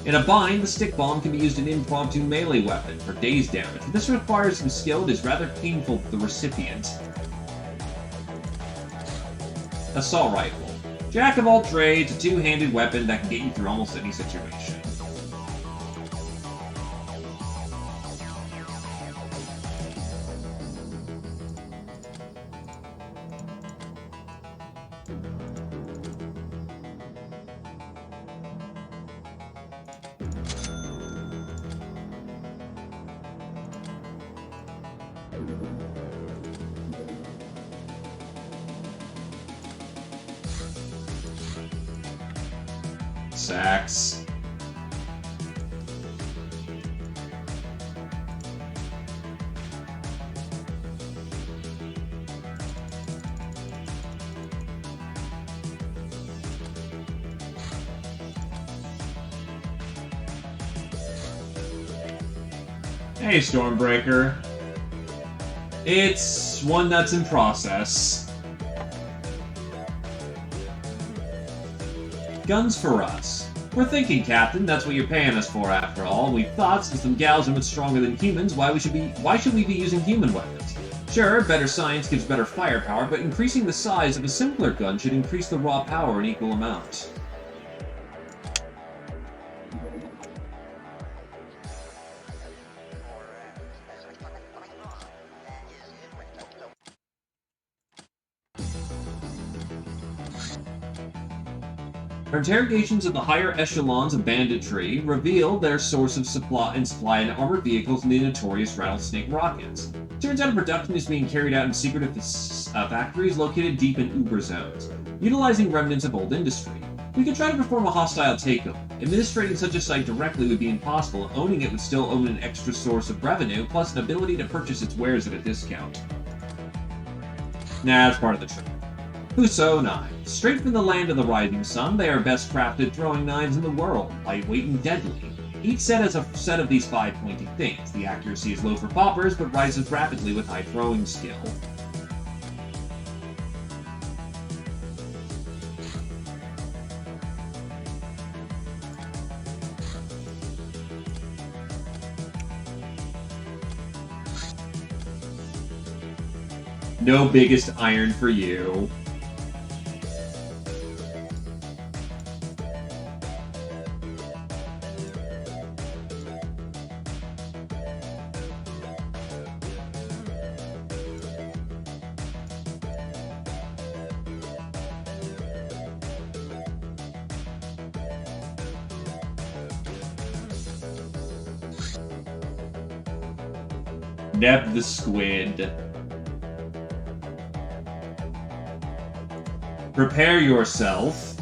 In a bind, the stick bomb can be used as an impromptu melee weapon for daze damage. But this requires some skill. It is rather painful for the recipient. Assault rifle. Jack of all trades, a two-handed weapon that can get you through almost any situation. Sacks. Hey, Stormbreaker. It's one that's in process. Guns for us. We're thinking, Captain, that's what you're paying us for after all. We've thought, since them gals are much stronger than humans, why should we be using human weapons? Sure, better science gives better firepower, but increasing the size of a simpler gun should increase the raw power in equal amounts. Our interrogations of the higher echelons of banditry reveal their source of supply in armored vehicles and the notorious rattlesnake rockets. Turns out production is being carried out in secretive factories located deep in Uber zones, utilizing remnants of old industry. We could try to perform a hostile takeover. Administrating such a site directly would be impossible. Owning it would still own an extra source of revenue, plus an ability to purchase its wares at a discount. Nah, that's part of the trick. Huso knives. Straight from the land of the rising sun, they are best crafted throwing knives in the world, lightweight and deadly. Each set has a set of these 5 pointy things. The accuracy is low for poppers, but rises rapidly with high throwing skill. No biggest iron for you. Neb the Squid. Prepare yourself.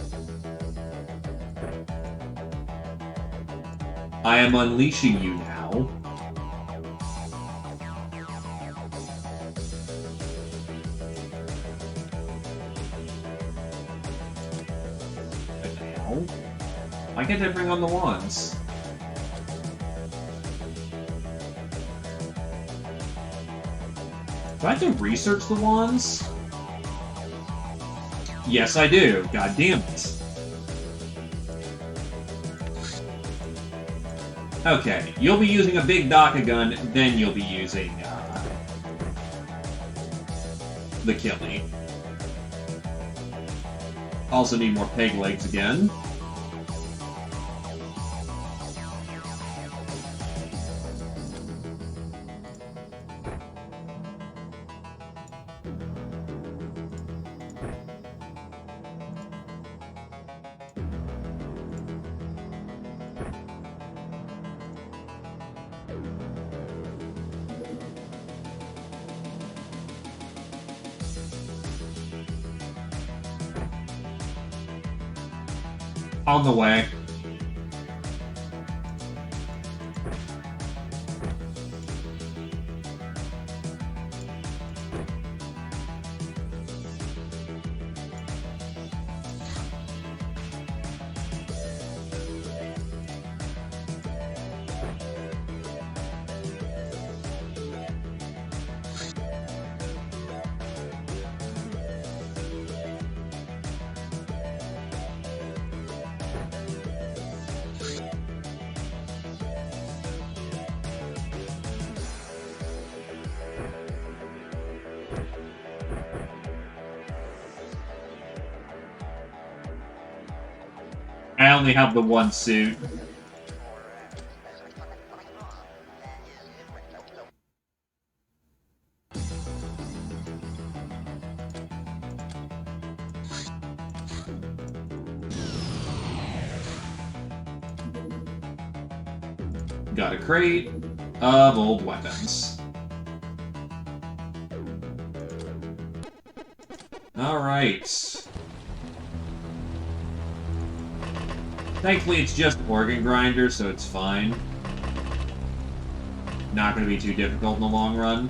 I am unleashing you now. What the hell? Why can't I bring on the wands? Do I have to research the wands? Yes, I do. God damn it. Okay, you'll be using a big Daka gun, then you'll be using the Killy. Also need more peg legs again. On the way. I only have the one suit. Got a crate of old weapons. Alright. Thankfully, it's just organ grinder, so it's fine. Not going to be too difficult in the long run.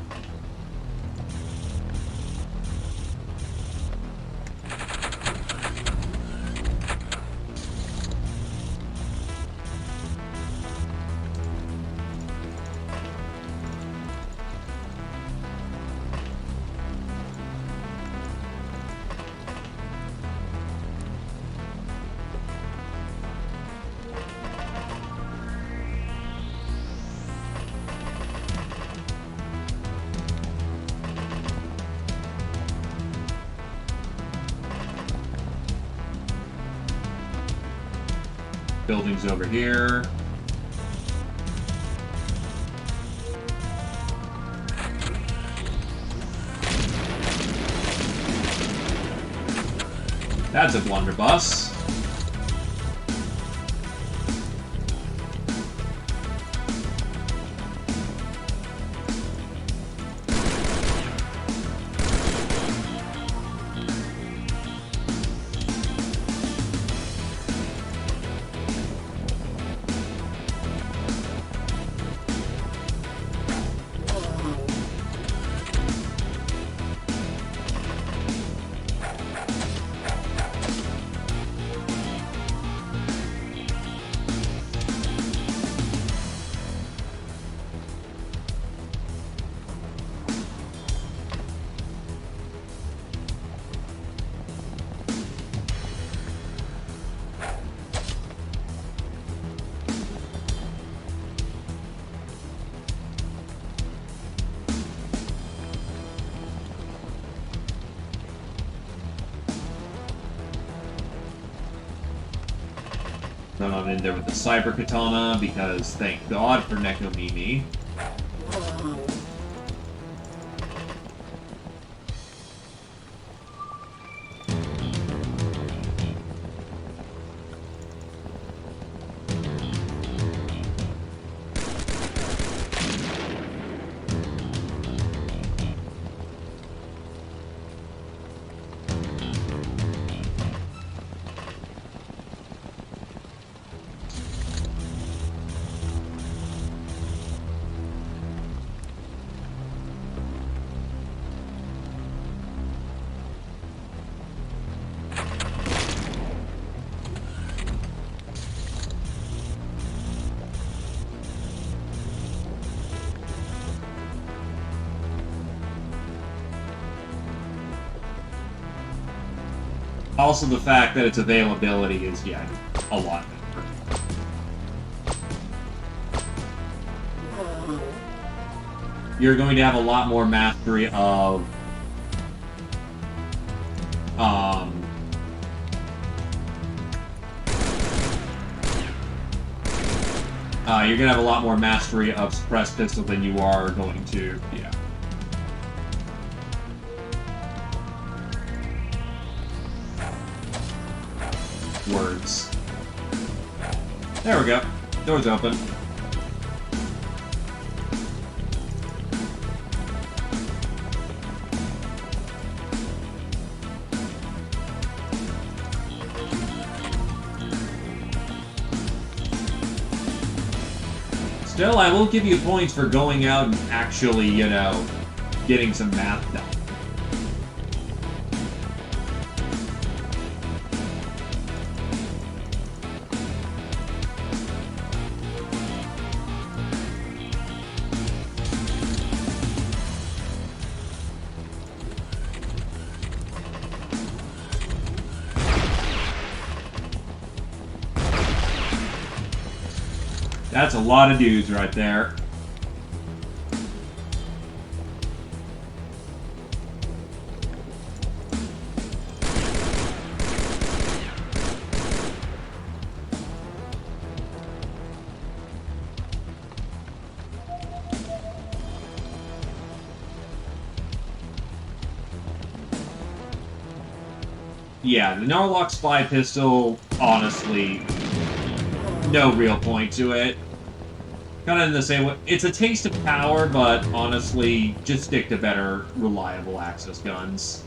Buildings over here. That's a blunderbuss. Run on in there with the cyber katana, because thank God for Nekomimi. Also, the fact that its availability is, yeah, a lot better. You're going to have a lot more mastery of you're gonna have a lot more mastery of suppressed pistol than you are going to, yeah. Words. There we go. Door's open. Still, I will give you points for going out and actually, you know, getting some math done. That's a lot of dudes right there. Yeah, the Narlock Spy Pistol, honestly, no real point to it. Kind of in the same way. It's a taste of power, but honestly, just stick to better, reliable access guns.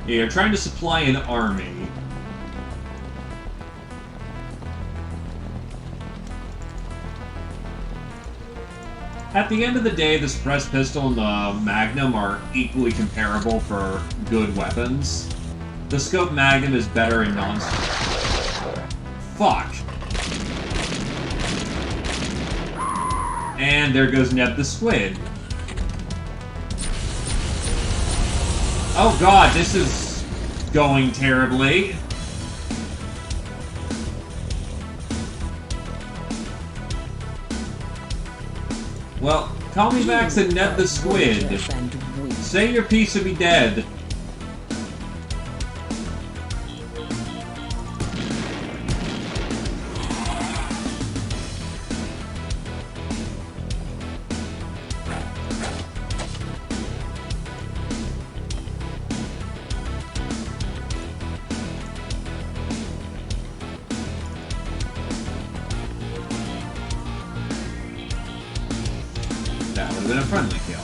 Yeah, you're trying to supply an army. At the end of the day, the suppressed pistol and the Magnum are equally comparable for good weapons. The scope Magnum is better in non- Fuck. And there goes Neb the Squid. Oh god, this is going terribly. Well, call me back and Neb the Squid. Say your piece to be dead. That would have been a friendly kill.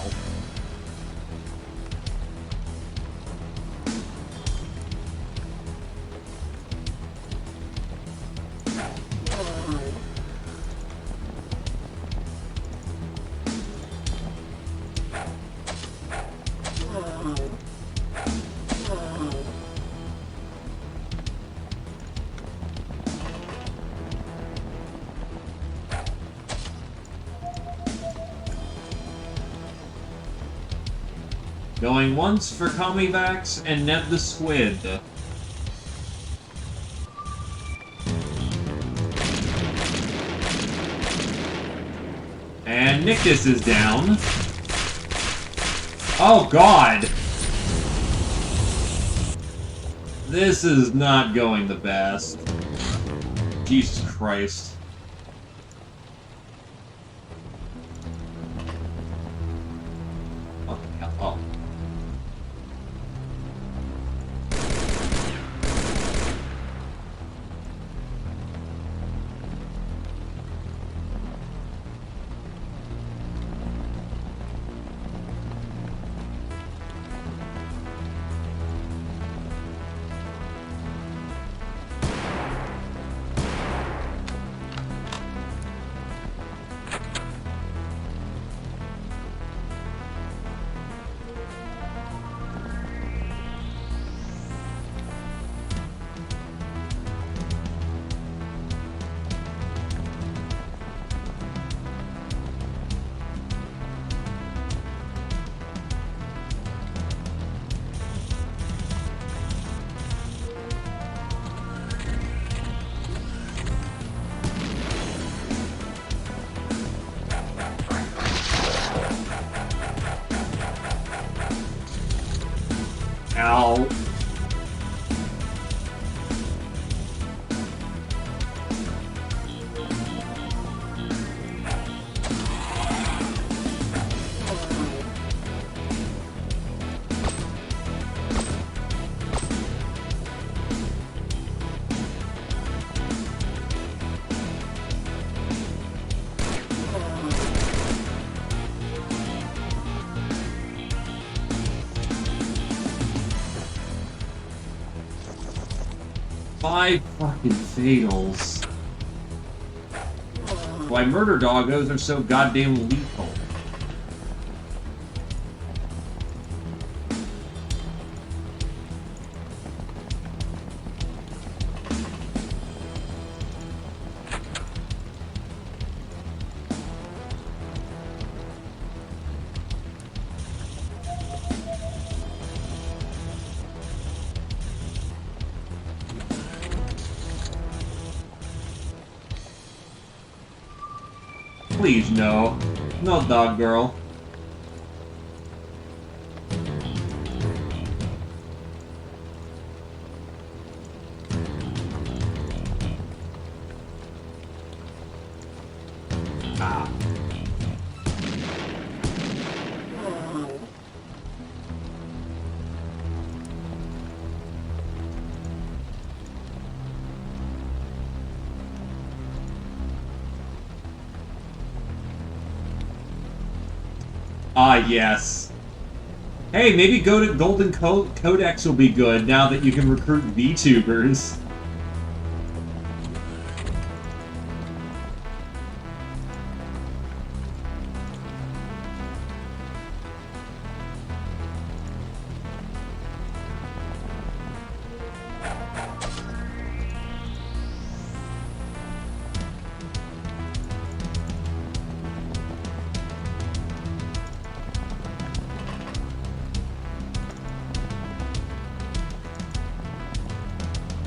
Going once for Commievax and Neb the Squid. And Nictus is down. Oh god! This is not going the best. Jesus Christ. What the hell? Oh. Ow. Five fucking fatals. Why murder doggos are so goddamn lethal. Please, no. No, dog girl. Ah. Ah, yes. Hey, maybe go to Golden Codex will be good now that you can recruit VTubers.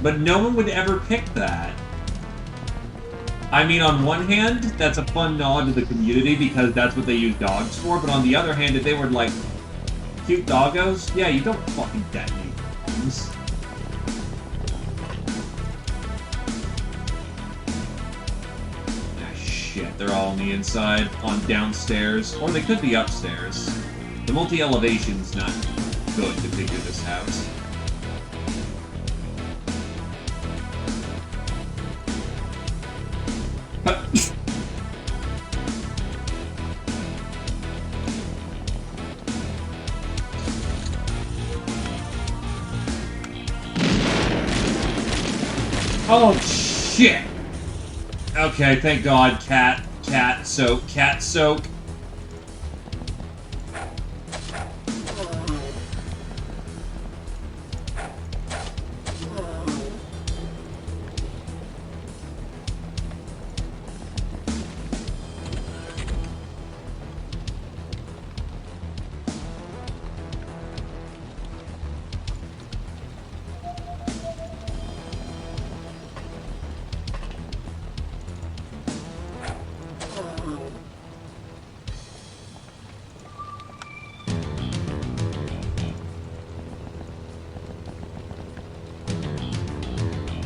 But no one would ever pick that. I mean, on one hand, that's a fun nod to the community because that's what they use dogs for, but on the other hand, if they were like, cute doggos, yeah, you don't fucking detonate bombs. Ah, shit, they're all on the inside, on downstairs, or they could be upstairs. The multi-elevation's not good to figure this out. Oh, shit! Okay, thank God, cat soak.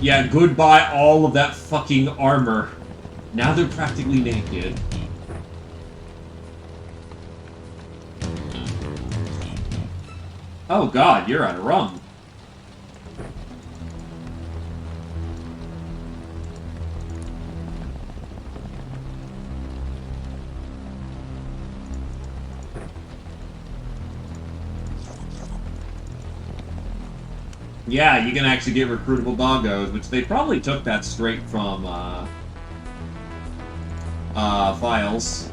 Yeah, goodbye all of that fucking armor. Now they're practically naked. Oh god, you're out of rum. Yeah, you can actually get recruitable doggos, which they probably took that straight from, files.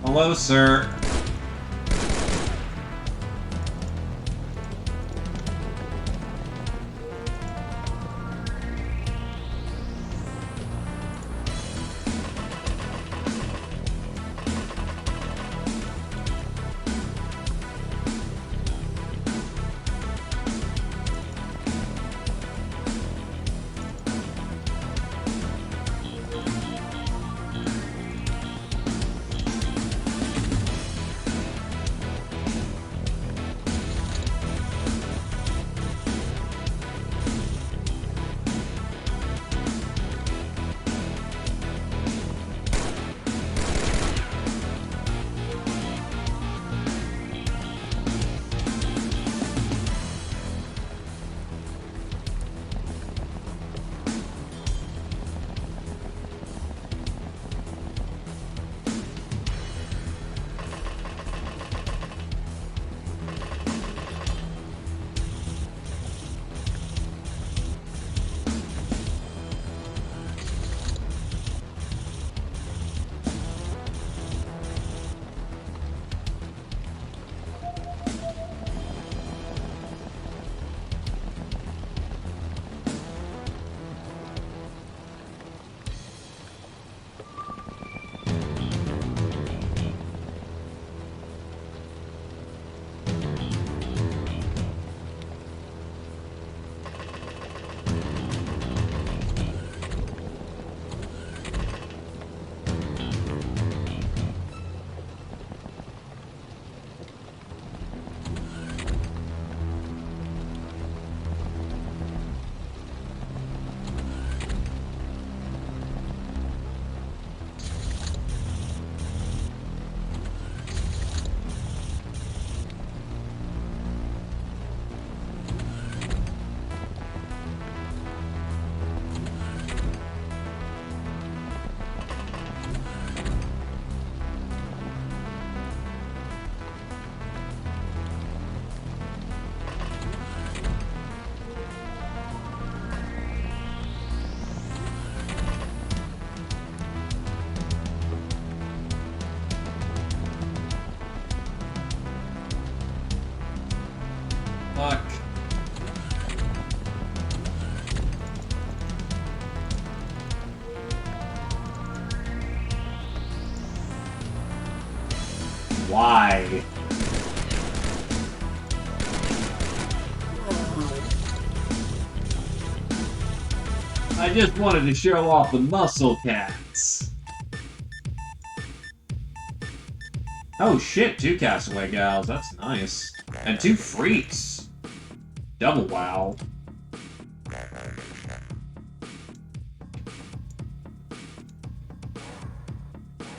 Hello, sir. Why? I just wanted to show off the muscle cats. Oh shit, 2 Castaway Gals, that's nice. And 2 Freaks. Double wow.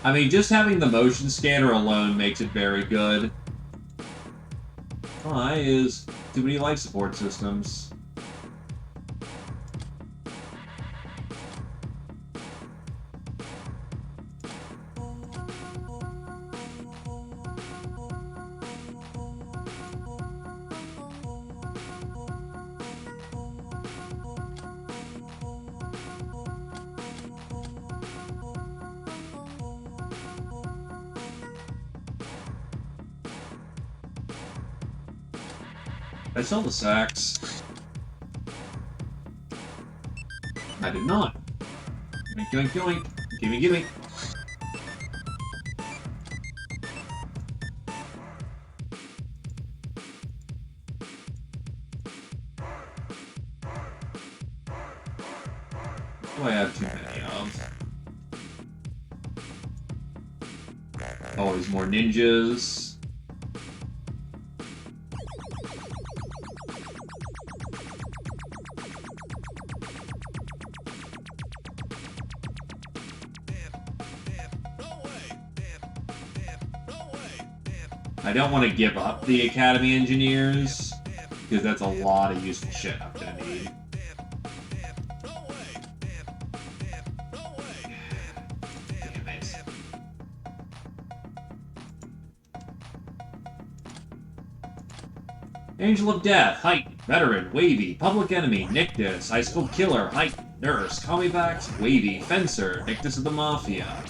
I mean, just having the motion scanner alone makes it very good. Why is too many life support systems? I saw the sacks. I did not. Yoink, yoink, yoink. Gimme, gimme. What do I have too many of? Always more ninjas. I don't want to give up the Academy Engineers, because that's a lot of useful shit I'm gonna need. Damn it. Angel of Death, height, veteran, wavy, public enemy, Nictus, icicle killer, height, nurse, Kamivax, wavy, fencer, Nictus of the Mafia.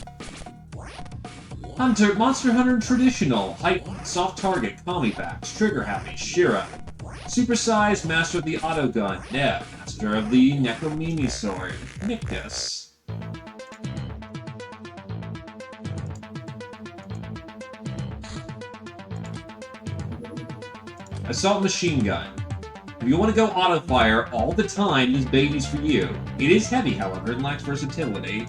Hunter, Monster Hunter Traditional, Heightened, Soft Target, Kamivax, Trigger Happy, Shira. Supersized, Master of the Autogun, Neb, Master of the Necromini Sword, Nictus. Assault Machine Gun. If you want to go auto-fire all the time, this baby's for you. It is heavy, however, and lacks versatility.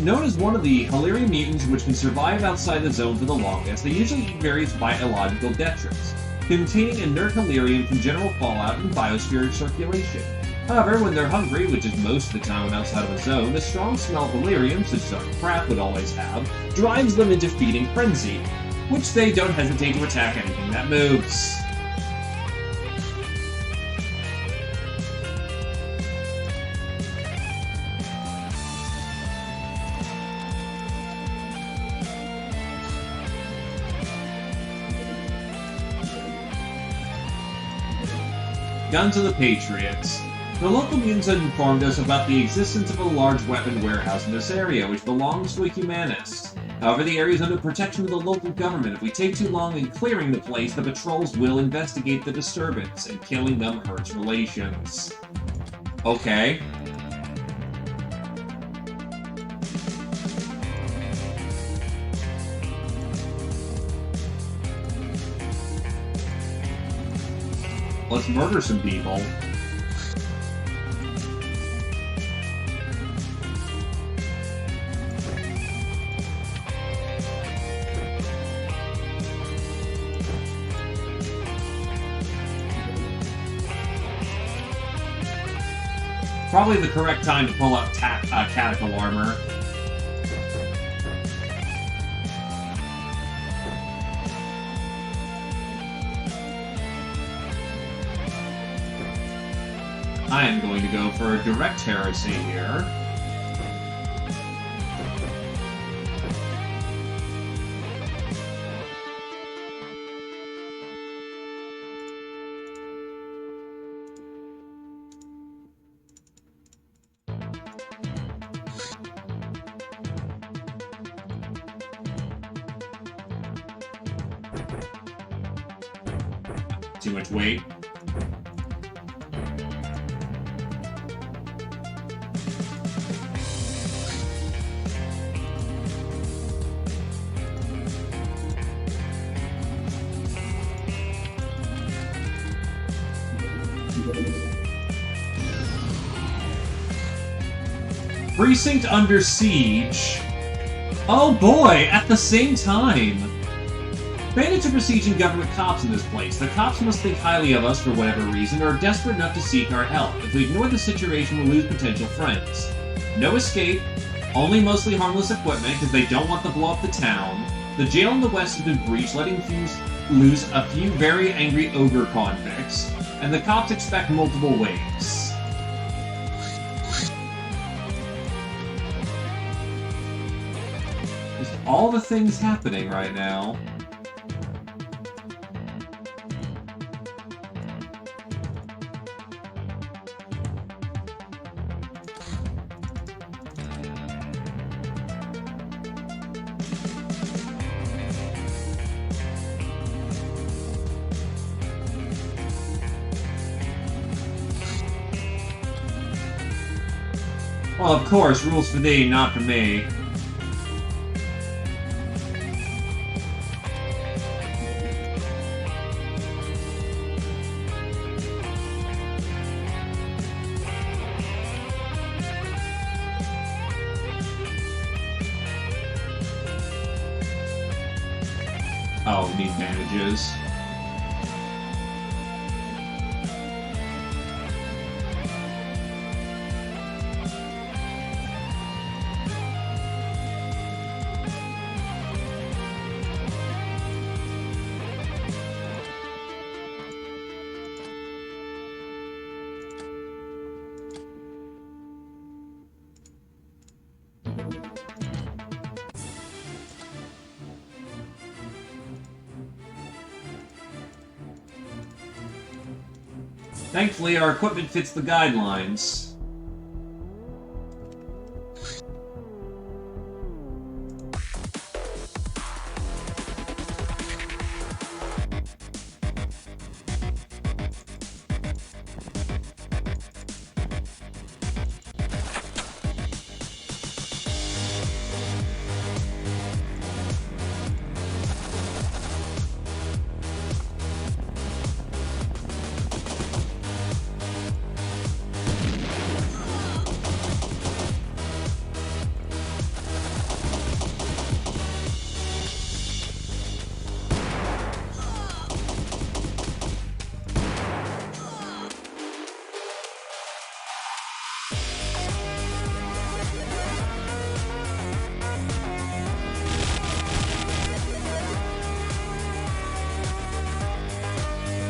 Known as one of the Hilarion mutants which can survive outside the zone for the longest, they usually eat various biological detritus, containing inert Hilarion from general fallout and biospheric circulation. However, when they're hungry, which is most of the time when outside of a zone, the strong smell of Hilarion, such as our crap would always have, drives them into feeding frenzy, which they don't hesitate to attack anything that moves. Guns of the Patriots. The local mutants had informed us about the existence of a large weapon warehouse in this area, which belongs to a humanist. However, the area is under protection of the local government. If we take too long in clearing the place, the patrols will investigate the disturbance, and killing them hurts relations. Okay. Let's murder some people. Probably the correct time to pull out Catechal armor. I am going to go for a direct heresy here. Too much weight. Precinct under siege. Oh boy, at the same time. Bandits are besieging government cops in this place. The cops must think highly of us for whatever reason, or are desperate enough to seek our help. If we ignore the situation, we'll lose potential friends. No escape, only mostly harmless equipment, because they don't want to blow up the town. The jail in the west has been breached, letting loose a few very angry ogre convicts, and the cops expect multiple waves. Just all the things happening right now. Well, of course, rules for thee, not for me. Oh, need bandages. Thankfully, our equipment fits the guidelines.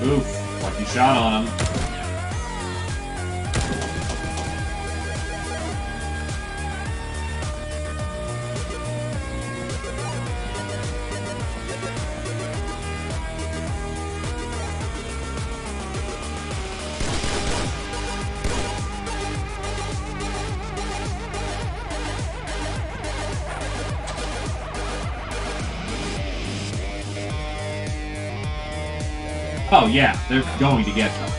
Oof, lucky shot on him. Oh yeah, they're going to get them.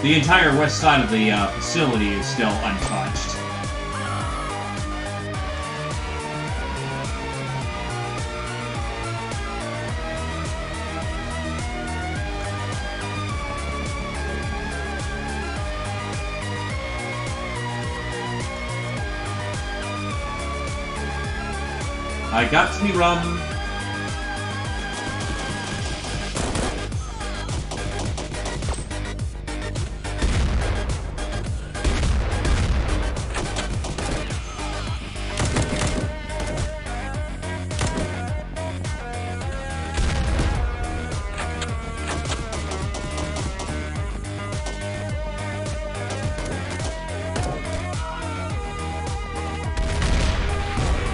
The entire west side of the facility is still untouched. I got to be rum.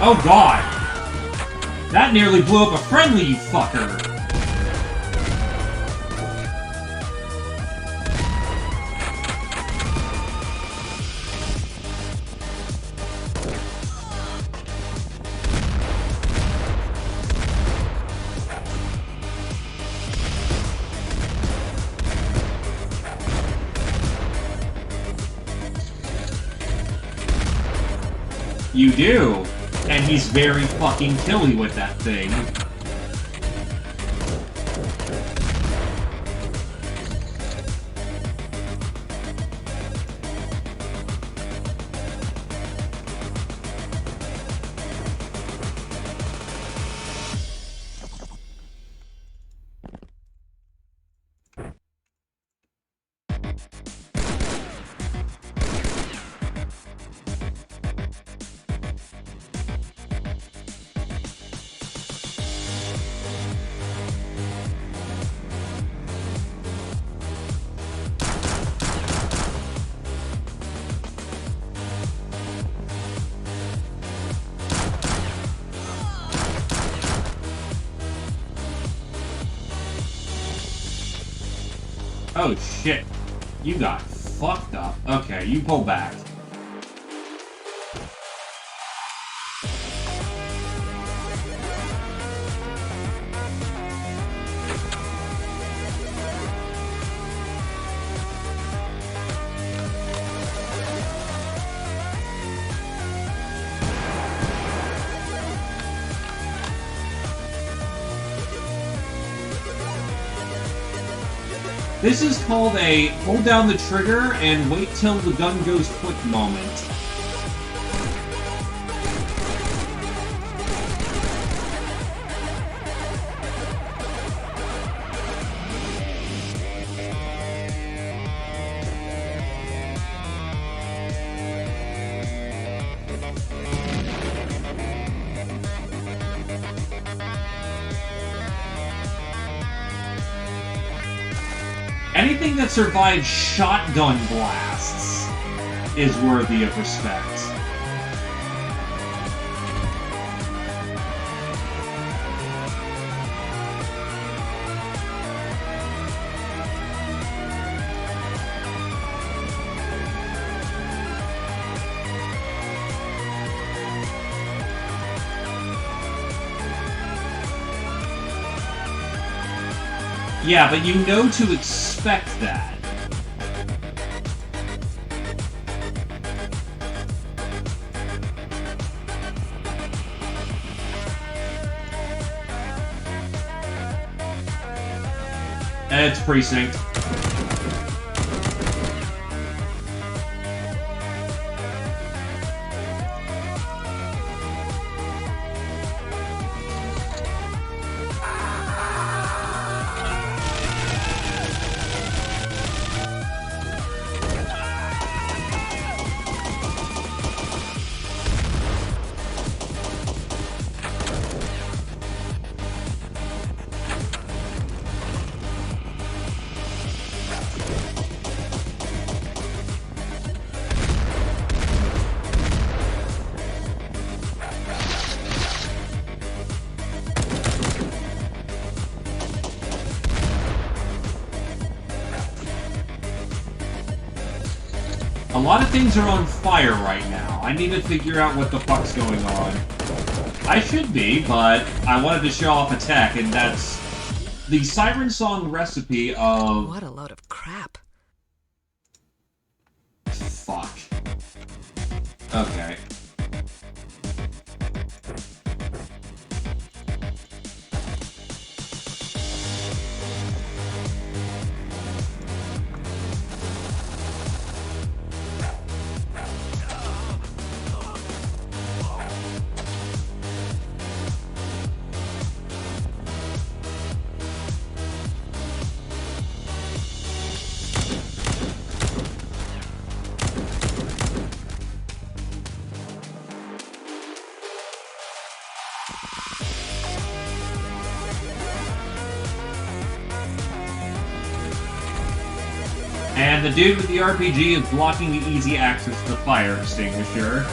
Oh god! That nearly blew up a friendly, you fucker! You do! and he's very fucking killy with that thing. Oh shit. You got fucked up. Okay, you pull back. This is called a hold down the trigger and wait till the gun goes quick moment. Anything that survives shotgun blasts is worthy of respect. Yeah, but you know to expect that. It's precinct. A lot of things are on fire right now. I need to figure out what the fuck's going on. I should be, but I wanted to show off a tech, and that's the Siren Song recipe of... What a load of crap. Fuck. Okay. And the dude with the RPG is blocking the easy access to the fire extinguisher.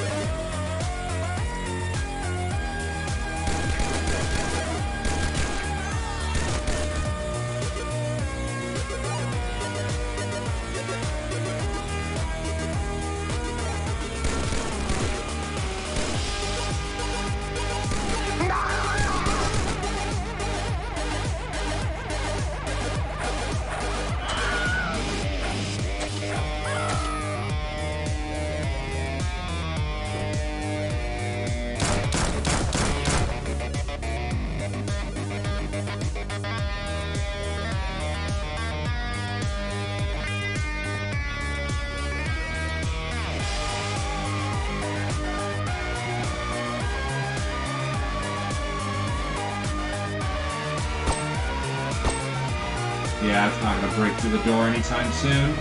Yeah, it's not gonna break through the door anytime soon.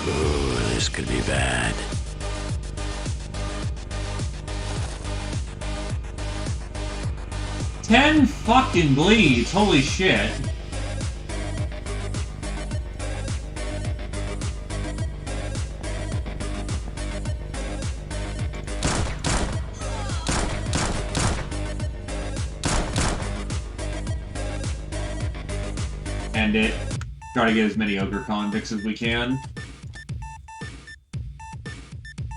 Ooh, this could be bad. Ten fucking bleeds, holy shit. End it. Try to get as many ogre convicts as we can.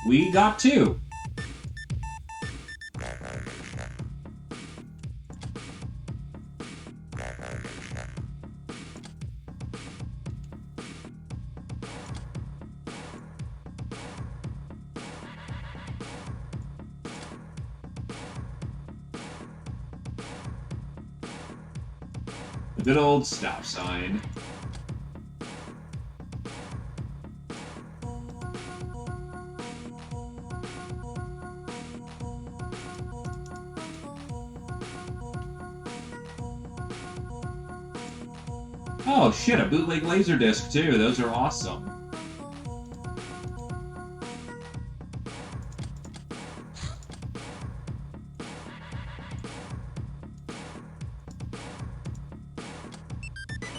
We got 2. A good old stop sign. Oh shit, a bootleg laserdisc too. Those are awesome.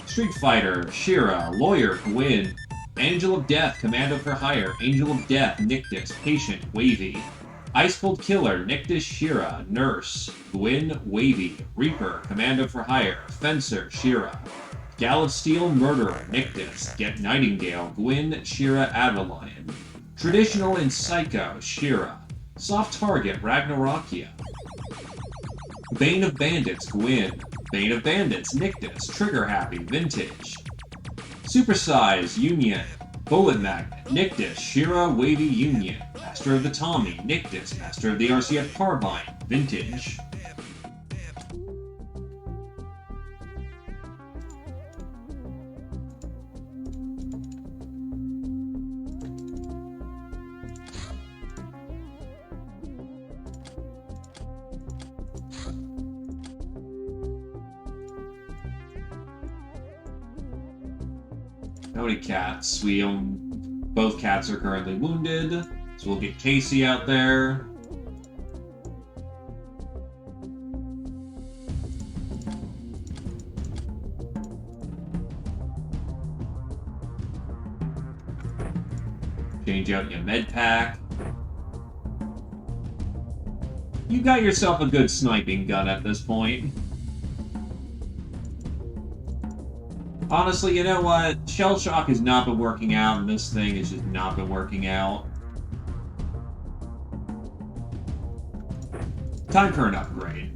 Street Fighter, Shira, Lawyer, Gwyn, Angel of Death, Commando for Hire, Angel of Death, Nyctis, Patient, Wavy, Ice Cold Killer, Nyctis, Shira, Nurse, Gwyn, Wavy, Reaper, Commando for Hire, Fencer, Shira, Gal of Steel, Murderer, Nyctis, Get Nightingale, Gwyn, Shira, Adelion, Traditional and Psycho, Shira, Soft Target, Ragnarokia, Bane of Bandits, Gwyn, Bane of Bandits, Nyctis, Trigger Happy, Vintage, Supersize, Union, Bullet Magnet, Nyctis, Shira, Wavy, Union, Master of the Tommy, Nyctis, Master of the RCF Carbine, Vintage. How many cats? We own... Both cats are currently wounded, so we'll get Casey out there. Change out your med pack. You got yourself a good sniping gun at this point. Honestly, you know what? Shell Shock has not been working out, and this thing has just not been working out. Time for an upgrade.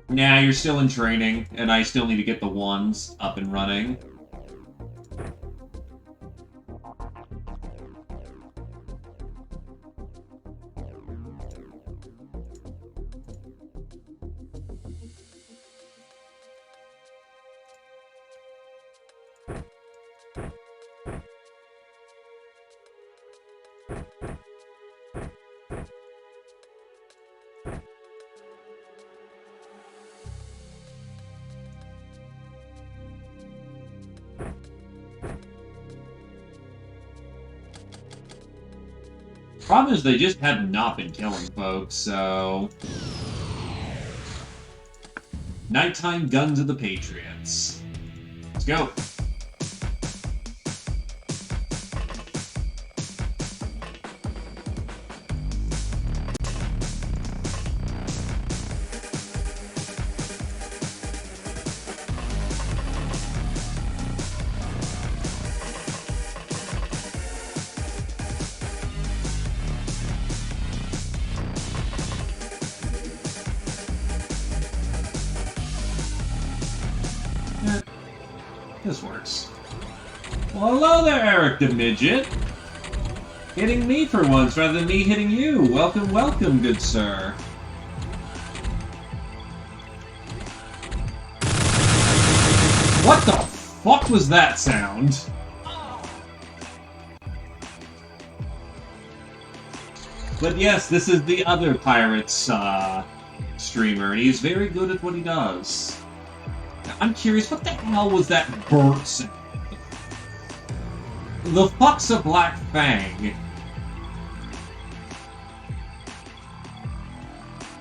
Nah, you're still in training, and I still need to get the ones up and running. Problem is, they just have not been killing folks, so... Nighttime Guns of the Patriots. Let's go. This works. Well, hello there, Eric the Midget. Hitting me for once rather than me hitting you. Welcome, welcome, good sir. What the fuck was that sound? But yes, this is the other Pirates streamer, and he's very good at what he does. I'm curious, what the hell was that burp sound? The fuck's a Black Fang?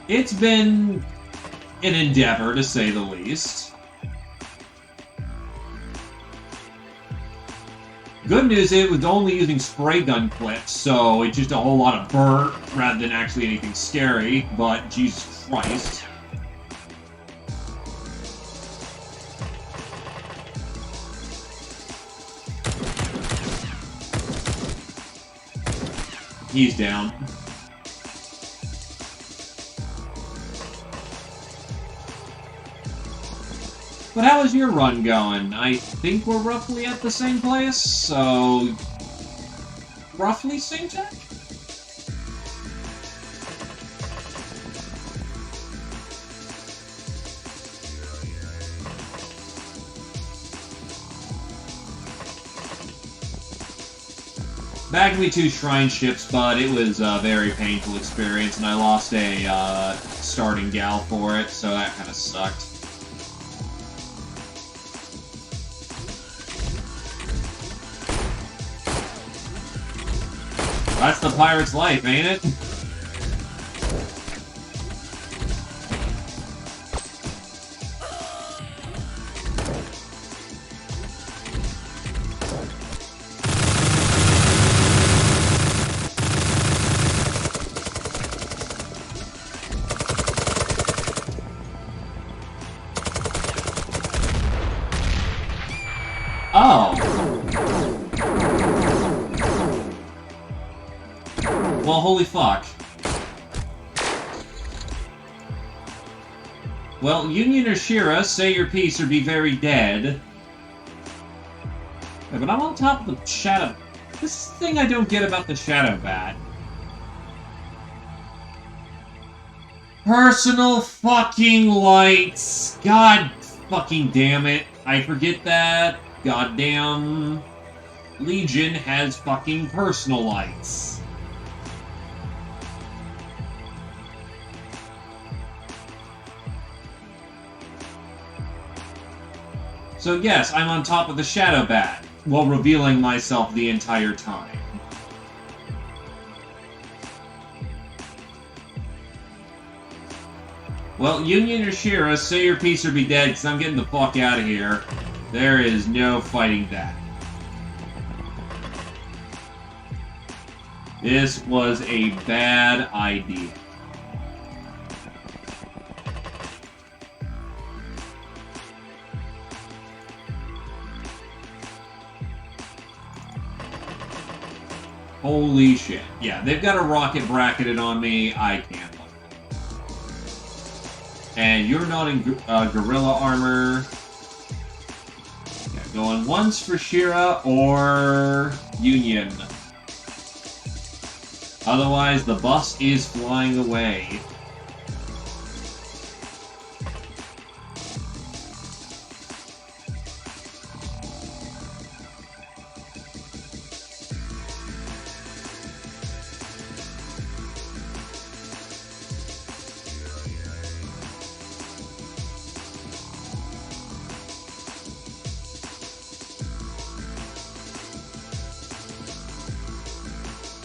It's been an endeavor, to say the least. Good news, it was only using spray gun clips, so it's just a whole lot of burp rather than actually anything scary, but Jesus Christ. He's down. But how is your run going? I think we're roughly at the same place, so... roughly same tech? Bagged me 2 shrine ships, but it was a very painful experience, and I lost a starting gal for it, so that kind of sucked. That's the pirate's life, ain't it? Oh. Well, holy fuck. Well, Union or Shira, say your piece or be very dead. Yeah, but I'm on top of the Shadow... This is the thing I don't get about the Shadow Bat. Personal fucking lights! God fucking damn it. I forget that. Goddamn Legion has fucking personal lights. So yes, I'm on top of the Shadow Bat, while revealing myself the entire time. Well, Union or Shira, say your piece or be dead, because I'm getting the fuck out of here. There is no fighting that. This was a bad idea. Holy shit. Yeah, they've got a rocket bracketed on me. I can't look. And you're not in gorilla armor. Yeah, going once for Shira or Union. Otherwise, the bus is flying away.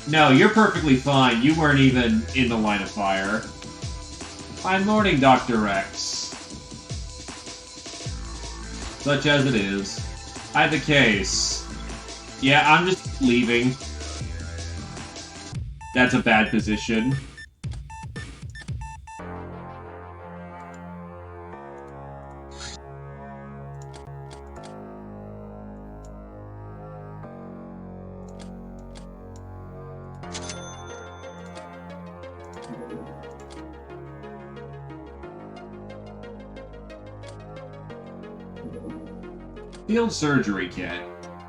No, you're perfectly fine. You weren't even in the line of fire. Fine morning, Dr. Rex. Such as it is. I have the case. Yeah, I'm just leaving. That's a bad position. Field surgery kit.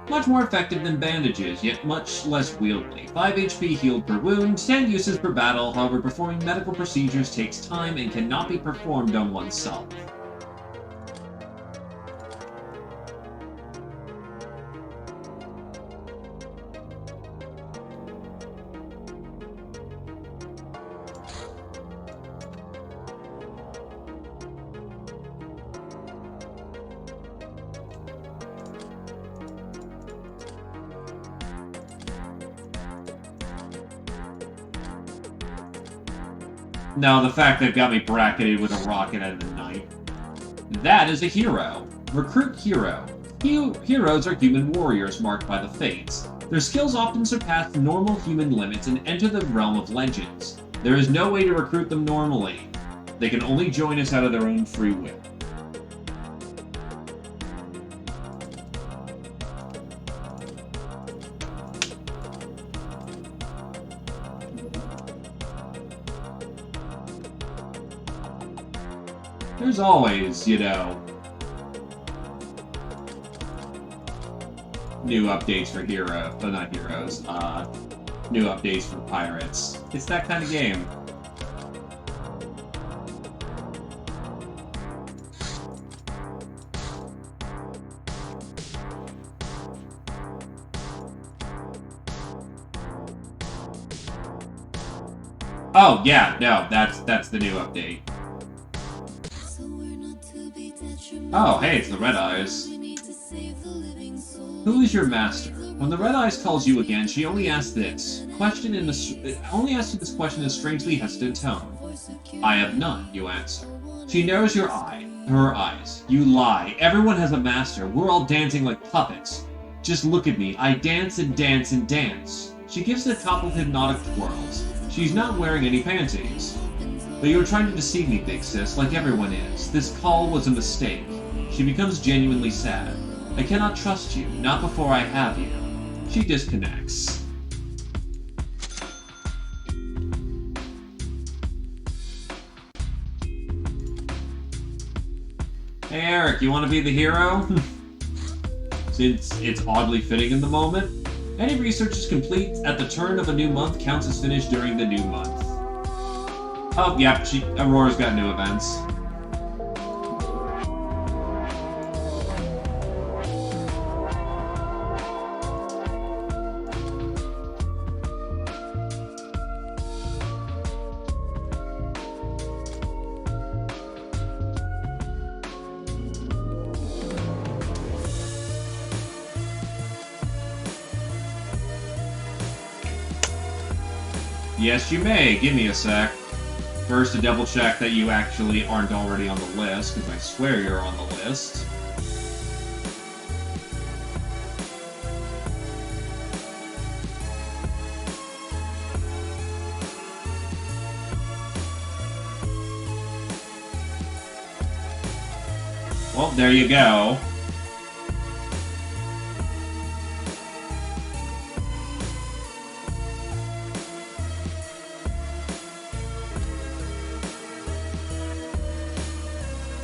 Much more effective than bandages, yet much less wieldy. 5 HP healed per wound, 10 uses per battle, however performing medical procedures takes time and cannot be performed on oneself. No, the fact they've got me bracketed with a rocket and a knife. That is a hero. Recruit hero. Heroes are human warriors marked by the fates. Their skills often surpass normal human limits and enter the realm of legends. There is no way to recruit them normally. They can only join us out of their own free will. There's always, you know, new updates for not heroes, new updates for pirates. It's that kind of game. Oh, yeah, no, that's the new update. Oh, hey, it's the Red Eyes. Who is your master? When the Red Eyes calls you again, she only asks this question in this question in a strangely hesitant tone. I have none, you answer. She narrows her eyes. You lie. Everyone has a master. We're all dancing like puppets. Just look at me. I dance and dance and dance. She gives a couple hypnotic twirls. She's not wearing any panties. But you were trying to deceive me, big sis, like everyone is. This call was a mistake. She becomes genuinely sad. I cannot trust you, not before I have you. She disconnects. Hey Eric, you want to be the hero? Since it's oddly fitting in the moment. Any research is complete at the turn of a new month counts as finished during the new month. Oh, yeah, Aurora's got new events. Yes, you may. Give me a sec. First, to double check that you actually aren't already on the list, because I swear you're on the list. Well, there you go.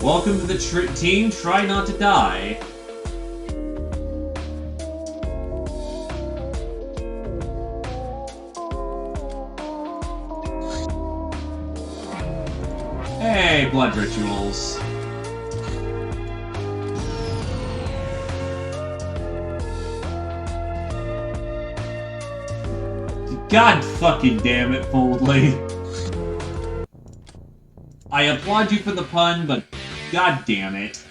Welcome to the team Try Not to Die. Hey, blood rituals. God fucking damn it, Foldley. I applaud you for the pun, but God damn it.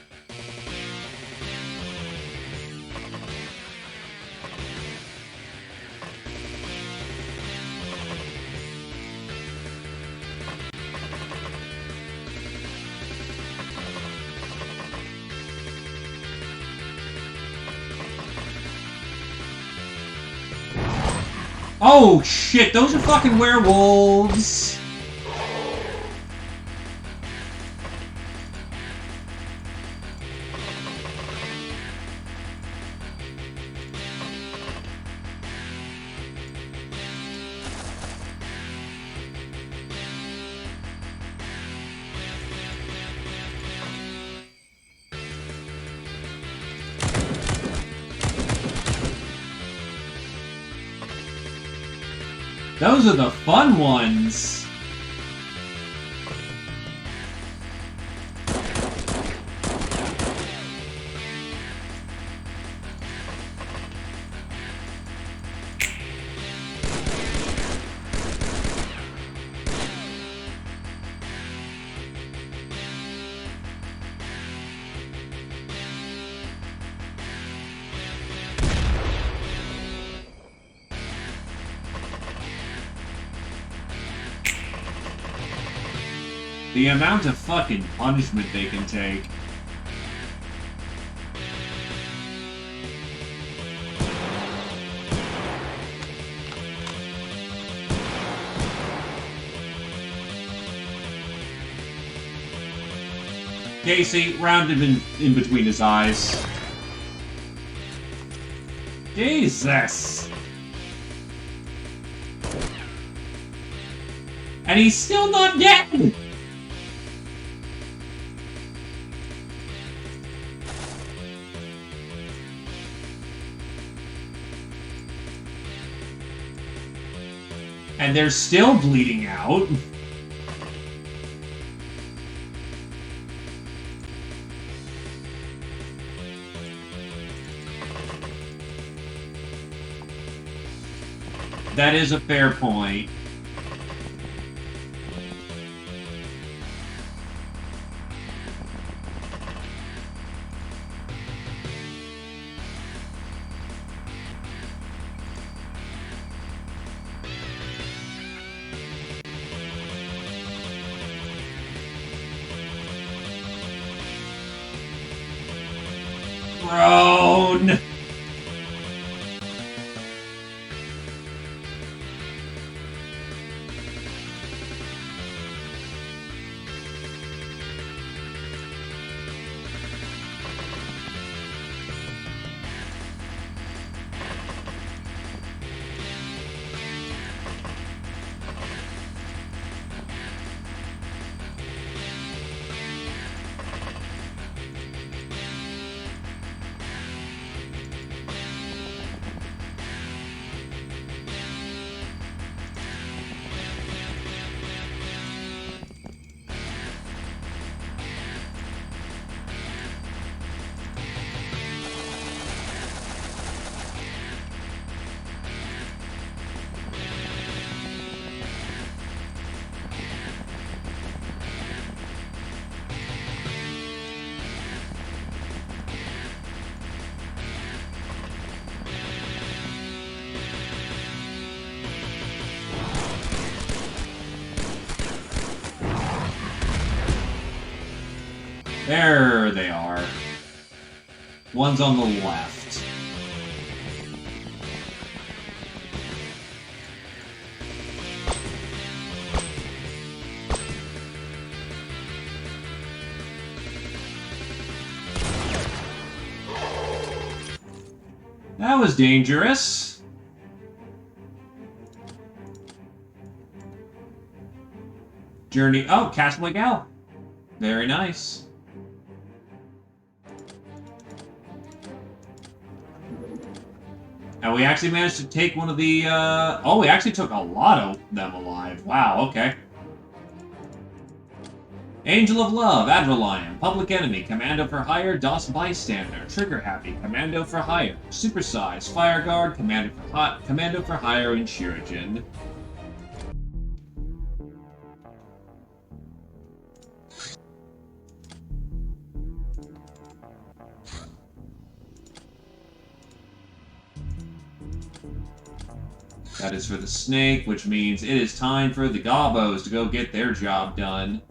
Oh, shit, those are fucking werewolves! Those are the fun ones! The amount of fucking punishment they can take. Casey, round him in between his eyes. Jesus! And he's still not dead! And they're still bleeding out. That is a fair point. Groan! There they are. One's on the left. That was dangerous. Journey. Oh, Castle Miguel. Very nice. And we actually managed to take one of the, oh, we actually took a lot of them alive. Wow, okay. Angel of Love, Adrelion, Public Enemy, Commando for Hire, DOS Bystander, Trigger Happy, Commando for Hire, Supersize, Fire Guard, Commando for Hire, and Shuriken. That is for the snake, which means it is time for the Gobbos to go get their job done.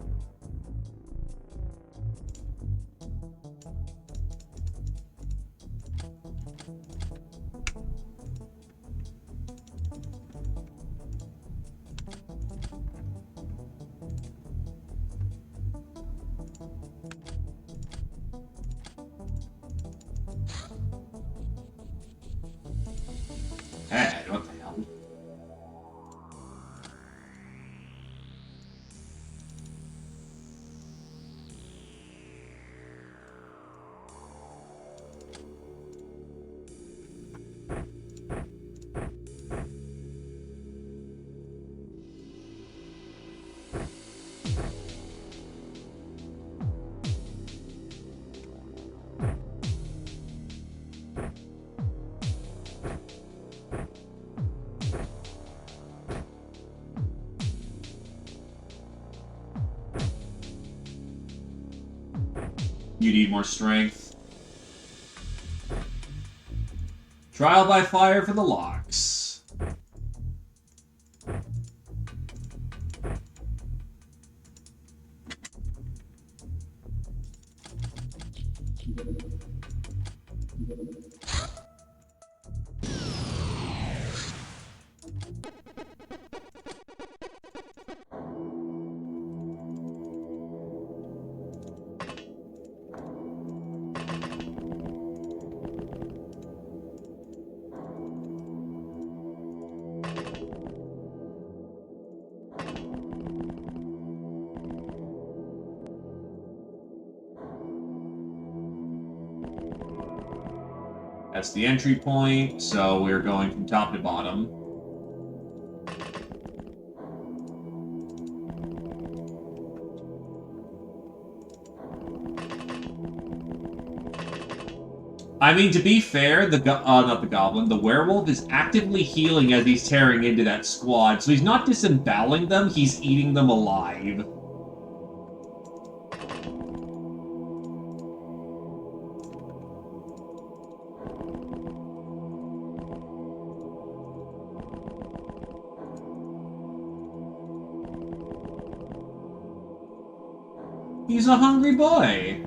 You need more strength. Trial by fire for the locks. That's the entry point, so we're going from top to bottom. I mean, to be fair, not the goblin, the werewolf is actively healing as he's tearing into that squad, so he's not disemboweling them, he's eating them alive. He's a hungry boy.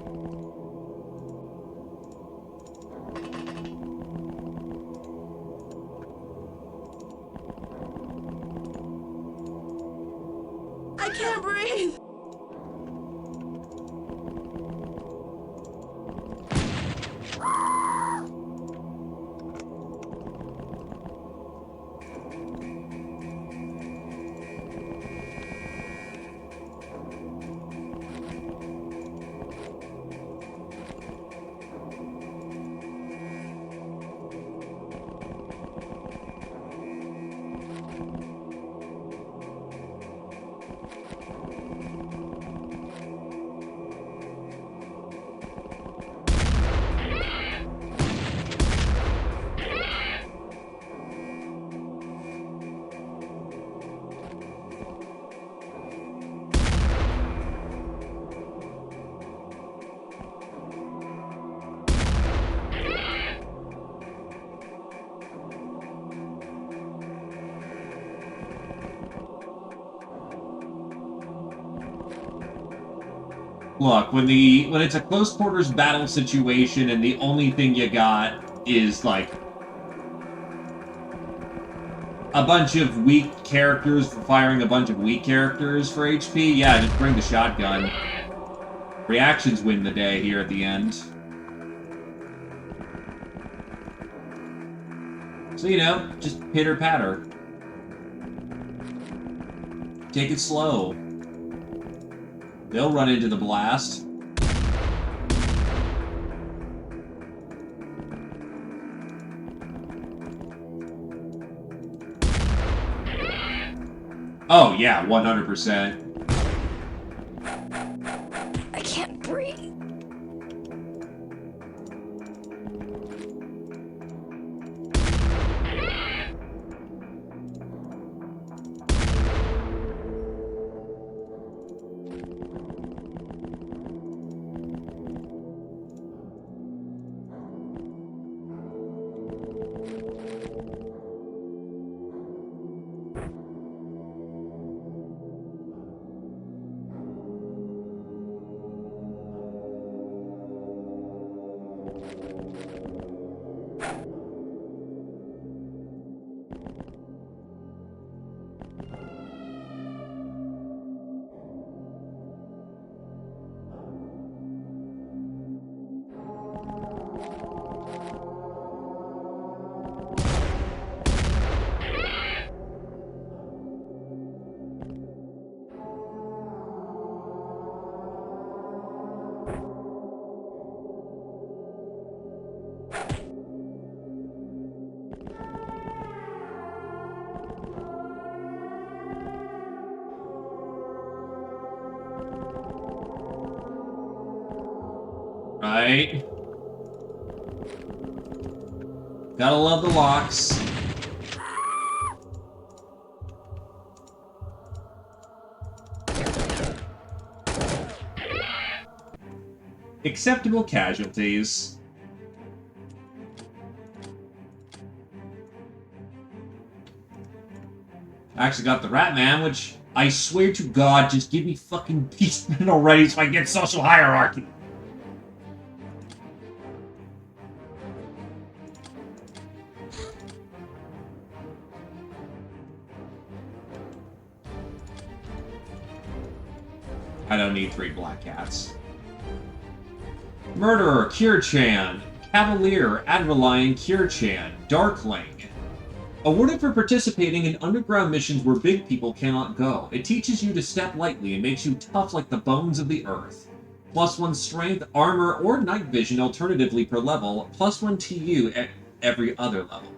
I can't breathe. Look, when it's a close quarters battle situation and the only thing you got is like a bunch of weak characters for firing a bunch of weak characters for HP, yeah, just bring the shotgun. Reactions win the day here at the end. So, you know, just pitter-patter. Take it slow. They'll run into the blast. Oh, yeah, 100%. I can't breathe. Right? Gotta love the locks. Acceptable casualties. I actually got the Rat Man, which I swear to God, just give me fucking Beastman already so I can get social hierarchy. I don't need 3 black cats. Murderer, Cure-chan. Cavalier, Adrenaline, Cure-chan. Darkling. Awarded for participating in underground missions where big people cannot go. It teaches you to step lightly and makes you tough like the bones of the earth. +1 strength, armor, or night vision alternatively per level. +1 TU at every other level.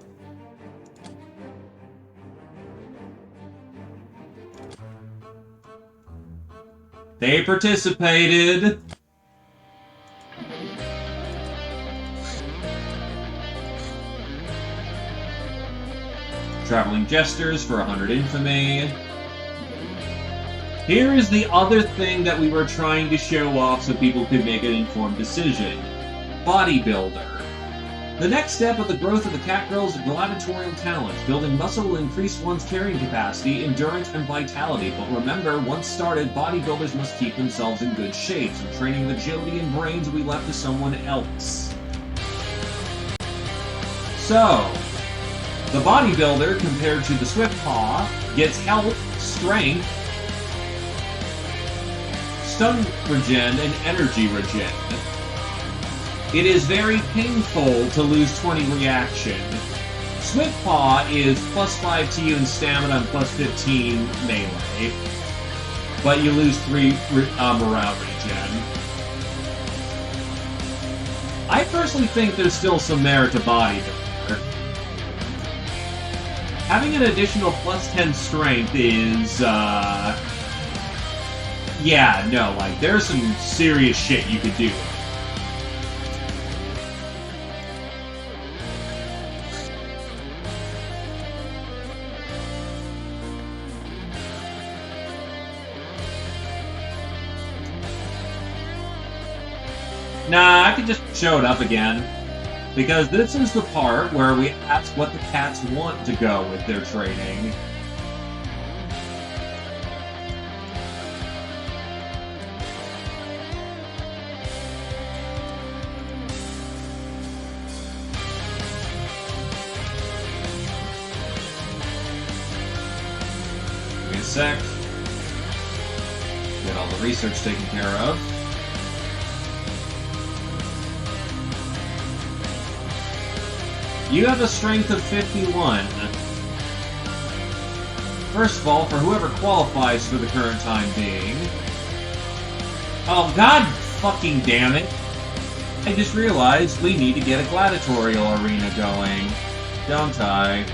They participated! Traveling Jesters for 100 infamy. Here is the other thing that we were trying to show off so people could make an informed decision. Bodybuilder. The next step of the growth of the cat girl is gladiatorial talent. Building muscle will increase one's carrying capacity, endurance, and vitality. But remember, once started, bodybuilders must keep themselves in good shape, so training of agility and brains will be left to someone else. So, the bodybuilder, compared to the Swift Paw, gets health, strength, stun regen, and energy regen. It is very painful to lose 20 reaction. Swift Paw is +5 to you in stamina and +15 melee. But you lose 3 morale regen. I personally think there's still some merit to bodybuilder. Having an additional +10 strength is, yeah, no, like, there's some serious shit you could do. Nah, I could just show it up again. Because this is the part where we ask what the cats want to go with their training. Give me a sec. Get all the research taken care of. You have a strength of 51. First of all, for whoever qualifies for the current time being... Oh, god fucking damn it! I just realized we need to get a gladiatorial arena going. Don't I?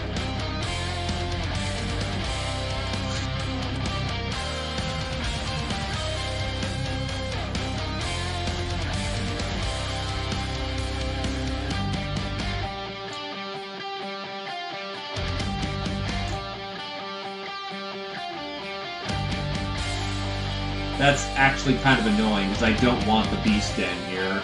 That's actually kind of annoying, because I don't want the Beast Den here.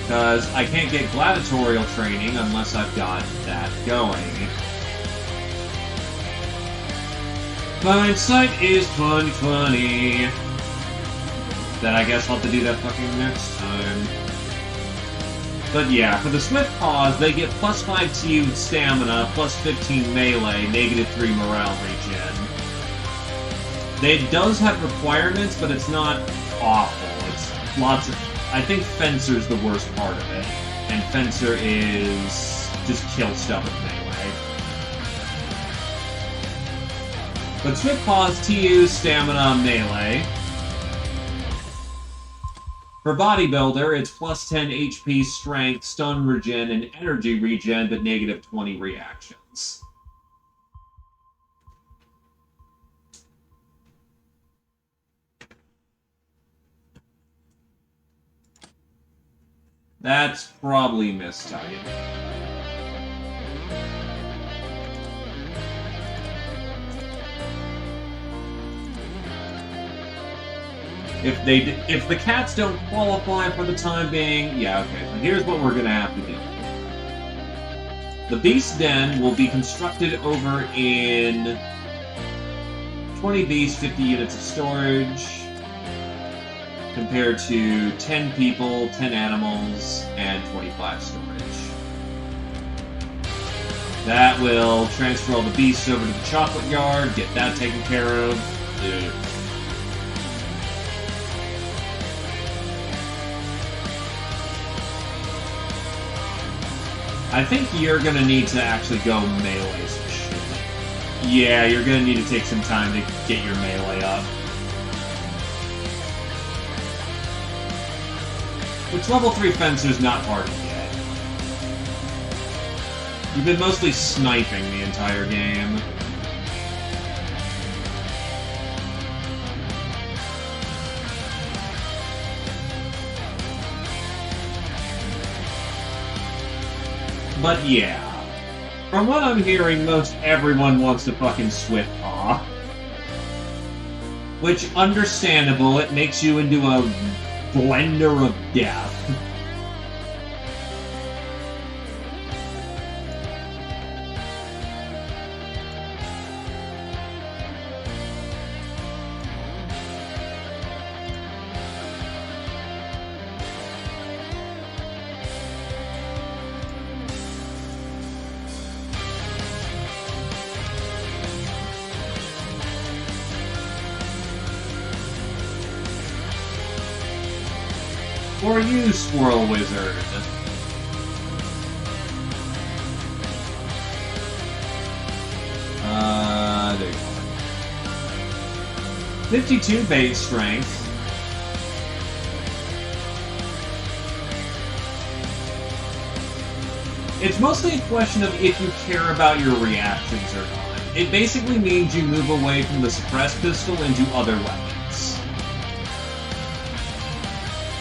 Because I can't get gladiatorial training unless I've got that going. Hindsight is 20/20. Then I guess I'll have to do that fucking next time. But yeah, for the Swift Paws, they get +5 TU stamina, +15 melee, -3 morale regen. It does have requirements, but it's not awful. It's lots of... I think Fencer's the worst part of it. And Fencer is... just kill stuff with melee. But Swift Paws, TU, stamina, melee. For Bodybuilder, it's +10 HP, Strength, Stun Regen, and Energy Regen, but -20 reactions. That's probably mistyped. If the cats don't qualify for the time being, yeah, okay. So here's what we're gonna have to do. The Beast Den will be constructed over in 20 beasts, 50 units of storage, compared to 10 people, 10 animals, and 25 storage. That will transfer all the beasts over to the chocolate yard, get that taken care of. Dude. I think you're gonna need to actually go melee some shit. Yeah, you're gonna need to take some time to get your melee up. Which level 3 fencer's not hard yet. You've been mostly sniping the entire game. But yeah, from what I'm hearing, most everyone wants to fucking Swift Paw. Which, understandable, it makes you into a blender of death. For you, Squirrel Wizard. There you go. 52 base strength. It's mostly a question of if you care about your reactions or not. It basically means you move away from the suppressed pistol into other weapons.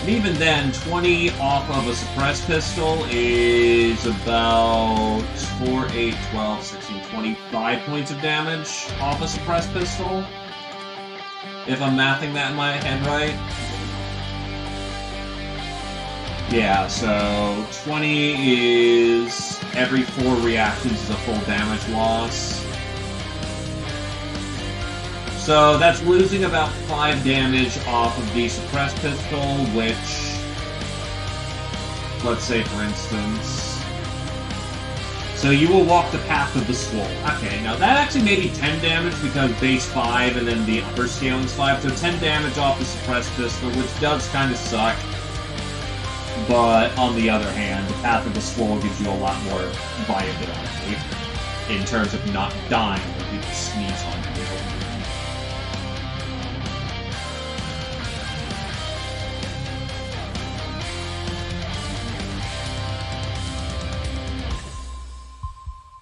And even then, 20 off of a suppressed pistol is about 4, 8, 12, 16, 25 points of damage off a suppressed pistol. If I'm mathing that in my head right. Yeah, so 20 is every 4 reactions is a full damage loss. So that's losing about 5 damage off of the suppressed pistol, which, let's say for instance, so you will walk the path of the swole. Okay, now that actually may be 10 damage because base 5 and then the upper scaling's 5, so 10 damage off the suppressed pistol, which does kind of suck. But on the other hand, the path of the swole gives you a lot more viability in terms of not dying when people sneeze on you.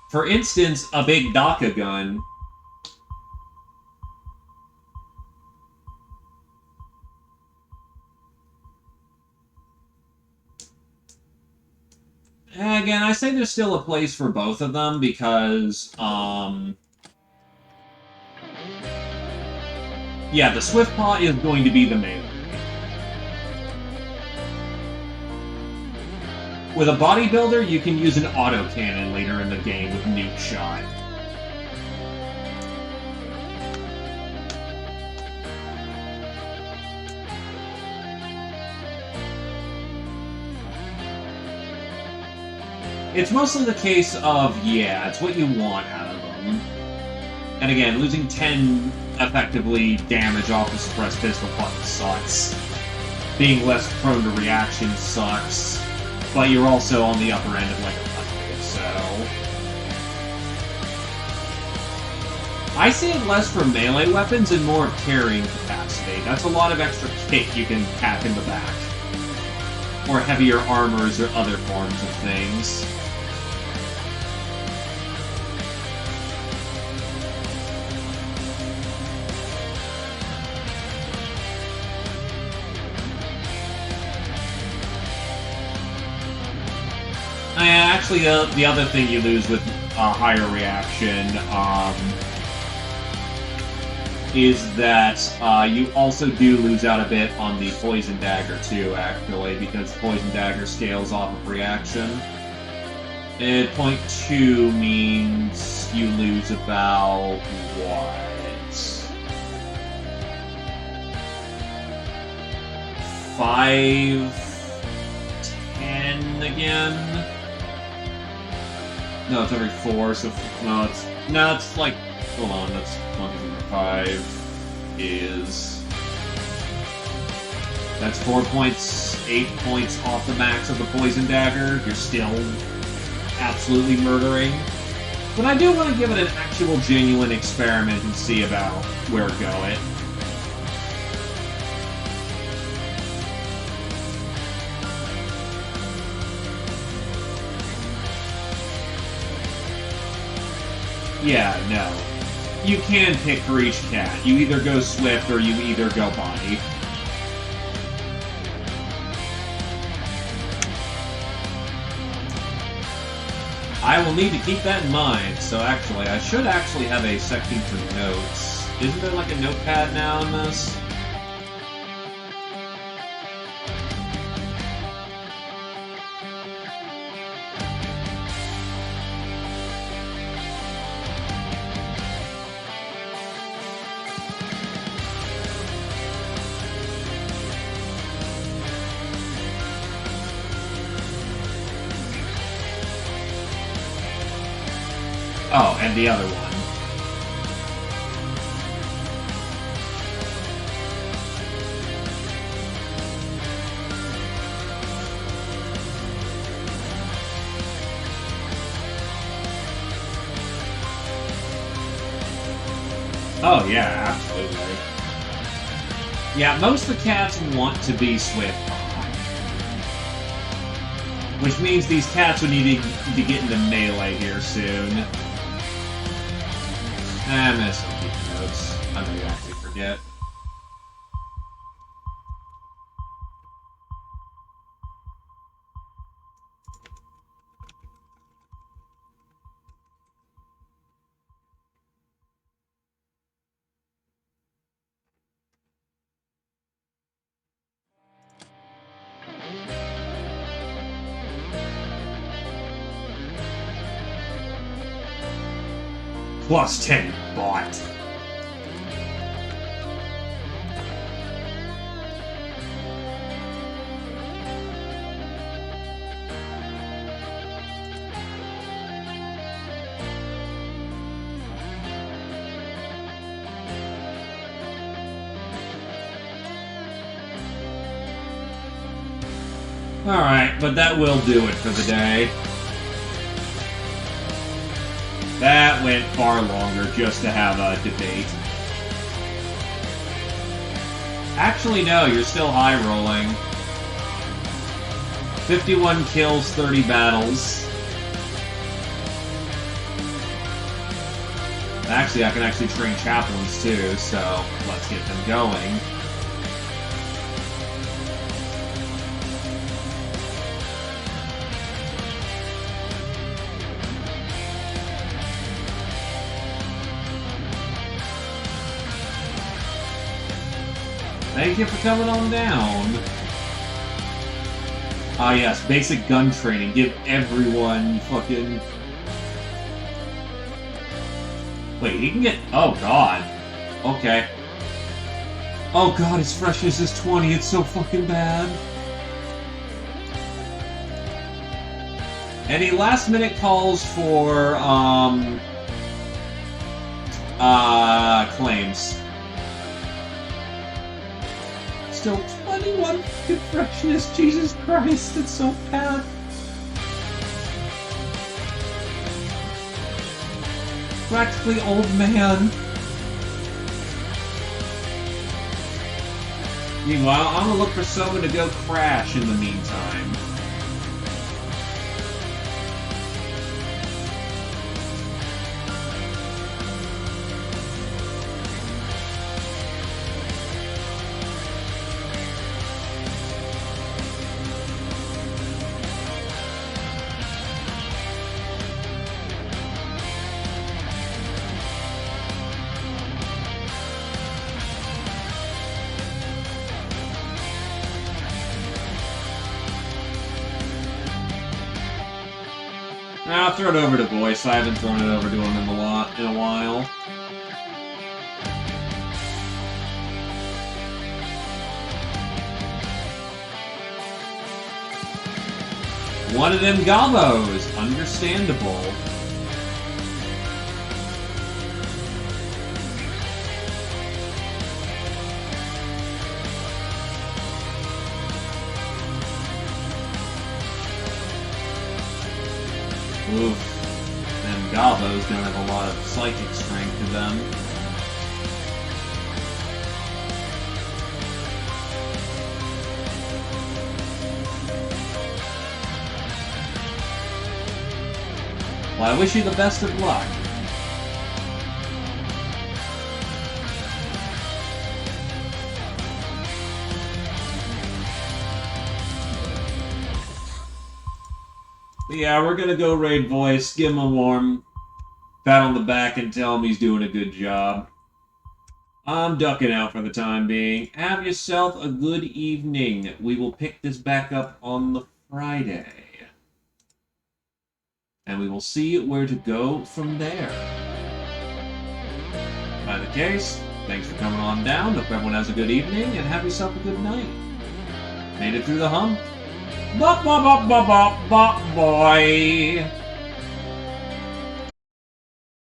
For instance, a big DACA gun. And again, I say there's still a place for both of them because, yeah, the Swift Paw is going to be the melee. With a bodybuilder, you can use an autocannon later in the game with Nuke Shot. It's mostly the case of, yeah, it's what you want out of them. And again, losing 10 effectively damage off the suppressed pistol fucking sucks. Being less prone to reaction sucks. But you're also on the upper end of like 100, so... I see it less for melee weapons and more of carrying capacity. That's a lot of extra kit you can pack in the back. Or heavier armors or other forms of things. Actually, the other thing you lose with higher reaction, is that you also do lose out a bit on the Poison Dagger, too, actually, because Poison Dagger scales off of reaction. And point 2 means you lose about, what? 5, 10 again? No, it's every 4, so no, it's like, hold on, that's 5 is, that's 4 points, 8 points off the max of the Poison Dagger. You're still absolutely murdering. But I do want to give it an actual genuine experiment and see about where it goes. Yeah, no. You can pick for each cat. You either go Swift or you either go Body. I will need to keep that in mind, so actually, I should actually have a section for notes. Isn't there like a notepad now in this? Oh, and the other one. Oh, yeah, absolutely. Yeah, most of the cats want to be Swift. Which means these cats would need to get into melee here soon. I'm gonna still keep the notes. I'm gonna actually forget. Plus 10 bot. Alright, but that will do it for the day. That went far longer just to have a debate. Actually, no, you're still high rolling. 51 kills, 30 battles. Actually, I can actually train chaplains too, so let's get them going. Thank you for coming on down. Ah yes, basic gun training. Give everyone fucking... Wait, he can get... Oh god. Okay. Oh god, his freshness is 20. It's so fucking bad. Any last minute calls for, claims? Still 21 good freshness, Jesus Christ, it's so bad. Practically old man. Meanwhile, I'm gonna look for someone to go crash in the meantime. I'll throw it over to Voice. I haven't thrown it over to him in a while. One of them gobos. Understandable. Oof. Them gobos don't have a lot of psychic strength to them. Well, I wish you the best of luck. But yeah, we're gonna go raid Voice, give him a warm pat on the back and tell him he's doing a good job. I'm ducking out for the time being. Have yourself a good evening. We will pick this back up on the Friday. And we will see where to go from there. By the case, thanks for coming on down. Hope everyone has a good evening, and have yourself a good night. Made it through the hump. Bop, bop, bop, bop, bop, bop, boy.